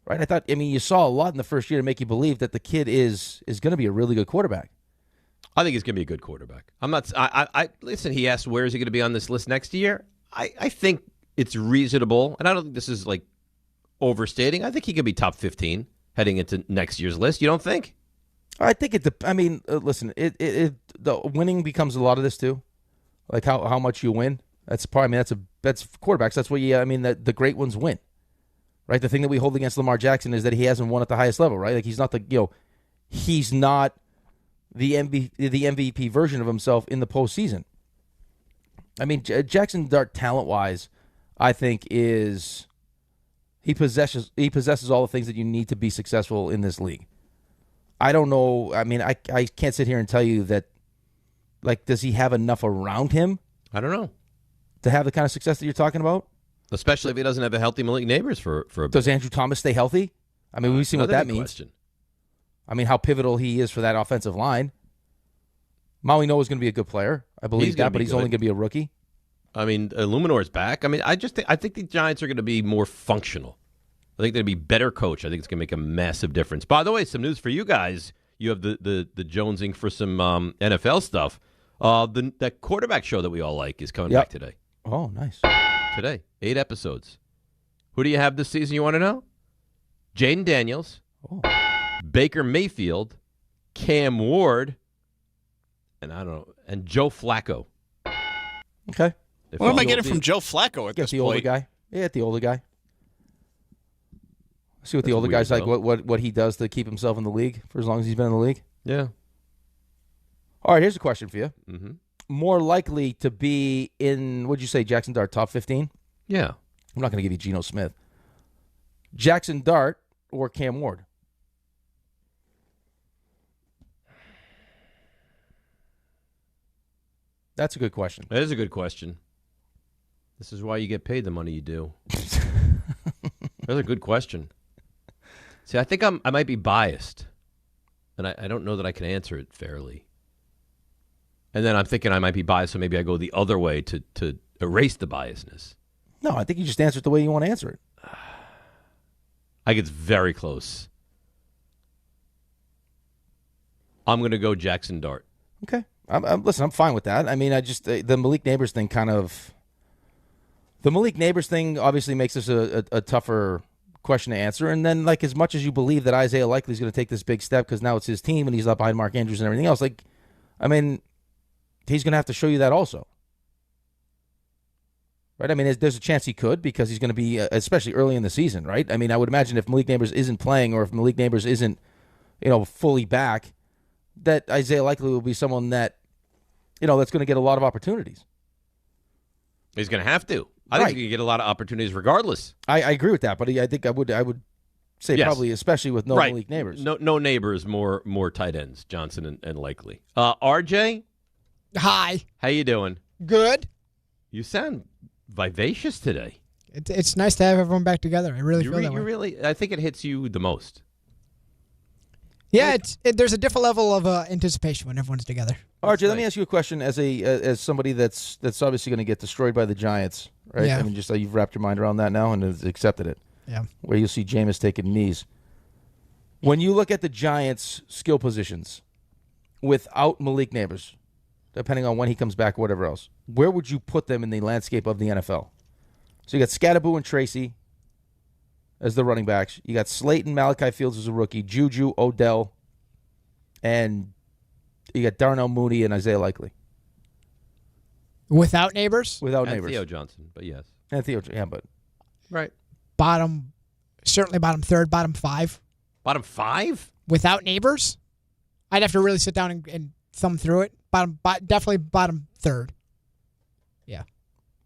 right? You saw a lot in the first year to make you believe that the kid is going to be a really good quarterback. I think he's going to be a good quarterback. I'm not. I listen. He asked where is he going to be on this list next year. I think it's reasonable, and I don't think this is overstating. I think he could be top 15 heading into next year's list. You don't think? I think listen, the winning becomes a lot of this too, like how much you win. That's part. That's quarterbacks. That's what the great ones win, right? The thing that we hold against Lamar Jackson is that he hasn't won at the highest level, right? Like he's not he's not the MVP version of himself in the postseason. Jaxson Dart talent wise, I think he possesses all the things that you need to be successful in this league. I don't know. I can't sit here and tell you that, does he have enough around him? I don't know. To have the kind of success that you're talking about? Especially if he doesn't have a healthy Malik Nabers for a bit. Does Andrew Thomas stay healthy? We've seen what that means. Question. How pivotal he is for that offensive line. Maui Noah is going to be a good player. I believe that, but he's only going to be a rookie. Illuminor's back. I think the Giants are going to be more functional. I think they'd be better coached. I think it's going to make a massive difference. By the way, some news for you guys. You have the Jonesing for some NFL stuff. That quarterback show that we all like is coming back today. Oh, nice. Today. 8 episodes. Who do you have this season you want to know? Jaden Daniels, Baker Mayfield, Cam Ward, and Joe Flacco. Okay. What am I getting from Joe Flacco at this point? Older guy. Yeah, the older guy. See what the older guy's like, what he does to keep himself in the league for as long as he's been in the league. Yeah. All right, here's a question for you. Mm-hmm. More likely to be in, what'd you say, Jaxson Dart, top 15? Yeah. I'm not going to give you Geno Smith. Jaxson Dart or Cam Ward? That's a good question. That is a good question. This is why you get paid the money you do. That's a good question. See, I think I might be biased, and I don't know that I can answer it fairly. And then I'm thinking I might be biased, so maybe I go the other way to erase the biasness. No, I think you just answer it the way you want to answer it. I think it's very close. I'm going to go Jaxson Dart. Okay. Listen, I'm fine with that. The Malik Nabers thing kind of... The Malik Nabers thing obviously makes this a tougher question to answer. And then, as much as you believe that Isaiah Likely is going to take this big step because now it's his team and he's up behind Mark Andrews and everything else, he's going to have to show you that also. Right? I mean, there's a chance he could because he's going to be, especially early in the season, right? I mean, I would imagine if Malik Nabers isn't playing or if Malik Nabers isn't, fully back, that Isaiah Likely will be someone that, that's going to get a lot of opportunities. He's going to have to. I think he's going to get a lot of opportunities regardless. I agree with that, but I think I would say probably, especially with no Malik Nabers. No Nabers, more tight ends, Johnson and Likely. RJ? Hi. How you doing? Good. You sound vivacious today. It's nice to have everyone back together. I really feel that way. I think it hits you the most. Yeah, there's a different level of anticipation when everyone's together. RJ, let me ask you a question as somebody that's obviously going to get destroyed by the Giants, right? Yeah. I mean, just you've wrapped your mind around that now and has accepted it. Yeah. Where you'll see Jameis taking knees. When you look at the Giants' skill positions without Malik Nabers, depending on when he comes back or whatever else, where would you put them in the landscape of the NFL? So you got Scatterboo and Tracy as the running backs. You got Slayton, Malachi Fields as a rookie, Juju, Odell, and you got Darnell Mooney and Isaiah Likely. Without Nabers? Without And Nabers. Theo Johnson, but yes. And Theo, yeah, but. Right. Certainly bottom third, bottom five. Bottom five? Without Nabers? I'd have to really sit down and thumb through it. Definitely bottom third. Yeah.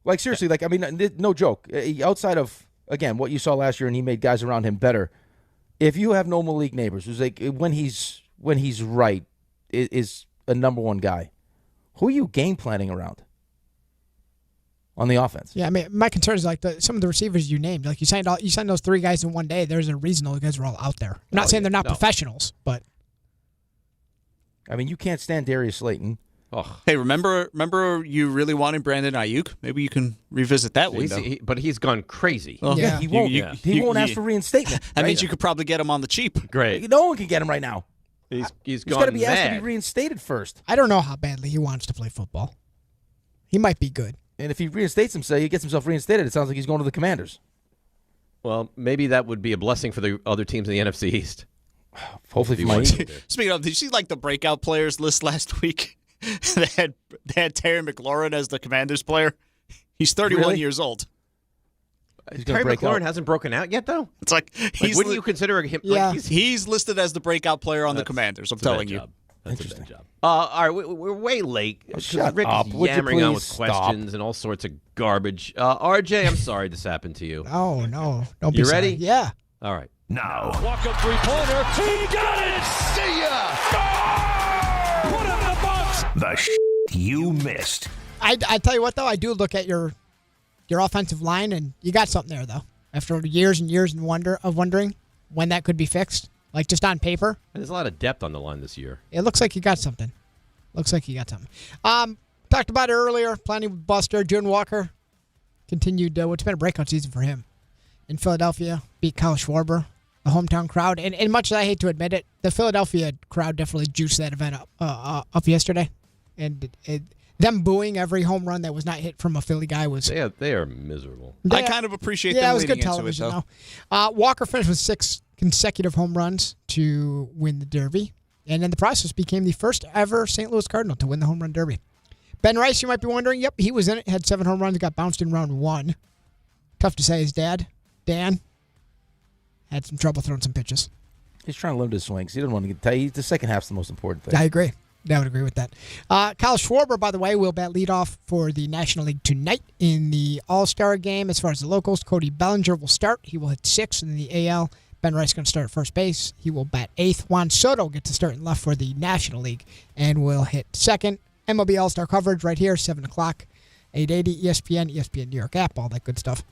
Like, seriously, I mean, no joke. Outside of, again, what you saw last year and he made guys around him better, if you have no Malik Nabers, who's like, when he's right, is a number one guy, who are you game planning around on the offense? Yeah, I mean, my concern is some of the receivers you named. Like you signed those three guys in one day. There's a reason those guys are all out there. I'm not saying they're not professionals, but I mean, you can't stand Darius Slayton. Oh. Hey, remember you really wanted Brandon Ayuk? Maybe you can revisit that window. But he's gone crazy. Oh. Yeah, he won't. He won't ask for reinstatement. That means you could probably get him on the cheap. Great. No one can get him right now. He's got to be mad. asked to be reinstated first. I don't know how badly he wants to play football. He might be good. And if he reinstates himself, he gets himself reinstated, it sounds like he's going to the Commanders. Well, maybe that would be a blessing for the other teams in the NFC East. Hopefully for my Speaking of, did you see the breakout players list last week? they had Terry McLaurin as the Commanders player. He's 31 years old. Terry McLaurin hasn't broken out yet, though? It's wouldn't you consider him? Yeah. He's listed as the breakout player on the Commanders, I'm telling you. That's a bad job. All right, we're way late. Shut Rick up. is Would you yammering on please with stop? questions and all sorts of garbage. RJ, I'm sorry this happened to you. Oh, no. Don't be You sorry. ready? Yeah. All right. Now, Walk up three-pointer. He got it! See ya! Score! Put it in the box! the you missed. I tell you what, though, I do look at your offensive line, and you got something there, though. After years and years of wondering when that could be fixed, like just on paper. There's a lot of depth on the line this year. It looks like you got something. Talked about it earlier. Planning with Buster. June Walker continued what's been a breakout season for him in Philadelphia. Beat Kyle Schwarber, the hometown crowd. And much as I hate to admit it, the Philadelphia crowd definitely juiced that event up yesterday. And them booing every home run that was not hit from a Philly guy was... They are miserable. I kind of appreciate them it was leading good television, though. Walker finished with 6 consecutive home runs to win the Derby, and in the process became the first ever St. Louis Cardinal to win the home run Derby. Ben Rice, you might be wondering, yep, he was in it, had 7 home runs, got bounced in round 1. Tough to say his dad, Dan, had some trouble throwing some pitches. He's trying to limit his swings. He doesn't want to get tight. The second half's the most important thing. I agree. I would agree with that. Kyle Schwarber, by the way, will bat leadoff for the National League tonight in the All-Star game. As far as the locals, Cody Bellinger will start. He will hit 6th in the AL. Ben Rice going to start at first base. He will bat 8th. Juan Soto gets to start in left for the National League and will hit 2nd. MLB All-Star coverage right here, 7 o'clock, 880, ESPN New York app, all that good stuff.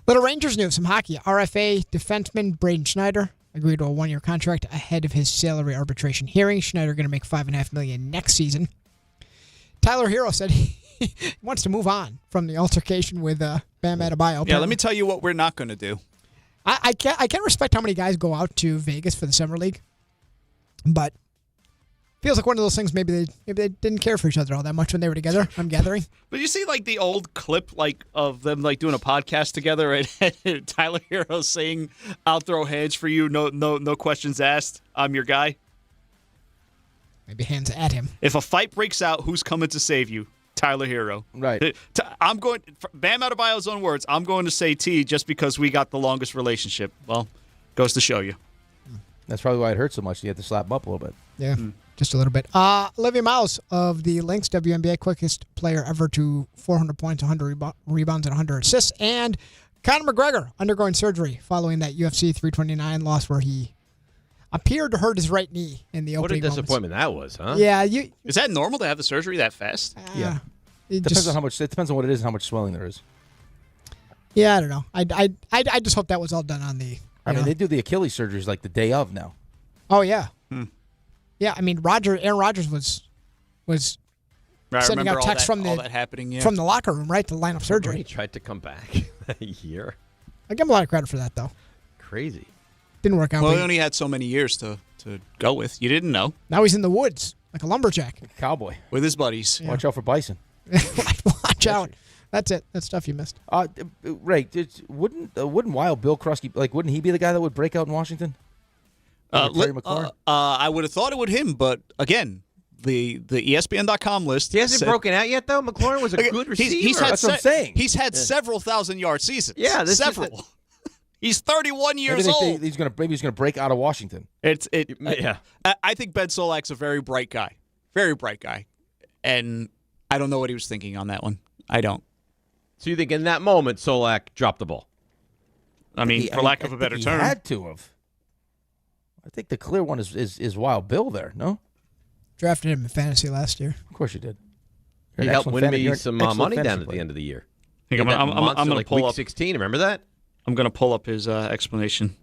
Little Rangers news, some hockey. RFA defenseman Braden Schneider agreed to a 1-year contract ahead of his salary arbitration hearing. Schneider going to make $5.5 million next season. Tyler Hero said he wants to move on from the altercation with Bam Adebayo. Yeah, let me tell you what we're not going to do. I can't respect how many guys go out to Vegas for the summer league, but feels like one of those things. Maybe they didn't care for each other all that much when they were together. I'm gathering. But you see, the old clip, of them doing a podcast together, and Tyler Hero saying, "I'll throw hands for you, no questions asked. I'm your guy." maybe hands at him. If a fight breaks out, who's coming to save you? Tyler Hero. Right. I'm going, Bam Adebayo's own words, I'm going to say T just because we got the longest relationship. Well, goes to show you. That's probably why it hurt so much. You had to slap him up a little bit. Yeah, just a little bit. Olivia Miles of the Lynx, WNBA quickest player ever to 400 points, 100 rebounds, and 100 assists. And Conor McGregor undergoing surgery following that UFC 329 loss where he appeared to hurt his right knee in the opening What a disappointment that was, huh? Yeah. Is that normal to have the surgery that fast? Yeah. It Depends on how much. It depends on what it is and how much swelling there is. Yeah, I don't know. I just hope that was all done on the. I mean, they do the Achilles surgeries like the day of now. Oh yeah. Yeah, I mean, Aaron Rodgers was sending out texts from all that happening, from the locker room, right, to line up surgery. He tried to come back that year. I give him a lot of credit for that, though. Crazy. Didn't work out. Well, he only had so many years to go with. You didn't know. Now he's in the woods like a lumberjack, cowboy with his buddies. Yeah. Watch out for bison. Watch out. That's it. That's stuff you missed. Right. Wouldn't Wild Bill Krusky, wouldn't he be the guy that would break out in Washington? Terry McLaurin? I would have thought it would him, but again, the ESPN.com list. He hasn't broken out yet, though. McLaurin was a good receiver. That's what I'm saying. He's had several 1,000-yard seasons. Yeah, several. He's 31 years old. Maybe he's gonna break out of Washington. Yeah. I think Ben Solak's a very bright guy, and I don't know what he was thinking on that one. I don't. So you think in that moment Solak dropped the ball? I mean, for lack of a better term, he had to have. I think the clear one is Wild Bill there. No, drafted him in fantasy last year. Of course you did. He helped win me some money down at the end of the year. I'm going to pull week up 16. Remember that? I'm going to pull up his explanation.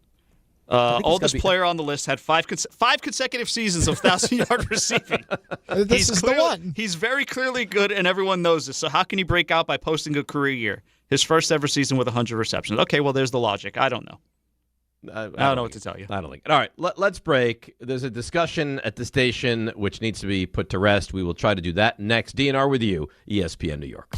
Oldest player on the list had five consecutive seasons of 1,000-yard receiving. This is the one. He's very clearly good, and everyone knows this. So how can he break out by posting a career year? His first ever season with 100 receptions. Okay, well, there's the logic. I don't know. I don't know what to tell you. I don't like it. All right, let's break. There's a discussion at the station which needs to be put to rest. We will try to do that next. DNR with you, ESPN New York.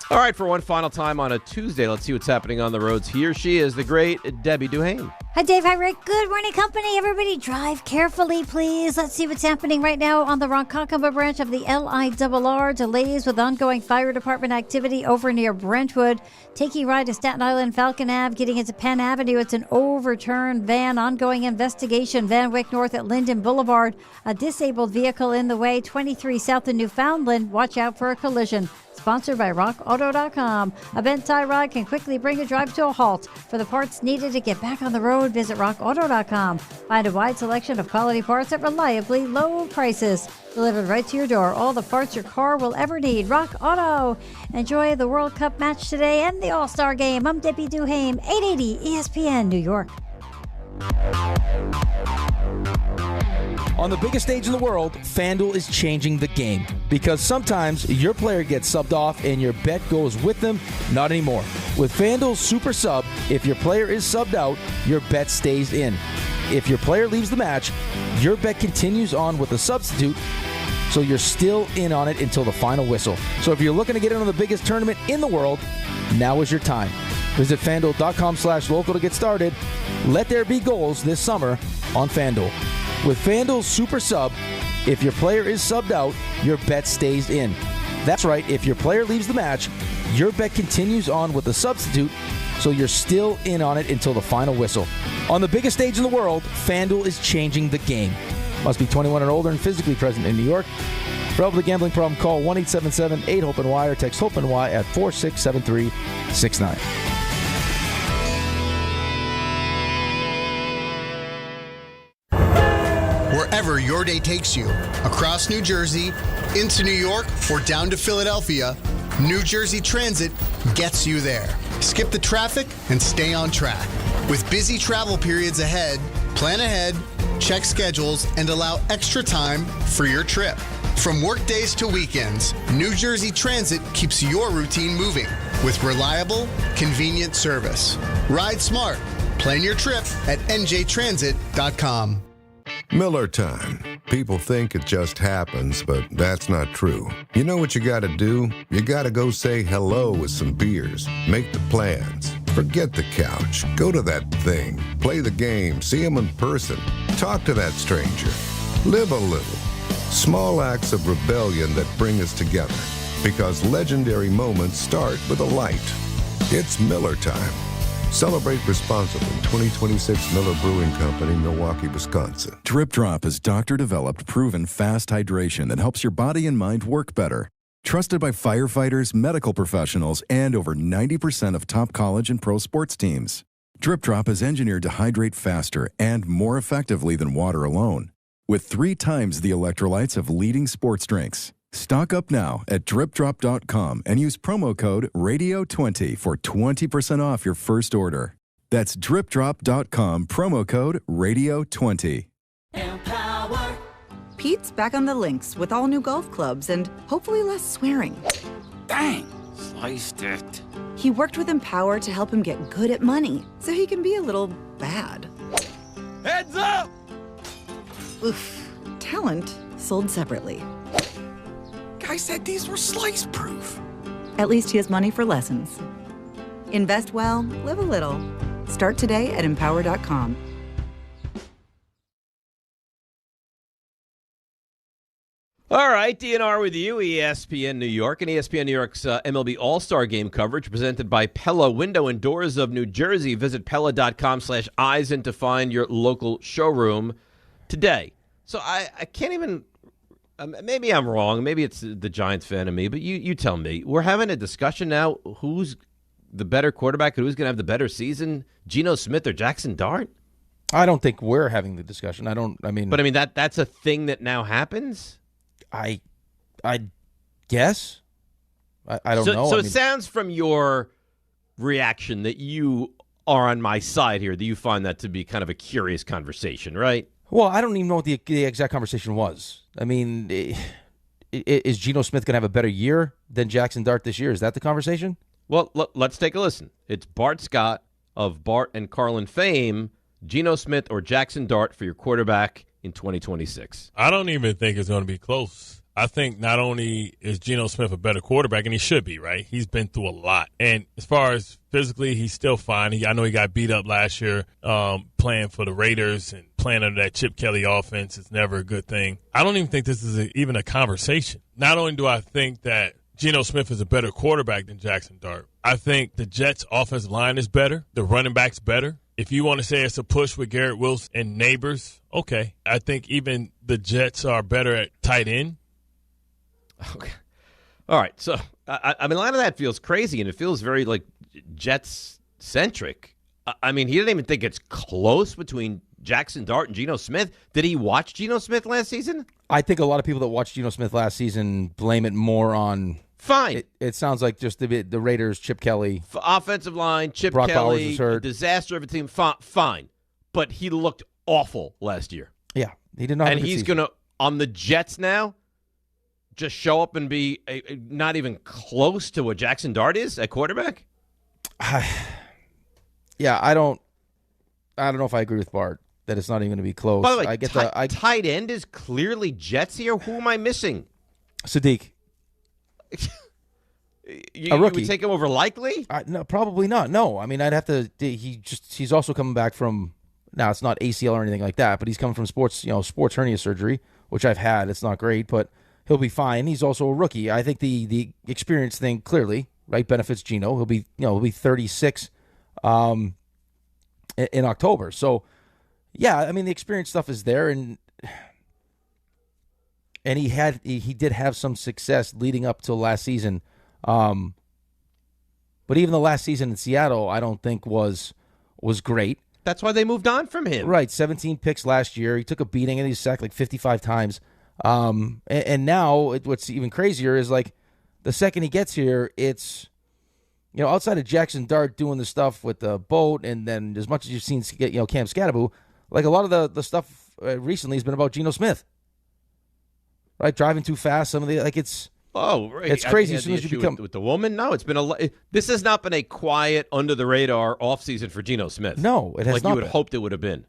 All right, for one final time on a Tuesday, let's see what's happening on the roads. Here she is, the great Debbie Duhane. Hi, Dave. Hi, Rick. Good morning, company. Everybody drive carefully, please. Let's see what's happening right now on the Ronkonkoma branch of the LIRR. Delays with ongoing fire department activity over near Brentwood. Taking ride to Staten Island, Falcon Ave, getting into Penn Avenue. It's an overturned van. Ongoing investigation. Van Wyck North at Linden Boulevard. A disabled vehicle in the way. 23 south of Newfoundland. Watch out for a collision. Sponsored by RockAuto.com. A bent tie rod can quickly bring a drive to a halt. For the parts needed to get back on the road, visit RockAuto.com. Find a wide selection of quality parts at reliably low prices. Delivered right to your door. All the parts your car will ever need. Rock Auto. Enjoy the World Cup match today and the All-Star Game. I'm Debbie Duhame, 880 ESPN New York. On the biggest stage in the world, FanDuel is changing the game because sometimes your player gets subbed off and your bet goes with them. Not anymore. With FanDuel Super Sub, if your player is subbed out, your bet stays in. If your player leaves the match, your bet continues on with a substitute, so you're still in on it until the final whistle. So if you're looking to get in on the biggest tournament in the world, now is your time. Visit FanDuel.com/local to get started. Let there be goals this summer on FanDuel. With FanDuel Super Sub, if your player is subbed out, your bet stays in. That's right, if your player leaves the match, your bet continues on with a substitute, so you're still in on it until the final whistle. On the biggest stage in the world, FanDuel is changing the game. Must be 21 and older and physically present in New York. For help with a gambling problem, call 1-877-8-HOPE-NY or text HOPE-NY at 467-369. Wherever your day takes you, across New Jersey, into New York, or down to Philadelphia, New Jersey Transit gets you there. Skip the traffic and stay on track. With busy travel periods ahead, plan ahead, check schedules, and allow extra time for your trip. From work days to weekends, New Jersey Transit keeps your routine moving with reliable, convenient service. Ride smart. Plan your trip at njtransit.com. Miller time. People think it just happens, but that's not true. You know what you gotta do? You gotta go say hello with some beers. Make the plans. Forget the couch. Go to that thing. Play the game. See him in person. Talk to that stranger. Live a little. Small acts of rebellion that bring us together. Because legendary moments start with a light. It's Miller time. Celebrate responsibly. 2026 Miller Brewing Company, Milwaukee, Wisconsin. Drip Drop is doctor-developed, proven fast hydration that helps your body and mind work better. Trusted by firefighters, medical professionals, and over 90% of top college and pro sports teams. Drip Drop is engineered to hydrate faster and more effectively than water alone, with 3 times the electrolytes of leading sports drinks. Stock up now at dripdrop.com and use promo code RADIO20 for 20% off your first order. That's dripdrop.com, promo code RADIO20. Pete's back on the links with all new golf clubs and hopefully less swearing. Dang, sliced it. He worked with Empower to help him get good at money so he can be a little bad. Heads up! Oof. Talent sold separately. Guy said these were slice-proof. At least he has money for lessons. Invest well, live a little. Start today at empower.com. All right, DNR with you, ESPN New York, and ESPN New York's MLB All-Star Game coverage presented by Pella Window and Doors of New Jersey. Visit Pella.com/Eisen to find your local showroom today. So I can't even, maybe I'm wrong, maybe it's the Giants fan of me, but you tell me. We're having a discussion now, who's the better quarterback, who's going to have the better season, Geno Smith or Jaxson Dart? I don't think we're having the discussion. But that's a thing that now happens? I guess. I don't know. So it sounds from your reaction that you are on my side here, that you find that to be kind of a curious conversation, right? Well, I don't even know what the exact conversation was. I mean, is Geno Smith going to have a better year than Jaxson Dart this year? Is that the conversation? Well, let's take a listen. It's Bart Scott of Bart and Carlin fame, Geno Smith or Jaxson Dart for your quarterback in 2026. I don't even think it's going to be close. I think not only is Geno Smith a better quarterback, and he should be, right? He's been through a lot. And as far as physically, he's still fine. I know he got beat up last year playing for the Raiders and playing under that Chip Kelly offense. It's never a good thing. I don't even think this is even a conversation. Not only do I think that Geno Smith is a better quarterback than Jaxson Dart, I think the Jets' offensive line is better. The running back's better. If you want to say it's a push with Garrett Wilson and Nabers, okay. I think even the Jets are better at tight end. Okay. All right. So, I mean, a lot of that feels crazy, and it feels very, Jets-centric. I mean, he didn't even think it's close between Jaxson Dart and Geno Smith. Did he watch Geno Smith last season? I think a lot of people that watched Geno Smith last season blame it more on... Fine. It sounds like just the Raiders, Chip Kelly. Offensive line, Chip Brock Kelly, Bowers was hurt. Disaster of a team. Fine. But he looked awful last year. Yeah, he did not have a good he's season. going to, on the Jets now, just show up and be not even close to what Jaxson Dart is at quarterback? Yeah, I don't know if I agree with Bart that it's not even going to be close. By the way, tight end is clearly Jets here. Who am I missing? Sadiq. A rookie. You would take him over Likely? No, probably not. No, I mean I'd have to. He's also coming back from. Now it's not ACL or anything like that, but he's coming from sports hernia surgery, which I've had. It's not great, but he'll be fine. He's also a rookie. I think the experience thing clearly benefits Geno. He'll be 36 in October. So yeah, I mean the experience stuff is there, and he did have some success leading up to last season. But even the last season in Seattle, I don't think was great. That's why they moved on from him. Right, 17 picks last year. He took a beating and he was sacked 55 times. And now what's even crazier is the second he gets here, it's outside of Jaxson Dart doing the stuff with the boat, and then as much as you've seen Cam Scatterbo, a lot of the stuff recently has been about Geno Smith. Right, driving too fast. Some of the it's crazy. As soon as you become with the woman, no, it's been this has not been a quiet under the radar offseason for Geno Smith. No, it has not. You would have hoped it would have been.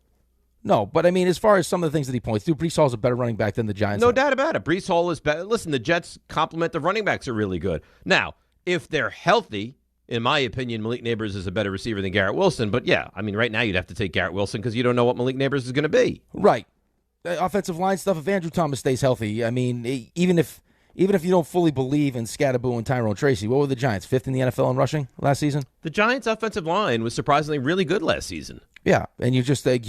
No, but I mean, as far as some of the things that he points to, Breece Hall's a better running back than the Giants. No doubt about it. Breece Hall is better. Listen, the Jets complement the running backs are really good. Now, if they're healthy, in my opinion, Malik Nabers is a better receiver than Garrett Wilson. But yeah, I mean, right now you'd have to take Garrett Wilson because you don't know what Malik Nabers is going to be. Right. offensive line stuff, if Andrew Thomas stays healthy, I mean, even if you don't fully believe in Scatterboo and Tyrone Tracy, what were the Giants, 5th in the NFL in rushing last season? The Giants' offensive line was surprisingly really good last season. Yeah, and you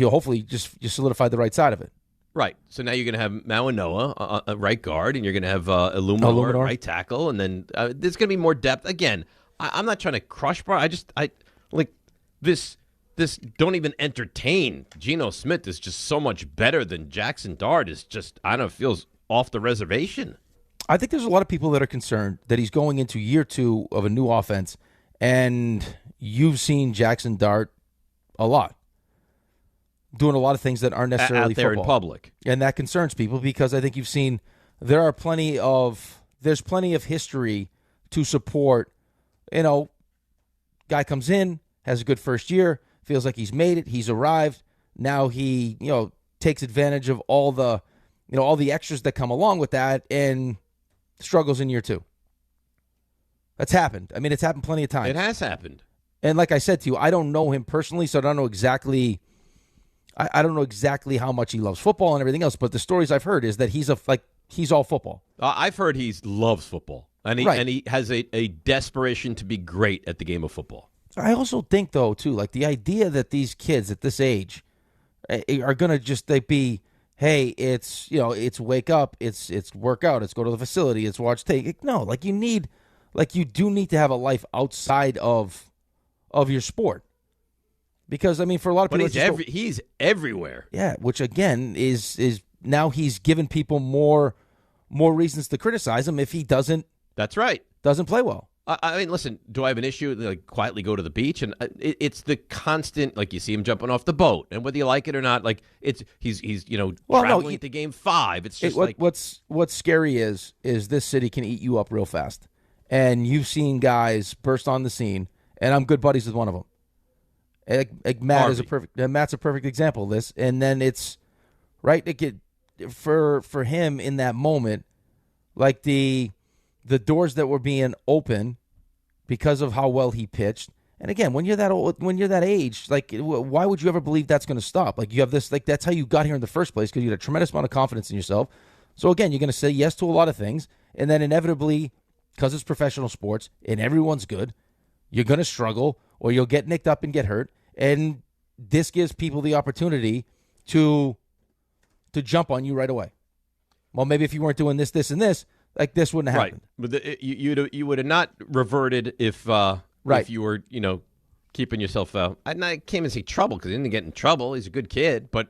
hopefully you solidified the right side of it. Right. So now you're going to have Mawanoa, right guard, and you're going to have Illuminor, right tackle, and then there's going to be more depth. Again, I'm not trying to crush Bart. I like this. This don't even entertain. Geno Smith is just so much better than Jaxson Dart. Is just, I don't know, feels off the reservation. I think there's a lot of people that are concerned that he's going into year 2 of a new offense, and you've seen Jaxson Dart a lot, doing a lot of things that aren't necessarily out there football. in public. And that concerns people because I think you've seen there's plenty of history to support, guy comes in, has a good first year, feels like he's made it, he's arrived. Now he, takes advantage of all the extras that come along with that and struggles in year 2. That's happened. I mean, it's happened plenty of times. It has happened. And like I said to you, I don't know him personally, so I don't know exactly how much he loves football and everything else, but the stories I've heard is that he's all football. I've heard he loves football, and he has a desperation to be great at the game of football. I also think, though, too, like the idea that these kids at this age are going to just be, hey, it's wake up, it's work out, it's go to the facility, it's watch tape. No, you do need to have a life outside of your sport. Because, I mean, for a lot of people... But he's everywhere. Yeah, which, again, is now he's given people more reasons to criticize him if he doesn't... That's right. Doesn't play well. I mean, listen, do I have an issue? Like, quietly go to the beach, and it's the constant. Like, you see him jumping off the boat, and whether you like it or not, like he's traveling to Game 5. It's just what's scary is this city can eat you up real fast, and you've seen guys burst on the scene, and I'm good buddies with one of them. Like Matt's a perfect example of this, and then it's right. For him in that moment, like the doors that were being open because of how well he pitched. And again, when you're that old, when you're that age, like, why would you ever believe that's going to stop? Like, you have this, like, that's how you got here in the first place, because you had a tremendous amount of confidence in yourself. So again, you're going to say yes to a lot of things, and then inevitably, because it's professional sports and everyone's good, you're going to struggle, or you'll get nicked up and get hurt. And this gives people the opportunity to jump on you right away. Well, maybe if you weren't doing this, this, and this, like, this wouldn't have happened. Right. But you would have not reverted if you were, keeping yourself out. I can't even say trouble, because he didn't get in trouble. He's a good kid, but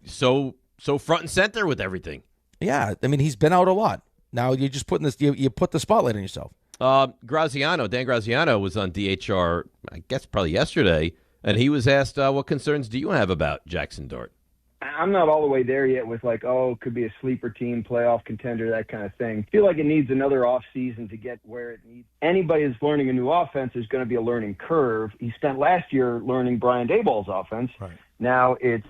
so front and center with everything. Yeah, I mean, he's been out a lot. Now you're just putting this. You put the spotlight on yourself. Dan Graziano was on DHR, I guess probably yesterday, and he was asked, "What concerns do you have about Jaxson Dart?" I'm not all the way there yet with could be a sleeper team, playoff contender, that kind of thing. I feel like it needs another off season to get where it needs. Anybody that's learning a new offense is going to be a learning curve. He spent last year learning Brian Daboll's offense. Right. Now it's,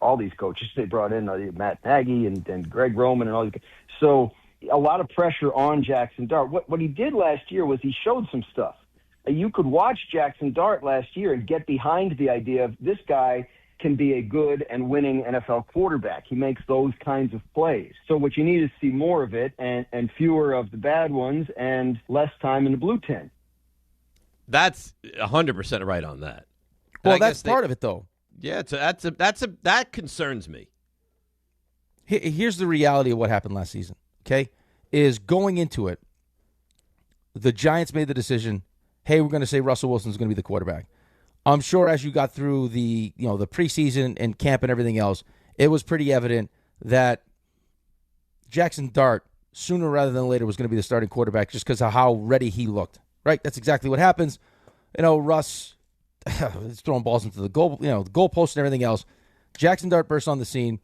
all these coaches they brought in, Matt Nagy and Greg Roman and all these. So a lot of pressure on Jaxson Dart. What he did last year was he showed some stuff. You could watch Jaxson Dart last year and get behind the idea of this guy can be a good and winning NFL quarterback. He makes those kinds of plays. So what you need is see more of it and fewer of the bad ones and less time in the blue tent. That's 100% right on that. Well, that's part of it, though. Yeah, that concerns me. Here's the reality of what happened last season, okay, is going into it, the Giants made the decision, hey, we're going to say Russell Wilson's going to be the quarterback. I'm sure as you got through the preseason and camp and everything else, it was pretty evident that Jaxson Dart, sooner rather than later, was going to be the starting quarterback just because of how ready he looked. Right? That's exactly what happens. Russ is throwing balls into the goal, the goalpost and everything else. Jaxson Dart burst on the scene.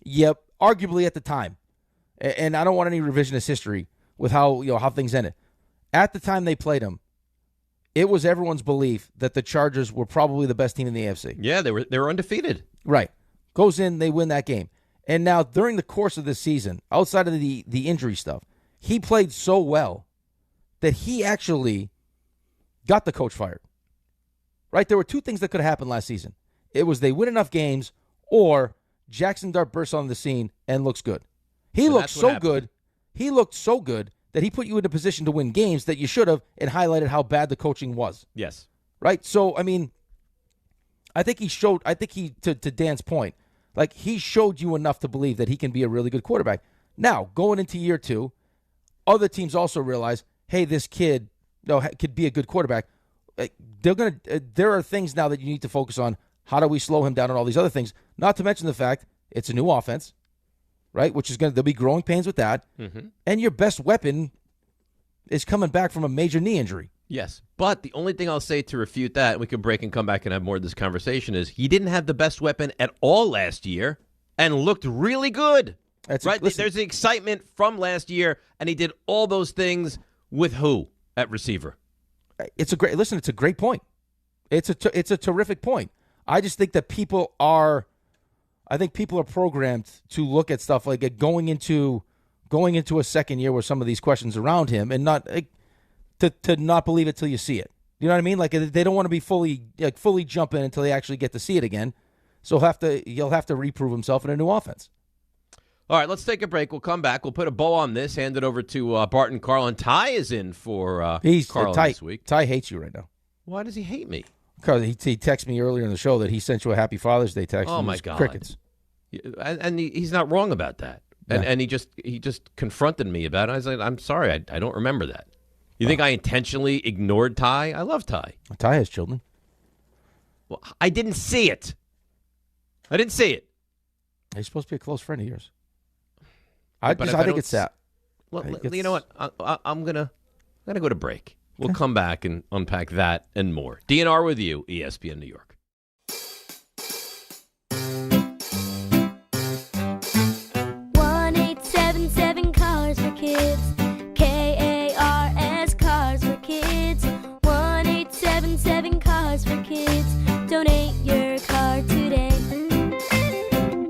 Yep, arguably at the time, and I don't want any revisionist history with how things ended. At the time they played him, it was everyone's belief that the Chargers were probably the best team in the AFC. Yeah, they were undefeated. Right. Goes in, they win that game. And now during the course of this season, outside of the injury stuff, he played so well that he actually got the coach fired. Right? There were two things that could have happened last season. It was they win enough games, or Jaxson Dart bursts on the scene and looks good. He looked so good. He looked so good that he put you in a position to win games that you should have, and highlighted how bad the coaching was. Yes. Right? So, I mean, I think to Dan's point, like, he showed you enough to believe that he can be a really good quarterback. Now, going into year 2, other teams also realize, hey, this kid could be a good quarterback. There are things now that you need to focus on. How do we slow him down and all these other things? Not to mention the fact it's a new offense, right? Which is there'll be growing pains with that. Mm-hmm. And your best weapon is coming back from a major knee injury. Yes, but the only thing I'll say to refute that, and we can break and come back and have more of this conversation, is he didn't have the best weapon at all last year and looked really good. Right? There's the excitement from last year, and he did all those things with who at receiver? It's a great point. It's a terrific point. I just think that people are programmed to look at stuff like going into a second year with some of these questions around him, and not to not believe it till you see it. You know what I mean? Like, they don't want to be fully jump in until they actually get to see it again. So he'll have to reprove himself in a new offense. All right, let's take a break. We'll come back. We'll put a bow on this, hand it over to Bart and Carlin. Ty is in for Carlin this week. Ty hates you right now. Why does he hate me? Because he texted me earlier in the show that he sent you a Happy Father's Day text. Oh, my God. Crickets. And he's not wrong about that. And he just confronted me about it. I was like, I'm sorry, I don't remember that. You think I intentionally ignored Ty? I love Ty. Ty has children. Well, I didn't see it. He's supposed to be a close friend of yours. I think it's that. Well, you know what? I'm gonna go to break. We'll come back and unpack that and more. DNR with you, ESPN New York. Cars for Kids. KARS Cars for Kids. 1-877 Cars for Kids. Donate your car today.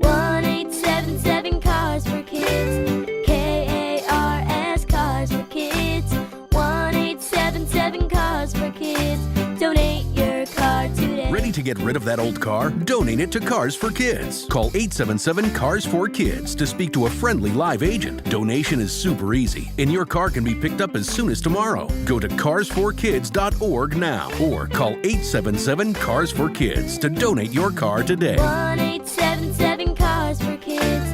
1-877 Cars for Kids. KARS Cars for Kids. 1-877 Cars for Kids. Donate your car today. Ready to get rid of that old car? Donate it to Cars for Kids. Call 877-CARS-4-KIDS to speak to a friendly live agent. Donation is super easy, and your car can be picked up as soon as tomorrow. Go to carsforkids.org now, or call 877-CARS-4-KIDS to donate your car today. 1-877 Cars for Kids.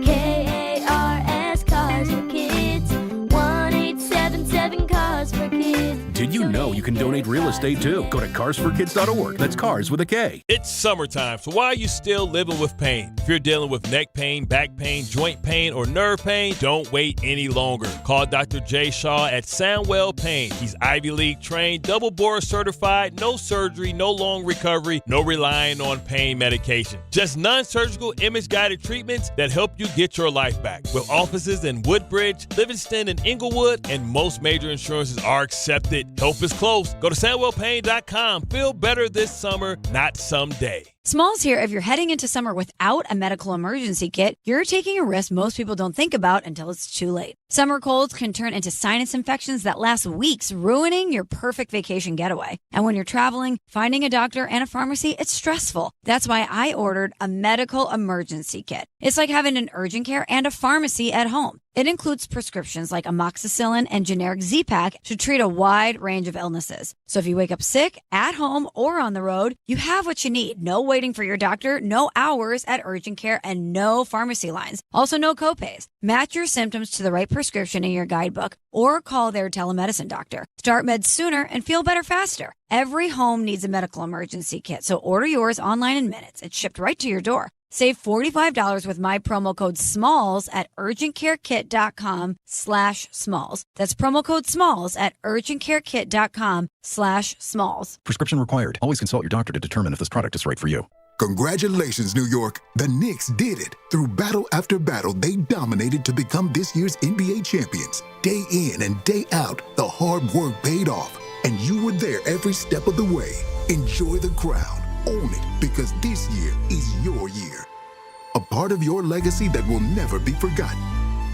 KARS Cars for Kids. 1-877 Cars for Kids. Did you know you can donate real estate too? Go to carsforkids.org. That's cars with a K. It's summertime, so why are you still living with pain? If you're dealing with neck pain, back pain, joint pain, or nerve pain, don't wait any longer. Call Dr. Jay Shaw at Soundwell Pain. He's Ivy League trained, double board certified, no surgery, no long recovery, no relying on pain medication. Just non-surgical image-guided treatments that help you get your life back. With offices in Woodbridge, Livingston, and Inglewood, and most major insurances are accepted. Help is close. Go to SoundwellPain.com. Feel better this summer, not someday. Smalls here. If you're heading into summer without a medical emergency kit, you're taking a risk most people don't think about until it's too late. Summer colds can turn into sinus infections that last weeks, ruining your perfect vacation getaway. And when you're traveling, finding a doctor and a pharmacy, it's stressful. That's why I ordered a medical emergency kit. It's like having an urgent care and a pharmacy at home. It includes prescriptions like amoxicillin and generic Z-Pak to treat a wide range of illnesses. So if you wake up sick, at home, or on the road, you have what you need. No waiting for your doctor, no hours at urgent care, and no pharmacy lines. Also, no copays. Match your symptoms to the right prescription in your guidebook or call their telemedicine doctor. Start meds sooner and feel better faster. Every home needs a medical emergency kit, so order yours online in minutes. It's shipped right to your door. Save $45 with my promo code SMALLS at urgentcarekit.com/smalls. That's promo code SMALLS at urgentcarekit.com/smalls. Prescription required. Always consult your doctor to determine if this product is right for you. Congratulations, New York. The Knicks did it. Through battle after battle, they dominated to become this year's NBA champions. Day in and day out, the hard work paid off. And you were there every step of the way. Enjoy the crown. Own it, because this year is your year. A part of your legacy that will never be forgotten.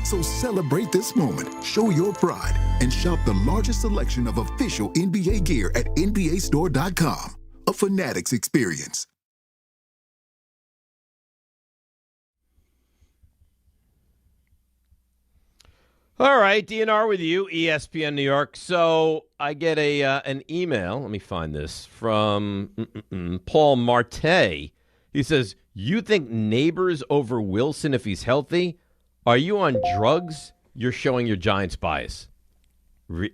So celebrate this moment, show your pride, and shop the largest selection of official NBA gear at NBAstore.com. A Fanatics experience. All right, DNR with you, ESPN New York. So I get an email. Let me find this from Paul Marte. He says, "You think Nabers over Wilson if he's healthy? Are you on drugs? You're showing your Giants bias." Really?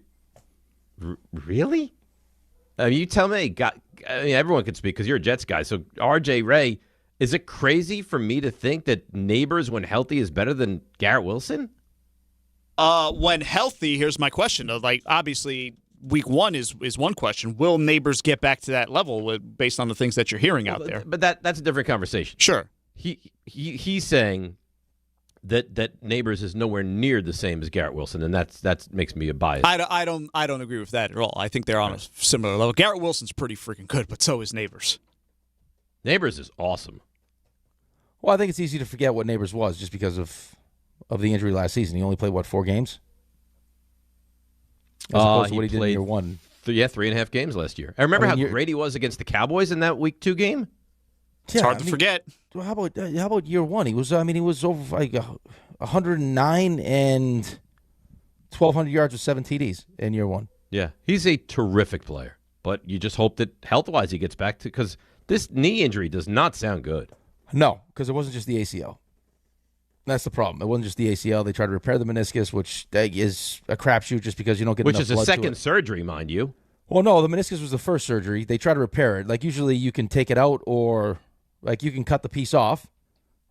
You tell me. Everyone can speak because you're a Jets guy. So RJ Ray, is it crazy for me to think that Nabers when healthy is better than Garrett Wilson? When healthy, here's my question. Obviously, week one is one question. Will Nabers get back to that level based on the things that you're hearing out there? But that's a different conversation. Sure. He's saying that Nabers is nowhere near the same as Garrett Wilson, and that makes me a bias. I don't agree with that at all. I think they're on a similar level. Garrett Wilson's pretty freaking good, but so is Nabers. Nabers is awesome. Well, I think it's easy to forget what Nabers was just because of the injury last season. He only played, 4 games? As opposed to what he did in year one. 3.5 games last year. I remember how great he was against the Cowboys in that week 2 game. It's hard to forget. How about year one? He was over 109 and 1,200 yards with 7 TDs in year one. Yeah, he's a terrific player, but you just hope that health-wise he gets back to, because this knee injury does not sound good. No, because it wasn't just the ACL. That's the problem. It wasn't just the ACL. They tried to repair the meniscus, which is a crapshoot just because you don't get enough blood to it. Which is a second surgery, mind you. Well, no, the meniscus was the first surgery. They try to repair it. Like, usually you can take it out or, like, you can cut the piece off,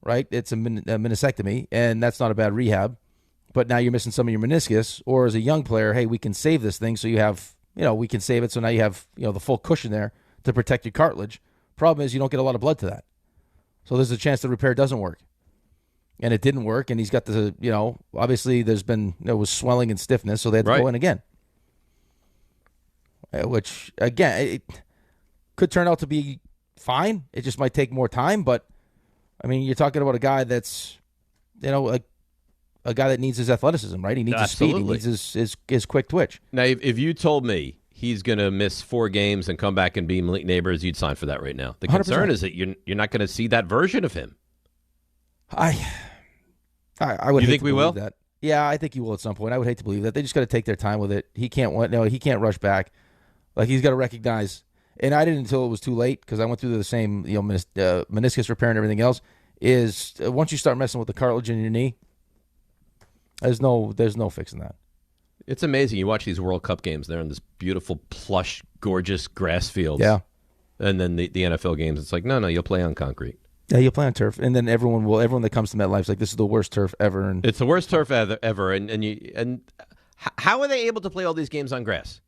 right? It's a meniscectomy, and that's not a bad rehab. But now you're missing some of your meniscus. Or as a young player, hey, we can save this thing so you have, we can save it so now you have, the full cushion there to protect your cartilage. Problem is you don't get a lot of blood to that. So there's a chance the repair doesn't work. And it didn't work, and he's got the, obviously there's been, was swelling and stiffness, so they had to go in again. Which, again, it could turn out to be fine. It just might take more time, but, you're talking about a guy that's, a guy that needs his athleticism, right? He needs his speed. He needs his quick twitch. Now, if you told me he's going to miss 4 games and come back and be Malik Nabers, you'd sign for that right now. The concern 100%. is that you're not going to see that version of him. I would. You hate think to we believe will? That. Yeah, I think he will at some point. I would hate to believe that. They just got to take their time with it. He can't rush back. Like, he's got to recognize. And I didn't until it was too late, because I went through the same meniscus repair and everything else. Is once you start messing with the cartilage in your knee, there's no fixing that. It's amazing. You watch these World Cup games. They're in this beautiful, plush, gorgeous grass fields. Yeah. And then the NFL games, it's like, no, you'll play on concrete. Yeah, you'll play on turf, and then everyone that comes to MetLife's like, this is the worst turf ever. And it's the worst turf ever. And how are they able to play all these games on grass?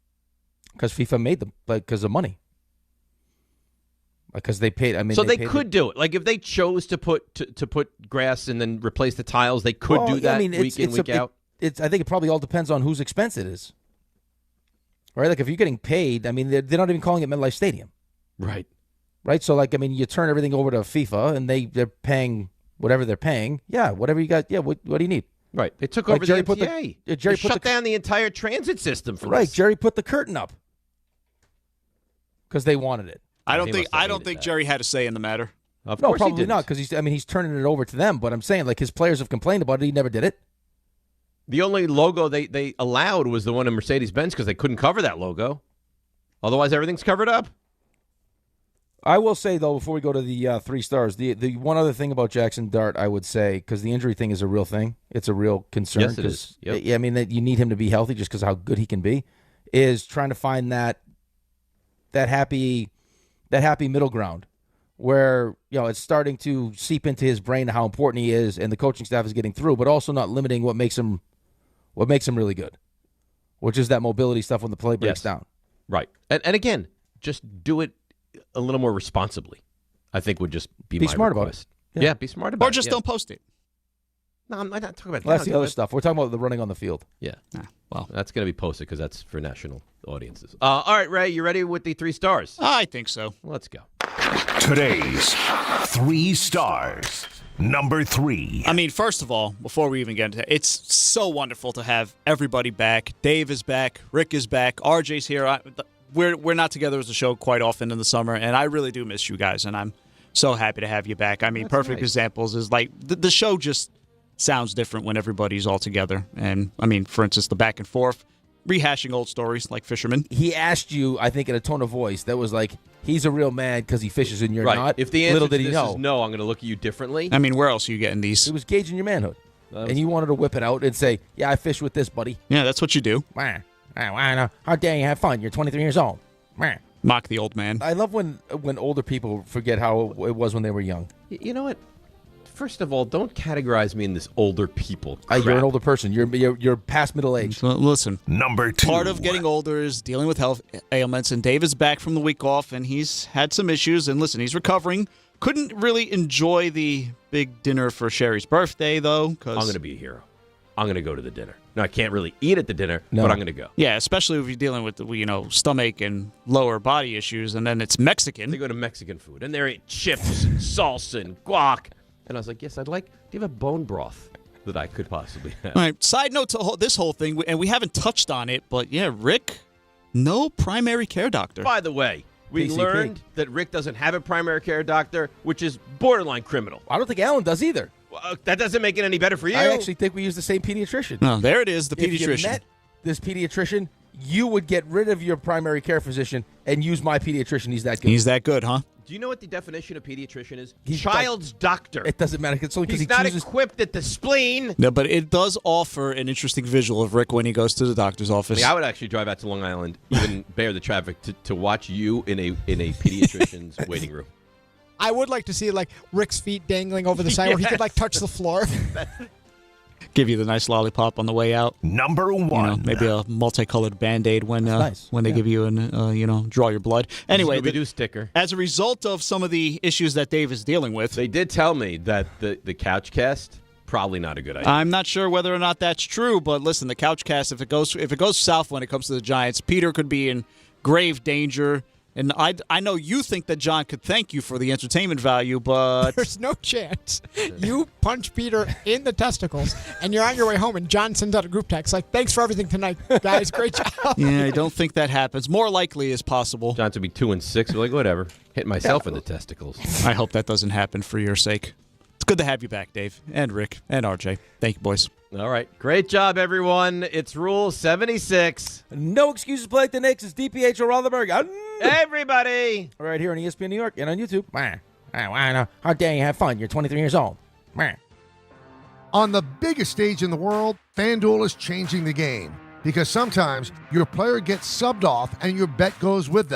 Because FIFA made them, because of money. Because they paid. So they could do it. Like, if they chose to put grass and then replace the tiles, they could do that week in, week out. I think it probably all depends on whose expense it is. Right? Like, if you're getting paid, they're not even calling it MetLife Stadium. Right. Right? So, you turn everything over to FIFA, and they're paying whatever they're paying. Yeah, whatever you got. Yeah, what do you need? Right. They took over the MTA. They shut down the entire transit system for us. Right. Jerry put the curtain up because they wanted it. I don't think Jerry had a say in the matter. Of no, course probably not, because he's turning it over to them. But I'm saying, his players have complained about it. He never did it. The only logo they allowed was the one in Mercedes-Benz, because they couldn't cover that logo. Otherwise, everything's covered up. I will say, though, before we go to the 3 stars, the one other thing about Jaxson Dart, I would say, because the injury thing is a real thing. It's a real concern. Yes, it is. Yep. That you need him to be healthy just because of how good he can be, is trying to find that happy middle ground where, it's starting to seep into his brain how important he is, and the coaching staff is getting through, but also not limiting what makes him really good, which is that mobility stuff when the play breaks down. Right. And again, just do it a little more responsibly, I think, would just be my smart request. about it. Yeah, be smart about it. Or just don't post it. No, I'm not talking about that. Well, that's the other stuff. We're talking about the running on the field. Yeah. Well, that's going to be posted because that's for national audiences. All right, Ray, you ready with the 3 stars? I think so. Let's go. Today's 3 stars. Number 3. First of all, before we even get into it, it's so wonderful to have everybody back. Dave is back. Rick is back. RJ's here. We're not together as a show quite often in the summer, and I really do miss you guys, and I'm so happy to have you back. Perfect examples is the show just sounds different when everybody's all together. And, I mean, for instance, the back and forth, rehashing old stories like fishermen. He asked you, I think, in a tone of voice that was like, he's a real man because he fishes and you're right. not. If the answer Little to did he this know. is no, I'm going to look at you differently. I mean, where else are you getting these? It was gauging your manhood. And you wanted to whip it out and say, yeah, I fish with this, buddy. Yeah, that's what you do. How dare you have fun? You're 23 years old. Mock the old man. I love when older people forget how it was when they were young. You know what? First of all, don't categorize me in this older people crap. You're an older person. You're past middle age. So, listen. Number 2. Part of getting older is dealing with health ailments, and Dave is back from the week off, and he's had some issues. And listen, he's recovering. Couldn't really enjoy the big dinner for Sherry's birthday, though. I'm going to be a hero. I'm going to go to the dinner. No, I can't really eat at the dinner, but I'm going to go. Yeah, especially if you're dealing with, stomach and lower body issues, and then it's Mexican. They go to Mexican food, and they're eating chips and salsa and guac. And I was like, yes, I'd like, do you have a bone broth that I could possibly have? All right, side note to this whole thing, and we haven't touched on it, but yeah, Rick, no primary care doctor. By the way, we PCP. learned that Rick doesn't have a primary care doctor, which is borderline criminal. I don't think Alan does either. Well, that doesn't make it any better for you. I actually think we use the same pediatrician. No, there it is, the If pediatrician. you met this pediatrician, you would get rid of your primary care physician and use my pediatrician. He's that good. He's that good, huh? Do you know what the definition of pediatrician is? He's child's doctor. It doesn't matter. It's only because He's he not chooses. equipped at the spleen. No, but it does offer an interesting visual of Rick when he goes to the doctor's office. I would actually drive out to Long Island, even bear the traffic, to watch you in a pediatrician's waiting room. I would like to see Rick's feet dangling over the side where he could touch the floor. Give you the nice lollipop on the way out. Number 1. Maybe a multicolored Band-Aid when nice. when they give you draw your blood. Anyway, Scooby-Doo sticker. As a result of some of the issues that Dave is dealing with, They did tell me that the couch cast, probably not a good idea. I'm not sure whether or not that's true, but listen, the couch cast, if it goes south when it comes to the Giants, Peter could be in grave danger. And I know you think that John could thank you for the entertainment value, but There's no chance. You punch Peter in the testicles, and you're on your way home, and John sends out a group text thanks for everything tonight, guys. Great job. yeah, I don't think that happens. More likely is possible. John's would be 2-6. We're like, whatever. Hit myself in the testicles. I hope that doesn't happen for your sake. It's good to have you back, Dave, and Rick, and RJ. Thank you, boys. All right. Great job, everyone. It's Rule 76. No excuses play like the Knicks. It's DiPietro Rothenberg. Everybody. Right here on ESPN New York and on YouTube. How dare you have fun? You're 23 years old. On the biggest stage in the world, FanDuel is changing the game. Because sometimes your player gets subbed off and your bet goes with them.